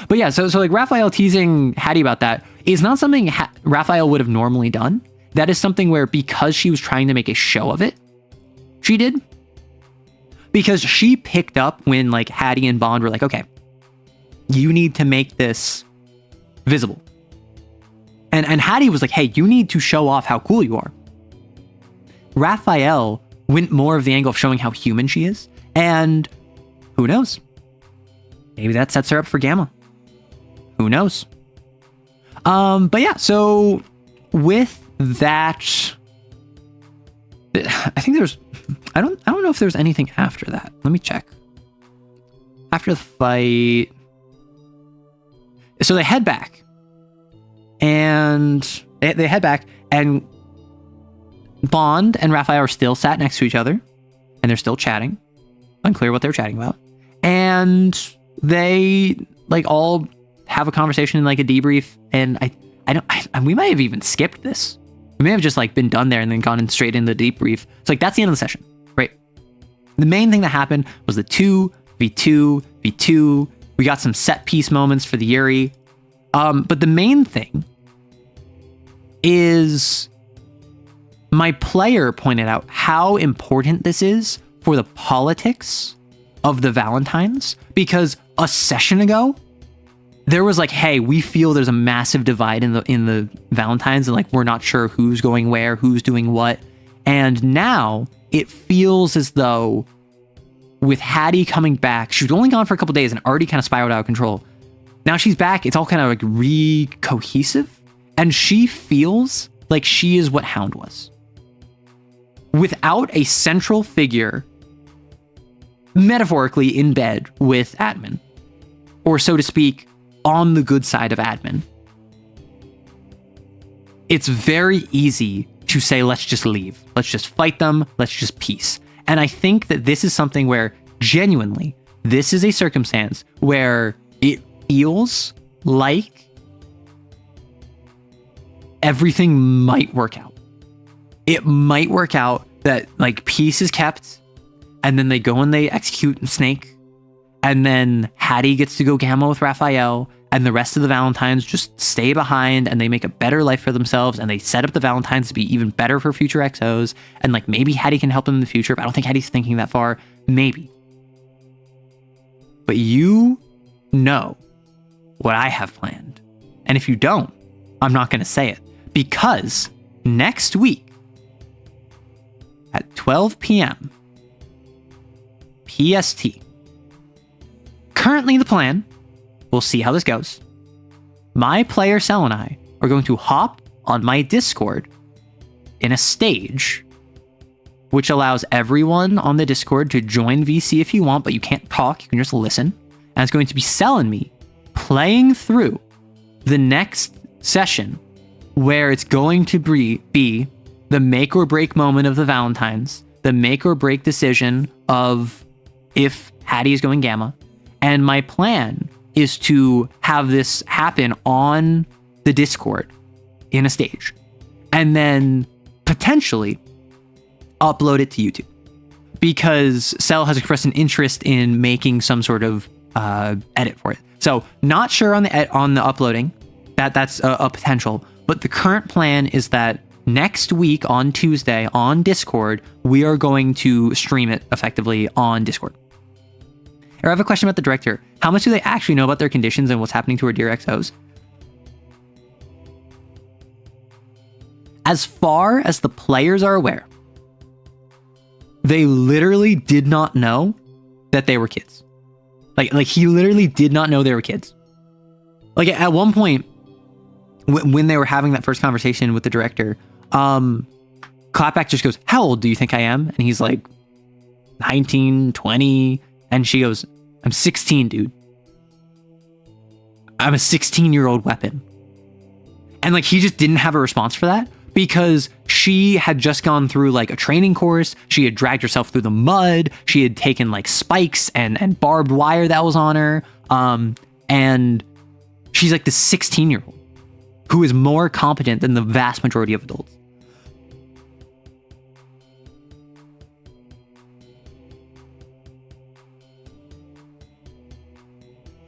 But yeah, so like Raphael teasing Hattie about that is not something Raphael would have normally done. That is something where, because she was trying to make a show of it, she did. Because she picked up when like Hattie and Bond were like, okay, you need to make this visible. And Hattie was like, hey, you need to show off how cool you are. Raphael went more of the angle of showing how human she is. And who knows? Maybe that sets her up for Gamma. Who knows? But yeah, so with that, I think there's, I don't know if there's anything after that. Let me check. After the fight, so they head back, and they head back, and Bond and Raphael are still sat next to each other, and they're still chatting. Unclear what they're chatting about. And they like all have a conversation in like a debrief, and we might have even skipped this. We may have just like been done there and then gone in straight into the debrief. So like that's the end of the session, right? The main thing that happened was the 2v2v2. We got some set piece moments for the Yuri. But the main thing is my player pointed out how important this is for the politics of the Valentines, because a session ago there was like, hey, we feel there's a massive divide in the Valentines, and like we're not sure who's going where, who's doing what. And now it feels as though with Hattie coming back, she was only gone for a couple days and already kind of spiraled out of control. Now she's back, it's all kind of like re-cohesive, and she feels like she is what Hound was. Without a central figure metaphorically in bed with admin, or so to speak, on the good side of admin, it's very easy to say, let's just leave. Let's just fight them. Let's just peace. And I think that this is something where genuinely, this is a circumstance where it feels like everything might work out. It might work out that like peace is kept, and then they go and they execute Snake, and then Hattie gets to go Gamma with Raphael, and the rest of the Valentines just stay behind and they make a better life for themselves, and they set up the Valentines to be even better for future XOs, and like maybe Hattie can help them in the future, but I don't think Hattie's thinking that far. Maybe. But you know what I have planned. And if you don't, I'm not going to say it, because next week at 12 p.m. PST, currently the plan, we'll see how this goes. My player Cell and I are going to hop on my Discord in a stage, which allows everyone on the Discord to join VC if you want, but you can't talk, you can just listen. And it's going to be Cell and me playing through the next session where it's going to be the make or break moment of the Valentines, the make or break decision of if Hattie is going Gamma. And my plan is to have this happen on the Discord in a stage and then potentially upload it to YouTube, because Cell has expressed an interest in making some sort of edit for it. So not sure on the uploading, that's a potential, but the current plan is that next week on Tuesday on Discord, we are going to stream it effectively on Discord. I have a question about the director. How much do they actually know about their conditions and what's happening to our dear XOs? As far as the players are aware, they literally did not know that they were kids. Like he literally did not know they were kids. Like at one point, when they were having that first conversation with the director, Clapback just goes, "How old do you think I am?" And he's like, 19, 20. And she goes, "I'm 16, dude. I'm a 16-year-old weapon." And like, he just didn't have a response for that because she had just gone through like a training course. She had dragged herself through the mud. She had taken like spikes and barbed wire that was on her. And she's like the 16-year-old who is more competent than the vast majority of adults.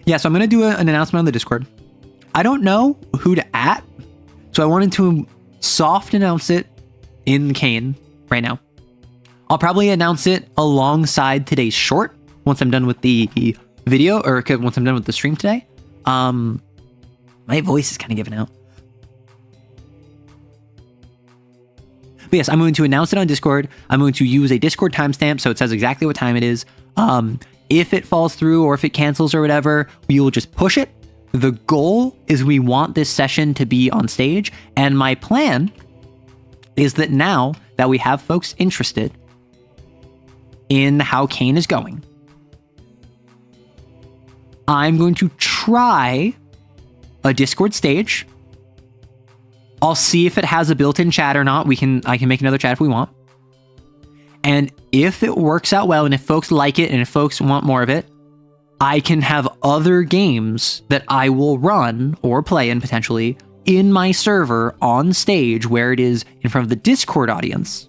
Yeah, so I'm going to do an announcement on the Discord. I don't know who to @, so I wanted to soft announce it in CAIN right now. I'll probably announce it alongside today's short once I'm done with the video, or once I'm done with the stream today. My voice is kind of giving out. But yes, I'm going to announce it on Discord. I'm going to use a Discord timestamp so it says exactly what time it is. If it falls through or if it cancels or whatever, we will just push it. The goal is we want this session to be on stage. And my plan is that now that we have folks interested in how CAIN is going, I'm going to try a Discord stage. I'll see if it has a built-in chat or not. I can make another chat if we want. And if it works out well, and if folks like it, and if folks want more of it, I can have other games that I will run or play in potentially in my server on stage where it is in front of the Discord audience.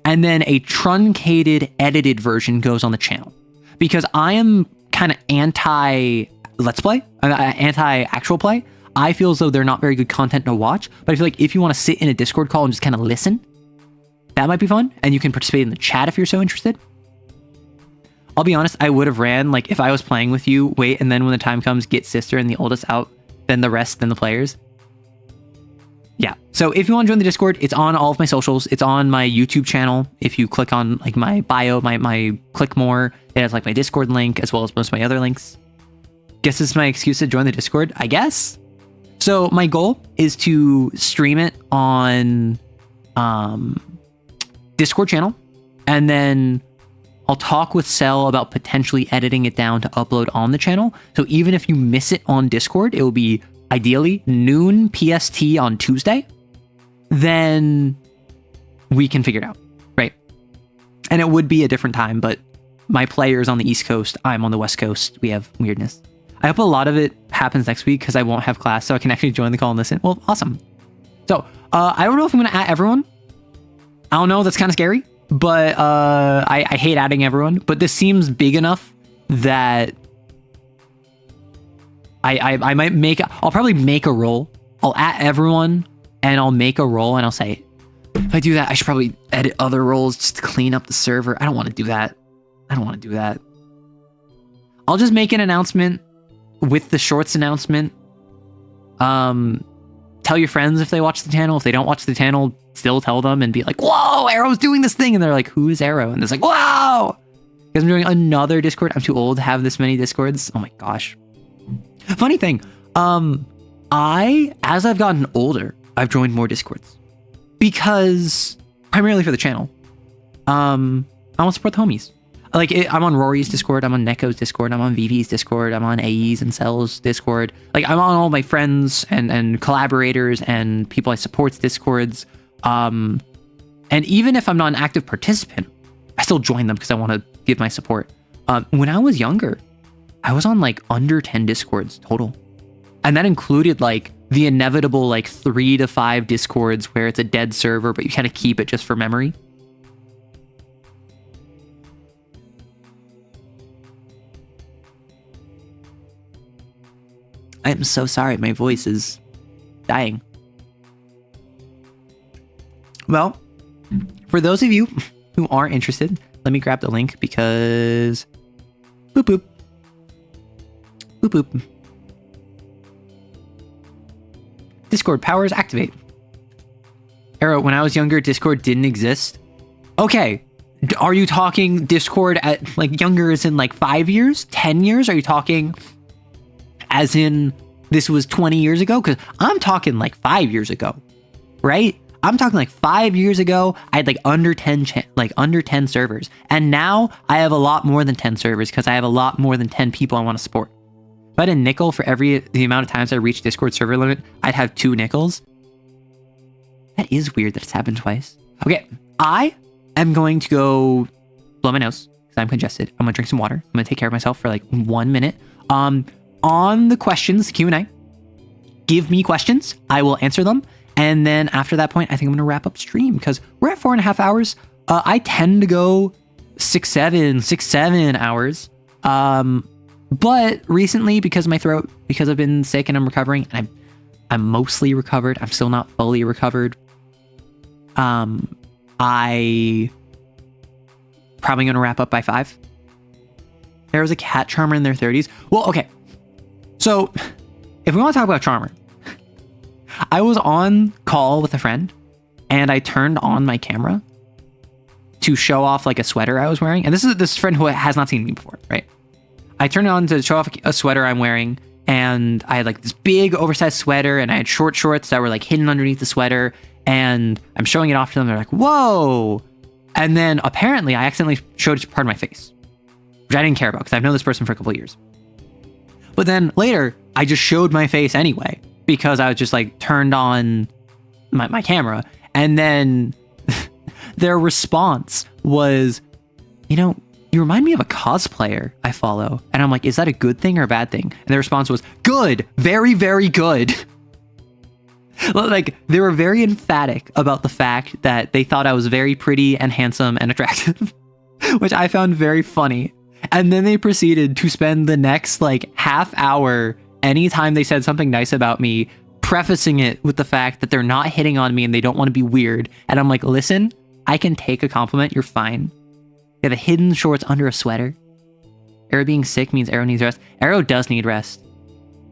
And then a truncated, edited version goes on the channel. Because I am kind of anti-let's play, anti-actual play. I feel as though they're not very good content to watch. But I feel like if you want to sit in a Discord call and just kind of listen, that might be fun, and you can participate in the chat if you're so interested. I'll be honest, I would have ran, like, if I was playing with you, wait, and then when the time comes, get sister and the oldest out, then the rest, then the players. Yeah, so if you want to join the Discord, it's on all of my socials. It's on my YouTube channel. If you click on, like, my bio, my click more, it has, like, my Discord link, as well as most of my other links. Guess this is my excuse to join the Discord, I guess? So my goal is to stream it on Discord channel, and then I'll talk with Cell about potentially editing it down to upload on the channel. So even if you miss it on Discord, it will be ideally noon PST on Tuesday. Then we can figure it out, right? And it would be a different time, but my player's on the East Coast, I'm on the West Coast. We have weirdness. I hope a lot of it happens next week because I won't have class, so I can actually join the call and listen. Well, awesome. So I don't know if I'm going to everyone. I don't know, that's kind of scary, but I hate adding everyone, but this seems big enough that I might I'll probably make a role. I'll add everyone and I'll make a role and I'll say, if I do that, I should probably edit other roles just to clean up the server. I don't want to do that. I'll just make an announcement with the shorts announcement. Tell your friends if they watch the channel. If they don't watch the channel, still tell them and be like, whoa, Arrow's doing this thing. And they're like, who is Arrow? And it's like, whoa. Because I'm doing another Discord. I'm too old to have this many Discords. Oh my gosh. Funny thing, as I've gotten older, I've joined more Discords. Because, primarily for the channel, I want to support the homies. Like, I'm on Rory's Discord, I'm on Neko's Discord, I'm on VV's Discord, I'm on AE's and Cell's Discord. Like, I'm on all my friends and collaborators and people I support's Discords. And even if I'm not an active participant, I still join them because I want to give my support. When I was younger, I was on like under 10 Discords total. And that included like the inevitable like 3 to 5 Discords where it's a dead server, but you kind of keep it just for memory. I'm so sorry, my voice is dying. Well, for those of you who aren't interested, let me grab the link because boop boop. Boop boop. Discord powers activate. Arrow, when I was younger, Discord didn't exist. Okay. Are you talking Discord at like younger as in like 5 years, 10 years? Are you talking as in this was 20 years ago? Because I'm talking like 5 years ago, right? I'm talking like 5 years ago, I had like under 10 servers. And now I have a lot more than 10 servers because I have a lot more than 10 people I want to support. If I had a nickel for the amount of times I reach Discord server limit, I'd have 2 nickels. That is weird that it's happened twice. Okay, I am going to go blow my nose because I'm congested. I'm gonna drink some water. I'm gonna take care of myself for like 1 minute. On the questions, Q&A, give me questions. I will answer them. And then after that point, I think I'm going to wrap up stream because we're at 4.5 hours. I tend to go 6-7 hours. But recently, because of my throat, because I've been sick and I'm recovering, and I'm mostly recovered. I'm still not fully recovered. I probably going to wrap up by 5. There was a cat charmer in their 30s. Well, okay. So, if we want to talk about charmer, I was on call with a friend, and I turned on my camera to show off like a sweater I was wearing. And this is this friend who has not seen me before, right? I turned it on to show off a sweater I'm wearing, and I had like this big oversized sweater, and I had short shorts that were like hidden underneath the sweater, and I'm showing it off to them. They're like, "Whoa!" And then apparently I accidentally showed part of my face, which I didn't care about because I've known this person for a couple of years. But then later, I just showed my face anyway because I was just like turned on my camera. And then their response was, you remind me of a cosplayer I follow. And I'm like, is that a good thing or a bad thing? And their response was, good, very, very good. Like, they were very emphatic about the fact that they thought I was very pretty and handsome and attractive, which I found very funny. And then they proceeded to spend the next like half hour anytime they said something nice about me, prefacing it with the fact that they're not hitting on me and they don't want to be weird. And I'm like, listen, I can take a compliment. You're fine. You have a hidden shorts under a sweater. Arrow being sick means Arrow needs rest. Arrow does need rest.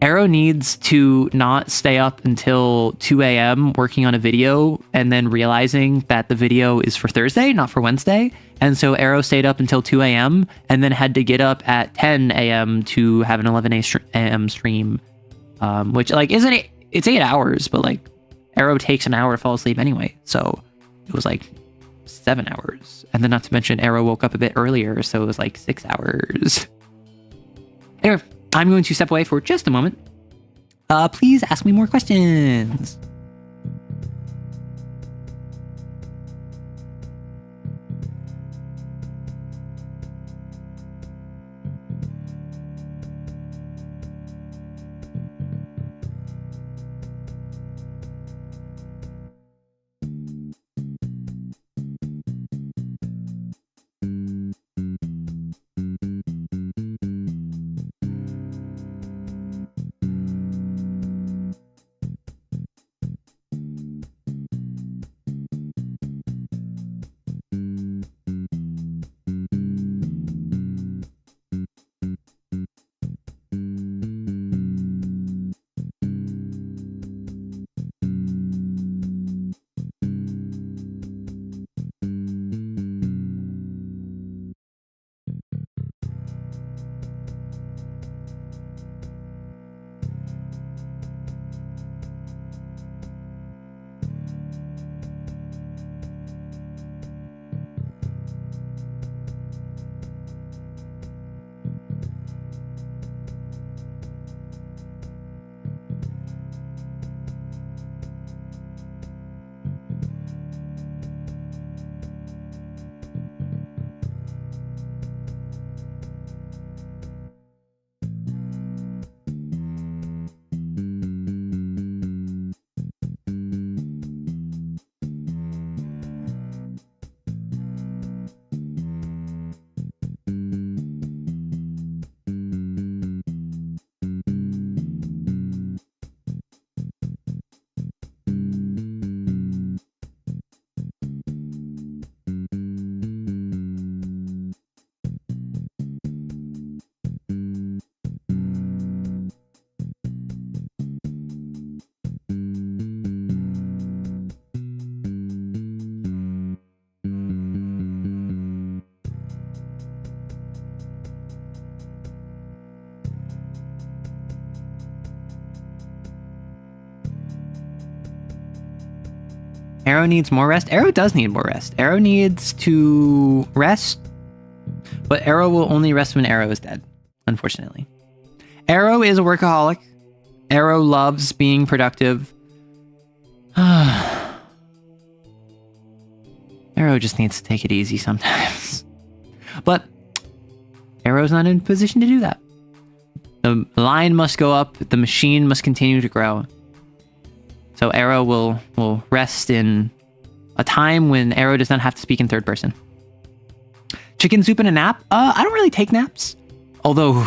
Arrow needs to not stay up until 2 a.m. working on a video and then realizing that the video is for Thursday, not for Wednesday. And so Arrow stayed up until 2 a.m. and then had to get up at 10 a.m. to have an 11 a.m. stream, which like it's 8 hours, but like Arrow takes an hour to fall asleep anyway. So it was like 7 hours. And then not to mention Arrow woke up a bit earlier, so it was like 6 hours. Anyway, I'm going to step away for just a moment. Please ask me more questions. Arrow needs more rest. Arrow does need more rest. Arrow needs to rest, but Arrow will only rest when Arrow is dead, unfortunately. Arrow is a workaholic. Arrow loves being productive. Arrow just needs to take it easy sometimes. But Arrow's not in a position to do that. The line must go up. The machine must continue to grow. So Arrow will rest in a time when Arrow does not have to speak in third person. Chicken soup and a nap? I don't really take naps. Although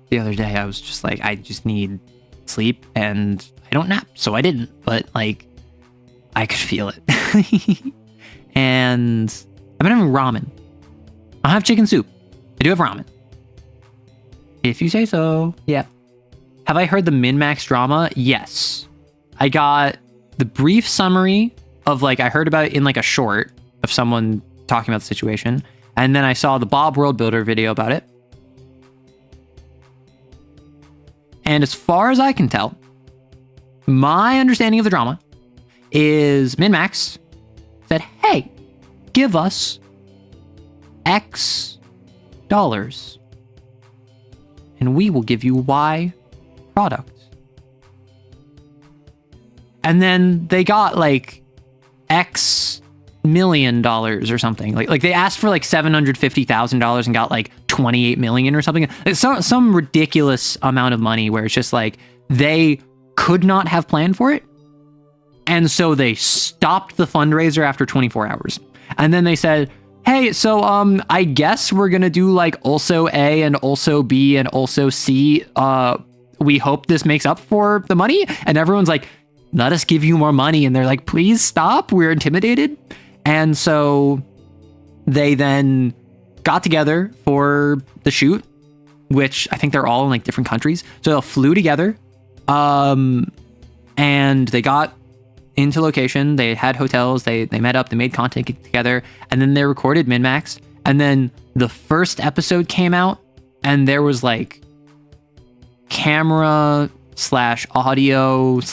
the other day I was just like, I just need sleep and I don't nap. So I didn't. But like, I could feel it. And I've been having ramen. I have chicken soup. I do have ramen. If you say so. Yeah. Have I heard the min-max drama? Yes. I got the brief summary of like, I heard about it in like a short of someone talking about the situation. And then I saw the Bob World Builder video about it. And as far as I can tell, my understanding of the drama is min-max said, hey, give us X dollars and we will give you Y product. And then they got like X million dollars or something. Like they asked for like $750,000 and got like 28 million or something. It's some ridiculous amount of money where it's just like they could not have planned for it. And so they stopped the fundraiser after 24 hours. And then they said, hey, so I guess we're going to do like also A and also B and also C. We hope this makes up for the money. And everyone's like, let us give you more money. And they're like, please stop. We're intimidated. And so they then got together for the shoot, which I think they're all in like different countries. So they flew together. And they got into location. They had hotels. They met up. They made content together. And then they recorded min-max. And then the first episode came out. And there was like camera / audio /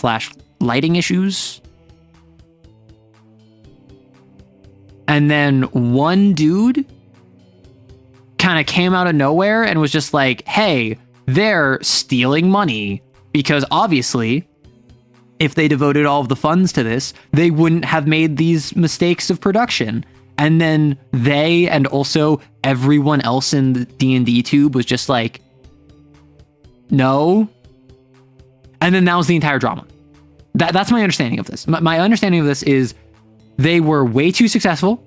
lighting issues. And then one dude kind of came out of nowhere and was just like, hey, they're stealing money. Because obviously, if they devoted all of the funds to this, they wouldn't have made these mistakes of production. And then they and also everyone else in the D&D tube was just like, no. And then that was the entire drama. That's my understanding of this. My understanding of this is they were way too successful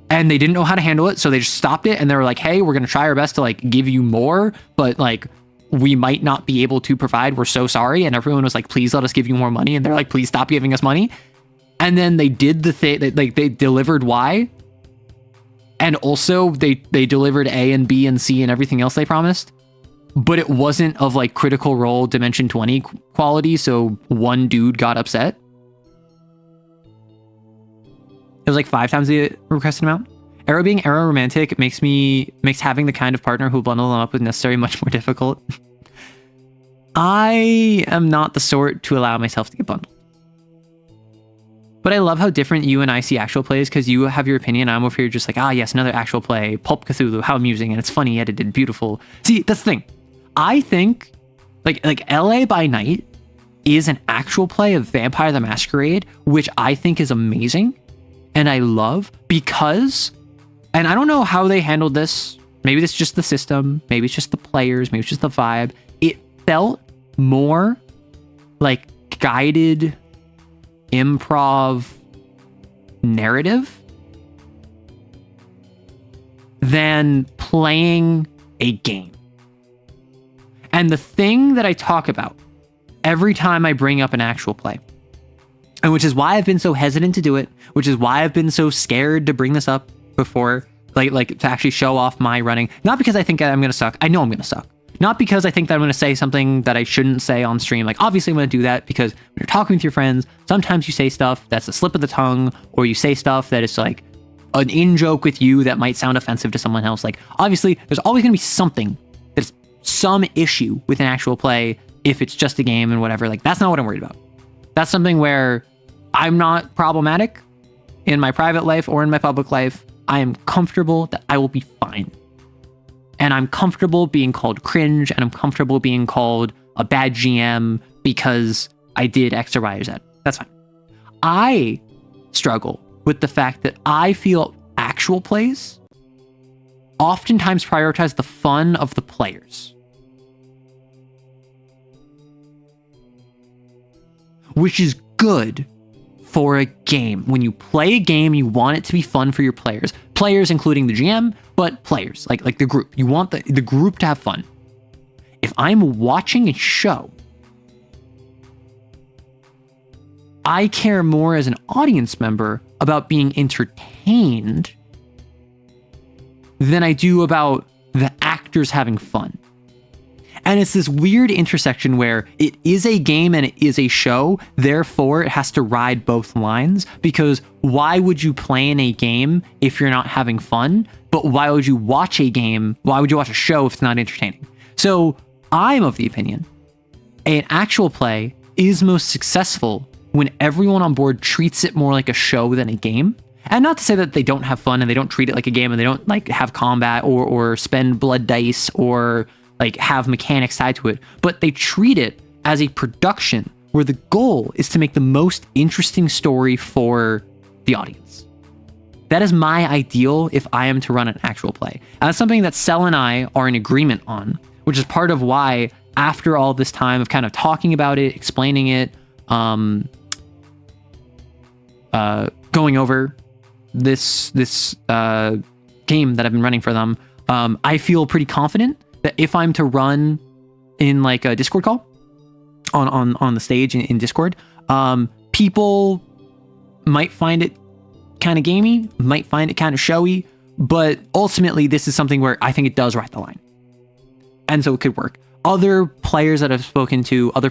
and they didn't know how to handle it. So they just stopped it and they were like, hey, we're going to try our best to like give you more, but like we might not be able to provide. We're so sorry. And everyone was like, please let us give you more money. And they're like, please stop giving us money. And then they did the thing, like they delivered Y. And also they delivered A and B and C and everything else they promised. But it wasn't of like Critical Role Dimension 20 quality. So one dude got upset. It was like 5 times the requested amount. Arrow being Arrow romantic makes having the kind of partner who will bundle them up with necessary much more difficult. I am not the sort to allow myself to get bundled. But I love how different you and I see actual plays because you have your opinion. I'm over here just like, yes, another actual play. Pulp Cthulhu, how amusing. And it's funny, edited, beautiful. See, that's the thing. I think like LA by Night is an actual play of Vampire the Masquerade, which I think is amazing. And I love because, and I don't know how they handled this. Maybe it's just the system. Maybe it's just the players. Maybe it's just the vibe. It felt more like guided improv narrative than playing a game. And the thing that I talk about every time I bring up an actual play, and which is why I've been so hesitant to do it, which is why I've been so scared to bring this up before, like to actually show off my running. Not because I think I'm going to suck. I know I'm going to suck. Not because I think that I'm going to say something that I shouldn't say on stream. Like, obviously I'm going to do that because when you're talking with your friends, sometimes you say stuff that's a slip of the tongue, or you say stuff that is like an in-joke with you that might sound offensive to someone else. Like, obviously, there's always going to be something that's some issue with an actual play if it's just a game and whatever. Like, that's not what I'm worried about. That's something where I'm not problematic in my private life or in my public life. I am comfortable that I will be fine. And I'm comfortable being called cringe, and I'm comfortable being called a bad GM because I did X or Y or Z. That's fine. I struggle with the fact that I feel actual plays oftentimes prioritize the fun of the players, which is good for a game. When you play a game, you want it to be fun for your players. Players including the GM, but players, like the group. You want the group to have fun. If I'm watching a show, I care more as an audience member about being entertained than I do about the actors having fun. And it's this weird intersection where it is a game and it is a show, therefore it has to ride both lines, because why would you play in a game if you're not having fun? But why would you watch a game? Why would you watch a show if it's not entertaining? So I'm of the opinion an actual play is most successful when everyone on board treats it more like a show than a game. And not to say that they don't have fun and they don't treat it like a game and they don't like have combat or spend blood dice or like have mechanics tied to it, but they treat it as a production where the goal is to make the most interesting story for the audience. That is my ideal if I am to run an actual play. And that's something that Cell and I are in agreement on, which is part of why after all this time of kind of talking about it, explaining it, going over this game that I've been running for them, I feel pretty confident that if I'm to run in like a Discord call on the stage in Discord, people might find it kind of gamey, might find it kind of showy, but ultimately this is something where I think it does ride the line. And so it could work. Other players that I've spoken to, other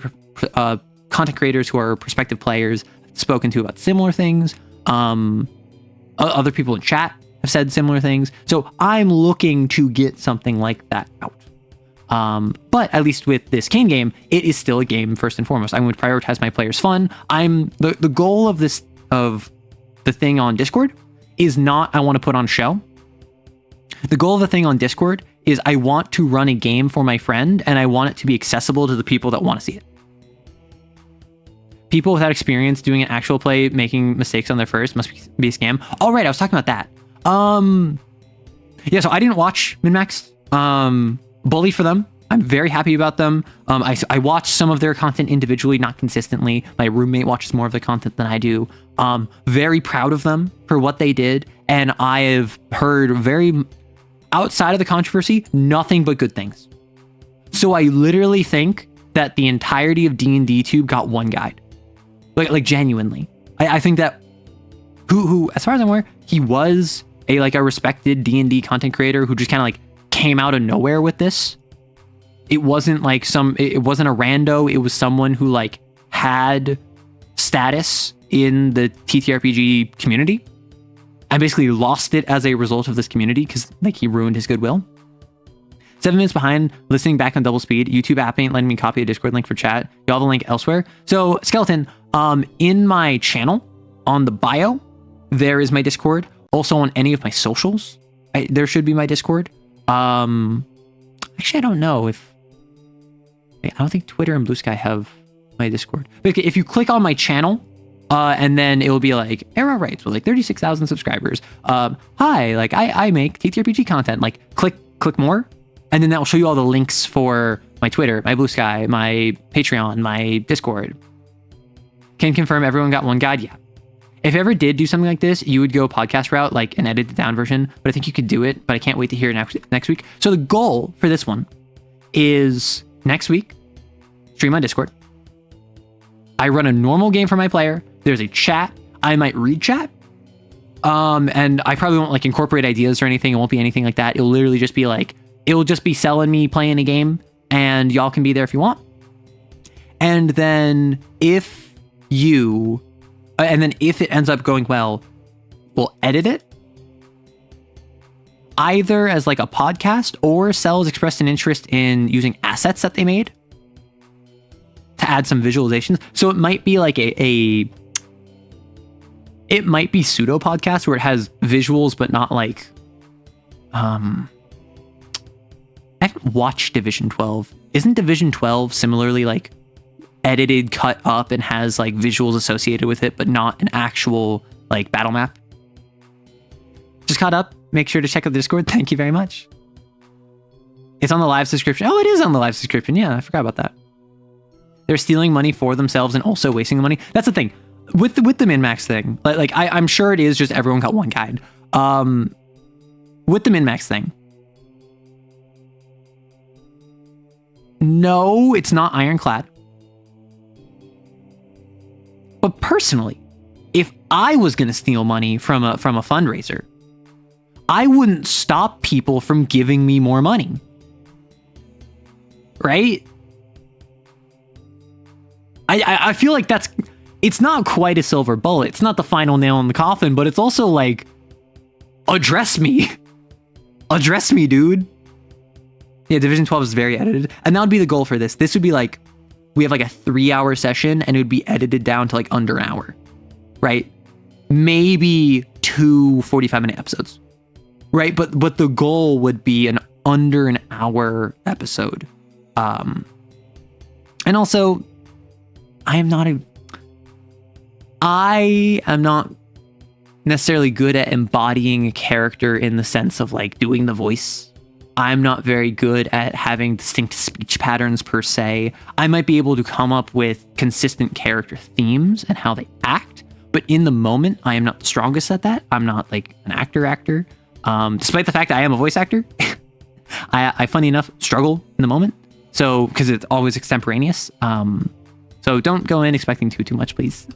content creators who are prospective players, spoken to about similar things. Other people in chat have said similar things. So I'm looking to get something like that out. But at least with this CAIN game, it is still a game first and foremost. I'm going to prioritize my players' fun. The goal of the thing on Discord is not I want to put on a show. The goal of the thing on Discord is I want to run a game for my friend and I want it to be accessible to the people that want to see it. People without experience doing an actual play, making mistakes on their first must be a scam. All right, I was talking about that. Yeah, so I didn't watch MinMax. Bully for them. I'm very happy about them. I watch some of their content individually, not consistently. My roommate watches more of their content than I do. Very proud of them for what they did. And I have heard outside of the controversy, nothing but good things. So I literally think that the entirety of D&D Tube got one guide. Like genuinely. I think that who, as far as I'm aware, he was a respected D&D content creator who just kind of like came out of nowhere with this. It wasn't like it wasn't a rando. It was someone who like had status in the TTRPG community and basically lost it as a result of this community because like he ruined his goodwill. 7 minutes behind, listening back on double speed. YouTube app ain't letting me copy a Discord link for chat. Y'all have a link elsewhere. So Skeleton, in my channel, on the bio, there is my Discord. Also on any of my socials, there should be my Discord. Actually, I don't know if... I don't think Twitter and Blue Sky have my Discord. But if you click on my channel, and then it will be like, Era Rights with like 36,000 subscribers. Hi, like I make TTRPG content. Like click more. And then that will show you all the links for my Twitter, my Blue Sky, my Patreon, my Discord. Can confirm everyone got one guide? Yeah. If you ever did do something like this, you would go podcast route, like an edited down version, but I think you could do it, but I can't wait to hear it next week. So the goal for this one is next week, stream on Discord. I run a normal game for my player. There's a chat. I might read chat. And I probably won't like incorporate ideas or anything. It won't be anything like that. It'll literally just be like, it'll just be Cell and me playing a game and y'all can be there if you want. And then if it ends up going well, we'll edit it either as like a podcast or Cell's expressed an interest in using assets that they made to add some visualizations. So it might be like a It might be pseudo podcast where it has visuals, but not like, I haven't watched Division 12. Isn't Division 12 similarly like edited, cut up, and has like visuals associated with it, but not an actual like battle map? Just caught up. Make sure to check out the Discord. Thank you very much. It's on the live subscription. Oh, it is on the live subscription. Yeah, I forgot about that. They're stealing money for themselves and also wasting the money. That's the thing with the min-max thing. I'm sure it is just everyone got one guide. With the min-max thing, no, it's not ironclad. But personally, if I was going to steal money from a fundraiser, I wouldn't stop people from giving me more money. Right? I feel like it's not quite a silver bullet. It's not the final nail in the coffin, but it's also like, address me. Address me, dude. Yeah, Division 12 is very edited. And that would be the goal for this. This would be like, we have like a 3-hour session and it would be edited down to like under an hour, right? Maybe 2 45-minute episodes, right? But the goal would be an under an hour episode. And also, I am not necessarily good at embodying a character in the sense of like doing the voice. I'm not very good at having distinct speech patterns per se. I might be able to come up with consistent character themes and how they act, but in the moment, I am not the strongest at that. I'm not like an actor. Despite the fact that I am a voice actor, I funny enough, struggle in the moment. So, because it's always extemporaneous. So don't go in expecting too much, please.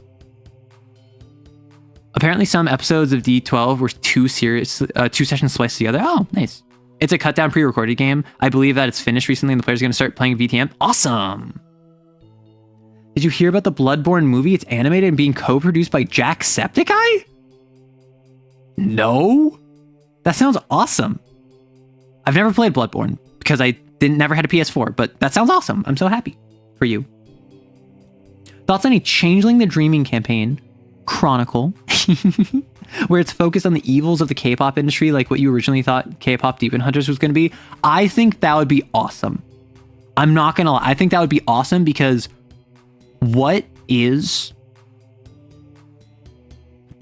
Apparently some episodes of D12 were two sessions spliced together. Oh, nice. It's a cut down pre-recorded game. I believe that it's finished recently and the player's going to start playing VTM. Awesome. Did you hear about the Bloodborne movie? It's animated and being co-produced by Jacksepticeye? No? That sounds awesome. I've never played Bloodborne because I never had a PS4, but that sounds awesome. I'm so happy for you. Thoughts on a Changeling the Dreaming campaign Chronicle, where it's focused on the evils of the K-pop industry, like what you originally thought K-pop Demon Hunters was going to be? I think that would be awesome. I'm not going to lie. I think that would be awesome because what is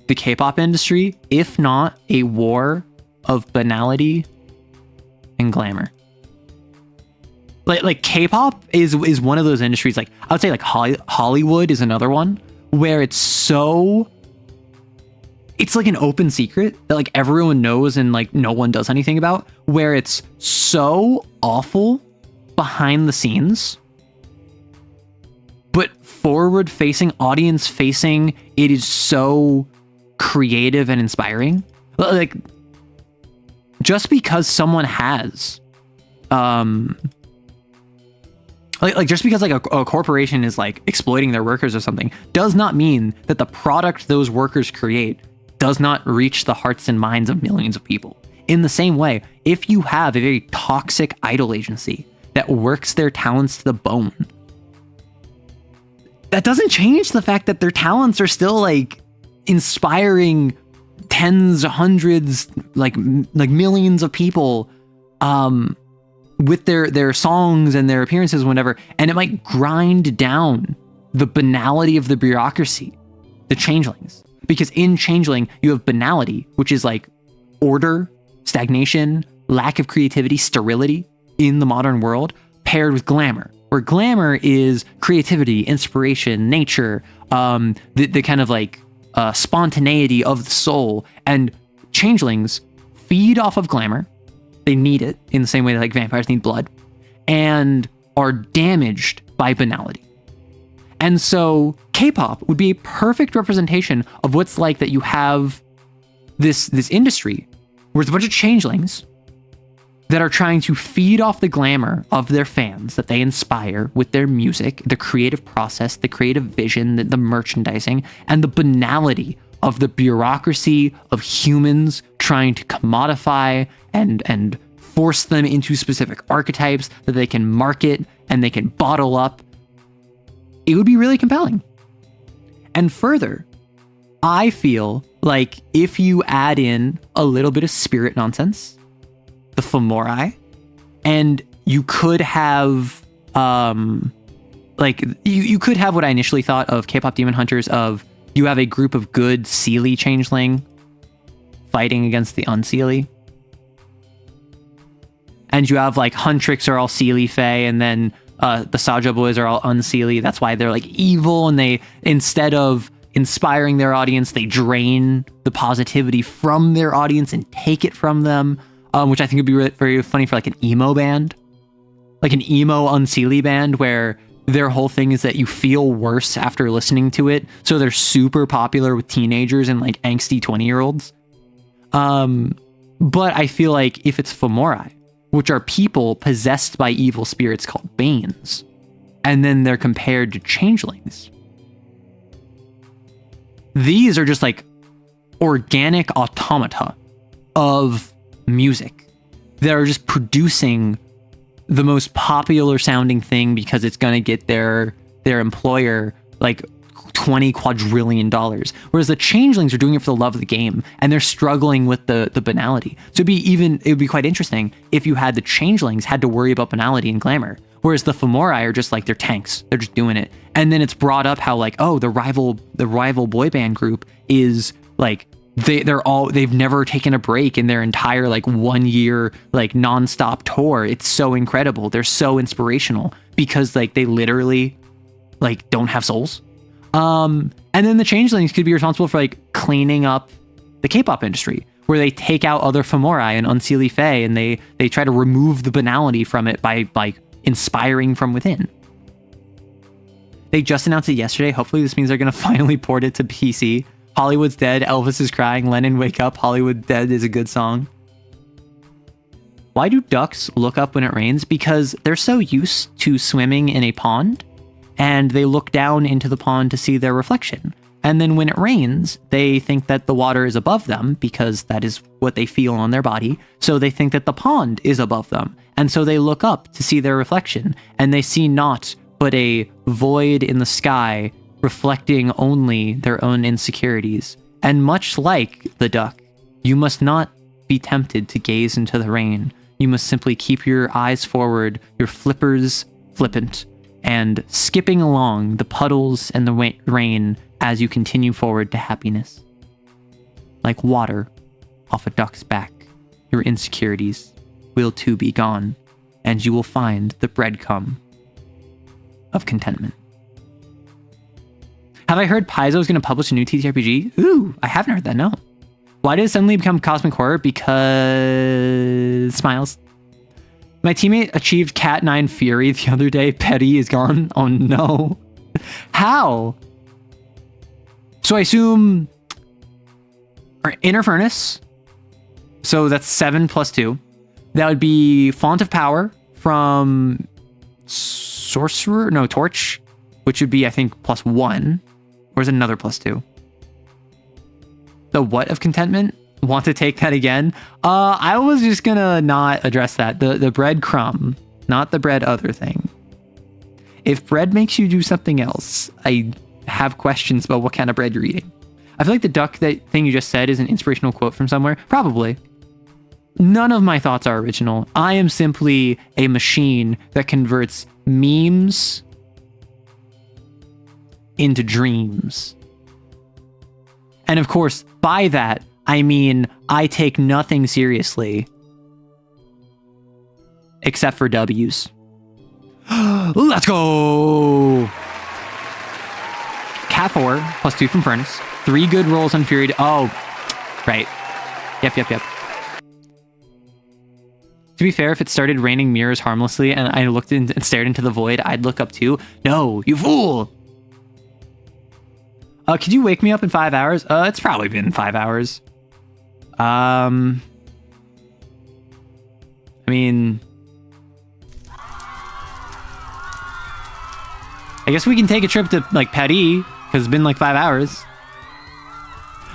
the K-pop industry, if not a war of banality and glamour? Like K-pop is one of those industries, like I would say like Hollywood is another one, where it's like an open secret that like everyone knows and like no one does anything about, where it's so awful behind the scenes, but forward facing, audience facing, it is so creative and inspiring. Like just because someone has just because like a corporation is like exploiting their workers or something does not mean that the product those workers create does not reach the hearts and minds of millions of people. In the same way, if you have a very toxic idol agency that works their talents to the bone, that doesn't change the fact that their talents are still like inspiring tens, hundreds, like millions of people with their songs and their appearances, whatever, and it might grind down the banality of the bureaucracy, the changelings. Because in Changeling, you have banality, which is like order, stagnation, lack of creativity, sterility in the modern world, paired with glamour, where glamour is creativity, inspiration, nature, the kind of like spontaneity of the soul. And changelings feed off of glamour. They need it in the same way that like vampires need blood, and are damaged by banality. And so K-pop would be a perfect representation of what's like that you have this industry where it's a bunch of changelings that are trying to feed off the glamour of their fans that they inspire with their music, the creative process, the creative vision, the merchandising, and the banality of the bureaucracy of humans trying to commodify and force them into specific archetypes that they can market and they can bottle up. It would be really compelling. And further, I feel like if you add in a little bit of spirit nonsense, the Femori, and you could have you could have what I initially thought of Kpop Demon Hunters, of you have a group of good Seelie changeling fighting against the unseelie. And you have like Huntrix are all Seelie Fae, and then the Saja boys are all unseelie. That's why they're like evil, and they, instead of inspiring their audience, they drain the positivity from their audience and take it from them, which I think would be very funny for like an emo band, like an emo unseelie band, where their whole thing is that you feel worse after listening to it. So they're super popular with teenagers and like angsty 20-year-olds. But I feel like if it's Femori, which are people possessed by evil spirits called Banes, and then they're compared to changelings, these are just like organic automata of music that are just producing the most popular sounding thing because it's going to get their employer like $20 quadrillion. Whereas the changelings are doing it for the love of the game, and they're struggling with the banality. So it would be quite interesting if you had the changelings had to worry about banality and glamour, whereas the Femori are just like, they're tanks, they're just doing it. And then it's brought up how like, oh, the rival boy band group is like, they've never taken a break in their entire like 1 year like nonstop tour. It's so incredible. They're so inspirational because like they literally like don't have souls. And then the changelings could be responsible for like cleaning up the K-pop industry, where they take out other Femori and unseelie Fae, and they try to remove the banality from it by like inspiring from within. They just announced it yesterday. Hopefully this means they're going to finally port it to PC. Hollywood's dead, Elvis is crying, Lennon wake up, Hollywood dead is a good song. Why do ducks look up when it rains? Because they're so used to swimming in a pond, and they look down into the pond to see their reflection. And then when it rains, they think that the water is above them because that is what they feel on their body. So they think that the pond is above them. And so they look up to see their reflection, and they see naught but a void in the sky, reflecting only their own insecurities. And much like the duck, you must not be tempted to gaze into the rain. You must simply keep your eyes forward, your flippers flippant, and skipping along the puddles and the rain as you continue forward to happiness. Like water off a duck's back, your insecurities will too be gone, and you will find the breadcrumb of contentment. Have I heard Paizo's going to publish a new TTRPG? Ooh, I haven't heard that, no. Why did it suddenly become cosmic horror? Because smiles. My teammate achieved Cat 9 Fury the other day. Petty is gone. Oh no. How? So I assume our Inner Furnace. So that's 7 plus 2. That would be Font of Power from Sorcerer? No, Torch. Which would be, I think, plus 1. Where's another plus 2? The what of contentment? Want to take that again? I was just gonna not address that. The breadcrumb, not the bread other thing. If bread makes you do something else, I have questions about what kind of bread you're eating. I feel like the duck that thing you just said is an inspirational quote from somewhere. Probably. None of my thoughts are original. I am simply a machine that converts memes into dreams. And of course, by that, I mean, I take nothing seriously except for W's. Let's go! Cat 4 plus 2 from Furnace. 3 good rolls on Fury. Oh, right. Yep. To be fair, if it started raining mirrors harmlessly and I looked in and stared into the void, I'd look up too. No, you fool! Could you wake me up in 5 hours? It's probably been 5 hours. I mean, I guess we can take a trip to like Petty because it's been like 5 hours.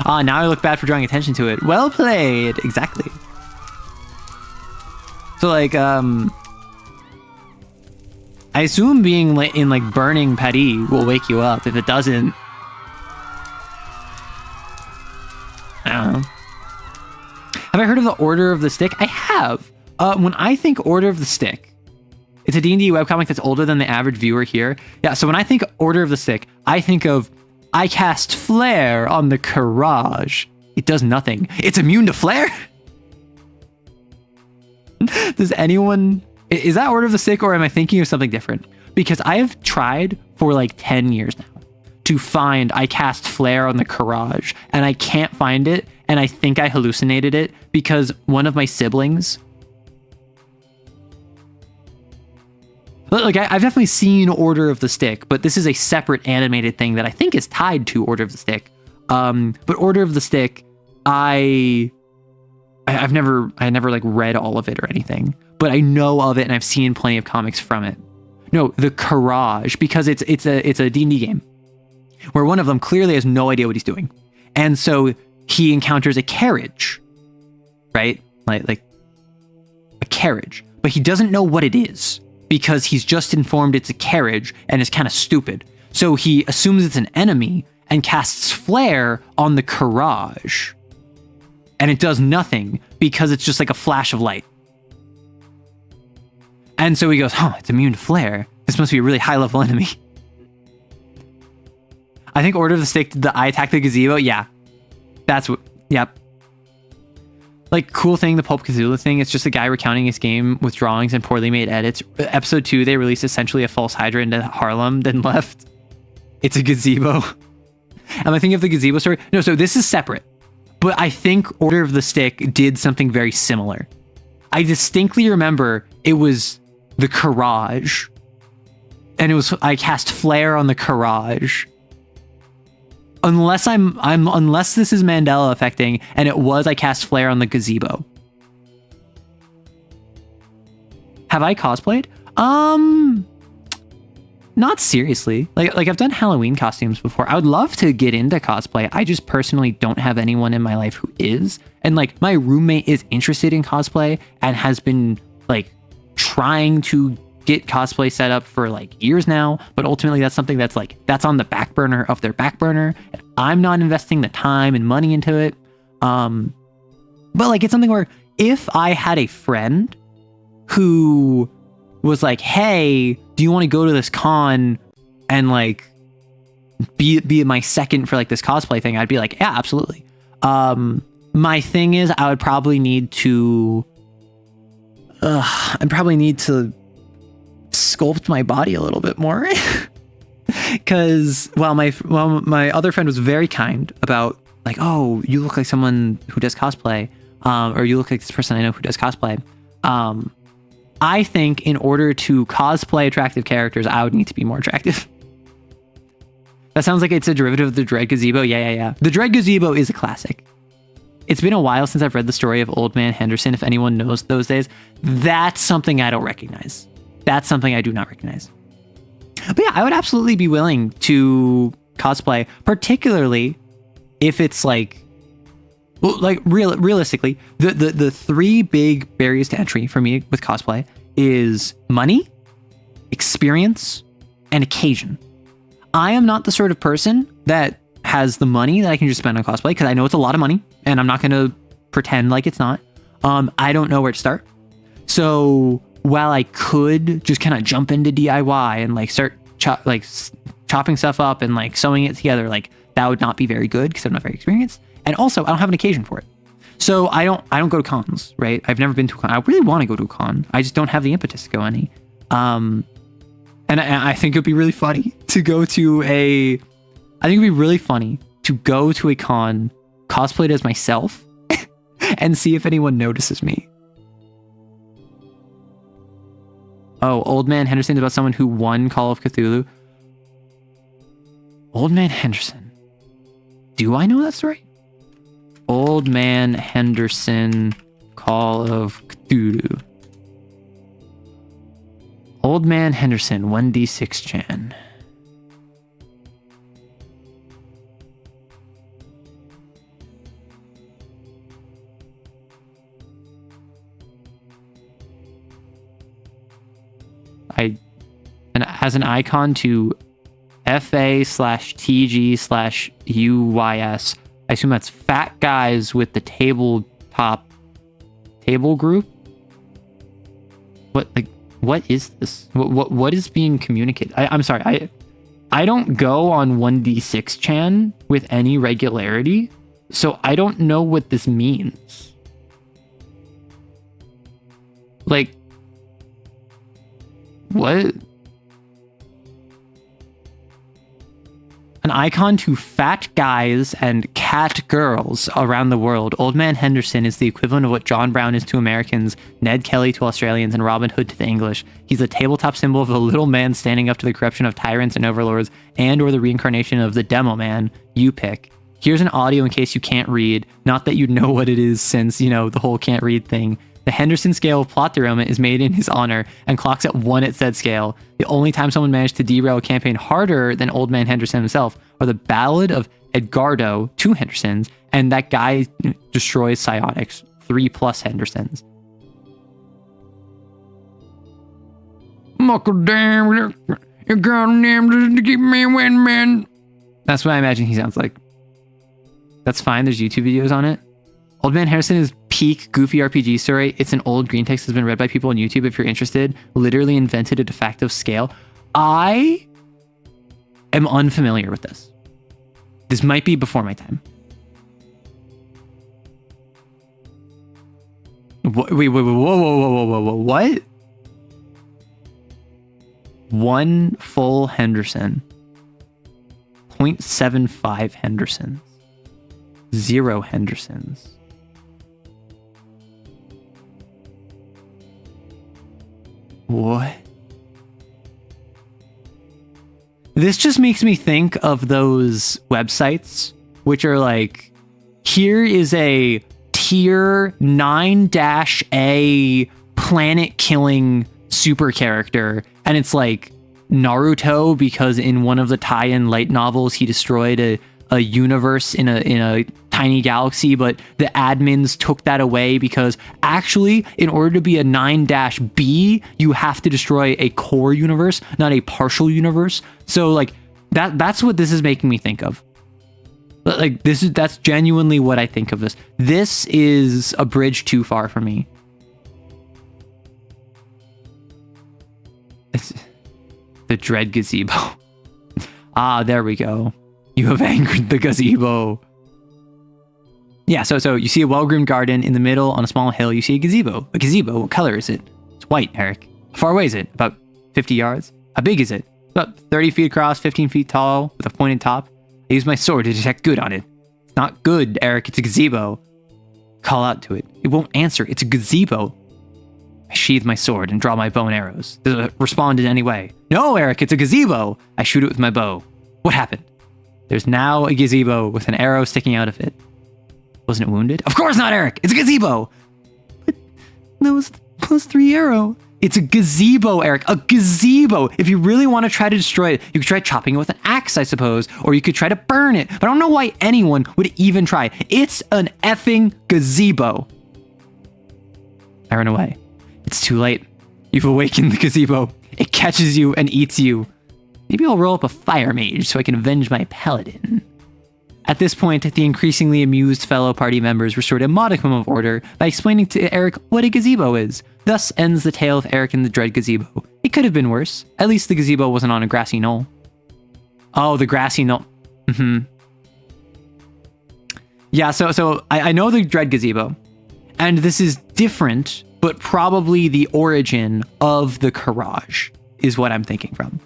Now I look bad for drawing attention to it. Well played. Exactly. So like, I assume being in like burning Petty will wake you up. If it doesn't, don't know. Have I heard of the Order of the Stick? I have. When I think Order of the Stick, it's a D&D webcomic that's older than the average viewer here. Yeah, so when I think Order of the Stick, I think of, I cast Flare on the Courage. It does nothing. It's immune to Flare? Does anyone... Is that Order of the Stick, or am I thinking of something different? Because I have tried for like 10 years now to find I cast Flare on the Courage, and I can't find it, and I think I hallucinated it because one of my siblings... Like, I've definitely seen Order of the Stick, but this is a separate animated thing that I think is tied to Order of the Stick. But Order of the Stick, I never like read all of it or anything, but I know of it and I've seen plenty of comics from it. No, the Courage, because it's a D&D game where one of them clearly has no idea what he's doing, and so he encounters a carriage, right? Like a carriage, but he doesn't know what it is because he's just informed it's a carriage and is kind of stupid. So he assumes it's an enemy and casts Flare on the Courage. And it does nothing because it's just like a flash of light. And so he goes, oh, it's immune to Flare. This must be a really high level enemy. I think Order of the Stick did the I attack the gazebo. Yeah. That's what, yep. Like, cool thing, the Pulp Cthulhu thing, it's just a guy recounting his game with drawings and poorly made edits. Episode 2, they released essentially a false Hydra into Harlem, then left. It's a gazebo. Am I thinking of the gazebo story? No, so this is separate. But I think Order of the Stick did something very similar. I distinctly remember it was the Courage. And it was, I cast Flare on the Courage. Unless unless this is Mandela affecting, and it was I cast Flare on the gazebo. Have I cosplayed? Not seriously. Like I've done Halloween costumes before. I would love to get into cosplay. I just personally don't have anyone in my life who is. And like my roommate is interested in cosplay and has been like trying to get cosplay set up for like years now, but ultimately that's something that's like, that's on the back burner of their back burner. And I'm not investing the time and money into it. But like, it's something where if I had a friend who was like, hey, do you want to go to this con and like be my second for like this cosplay thing? I'd be like, yeah, absolutely. My thing is I would probably need to, sculpt my body a little bit more. Because my other friend was very kind about like, oh, you look like someone who does cosplay, or you look like this person I know who does cosplay. I think in order to cosplay attractive characters, I would need to be more attractive. That sounds like it's a derivative of the Dread Gazebo. Yeah. The Dread Gazebo is a classic. It's been a while since I've read the story of Old Man Henderson. If anyone knows those days, that's something I don't recognize. That's something I do not recognize. But yeah, I would absolutely be willing to cosplay, particularly if it's like, well, like realistically, the three big barriers to entry for me with cosplay is money, experience, and occasion. I am not the sort of person that has the money that I can just spend on cosplay because I know it's a lot of money and I'm not going to pretend like it's not. I don't know where to start. So while I could just kind of jump into DIY and like start chopping stuff up and like sewing it together, like that would not be very good because I'm not very experienced. And also I don't have an occasion for it. So I don't go to cons, right? I've never been to a con. I really want to go to a con. I just don't have the impetus to go any. And I think it'd be really funny to go to a con cosplayed as myself and see if anyone notices me. Oh, Old Man Henderson is about someone who won Call of Cthulhu. Old Man Henderson. Do I know that story? Old Man Henderson, Call of Cthulhu. Old Man Henderson, 1d6 Chan. And has an icon to FA/TG/UYS I assume that's fat guys with the tabletop table group. What is this? What is being communicated? I'm sorry. I don't go on 1D6 chan with any regularity, so I don't know what this means. Like, what? An icon to fat guys and cat girls around the world, Old Man Henderson is the equivalent of what John Brown is to Americans, Ned Kelly to Australians, and Robin Hood to the English. He's a tabletop symbol of a little man standing up to the corruption of tyrants and overlords, and or the reincarnation of the demo man. You pick. Here's an audio in case you can't read. Not that you'd know what it is since, you know, the whole can't read thing. The Henderson scale of plot derailment is made in his honor and clocks at 1 at said scale. The only time someone managed to derail a campaign harder than Old Man Henderson himself are the Ballad of Edgardo, 2 Hendersons, and that guy destroys psionics, 3+ Hendersons. Muckle damn, you goddamn to keep me win, man. That's what I imagine he sounds like. That's fine, there's YouTube videos on it. Old Man Henderson is peak goofy RPG story. It's an old green text that's been read by people on YouTube if you're interested. Literally invented a de facto scale. I am unfamiliar with this. This might be before my time. Wait, whoa, what? 1 full Henderson. 0.75 Hendersons. 0 Hendersons. What? This just makes me think of those websites, which are like, here is a tier 9-A planet-killing super character, and it's like Naruto because in one of the tie-in light novels he destroyed a universe in a tiny galaxy, but the admins took that away because actually in order to be a 9-B you have to destroy a core universe, not a partial universe. So like that's what this is making me think of. Like that's genuinely what I think of this. This is a bridge too far for me. It's the Dread Gazebo. Ah, there we go. You have angered the gazebo. Yeah, so you see a well-groomed garden in the middle on a small hill. You see a gazebo. A gazebo, what color is it? It's white, Eric. How far away is it? About 50 yards? How big is it? About 30 feet across, 15 feet tall, with a pointed top. I use my sword to detect good on it. It's not good, Eric. It's a gazebo. Call out to it. It won't answer. It's a gazebo. I sheathe my sword and draw my bow and arrows. Does it respond in any way? No, Eric, it's a gazebo. I shoot it with my bow. What happened? There's now a gazebo with an arrow sticking out of it. Wasn't it wounded? Of course not, Eric! It's a gazebo! But that was +3 arrow. It's a gazebo, Eric. A gazebo! If you really want to try to destroy it, you could try chopping it with an axe, I suppose. Or you could try to burn it. But I don't know why anyone would even try. It's an effing gazebo. I run away. It's too late. You've awakened the gazebo. It catches you and eats you. Maybe I'll roll up a fire mage so I can avenge my paladin. At this point, the increasingly amused fellow party members restored a modicum of order by explaining to Eric what a gazebo is. Thus ends the tale of Eric and the Dread Gazebo. It could have been worse. At least the gazebo wasn't on a grassy knoll. Oh, the grassy knoll. Yeah, so I know the Dread Gazebo. And this is different, but probably the origin of the Courage is what I'm thinking from.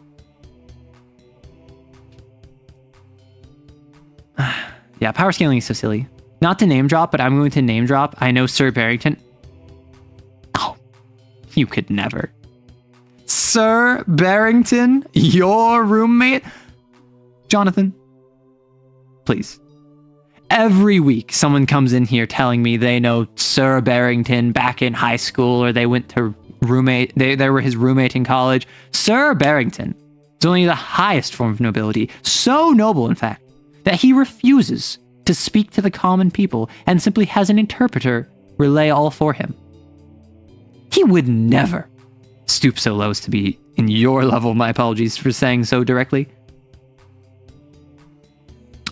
Yeah, power scaling is so silly. Not to name drop, but I'm going to name drop. I know Sir Barrington. Oh, you could never. Sir Barrington, your roommate? Jonathan, please. Every week, someone comes in here telling me they know Sir Barrington back in high school, or they went to roommate. They were his roommate in college. Sir Barrington is only the highest form of nobility. So noble, in fact, that he refuses to speak to the common people and simply has an interpreter relay all for him. He would never stoop so low as to be in your level. My apologies for saying so directly.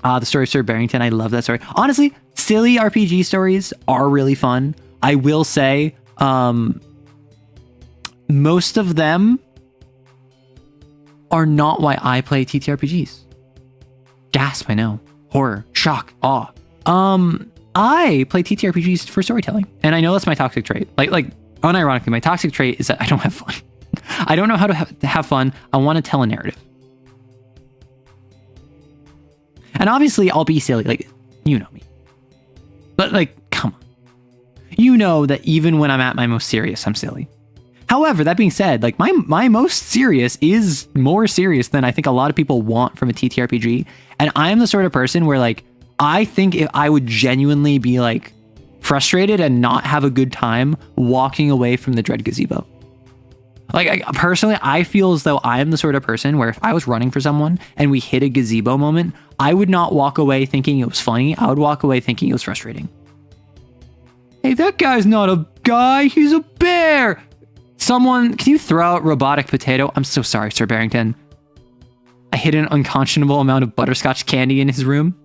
The story of Sir Barrington. I love that story. Honestly, silly RPG stories are really fun. I will say, most of them are not why I play TTRPGs. Gasp, I know. Horror, shock, awe. I play TTRPGs for storytelling. And I know that's my toxic trait. Like unironically, my toxic trait is that I don't have fun. I don't know how to have fun. I want to tell a narrative. And obviously, I'll be silly. Like, you know me. But, like, come on. You know that even when I'm at my most serious, I'm silly. However, that being said, like, my most serious is more serious than I think a lot of people want from a TTRPG. And I'm the sort of person where, like, I think if I would genuinely be, like, frustrated and not have a good time walking away from the Dread Gazebo. Like, personally, I feel as though I'm the sort of person where if I was running for someone and we hit a gazebo moment, I would not walk away thinking it was funny. I would walk away thinking it was frustrating. Hey, that guy's not a guy. He's a bear. Someone, can you throw out robotic potato? I'm so sorry, Sir Barrington. I hid an unconscionable amount of butterscotch candy in his room.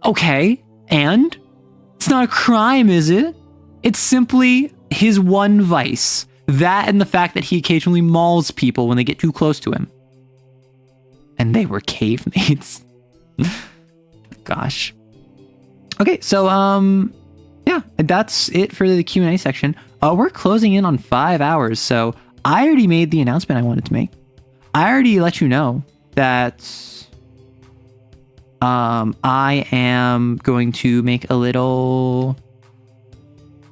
Okay, and? It's not a crime, is it? It's simply his one vice. That and the fact that he occasionally mauls people when they get too close to him. And they were cave mates. Gosh. Okay, so, yeah, that's it for the Q&A section. We're closing in on 5 hours, so I already made the announcement I wanted to make. I already let you know that I am going to make a little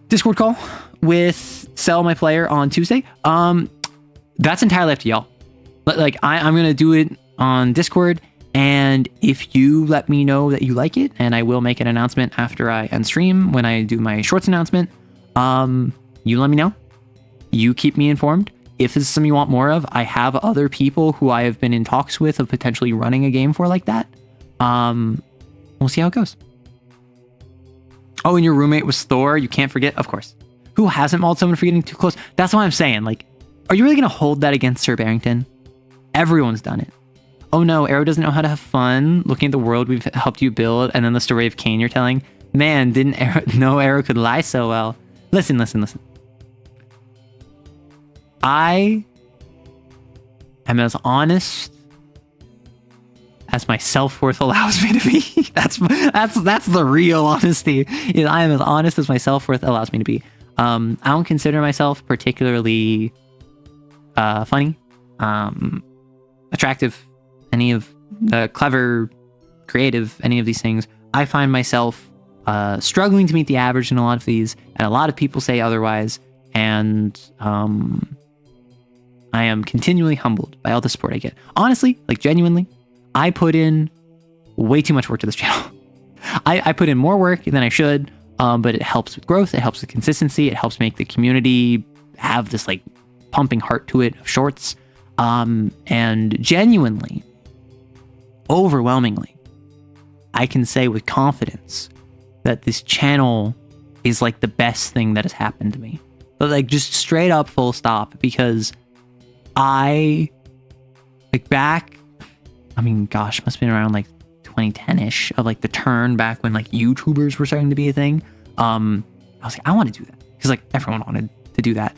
Discord call with Sell My Player on Tuesday. That's entirely up to y'all. Like, I'm going to do it on Discord, and if you let me know that you like it, and I will make an announcement after I end stream when I do my shorts announcement, you let me know. You keep me informed. If this is something you want more of, I have other people who I have been in talks with of potentially running a game for like that. We'll see how it goes. Oh, and your roommate was Thor. You can't forget, of course. Who hasn't mauled someone for getting too close? That's what I'm saying. Like, are you really going to hold that against Sir Barrington? Everyone's done it. Oh no, Arrow doesn't know how to have fun looking at the world we've helped you build, and then the story of CAIN you're telling. Man, didn't Arrow know Arrow could lie so well? Listen. I am as honest as my self-worth allows me to be. That's the real honesty. I am as honest as my self-worth allows me to be. I don't consider myself particularly funny, attractive, any of the clever, creative, any of these things. I find myself struggling to meet the average in a lot of these, and a lot of people say otherwise, and I am continually humbled by all the support I get. Honestly, like genuinely, I put in way too much work to this channel. I put in more work than I should, but it helps with growth, it helps with consistency, it helps make the community have this like pumping heart to it of shorts, and genuinely, overwhelmingly, I can say with confidence that this channel is like the best thing that has happened to me. But like just straight up full stop, because I like back, I mean, gosh, must have been around like 2010-ish of like the turn back when like YouTubers were starting to be a thing. I was like, I want to do that because like everyone wanted to do that.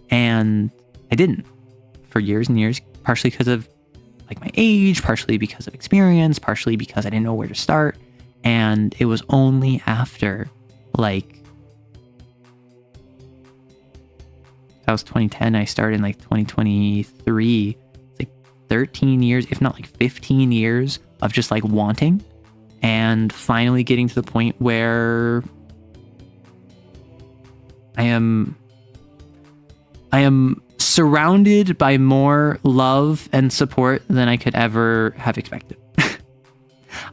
And I didn't for years and years, partially because of like my age, partially because of experience, partially because I didn't know where to start. And it was only after like, that was 2010. I started in like 2023. It's like 13 years, if not like 15 years of just like wanting, and finally getting to the point where I am surrounded by more love and support than I could ever have expected.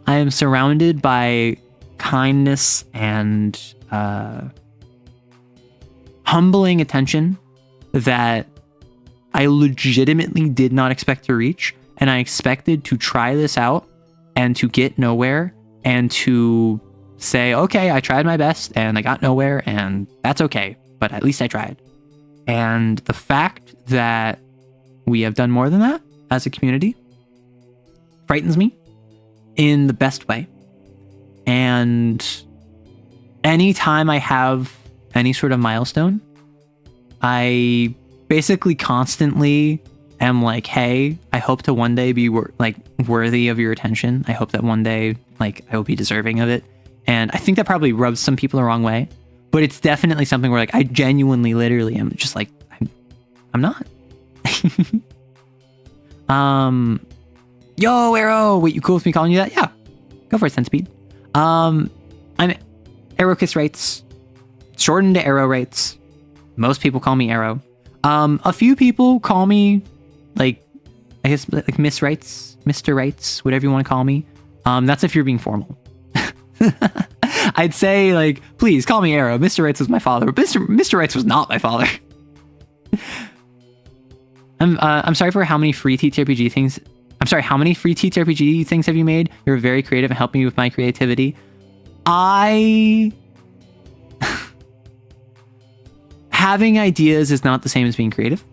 I am surrounded by kindness and humbling attention that I legitimately did not expect to reach, and I expected to try this out and to get nowhere and to say, okay, I tried my best and I got nowhere, and that's okay, but at least I tried. And the fact that we have done more than that as a community frightens me. in the best way. And anytime I have any sort of milestone, I basically constantly am like, hey, I hope to one day be worthy of your attention. I hope that one day, like, I will be deserving of it. And I think that probably rubs some people the wrong way, but it's definitely something where, like, I genuinely, literally am just like, I'm not. Yo, Arrow, wait, you cool with me calling you that? Yeah, go for it, Centipede. I'm Arrow Kiss Rates, shortened to Arrow Rates. Most people call me Arrow. A few people call me, like, I guess, like, Miss Rights, Mr. Rights, whatever you want to call me. That's if you're being formal. I'd say, like, please call me Arrow. Mr. Rights was my father, but Mr. Rights was not my father. I'm sorry for how many free TTRPG things. I'm sorry, how many free TTRPG things have you made? You're very creative and helping me with my creativity. Having ideas is not the same as being creative.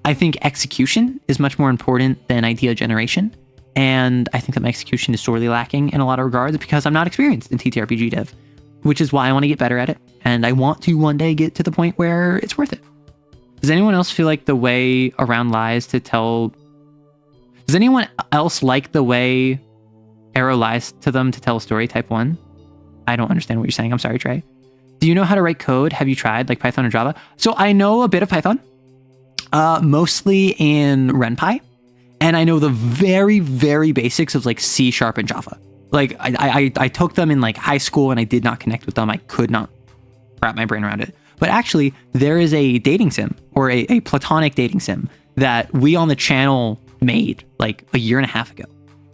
I think execution is much more important than idea generation. And I think that my execution is sorely lacking in a lot of regards because I'm not experienced in TTRPG dev, which is why I want to get better at it. And I want to one day get to the point where it's worth it. Does anyone else feel like the way around lies to tell... Does anyone else like the way Arrow lies to them to tell a story, type 1? I don't understand what you're saying. I'm sorry, Trey. Do you know how to write code? Have you tried, like, Python or Java? So I know a bit of Python, mostly in RenPy. And I know the very, very basics of, like, C# and Java. Like, I took them in, like, high school and I did not connect with them. I could not wrap my brain around it. But actually, there is a dating sim, or a platonic dating sim, that we on the channel made, like, a year and a half ago.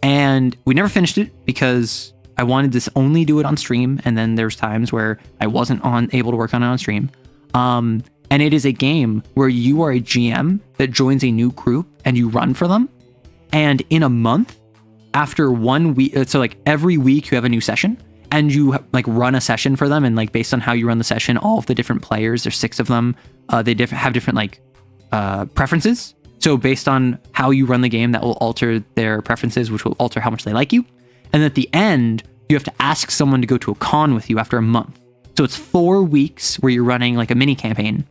And we never finished it because I wanted to only do it on stream. And then there's times where I wasn't able to work on it on stream. And it is a game where you are a GM that joins a new group and you run for them. And in a month, after 1 week, so, like, every week you have a new session and you, like, run a session for them. And, like, based on how you run the session, all of the different players, there's 6 of them, they have different, like, preferences. So based on how you run the game, that will alter their preferences, which will alter how much they like you. And at the end, you have to ask someone to go to a con with you after a month. So it's 4 weeks where you're running, like, a mini campaign.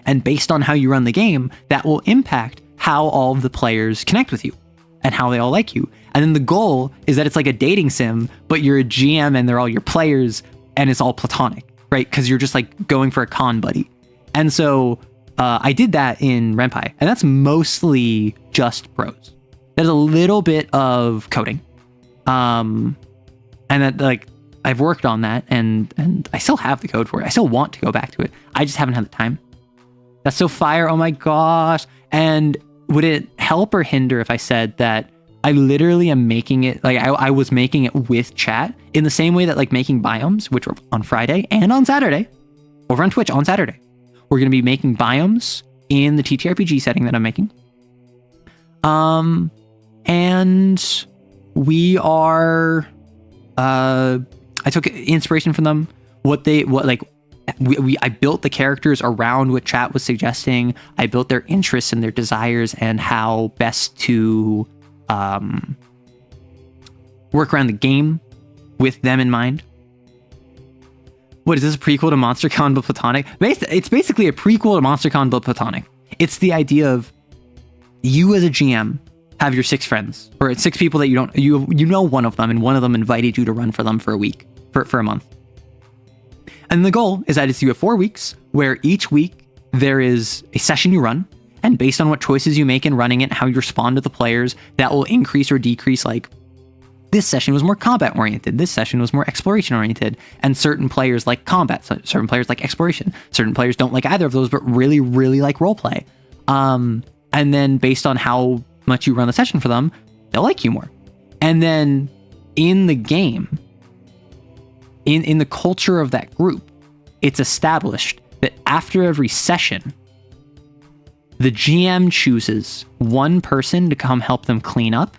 And based on how you run the game, that will impact how all of the players connect with you and how they all like you. And then the goal is that it's like a dating sim, but you're a GM and they're all your players and it's all platonic, right? Because you're just, like, going for a con buddy. And so I did that in RenPy, and that's mostly just prose. There's a little bit of coding. And that, like, I've worked on that and I still have the code for it. I still want to go back to it. I just haven't had the time. That's so fire. Oh my gosh. And would it help or hinder if I said that I literally am making it, like, I was making it with chat in the same way that, like, making biomes, which were on Friday and on Saturday, over on Twitch on Saturday. We're going to be making biomes in the TTRPG setting that I'm making. And we are, I took inspiration from them, I built the characters around what chat was suggesting. I built their interests and their desires and how best to work around the game with them in mind. What is this, a prequel to MonsterCon but platonic? It's basically a prequel to MonsterCon but platonic. It's the idea of you as a GM have your 6 friends, or 6 people that you know one of them, and one of them invited you to run for them for a week, for a month. And the goal is that you have 4 weeks where each week there is a session you run, and based on what choices you make in running it, how you respond to the players, that will increase or decrease, like, this session was more combat oriented, this session was more exploration oriented, and certain players like combat, certain players like exploration, certain players don't like either of those but really, really like roleplay. And then based on how much you run the session for them, they'll like you more. And then in the game, in the culture of that group, it's established that after every session, the GM chooses one person to come help them clean up.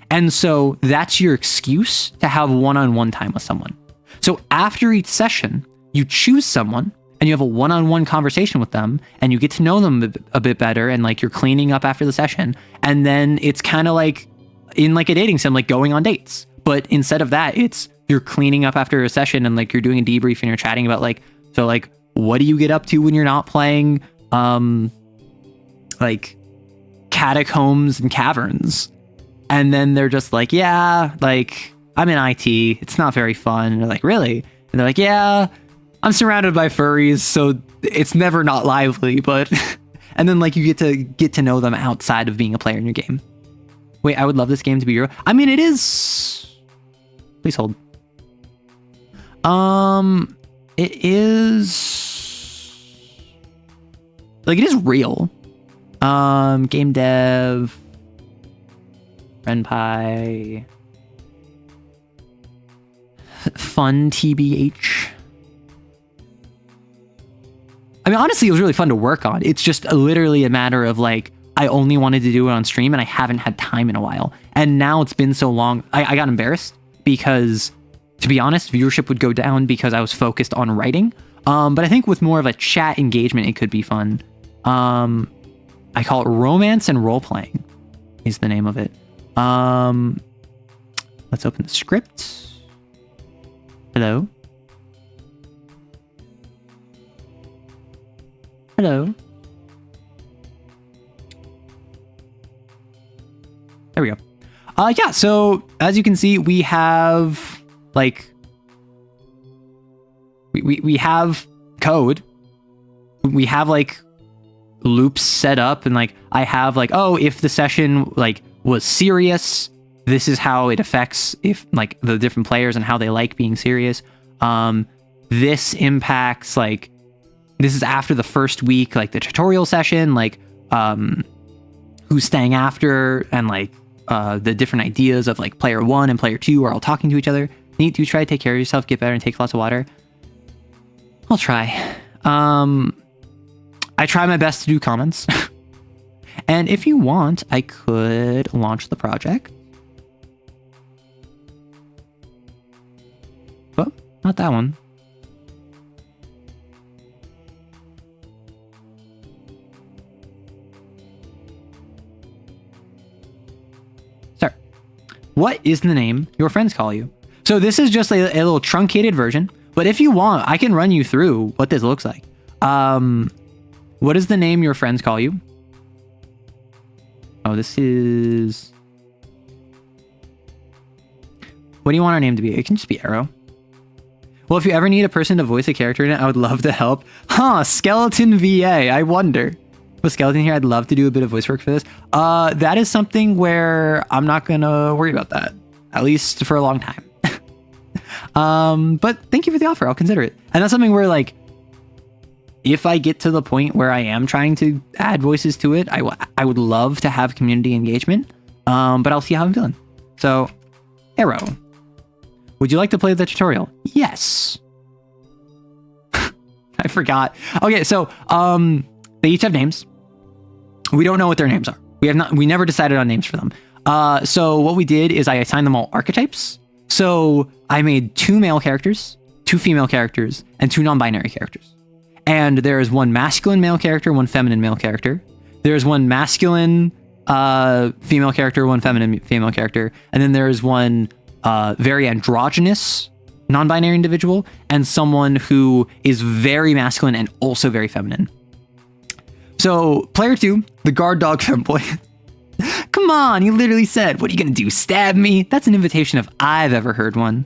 And so that's your excuse to have one-on-one time with someone. So after each session, you choose someone and you have a one-on-one conversation with them, and you get to know them a bit better, and like you're cleaning up after the session, and then it's kind of like in like a dating sim, like going on dates. But instead of that, it's you're cleaning up after a session, and like you're doing a debrief, and you're chatting about like, so like, what do you get up to when you're not playing like Catacombs and Caverns? And then they're just like, yeah, like I'm in IT, it's not very fun. And they're like, really? And they're like, yeah, I'm surrounded by furries, so it's never not lively, but and then like you get to know them outside of being a player in your game. Wait, I would love this game to be real. I mean, it is. Please hold. It is like, it is real. Game dev, Renpai, fun TBH. I mean, honestly, it was really fun to work on. It's just literally a matter of like, I only wanted to do it on stream and I haven't had time in a while. And now it's been so long. I got embarrassed because, to be honest, viewership would go down because I was focused on writing. But I think with more of a chat engagement, it could be fun. I call it romance and role playing is the name of it. Let's open the script. Hello. Hello. There we go. Yeah, so as you can see, we have like we have code. We have like loops set up, and like I have like, oh, if the session like was serious, this is how it affects if like the different players and how they like being serious. This impacts like, this is after the first week, like the tutorial session, like who's staying after, and like the different ideas of like player 1 and player 2 are all talking to each other. Need to try to take care of yourself, get better, and take lots of water. I'll try. I try my best to do comments. And if you want, I could launch the project. Oh, not that one. Start. What is the name your friends call you? So this is just a little truncated version, but if you want, I can run you through what this looks like. What is the name your friends call you? Oh, this is... What do you want our name to be? It can just be Arrow. Well, if you ever need a person to voice a character in it, I would love to help. Huh, Skeleton VA, I wonder. With Skeleton here, I'd love to do a bit of voice work for this. That is something where I'm not gonna worry about that. At least for a long time. But thank you for the offer, I'll consider it. And that's something where like, if I get to the point where I am trying to add voices to it, I would love to have community engagement, but I'll see how I'm feeling. So, Arrow. Would you like to play the tutorial? Yes. I forgot. Okay, so they each have names. We don't know what their names are. We never decided on names for them. So what we did is I assigned them all archetypes. So I made 2 male characters, 2 female characters, and 2 non-binary characters. And there is 1 masculine male character, 1 feminine male character. There's 1 masculine female character, 1 feminine female character. And then there is 1 very androgynous non-binary individual, and someone who is very masculine and also very feminine. So player 2, the guard dog femboy. Come on, you literally said, what are you gonna do, stab me? That's an invitation if I've ever heard one.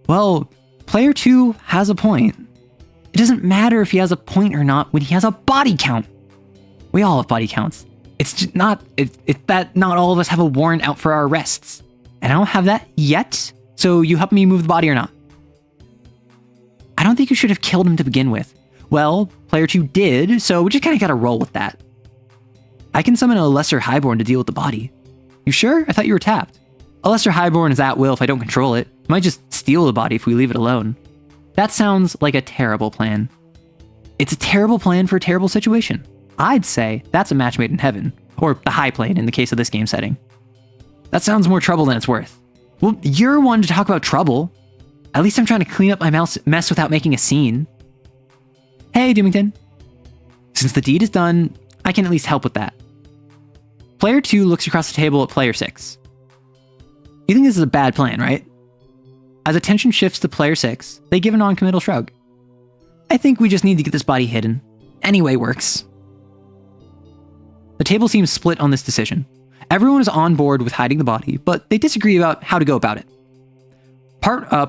Well, player 2 has a point. It doesn't matter if he has a point or not when he has a body count. We all have body counts. It's just not, it's that not all of us have a warrant out for our arrests. And I don't have that yet, so you help me move the body or not? I don't think you should have killed him to begin with. Well, player 2 did, so we just kind of gotta roll with that. I can summon a lesser highborn to deal with the body. You sure? I thought you were tapped. A lesser highborn is at will if I don't control it. It might just steal the body if we leave it alone. That sounds like a terrible plan. It's a terrible plan for a terrible situation. I'd say that's a match made in heaven, or the high plane in the case of this game setting. That sounds more trouble than it's worth. Well, you're one to talk about trouble. At least I'm trying to clean up my mess without making a scene. Hey, Doomington. Since the deed is done, I can at least help with that. Player 2 looks across the table at player 6. You think this is a bad plan, right? As attention shifts to player 6, they give a non-committal shrug. I think we just need to get this body hidden. Any way works. The table seems split on this decision. Everyone is on board with hiding the body, but they disagree about how to go about it.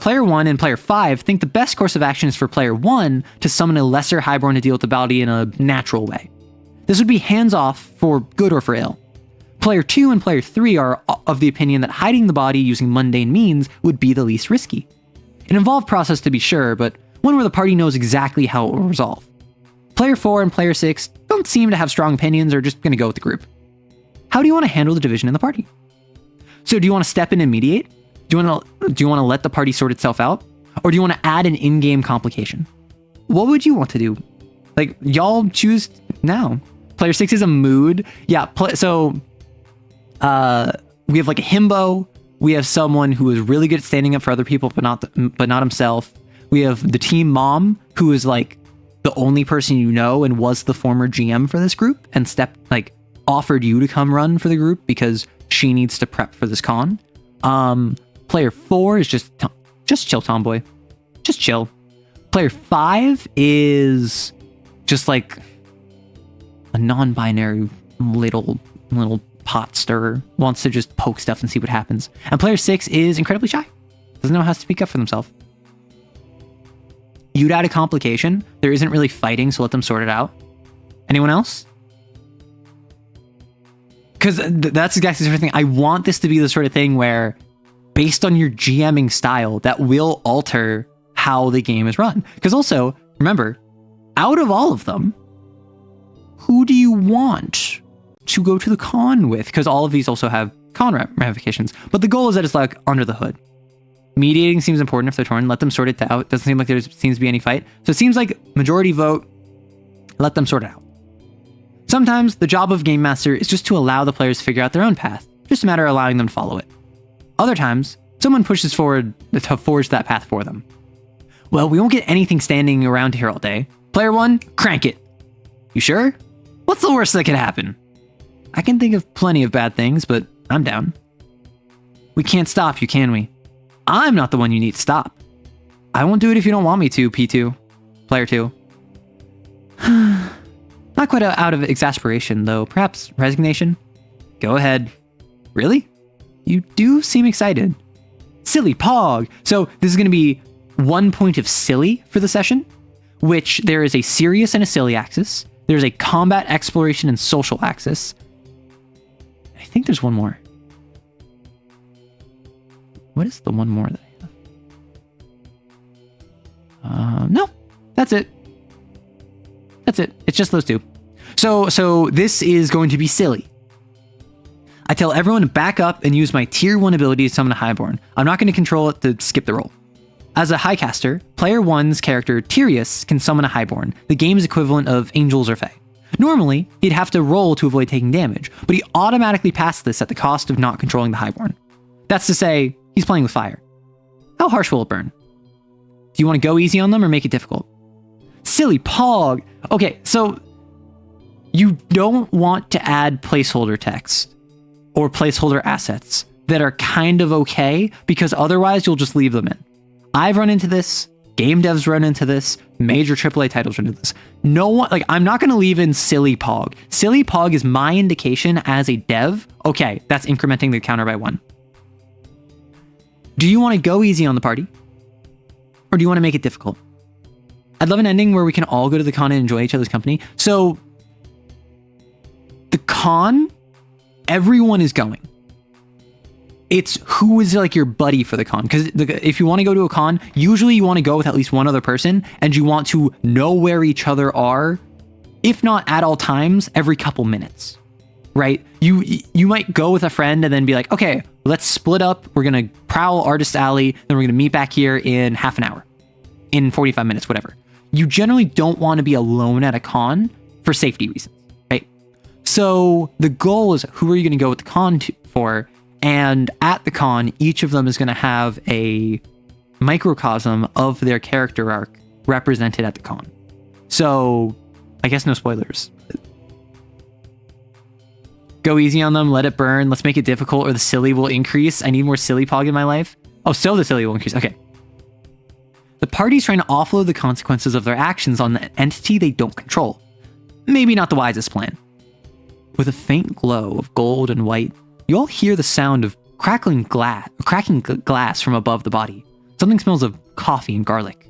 Player 1 and player 5 think the best course of action is for player 1 to summon a lesser highborn to deal with the body in a natural way. This would be hands-off for good or for ill. Player 2 and player 3 are of the opinion that hiding the body using mundane means would be the least risky. An involved process to be sure, but one where the party knows exactly how it will resolve. Player 4 and player 6 don't seem to have strong opinions or are just going to go with the group. How do you want to handle the division in the party? So do you want to step in and mediate? Do you want to let the party sort itself out? Or do you want to add an in-game complication? What would you want to do? Like, y'all choose now. Player 6 is a mood. Yeah, we have like a himbo. We have someone who is really good at standing up for other people, but not himself. We have the team mom, who is like the only person you know and was the former GM for this group and offered you to come run for the group because she needs to prep for this con. Player 4 is just chill tomboy. Just chill. Player 5 is just like a non-binary little pot stirrer. Wants to just poke stuff and see what happens. And player 6 is incredibly shy. Doesn't know how to speak up for themselves. You'd add a complication. There isn't really fighting, so let them sort it out. Anyone else? Because that's exactly the sort of thing. I want this to be the sort of thing where, based on your GMing style, that will alter how the game is run. Because also, remember, out of all of them, who do you want to go to the con with? Because all of these also have con ramifications. But the goal is that it's like under the hood. Mediating seems important if they're torn. Let them sort it out. Doesn't seem like there seems to be any fight. So it seems like majority vote. Let them sort it out. Sometimes the job of Game Master is just to allow the players to figure out their own path. Just a matter of allowing them to follow it. Other times, someone pushes forward to forge that path for them. Well, we won't get anything standing around here all day. Player 1, crank it. You sure? What's the worst that could happen? I can think of plenty of bad things, but I'm down. We can't stop you, can we? I'm not the one you need to stop. I won't do it if you don't want me to, P2. Player 2. Not quite out of exasperation, though. Perhaps resignation? Go ahead. Really? You do seem excited. Silly Pog! So this is going to be 1 point of silly for the session, which there is a serious and a silly axis. There's a combat, exploration, and social axis. I think there's one more. What is the one more that I have? No, that's it. That's it. It's just those two. So this is going to be silly. I tell everyone to back up and use my tier 1 ability to summon a highborn. I'm not going to control it to skip the roll. As a highcaster, player 1's character Tyrius can summon a highborn, the game's equivalent of angels or fae. Normally, he'd have to roll to avoid taking damage, but he automatically passed this at the cost of not controlling the highborn. That's to say, he's playing with fire. How harsh will it burn? Do you want to go easy on them or make it difficult? Silly Pog! Okay, so you don't want to add placeholder text or placeholder assets that are kind of okay, because otherwise you'll just leave them in. I've run into this, game devs run into this, major AAA titles run into this. No one, I'm not going to leave in Silly Pog. Silly Pog is my indication as a dev. Okay, that's incrementing the counter by 1. Do you want to go easy on the party? Or do you want to make it difficult? I'd love an ending where we can all go to the con and enjoy each other's company. So, the con, everyone is going. It's who is like your buddy for the con. Because if you want to go to a con, usually you want to go with at least one other person, and you want to know where each other are, if not at all times, every couple minutes, right? You might go with a friend and then be like, okay, let's split up. We're going to prowl Artist Alley, then we're going to meet back here in half an hour, in 45 minutes, whatever. You generally don't want to be alone at a con for safety reasons, right? So the goal is, who are you going to go with the con for? And at the con, each of them is going to have a microcosm of their character arc represented at the con. So I guess no spoilers. Go easy on them, let it burn, let's make it difficult, or the silly will increase. I need more silly pog in my life. Oh, so the silly will increase. Okay. The party's trying to offload the consequences of their actions on the entity they don't control. Maybe not the wisest plan. With a faint glow of gold and white, you all hear the sound of cracking glass from above the body. Something smells of coffee and garlic.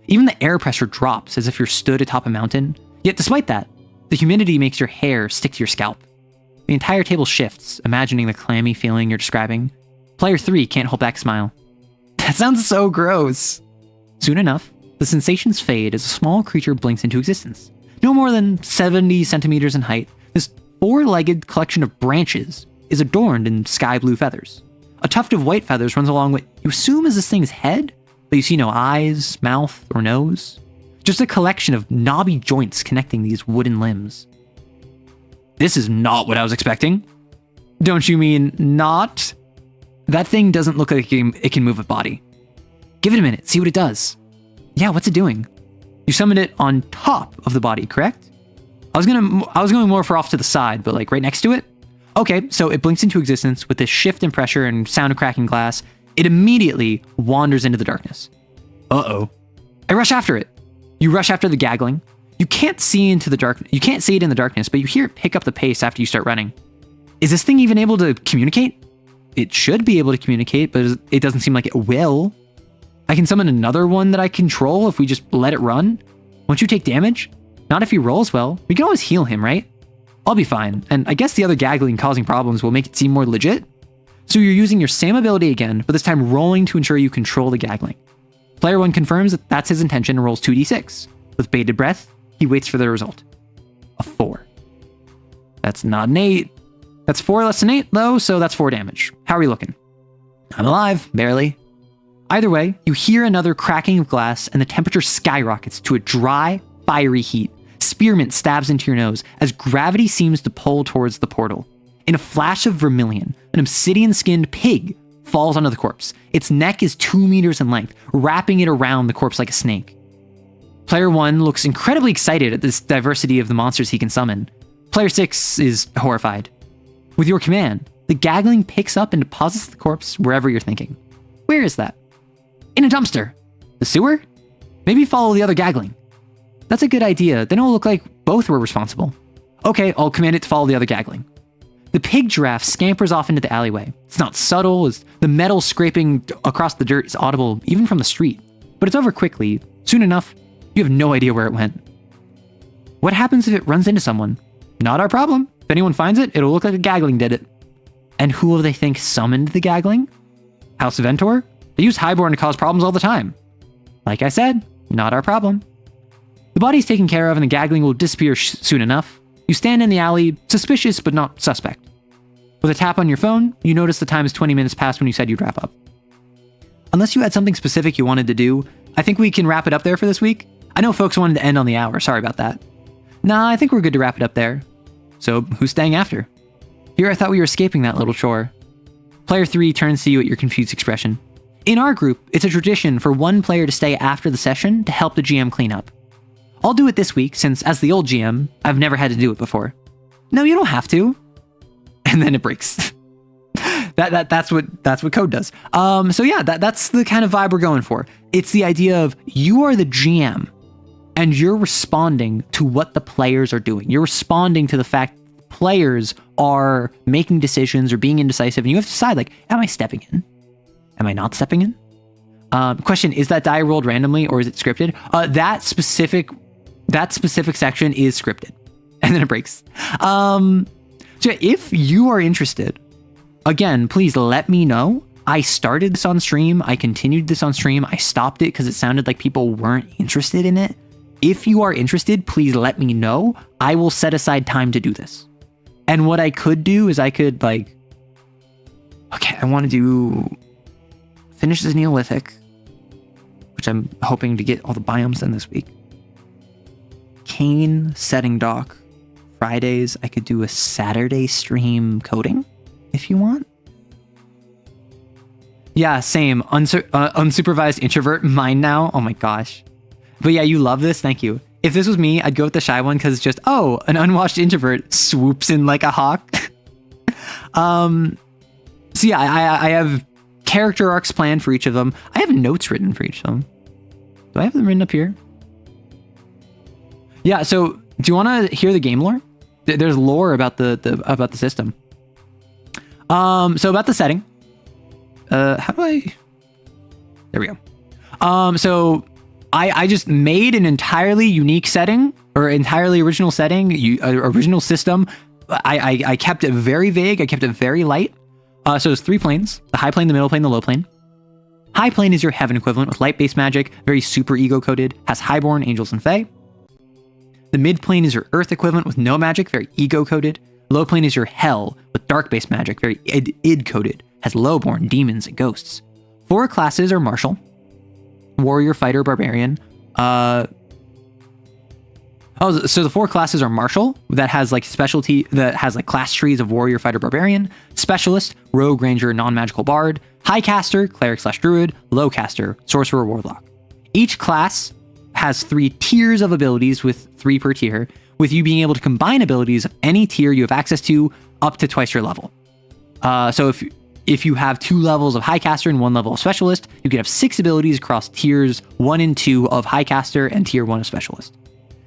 Even the air pressure drops as if you're stood atop a mountain. Yet despite that, the humidity makes your hair stick to your scalp. The entire table shifts, imagining the clammy feeling you're describing. Player 3 can't hold back a smile. That sounds so gross. Soon enough, the sensations fade as a small creature blinks into existence. No more than 70 centimeters in height, this four-legged collection of branches is adorned in sky blue feathers. A tuft of white feathers runs along what you assume is this thing's head, but you see no eyes, mouth, or nose. Just a collection of knobby joints connecting these wooden limbs. This is not what I was expecting. Don't you mean not? That thing doesn't look like it can move a body. Give it a minute, see what it does. Yeah, what's it doing? You summoned it on top of the body, correct? I was going more for off to the side, but like right next to it? Okay, so it blinks into existence with this shift in pressure and sound of cracking glass. It immediately wanders into the darkness. Uh-oh. I rush after it. You rush after the gaggling. You can't see it in the darkness, but you hear it pick up the pace after you start running. Is this thing even able to communicate? It should be able to communicate, but it doesn't seem like it will. I can summon another one that I control if we just let it run. Won't you take damage? Not if he rolls well. We can always heal him, right? I'll be fine, and I guess the other gaggling causing problems will make it seem more legit. So you're using your same ability again, but this time rolling to ensure you control the gaggling. Player 1 confirms that that's his intention and rolls 2d6. With bated breath, he waits for the result. A 4. That's not an 8. That's 4 less than 8, though, so that's 4 damage. How are we looking? I'm alive, barely. Either way, you hear another cracking of glass, and the temperature skyrockets to a dry, fiery heat. Spearmint stabs into your nose as gravity seems to pull towards the portal. In a flash of vermilion, an obsidian-skinned pig falls onto the corpse. Its neck is 2 meters in length, wrapping it around the corpse like a snake. Player 1 looks incredibly excited at this diversity of the monsters he can summon. Player 6 is horrified. With your command, the gaggling picks up and deposits the corpse wherever you're thinking. Where is that? In a dumpster. The sewer? Maybe follow the other gaggling. That's a good idea, then it'll look like both were responsible. Okay, I'll command it to follow the other gaggling. The pig giraffe scampers off into the alleyway. It's not subtle, as the metal scraping across the dirt is audible even from the street. But it's over quickly. Soon enough, you have no idea where it went. What happens if it runs into someone? Not our problem. If anyone finds it, it'll look like a gaggling did it. And who will they think summoned the gaggling? House Ventor? They use Highborn to cause problems all the time. Like I said, not our problem. The body's taken care of and the gaggling will disappear soon enough. You stand in the alley, suspicious but not suspect. With a tap on your phone, you notice the time is 20 minutes past when you said you'd wrap up. Unless you had something specific you wanted to do, I think we can wrap it up there for this week. I know folks wanted to end on the hour, sorry about that. Nah, I think we're good to wrap it up there. So, who's staying after? Here I thought we were escaping that little chore. Player 3 turns to you at your confused expression. In our group, it's a tradition for one player to stay after the session to help the GM clean up. I'll do it this week, since as the old GM, I've never had to do it before. No, you don't have to. And then it breaks. That's what code does. So yeah, that's the kind of vibe we're going for. It's the idea of you are the GM, and you're responding to what the players are doing. You're responding to the fact that players are making decisions or being indecisive, and you have to decide, like, am I stepping in? Am I not stepping in? Question, is that die rolled randomly or is it scripted? That specific section is scripted. And then it breaks. So if you are interested, again, please let me know. I started this on stream. I continued this on stream. I stopped it because it sounded like people weren't interested in it. If you are interested, please let me know. I will set aside time to do this. And what I could do is I could I want to finish this Neolithic, which I'm hoping to get all the biomes done this week. CAIN setting doc. Fridays, I could do a Saturday stream coding, if you want. Yeah, same. Unsupervised introvert, mine now. Oh my gosh. But yeah, you love this. Thank you. if this was me, I'd go with the shy one because it's just, oh, an unwashed introvert swoops in like a hawk. So yeah, I have character arcs planned for each of them. I have notes written for each of them. Do I have them written up here? Yeah, so do you want to hear the game lore? There's lore about the system. So about the setting. How do I... There we go. So I just made an entirely unique setting, or entirely original setting, original system. I kept it very vague. I kept it very light. So there's 3 planes: the high plane, the middle plane, the low plane. High plane is your heaven equivalent with light-based magic, very super ego-coded, has highborn, angels, and fae. The mid plane is your earth equivalent with no magic, very ego-coded. Low plane is your hell with dark-based magic, very id-coded, has lowborn, demons, and ghosts. 4 classes are martial, warrior, fighter, barbarian. So the 4 classes are martial, that has like specialty, that has like class trees of warrior, fighter, barbarian, specialist, rogue, ranger, non-magical bard, high caster, cleric / druid, low caster, sorcerer, warlock. Each class has 3 tiers of abilities with 3 per tier, with you being able to combine abilities of any tier you have access to up to twice your level. So if you have 2 levels of high caster and 1 level of specialist, you can have 6 abilities across tiers 1 and 2 of high caster and tier 1 of specialist.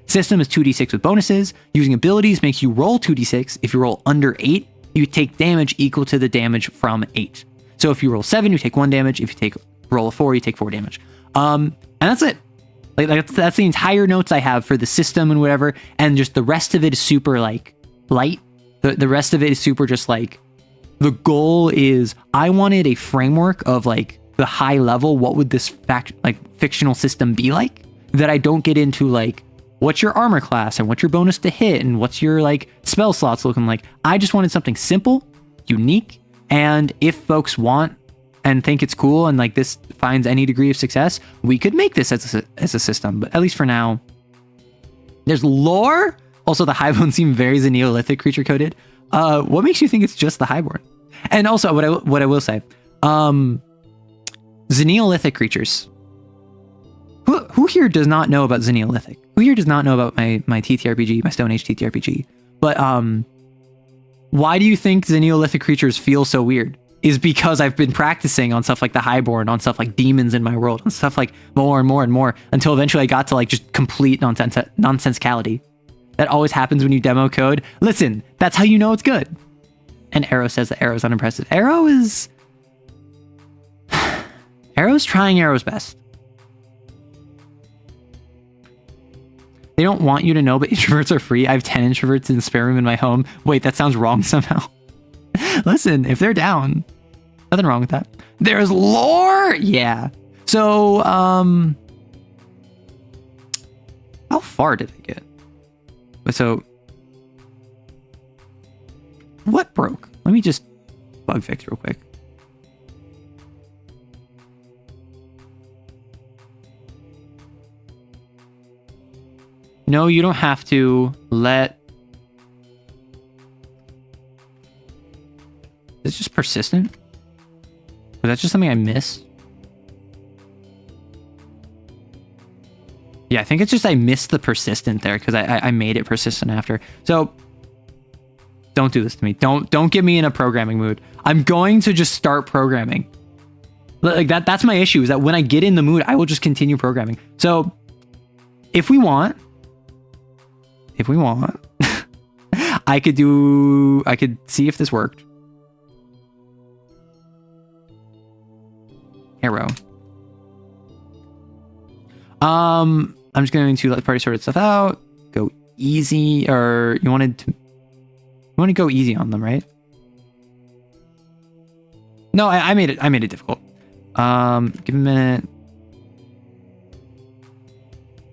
System is 2d6 with bonuses. Using abilities makes you roll 2d6. If you roll under 8, you take damage equal to the damage from 8. So if you roll 7, you take 1 damage. If you roll a 4, you take 4 damage. And that's it. Like that's the entire notes I have for the system and whatever. And just the rest of it is super like light. The rest of it is super just like, the goal is I wanted a framework of like the high level. What would this fictional system be like? That I don't get into like, what's your armor class and what's your bonus to hit and what's your like spell slots looking like. I just wanted something simple, unique, and if folks want and think it's cool and like this finds any degree of success, we could make this as a system. But at least for now, there's lore. Also, the highborn seem very Neolithic creature coded. What makes you think it's just the highborn? And also, what I will say, Neolithic creatures. Who here does not know about Neolithic? Who here does not know about my TTRPG, my Stone Age TTRPG? But why do you think Neolithic creatures feel so weird? Is because I've been practicing on stuff like the highborn, on stuff like demons in my world, on stuff like more and more and more, until eventually I got to like just complete nonsensicality. That always happens when you demo code. Listen, that's how you know it's good. And Arrow says that Arrow's unimpressive. Arrow's trying Arrow's best. They don't want you to know, but introverts are free. I have 10 introverts in the spare room in my home. Wait, that sounds wrong somehow. Listen, if they're down, nothing wrong with that. There's lore! Yeah. So, how far did I get? So, what broke? Let me just bug fix real quick. No, you don't have to let... Is it just persistent? Was that just something I missed? Yeah, I think it's just I missed the persistent there because I made it persistent after. So don't do this to me. Don't get me in a programming mood. I'm going to just start programming. Like that's my issue, is that when I get in the mood, I will just continue programming. So if we want, I could see if this worked. Arrow. I'm just going to let the party sort stuff out. Go easy, or you want to go easy on them, right? No, I made it difficult. Give a minute.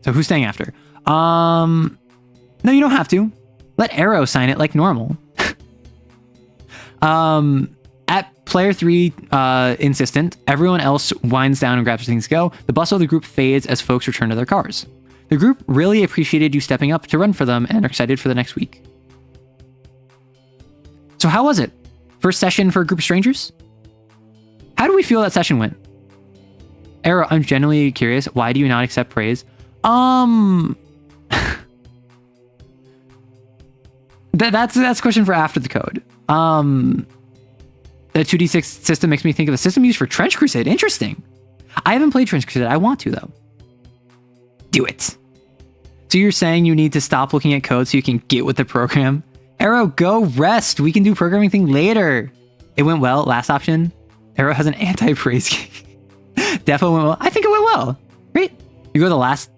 So who's staying after? No, you don't have to. Let Arrow sign it like normal. At player 3 insistent, everyone else winds down and grabs things to go. The bustle of the group fades as folks return to their cars. The group really appreciated you stepping up to run for them and are excited for the next week. So how was it? First session for a group of strangers? How do we feel that session went? Arrow, I'm genuinely curious. Why do you not accept praise? That's a question for after the code. The 2d6 system makes me think of a system used for Trench Crusade. Interesting. I haven't played Trench Crusade. I want to, though. Do it. So you're saying you need to stop looking at code so you can get with the program? Arrow, go rest. We can do programming thing later. It went well. Last option. Arrow has an anti-praise game. Defo went well. I think it went well. Great. You go the last.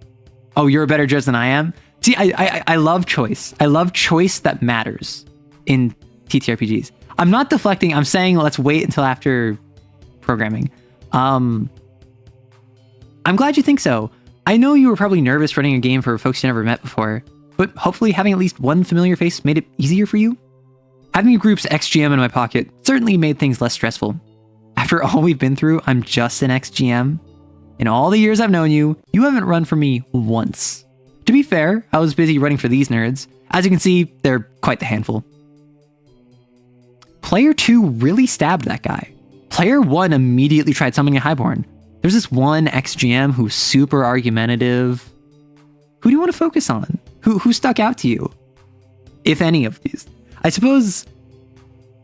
Oh, you're a better judge than I am. See, I love choice. I love choice that matters in TTRPGs. I'm not deflecting. I'm saying let's wait until after programming. I'm glad you think so. I know you were probably nervous running a game for folks you never met before, but hopefully having at least one familiar face made it easier for you. Having a group's XGM in my pocket certainly made things less stressful. After all we've been through, I'm just an XGM. In all the years I've known you, you haven't run for me once. To be fair, I was busy running for these nerds. As you can see, they're quite the handful. Player 2 really stabbed that guy. Player 1 immediately tried summoning a Highborn. There's this one XGM who's super argumentative. Who do you want to focus on? Who stuck out to you? If any of these. I suppose...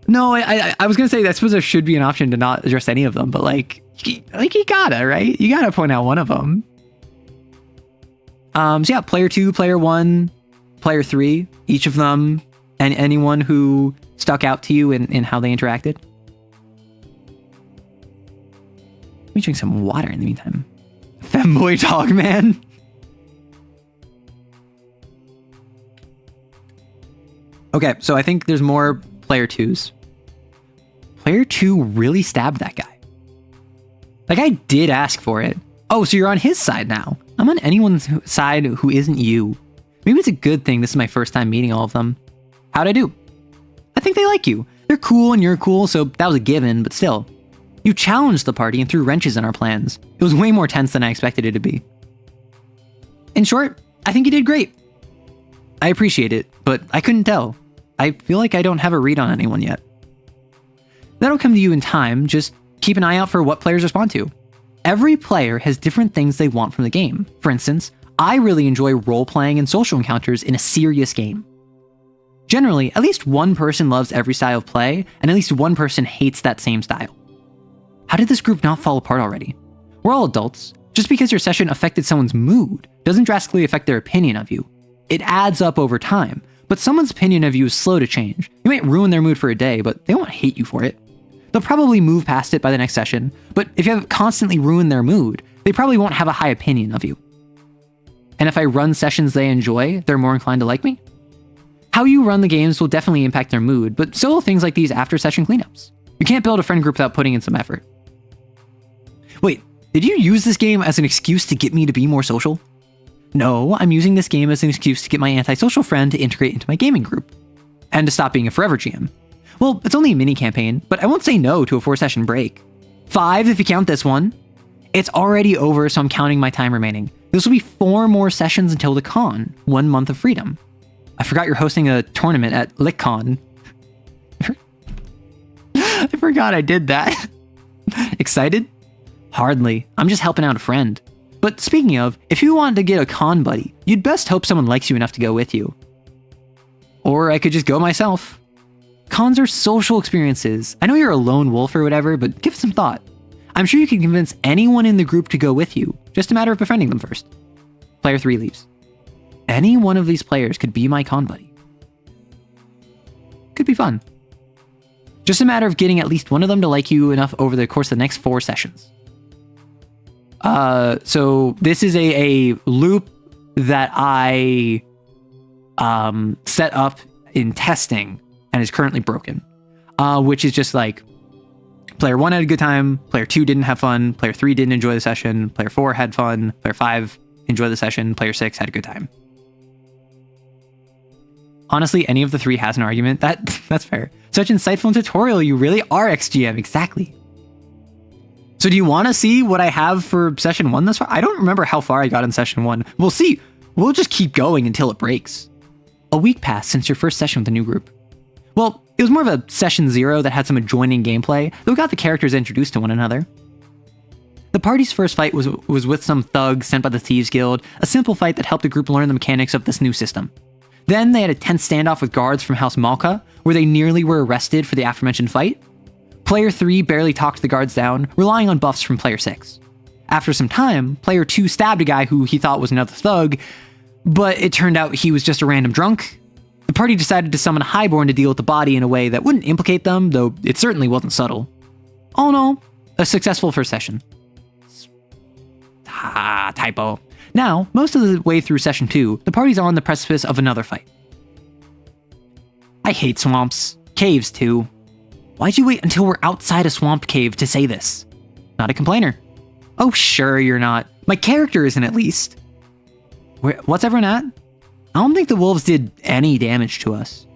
No, I was going to say, I suppose there should be an option to not address any of them, but you gotta, right? You gotta point out one of them. So yeah, player 2, player 1, player 3, each of them, and anyone who stuck out to you in how they interacted. Let me drink some water in the meantime. Femboy dog man. Okay, so I think there's more player 2s. Player 2 really stabbed that guy. That guy did ask for it. Oh, so you're on his side now. I'm on anyone's side who isn't you. Maybe it's a good thing this is my first time meeting all of them. How'd I do? I think they like you. They're cool and you're cool, so that was a given, but still. You challenged the party and threw wrenches in our plans. It was way more tense than I expected it to be. In short, I think you did great. I appreciate it, but I couldn't tell. I feel like I don't have a read on anyone yet. That'll come to you in time, just keep an eye out for what players respond to. Every player has different things they want from the game. For instance, I really enjoy role-playing and social encounters in a serious game. Generally, at least one person loves every style of play, and at least one person hates that same style. How did this group not fall apart already? We're all adults. Just because your session affected someone's mood doesn't drastically affect their opinion of you. It adds up over time, but someone's opinion of you is slow to change. You might ruin their mood for a day, but they won't hate you for it. They'll probably move past it by the next session, but if you have constantly ruined their mood, they probably won't have a high opinion of you. And if I run sessions they enjoy, they're more inclined to like me? How you run the games will definitely impact their mood, but so will things like these after-session cleanups. You can't build a friend group without putting in some effort. Wait, did you use this game as an excuse to get me to be more social? No, I'm using this game as an excuse to get my antisocial friend to integrate into my gaming group. And to stop being a forever GM. Well, it's only a mini-campaign, but I won't say no to a 4-session break. 5 if you count this one. It's already over, so I'm counting my time remaining. This will be 4 more sessions until the con, 1 month of freedom. I forgot you're hosting a tournament at LickCon. I forgot I did that. Excited? Hardly. I'm just helping out a friend. But speaking of, if you wanted to get a con buddy, you'd best hope someone likes you enough to go with you. Or I could just go myself. Cons are social experiences. I know you're a lone wolf or whatever, but give it some thought. I'm sure you can convince anyone in the group to go with you, just a matter of befriending them first. Player 3 leaves. Any one of these players could be my con buddy. Could be fun. Just a matter of getting at least one of them to like you enough over the course of the next 4 sessions. So this is a loop that I set up in testing and is currently broken, which is just like player 1 had a good time, player 2 didn't have fun, player 3 didn't enjoy the session, player 4 had fun, player 5 enjoyed the session, player 6 had a good time. Honestly, any of the 3 has an argument. That's fair. Such insightful tutorial. You really are XGM. Exactly. So do you want to see what I have for session 1 thus far? I don't remember how far I got in session 1. We'll see. We'll just keep going until it breaks. A week passed since your first session with the new group. Well, it was more of a session 0 that had some adjoining gameplay, though got the characters introduced to one another. The party's first fight was with some thugs sent by the Thieves Guild, a simple fight that helped the group learn the mechanics of this new system. Then they had a tense standoff with guards from House Malka, where they nearly were arrested for the aforementioned fight. Player 3 barely talked the guards down, relying on buffs from Player 6. After some time, Player 2 stabbed a guy who he thought was another thug, but it turned out he was just a random drunk. The party decided to summon a Highborn to deal with the body in a way that wouldn't implicate them, though it certainly wasn't subtle. All in all, a successful first session. Typo. Now, most of the way through session 2, the party's on the precipice of another fight. I hate swamps. Caves, too. Why'd you wait until we're outside a swamp cave to say this? Not a complainer. Oh, sure you're not. My character isn't, at least. What's everyone at? I don't think the wolves did any damage to us.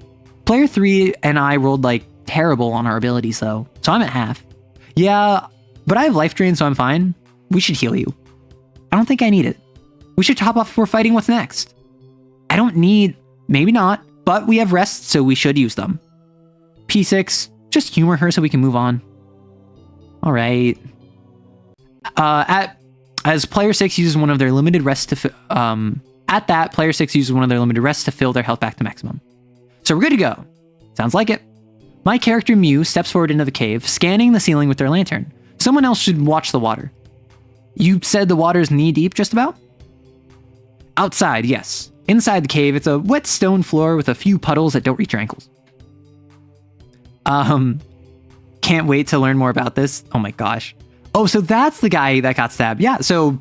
Player 3 and I rolled like terrible on our abilities though, so I'm at half. Yeah, but I have life drain, so I'm fine. We should heal you. I don't think I need it. We should top off before fighting what's next. I don't need, maybe not, but we have rests, so we should use them. P6, just humor her so we can move on. All right. As player 6 uses one of their limited rests to player 6 uses one of their limited rests to fill their health back to maximum. So we're good to go. Sounds like it. My character Mew steps forward into the cave, scanning the ceiling with their lantern. Someone else should watch the water. You said the water's knee deep, just about? Outside, yes. Inside the cave, it's a wet stone floor with a few puddles that don't reach your ankles. Can't wait to learn more about this. Oh my gosh. Oh, so that's the guy that got stabbed. Yeah, so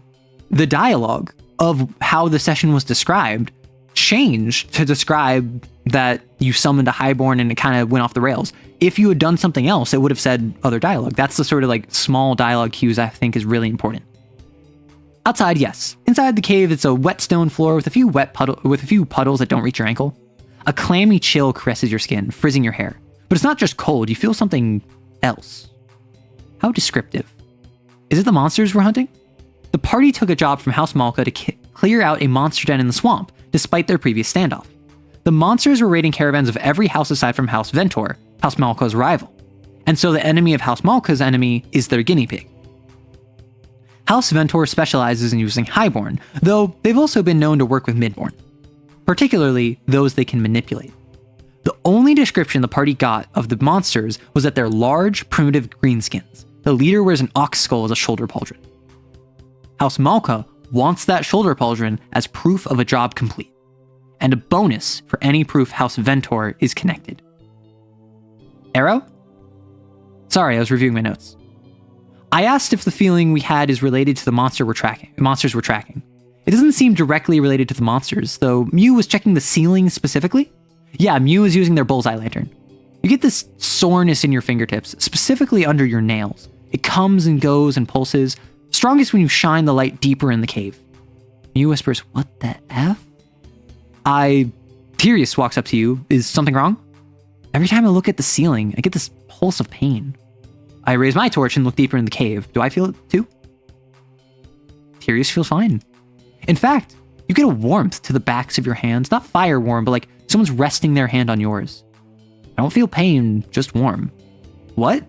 the dialogue of how the session was described changed to describe that you summoned a Highborn and it kind of went off the rails. If you had done something else, it would have said other dialogue. That's the sort of like small dialogue cues I think is really important. Outside, yes. Inside the cave, it's a wet stone floor with a few puddles that don't reach your ankle. A clammy chill caresses your skin, frizzing your hair. But it's not just cold, you feel something else. How descriptive. Is it the monsters we're hunting? The party took a job from House Malka to clear out a monster den in the swamp, despite their previous standoff. The monsters were raiding caravans of every house aside from House Ventor, House Malka's rival. And so the enemy of House Malka's enemy is their guinea pig. House Ventor specializes in using Highborn, though they've also been known to work with Midborn, particularly those they can manipulate. The only description the party got of the monsters was that they're large, primitive greenskins. The leader wears an ox skull as a shoulder pauldron. House Malka wants that shoulder pauldron as proof of a job complete, and a bonus for any proof House Ventor is connected. Arrow? Sorry, I was reviewing my notes. I asked if the feeling we had is related to the monsters we're tracking. It doesn't seem directly related to the monsters, though Mew was checking the ceiling specifically. Yeah, Mew is using their bullseye lantern. You get this soreness in your fingertips, specifically under your nails. It comes and goes and pulses, strongest when you shine the light deeper in the cave. Mew whispers, "What the F?" Tirius walks up to you. Is something wrong? Every time I look at the ceiling, I get this pulse of pain. I raise my torch and look deeper in the cave. Do I feel it too? Tirius feels fine. In fact, you get a warmth to the backs of your hands. Not fire warm, but like someone's resting their hand on yours. I don't feel pain, just warm. What?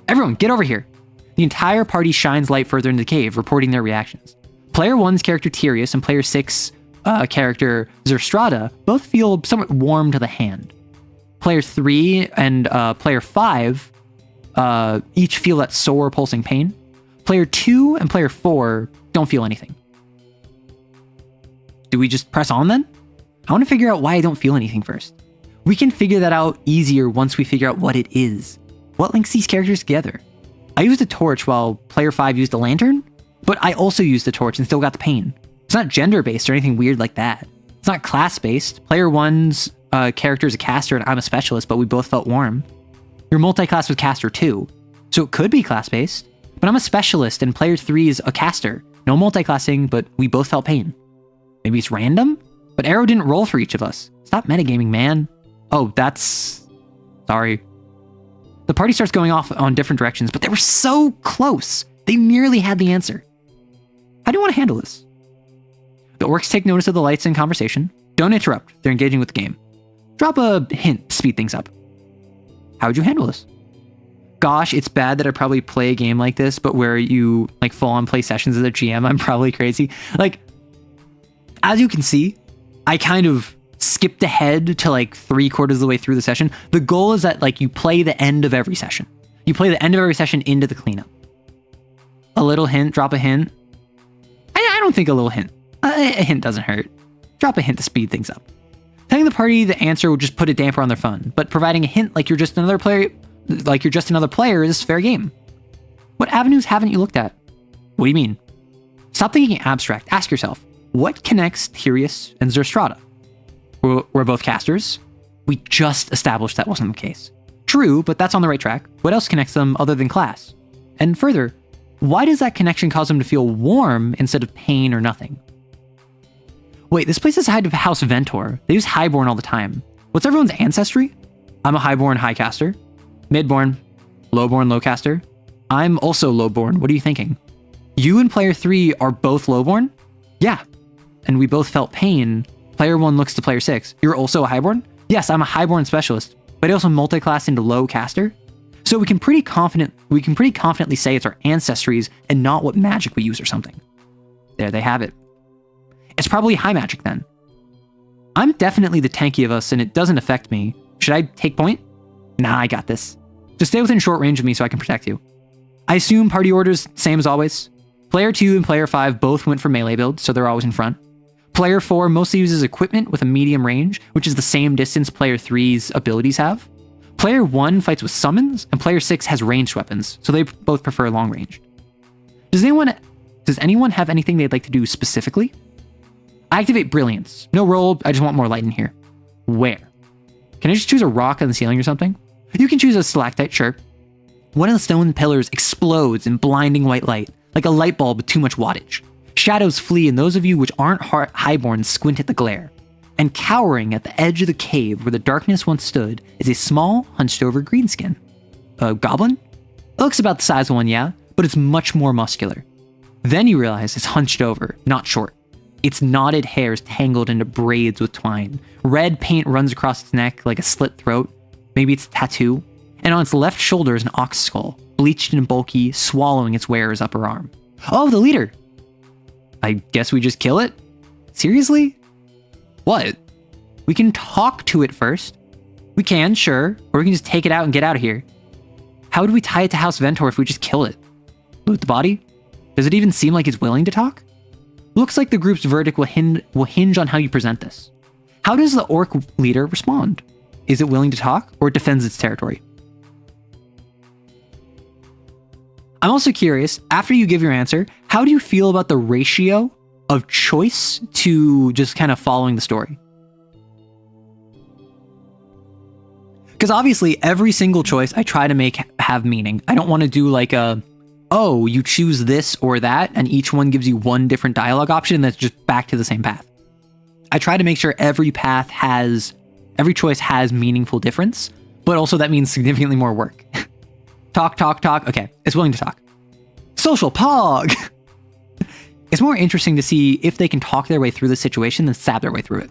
Everyone, get over here. The entire party shines light further into the cave, reporting their reactions. Player 1's character Tirius and Player 6 character Zerstrada both feel somewhat warm to the hand. Player 3 and Player 5 each feel that sore, pulsing pain. Player 2 and Player 4 don't feel anything. Do we just press on then? I want to figure out why I don't feel anything first. We can figure that out easier once we figure out what it is. What links these characters together? I used a torch while Player 5 used a lantern, but I also used the torch and still got the pain. It's not gender-based or anything weird like that. It's not class-based. Player 1's character is a caster and I'm a specialist, but we both felt warm. You're multi-class with caster too, so it could be class-based, but I'm a specialist and Player 3 is a caster. No multi-classing, but we both felt pain. Maybe it's random? But Arrow didn't roll for each of us. Stop metagaming, man. Oh, that's... Sorry. The party starts going off on different directions, but they were so close. They nearly had the answer. How do you want to handle this? The orcs take notice of the lights in conversation. Don't interrupt. They're engaging with the game. Drop a hint to speed things up. How would you handle this? Gosh, it's bad that I probably play a game like this, but where you like full on play sessions as a GM, I'm probably crazy. Like, as you can see, I kind of skipped ahead to like 3/4 of the way through the session. The goal is that like you play the end of every session. You play the end of every session into the cleanup. A little hint, drop a hint. I don't think a little hint. A hint doesn't hurt. Drop a hint to speed things up. Telling the party the answer would just put a damper on their fun, but providing a hint like you're just another player is fair game. What avenues haven't you looked at? What do you mean? Stop thinking abstract. Ask yourself, what connects Tyrius and Zerstrada? We're both casters. We just established that wasn't the case. True, but that's on the right track. What else connects them other than class? And further, why does that connection cause them to feel warm instead of pain or nothing? Wait, this place is tied to House Ventor. They use Highborn all the time. What's everyone's ancestry? I'm a Highborn Highcaster. Midborn. Lowborn Lowcaster. I'm also Lowborn. What are you thinking? You and player 3 are both Lowborn? Yeah. And we both felt pain. Player 1 looks to player 6. You're also a Highborn? Yes, I'm a Highborn specialist, but I also multi-class into Lowcaster. So we can pretty confidently say it's our ancestries and not what magic we use or something. There they have it. It's probably high magic then. I'm definitely the tanky of us and it doesn't affect me. Should I take point? Nah, I got this. Just stay within short range of me so I can protect you. I assume party orders, same as always. Player 2 and player 5 both went for melee build, so they're always in front. Player 4 mostly uses equipment with a medium range, which is the same distance player 3's abilities have. Player 1 fights with summons, and player 6 has ranged weapons, so they both prefer long range. Does anyone have anything they'd like to do specifically? I activate Brilliance. No roll, I just want more light in here. Where? Can I just choose a rock on the ceiling or something? You can choose a stalactite, sure. One of the stone pillars explodes in blinding white light, like a light bulb with too much wattage. Shadows flee, and those of you which aren't highborn squint at the glare. And cowering at the edge of the cave where the darkness once stood is a small, hunched-over greenskin. A goblin? It looks about the size of one, yeah, but it's much more muscular. Then you realize it's hunched over, not short. Its knotted hair is tangled into braids with twine. Red paint runs across its neck like a slit throat. Maybe it's a tattoo. And on its left shoulder is an ox skull, bleached and bulky, swallowing its wearer's upper arm. Oh, the leader! I guess we just kill it? Seriously? What? We can talk to it first. We can, sure, or we can just take it out and get out of here. How would we tie it to House Ventor if we just kill it? Loot the body? Does it even seem like it's willing to talk? Looks like the group's verdict will hinge on how you present this. How does the orc leader respond? Is it willing to talk, or it defends its territory? I'm also curious, after you give your answer, how do you feel about the ratio of choice to just kind of following the story? Because obviously, every single choice I try to make have meaning. I don't want to do like oh, you choose this or that, and each one gives you one different dialogue option that's just back to the same path. I try to make sure every choice has meaningful difference, but also that means significantly more work. Talk. Okay, it's willing to talk. Social pog! It's more interesting to see if they can talk their way through the situation than stab their way through it.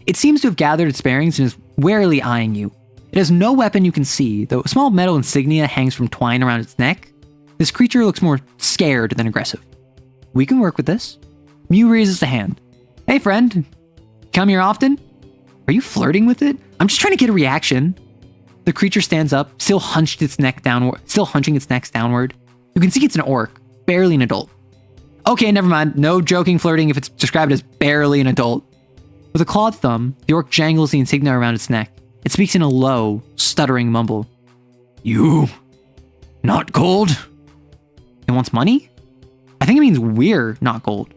It seems to have gathered its bearings and is warily eyeing you. It has no weapon you can see, though a small metal insignia hangs from twine around its neck. This creature looks more scared than aggressive. We can work with this. Mew raises a hand. Hey friend, come here often? Are you flirting with it? I'm just trying to get a reaction. The creature stands up, still hunching its neck downward. You can see it's an orc, barely an adult. Okay, never mind. No joking flirting if it's described as barely an adult. With a clawed thumb, the orc jangles the insignia around its neck. It speaks in a low, stuttering mumble. You... not gold? It wants money? I think it means we're not gold.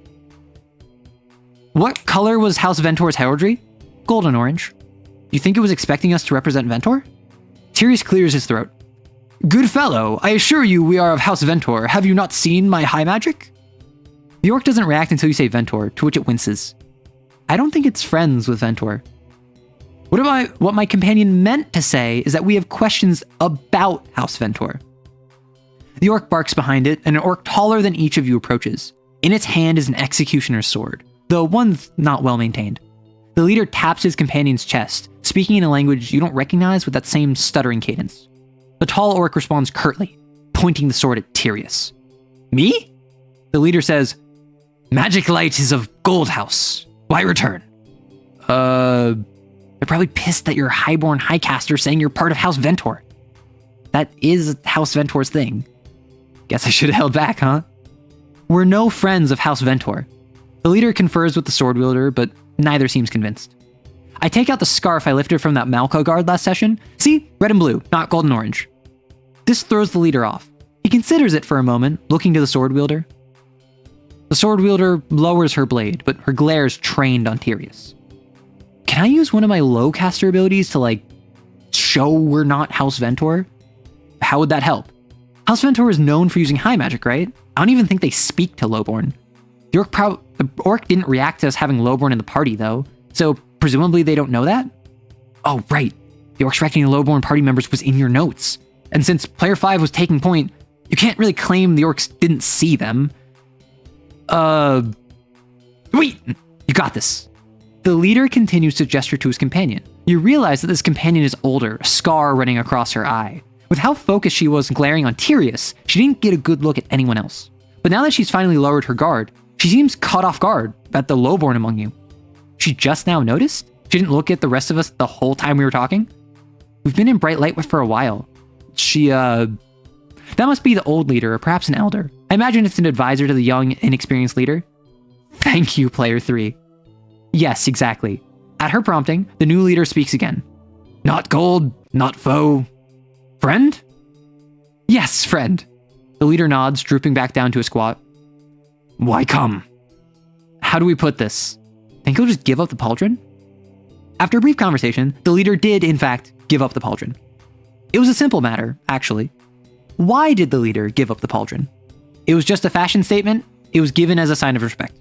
What color was House Ventor's heraldry? Gold and orange. You think it was expecting us to represent Ventor? Tyrius clears his throat. Good fellow, I assure you we are of House Ventor. Have you not seen my high magic? The orc doesn't react until you say Ventor, to which it winces. I don't think it's friends with Ventor. What my companion meant to say is that we have questions about House Ventor. The orc barks behind it, and an orc taller than each of you approaches. In its hand is an executioner's sword, though one's not well maintained. The leader taps his companion's chest, speaking in a language you don't recognize with that same stuttering cadence. The tall orc responds curtly, pointing the sword at Tyrius. Me? The leader says, Magic light is of Gold House. Why return? They're probably pissed that you're a highborn highcaster saying you're part of House Ventor. That is House Ventor's thing. Guess I should have held back, huh? We're no friends of House Ventor. The leader confers with the sword wielder, but neither seems convinced. I take out the scarf I lifted from that Malco guard last session. See? Red and blue, not gold and orange. This throws the leader off. He considers it for a moment, looking to the sword wielder. The sword wielder lowers her blade, but her glare is trained on Tyrius. Can I use one of my low caster abilities to, show we're not House Ventor? How would that help? House Ventor is known for using high magic, right? I don't even think they speak to lowborn. The orc didn't react to us having lowborn in the party, though, so presumably they don't know that? Oh, right. The orcs reacting to lowborn party members was in your notes. And since player 5 was taking point, you can't really claim the orcs didn't see them. Wait! You got this. The leader continues to gesture to his companion. You realize that this companion is older, a scar running across her eye. With how focused she was glaring on Tyrius, she didn't get a good look at anyone else. But now that she's finally lowered her guard, she seems caught off guard at the lowborn among you. She just now noticed? She didn't look at the rest of us the whole time we were talking? We've been in Bright Light for a while. That must be the old leader, or perhaps an elder. I imagine it's an advisor to the young, inexperienced leader. Thank you, player 3. Yes, exactly. At her prompting, the new leader speaks again. Not gold, not foe. Friend? Yes, friend. The leader nods, drooping back down to a squat. Why come? How do we put this? Think he'll just give up the pauldron? After a brief conversation, the leader did, in fact, give up the pauldron. It was a simple matter, actually. Why did the leader give up the pauldron? It was just a fashion statement. It was given as a sign of respect.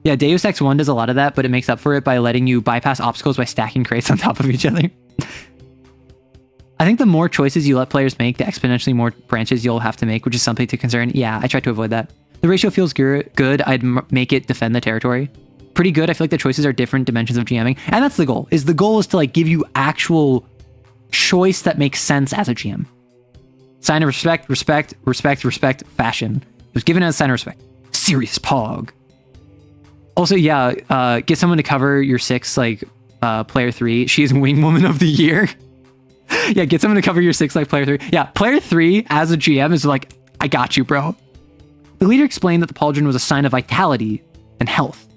Yeah, Deus Ex 1 does a lot of that, but it makes up for it by letting you bypass obstacles by stacking crates on top of each other. I think the more choices you let players make, the exponentially more branches you'll have to make, which is something to concern. Yeah, I try to avoid that. The ratio feels good. I'd make it defend the territory. Pretty good. I feel like the choices are different dimensions of GMing. And that's the goal. The goal is to give you actual choice that makes sense as a GM. Sign of respect, fashion. It was given as a sign of respect. Serious pog. Also, yeah, get someone to cover your 6, player 3. She is Wingwoman of the Year. Yeah, get someone to cover your 6 like player 3. Yeah, player 3 as a GM is I got you, bro. The leader explained that the pauldron was a sign of vitality and health.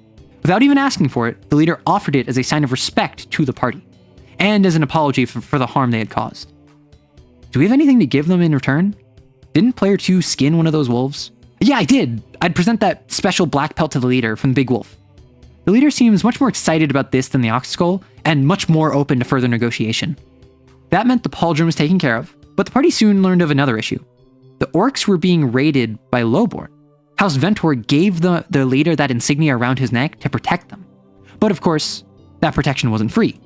Without even asking for it, the leader offered it as a sign of respect to the party, and as an apology for the harm they had caused. Do we have anything to give them in return? Didn't player 2 skin one of those wolves? Yeah, I did. I'd present that special black pelt to the leader from the Big Wolf. The leader seems much more excited about this than the Ox Skull, and much more open to further negotiation. That meant the pauldron was taken care of, but the party soon learned of another issue. The orcs were being raided by lowborn. House Ventor gave the leader that insignia around his neck to protect them. But of course, that protection wasn't free.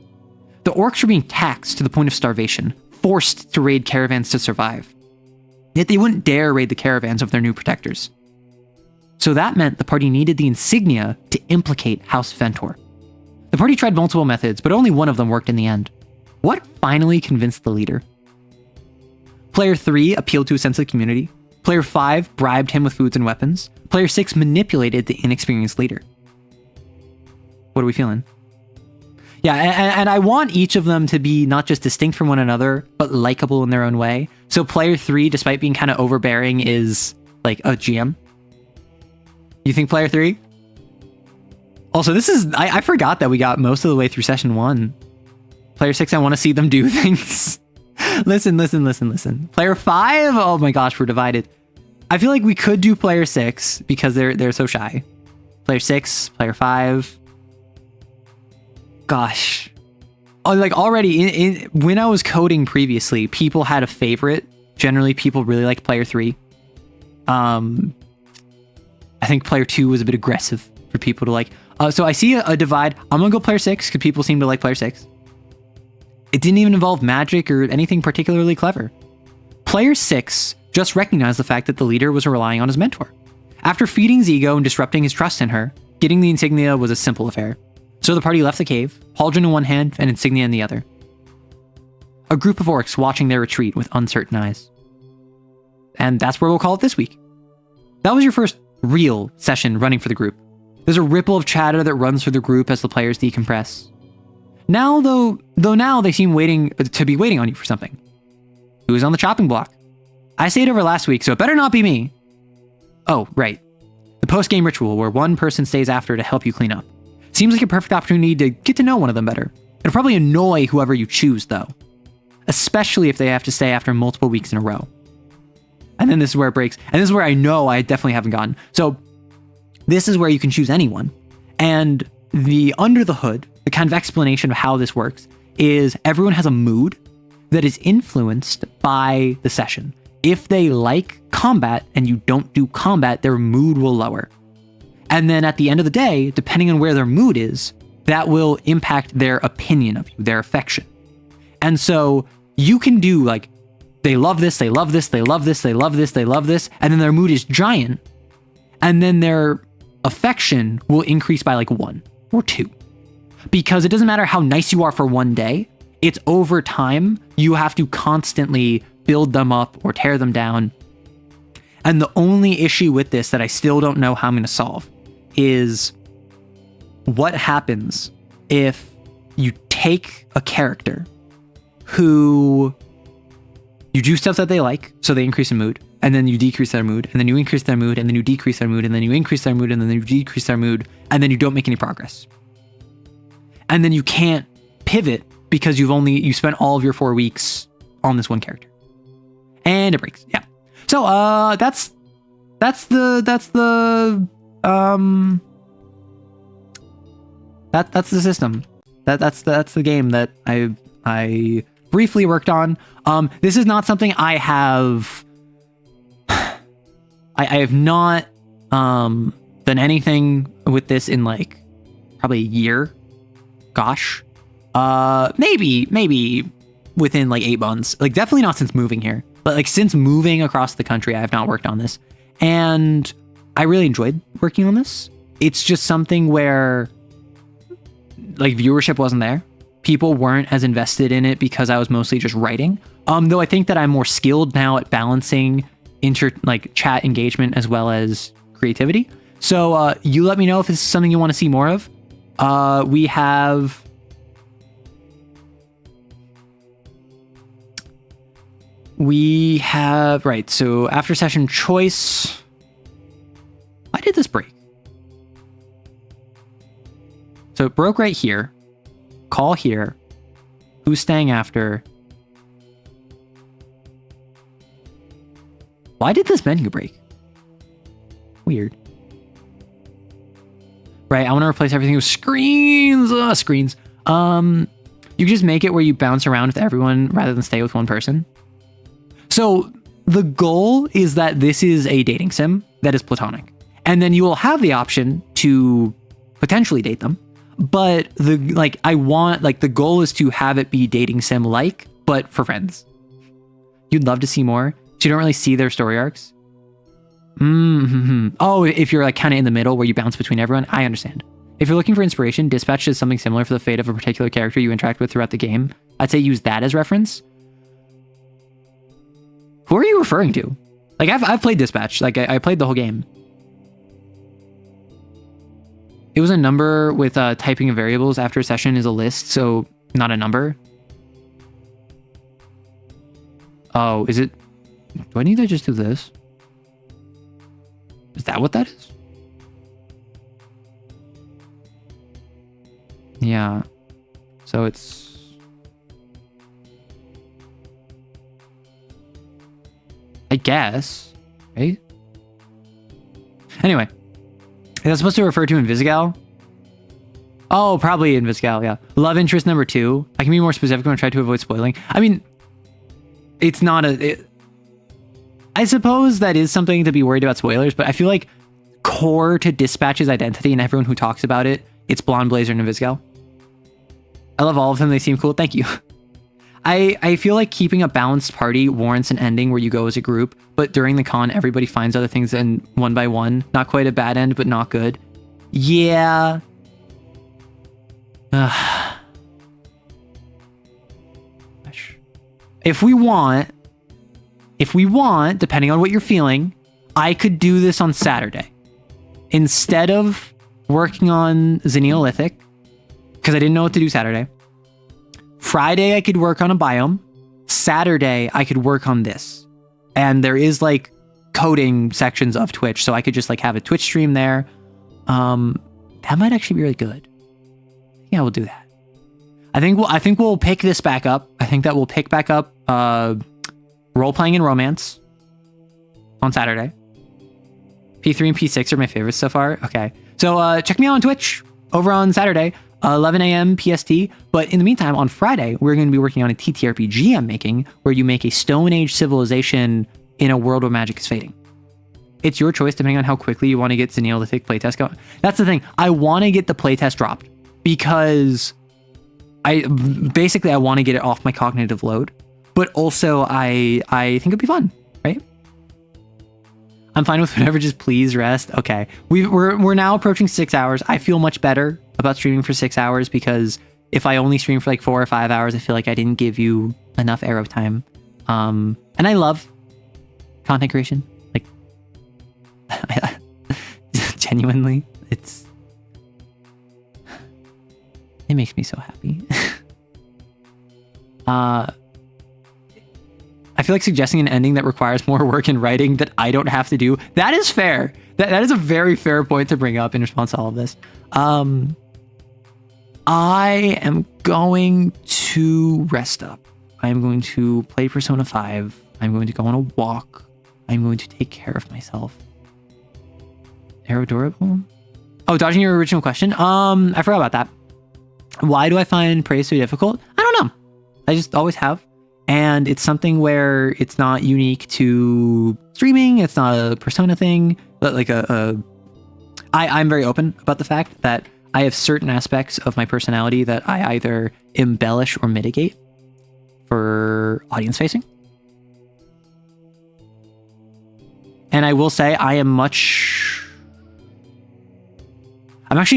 The orcs were being taxed to the point of starvation, forced to raid caravans to survive. Yet they wouldn't dare raid the caravans of their new protectors. So that meant the party needed the insignia to implicate House Ventor. The party tried multiple methods, but only one of them worked in the end. What finally convinced the leader? Player 3 appealed to a sense of community. Player 5 bribed him with foods and weapons. Player 6 manipulated the inexperienced leader. What are we feeling? Yeah, and I want each of them to be not just distinct from one another, but likable in their own way. So player 3, despite being kind of overbearing, is a GM. You think player 3? Also, this is... I forgot that we got most of the way through session 1. Player 6, I want to see them do things. Listen. Player 5? Oh my gosh, we're divided. I feel like we could do player 6 because they're so shy. Player 6, player 5. Gosh. Oh, already when I was coding previously, people had a favorite. Generally, people really liked player 3. I think player 2 was a bit aggressive for people to like. So I see a divide. I'm gonna go player 6 because people seem to like player 6. It didn't even involve magic or anything particularly clever. Player 6 just recognized the fact that the leader was relying on his mentor. After feeding his ego and disrupting his trust in her, getting the insignia was a simple affair. So the party left the cave, pauldron in one hand and insignia in the other. A group of orcs watching their retreat with uncertain eyes. And that's where we'll call it this week. That was your first real session running for the group. There's a ripple of chatter that runs through the group as the players decompress. Now, though now they seem to be waiting on you for something. Who's on the chopping block? I stayed over last week, so it better not be me. Oh, right. The post-game ritual where one person stays after to help you clean up. Seems like a perfect opportunity to get to know one of them better. It'll probably annoy whoever you choose, though. Especially if they have to stay after multiple weeks in a row. And then this is where it breaks. And this is where I know I definitely haven't gotten. So this is where you can choose anyone. And the under the hood, the kind of explanation of how this works, is everyone has a mood that is influenced by the session. If they like combat and you don't do combat, their mood will lower. And then at the end of the day, depending on where their mood is, that will impact their opinion of you, their affection. And so you can do like, they love this, they love this, they love this, they love this, they love this, and then their mood is giant. And then their affection will increase by like 1 or 2. Because it doesn't matter how nice you are for one day, it's over time, you have to constantly build them up or tear them down. And the only issue with this that I still don't know how I'm going to solve is what happens if you take a character who you do stuff that they like, so they increase in mood, and then you decrease their mood, and then you increase their mood, and then you decrease their mood, and then you increase their mood, and then you decrease their mood, and then you don't make any progress. And then you can't pivot because you spent all of your 4 weeks on this one character. And it breaks. Yeah. So that's the system. That's the game that I briefly worked on. This is not something I have I have not done anything with this in like probably a year. Gosh. Maybe within like 8 months. Like definitely not since moving here. But like since moving across the country, I have not worked on this. And I really enjoyed working on this. It's just something where like viewership wasn't there. People weren't as invested in it because I was mostly just writing. Though I think that I'm more skilled now at balancing chat engagement as well as creativity. So you let me know if this is something you want to see more of. We have, right, so after session choice. Why did this break? So it broke right here. Call here. Who's staying after? Why did this menu break? Weird. Right, I want to replace everything with screens. Screens. You can just make it where you bounce around with everyone rather than stay with one person. So the goal is that this is a dating sim that is platonic. And then you will have the option to potentially date them. But the goal is to have it be dating sim like, but for friends. You'd love to see more. So you don't really see their story arcs. Oh, if you're like kind of in the middle where you bounce between everyone, I understand. If you're looking for inspiration, Dispatch is something similar for the fate of a particular character you interact with throughout the game. I'd say use that as reference. Who are you referring to? Like I've played Dispatch. Like I played the whole game. It was a number with typing of variables after a session is a list, so not a number. Oh, is it? Do I need to just do this? Is that what that is? Yeah. So it's... I guess, right? Anyway. Is that supposed to refer to Invisigal? Oh, probably Invisigal, yeah. Love interest number 2. I can be more specific when I try to avoid spoiling. I mean, it's not I suppose that is something to be worried about spoilers, but I feel like core to Dispatch's identity and everyone who talks about it, it's Blonde Blazer and Invisigal. I love all of them. They seem cool. Thank you. I feel like keeping a balanced party warrants an ending where you go as a group, but during the con, everybody finds other things and one by one. Not quite a bad end, but not good. Yeah. If we want, depending on what you're feeling, I could do this on Saturday. Instead of working on Xeneolithic because I didn't know what to do Saturday. Friday, I could work on a biome. Saturday, I could work on this. And there is like coding sections of Twitch, so I could just like have a Twitch stream there. That might actually be really good. Yeah, we'll do that. I think we'll pick this back up. I think that we'll pick back up role-playing and romance on Saturday. P3 and P6 are my favorites so far. Okay. So check me out on Twitch over on Saturday, 11 a.m. PST. But in the meantime, on Friday, we're going to be working on a TTRPG I'm making where you make a Stone Age civilization in a world where magic is fading. It's your choice depending on how quickly you want to get Xeneolithic playtest going. That's the thing. I want to get the playtest dropped because I want to get it off my cognitive load. But also, I think it'd be fun, right? I'm fine with whatever, just please rest. Okay. We're now approaching 6 hours. I feel much better about streaming for 6 hours because if I only stream for like 4 or 5 hours, I feel like I didn't give you enough arrow time. And I love content creation. Like, genuinely, it makes me so happy. I feel like suggesting an ending that requires more work in writing that I don't have to do. That is fair. That is a very fair point to bring up in response to all of this. I am going to rest up. I'm going to play Persona 5. I'm going to go on a walk. I'm going to take care of myself. Aerodorable? Oh, dodging your original question. I forgot about that. Why do I find praise so difficult? I don't know. I just always have. And it's something where it's not unique to streaming. It's not a Persona thing. But like I'm very open about the fact that I have certain aspects of my personality that I either embellish or mitigate for audience facing. And I will say I'm actually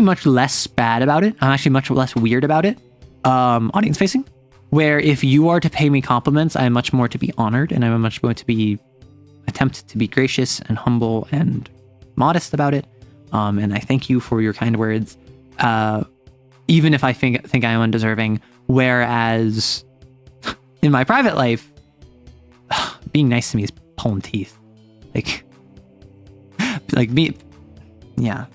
much less bad about it. I'm actually much less weird about it. Audience facing. Where if you are to pay me compliments, I'm much more to be honored, and I'm much more to be attempt to be gracious and humble and modest about it. And I thank you for your kind words, even if I think I am undeserving. Whereas in my private life, being nice to me is pulling teeth. Like me, yeah.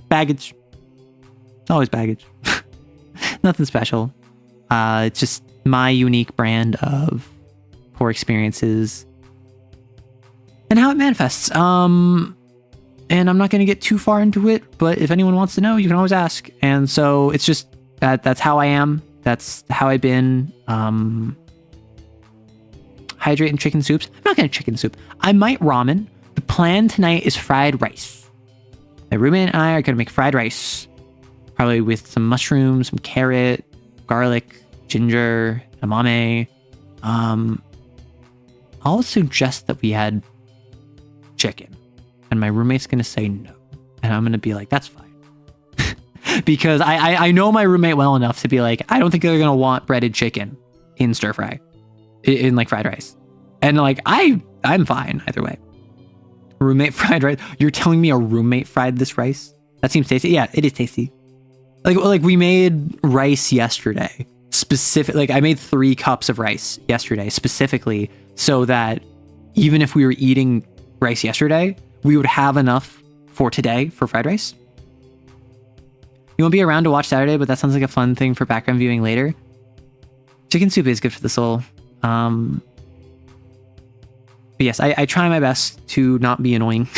Baggage. It's always baggage. Nothing special. It's just my unique brand of poor experiences and how it manifests. And I'm not going to get too far into it, but if anyone wants to know, you can always ask. And so it's just that's how I am. That's how I've been. Hydrate and chicken soups. I'm not going to chicken soup. I might ramen. The plan tonight is fried rice. My roommate and I are going to make fried rice. Probably with some mushrooms, some carrot, garlic, ginger, edamame. I'll suggest that we had chicken. And my roommate's going to say no. And I'm going to be like, that's fine. Because I know my roommate well enough to be like, I don't think they're going to want breaded chicken in stir fry. In like fried rice. And like, I'm fine either way. Roommate fried rice. You're telling me a roommate fried this rice? That seems tasty. Yeah, it is tasty. Like we made rice yesterday. I made 3 cups of rice yesterday specifically so that even if we were eating rice yesterday, we would have enough for today for fried rice. You won't be around to watch Saturday, but that sounds like a fun thing for background viewing later. Chicken soup is good for the soul. But yes, I try my best to not be annoying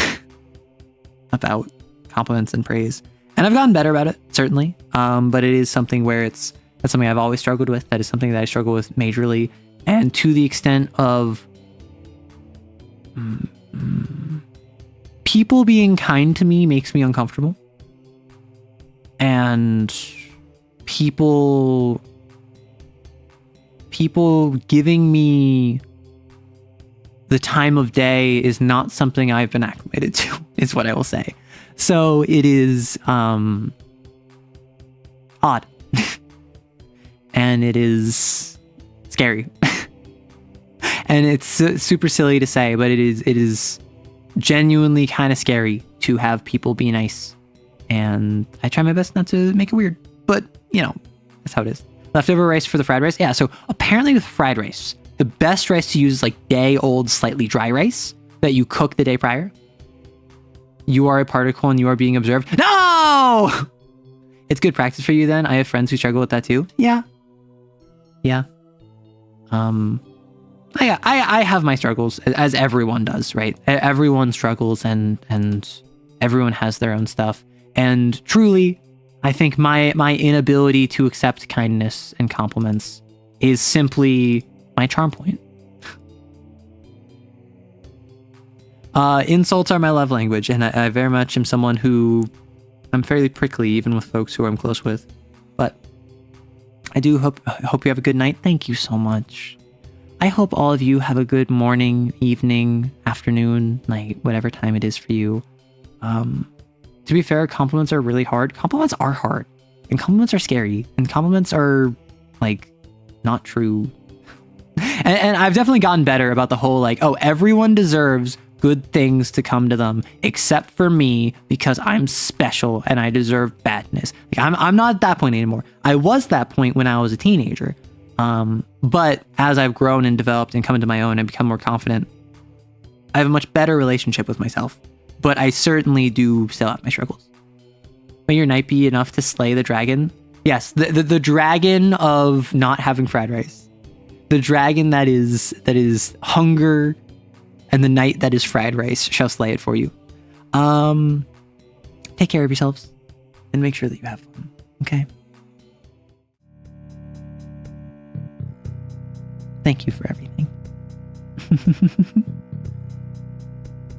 about compliments and praise. And I've gotten better about it, certainly. But it is something where that's something I've always struggled with. That is something that I struggle with majorly. And to the extent of people being kind to me makes me uncomfortable. And people giving me the time of day is not something I've been acclimated to, is what I will say. So it is odd. And it is scary. And it's super silly to say, but it is genuinely kind of scary to have people be nice. And I try my best not to make it weird, but you know, that's how it is. Leftover rice for the fried rice. Yeah, so apparently with fried rice, the best rice to use is like day-old, slightly dry rice that you cook the day prior. You are a particle and you are being observed. No! It's good practice for you then. I have friends who struggle with that too. Yeah. Yeah. I have my struggles, as everyone does, right? Everyone struggles and everyone has their own stuff. And truly, I think my inability to accept kindness and compliments is simply my charm point. Insults are my love language, and I very much am someone who I'm fairly prickly, even with folks who I'm close with. But I do hope you have a good night. Thank you so much. I hope all of you have a good morning, evening, afternoon, night, whatever time it is for you. To be fair, compliments are really hard. Compliments are hard, and compliments are scary, and compliments are like not true. and I've definitely gotten better about the whole like, oh, everyone deserves good things to come to them except for me because I'm special and I deserve badness. Like, I'm not at that point anymore. I was that point when I was a teenager. But as I've grown and developed and come into my own and become more confident, I have a much better relationship with myself. But I certainly do still have my struggles. May your night be enough to slay the dragon. Yes, the dragon of not having fried rice. The dragon that is hunger, and the night that is fried rice shall slay it for you. Take care of yourselves and make sure that you have fun. Okay. Thank you for everything.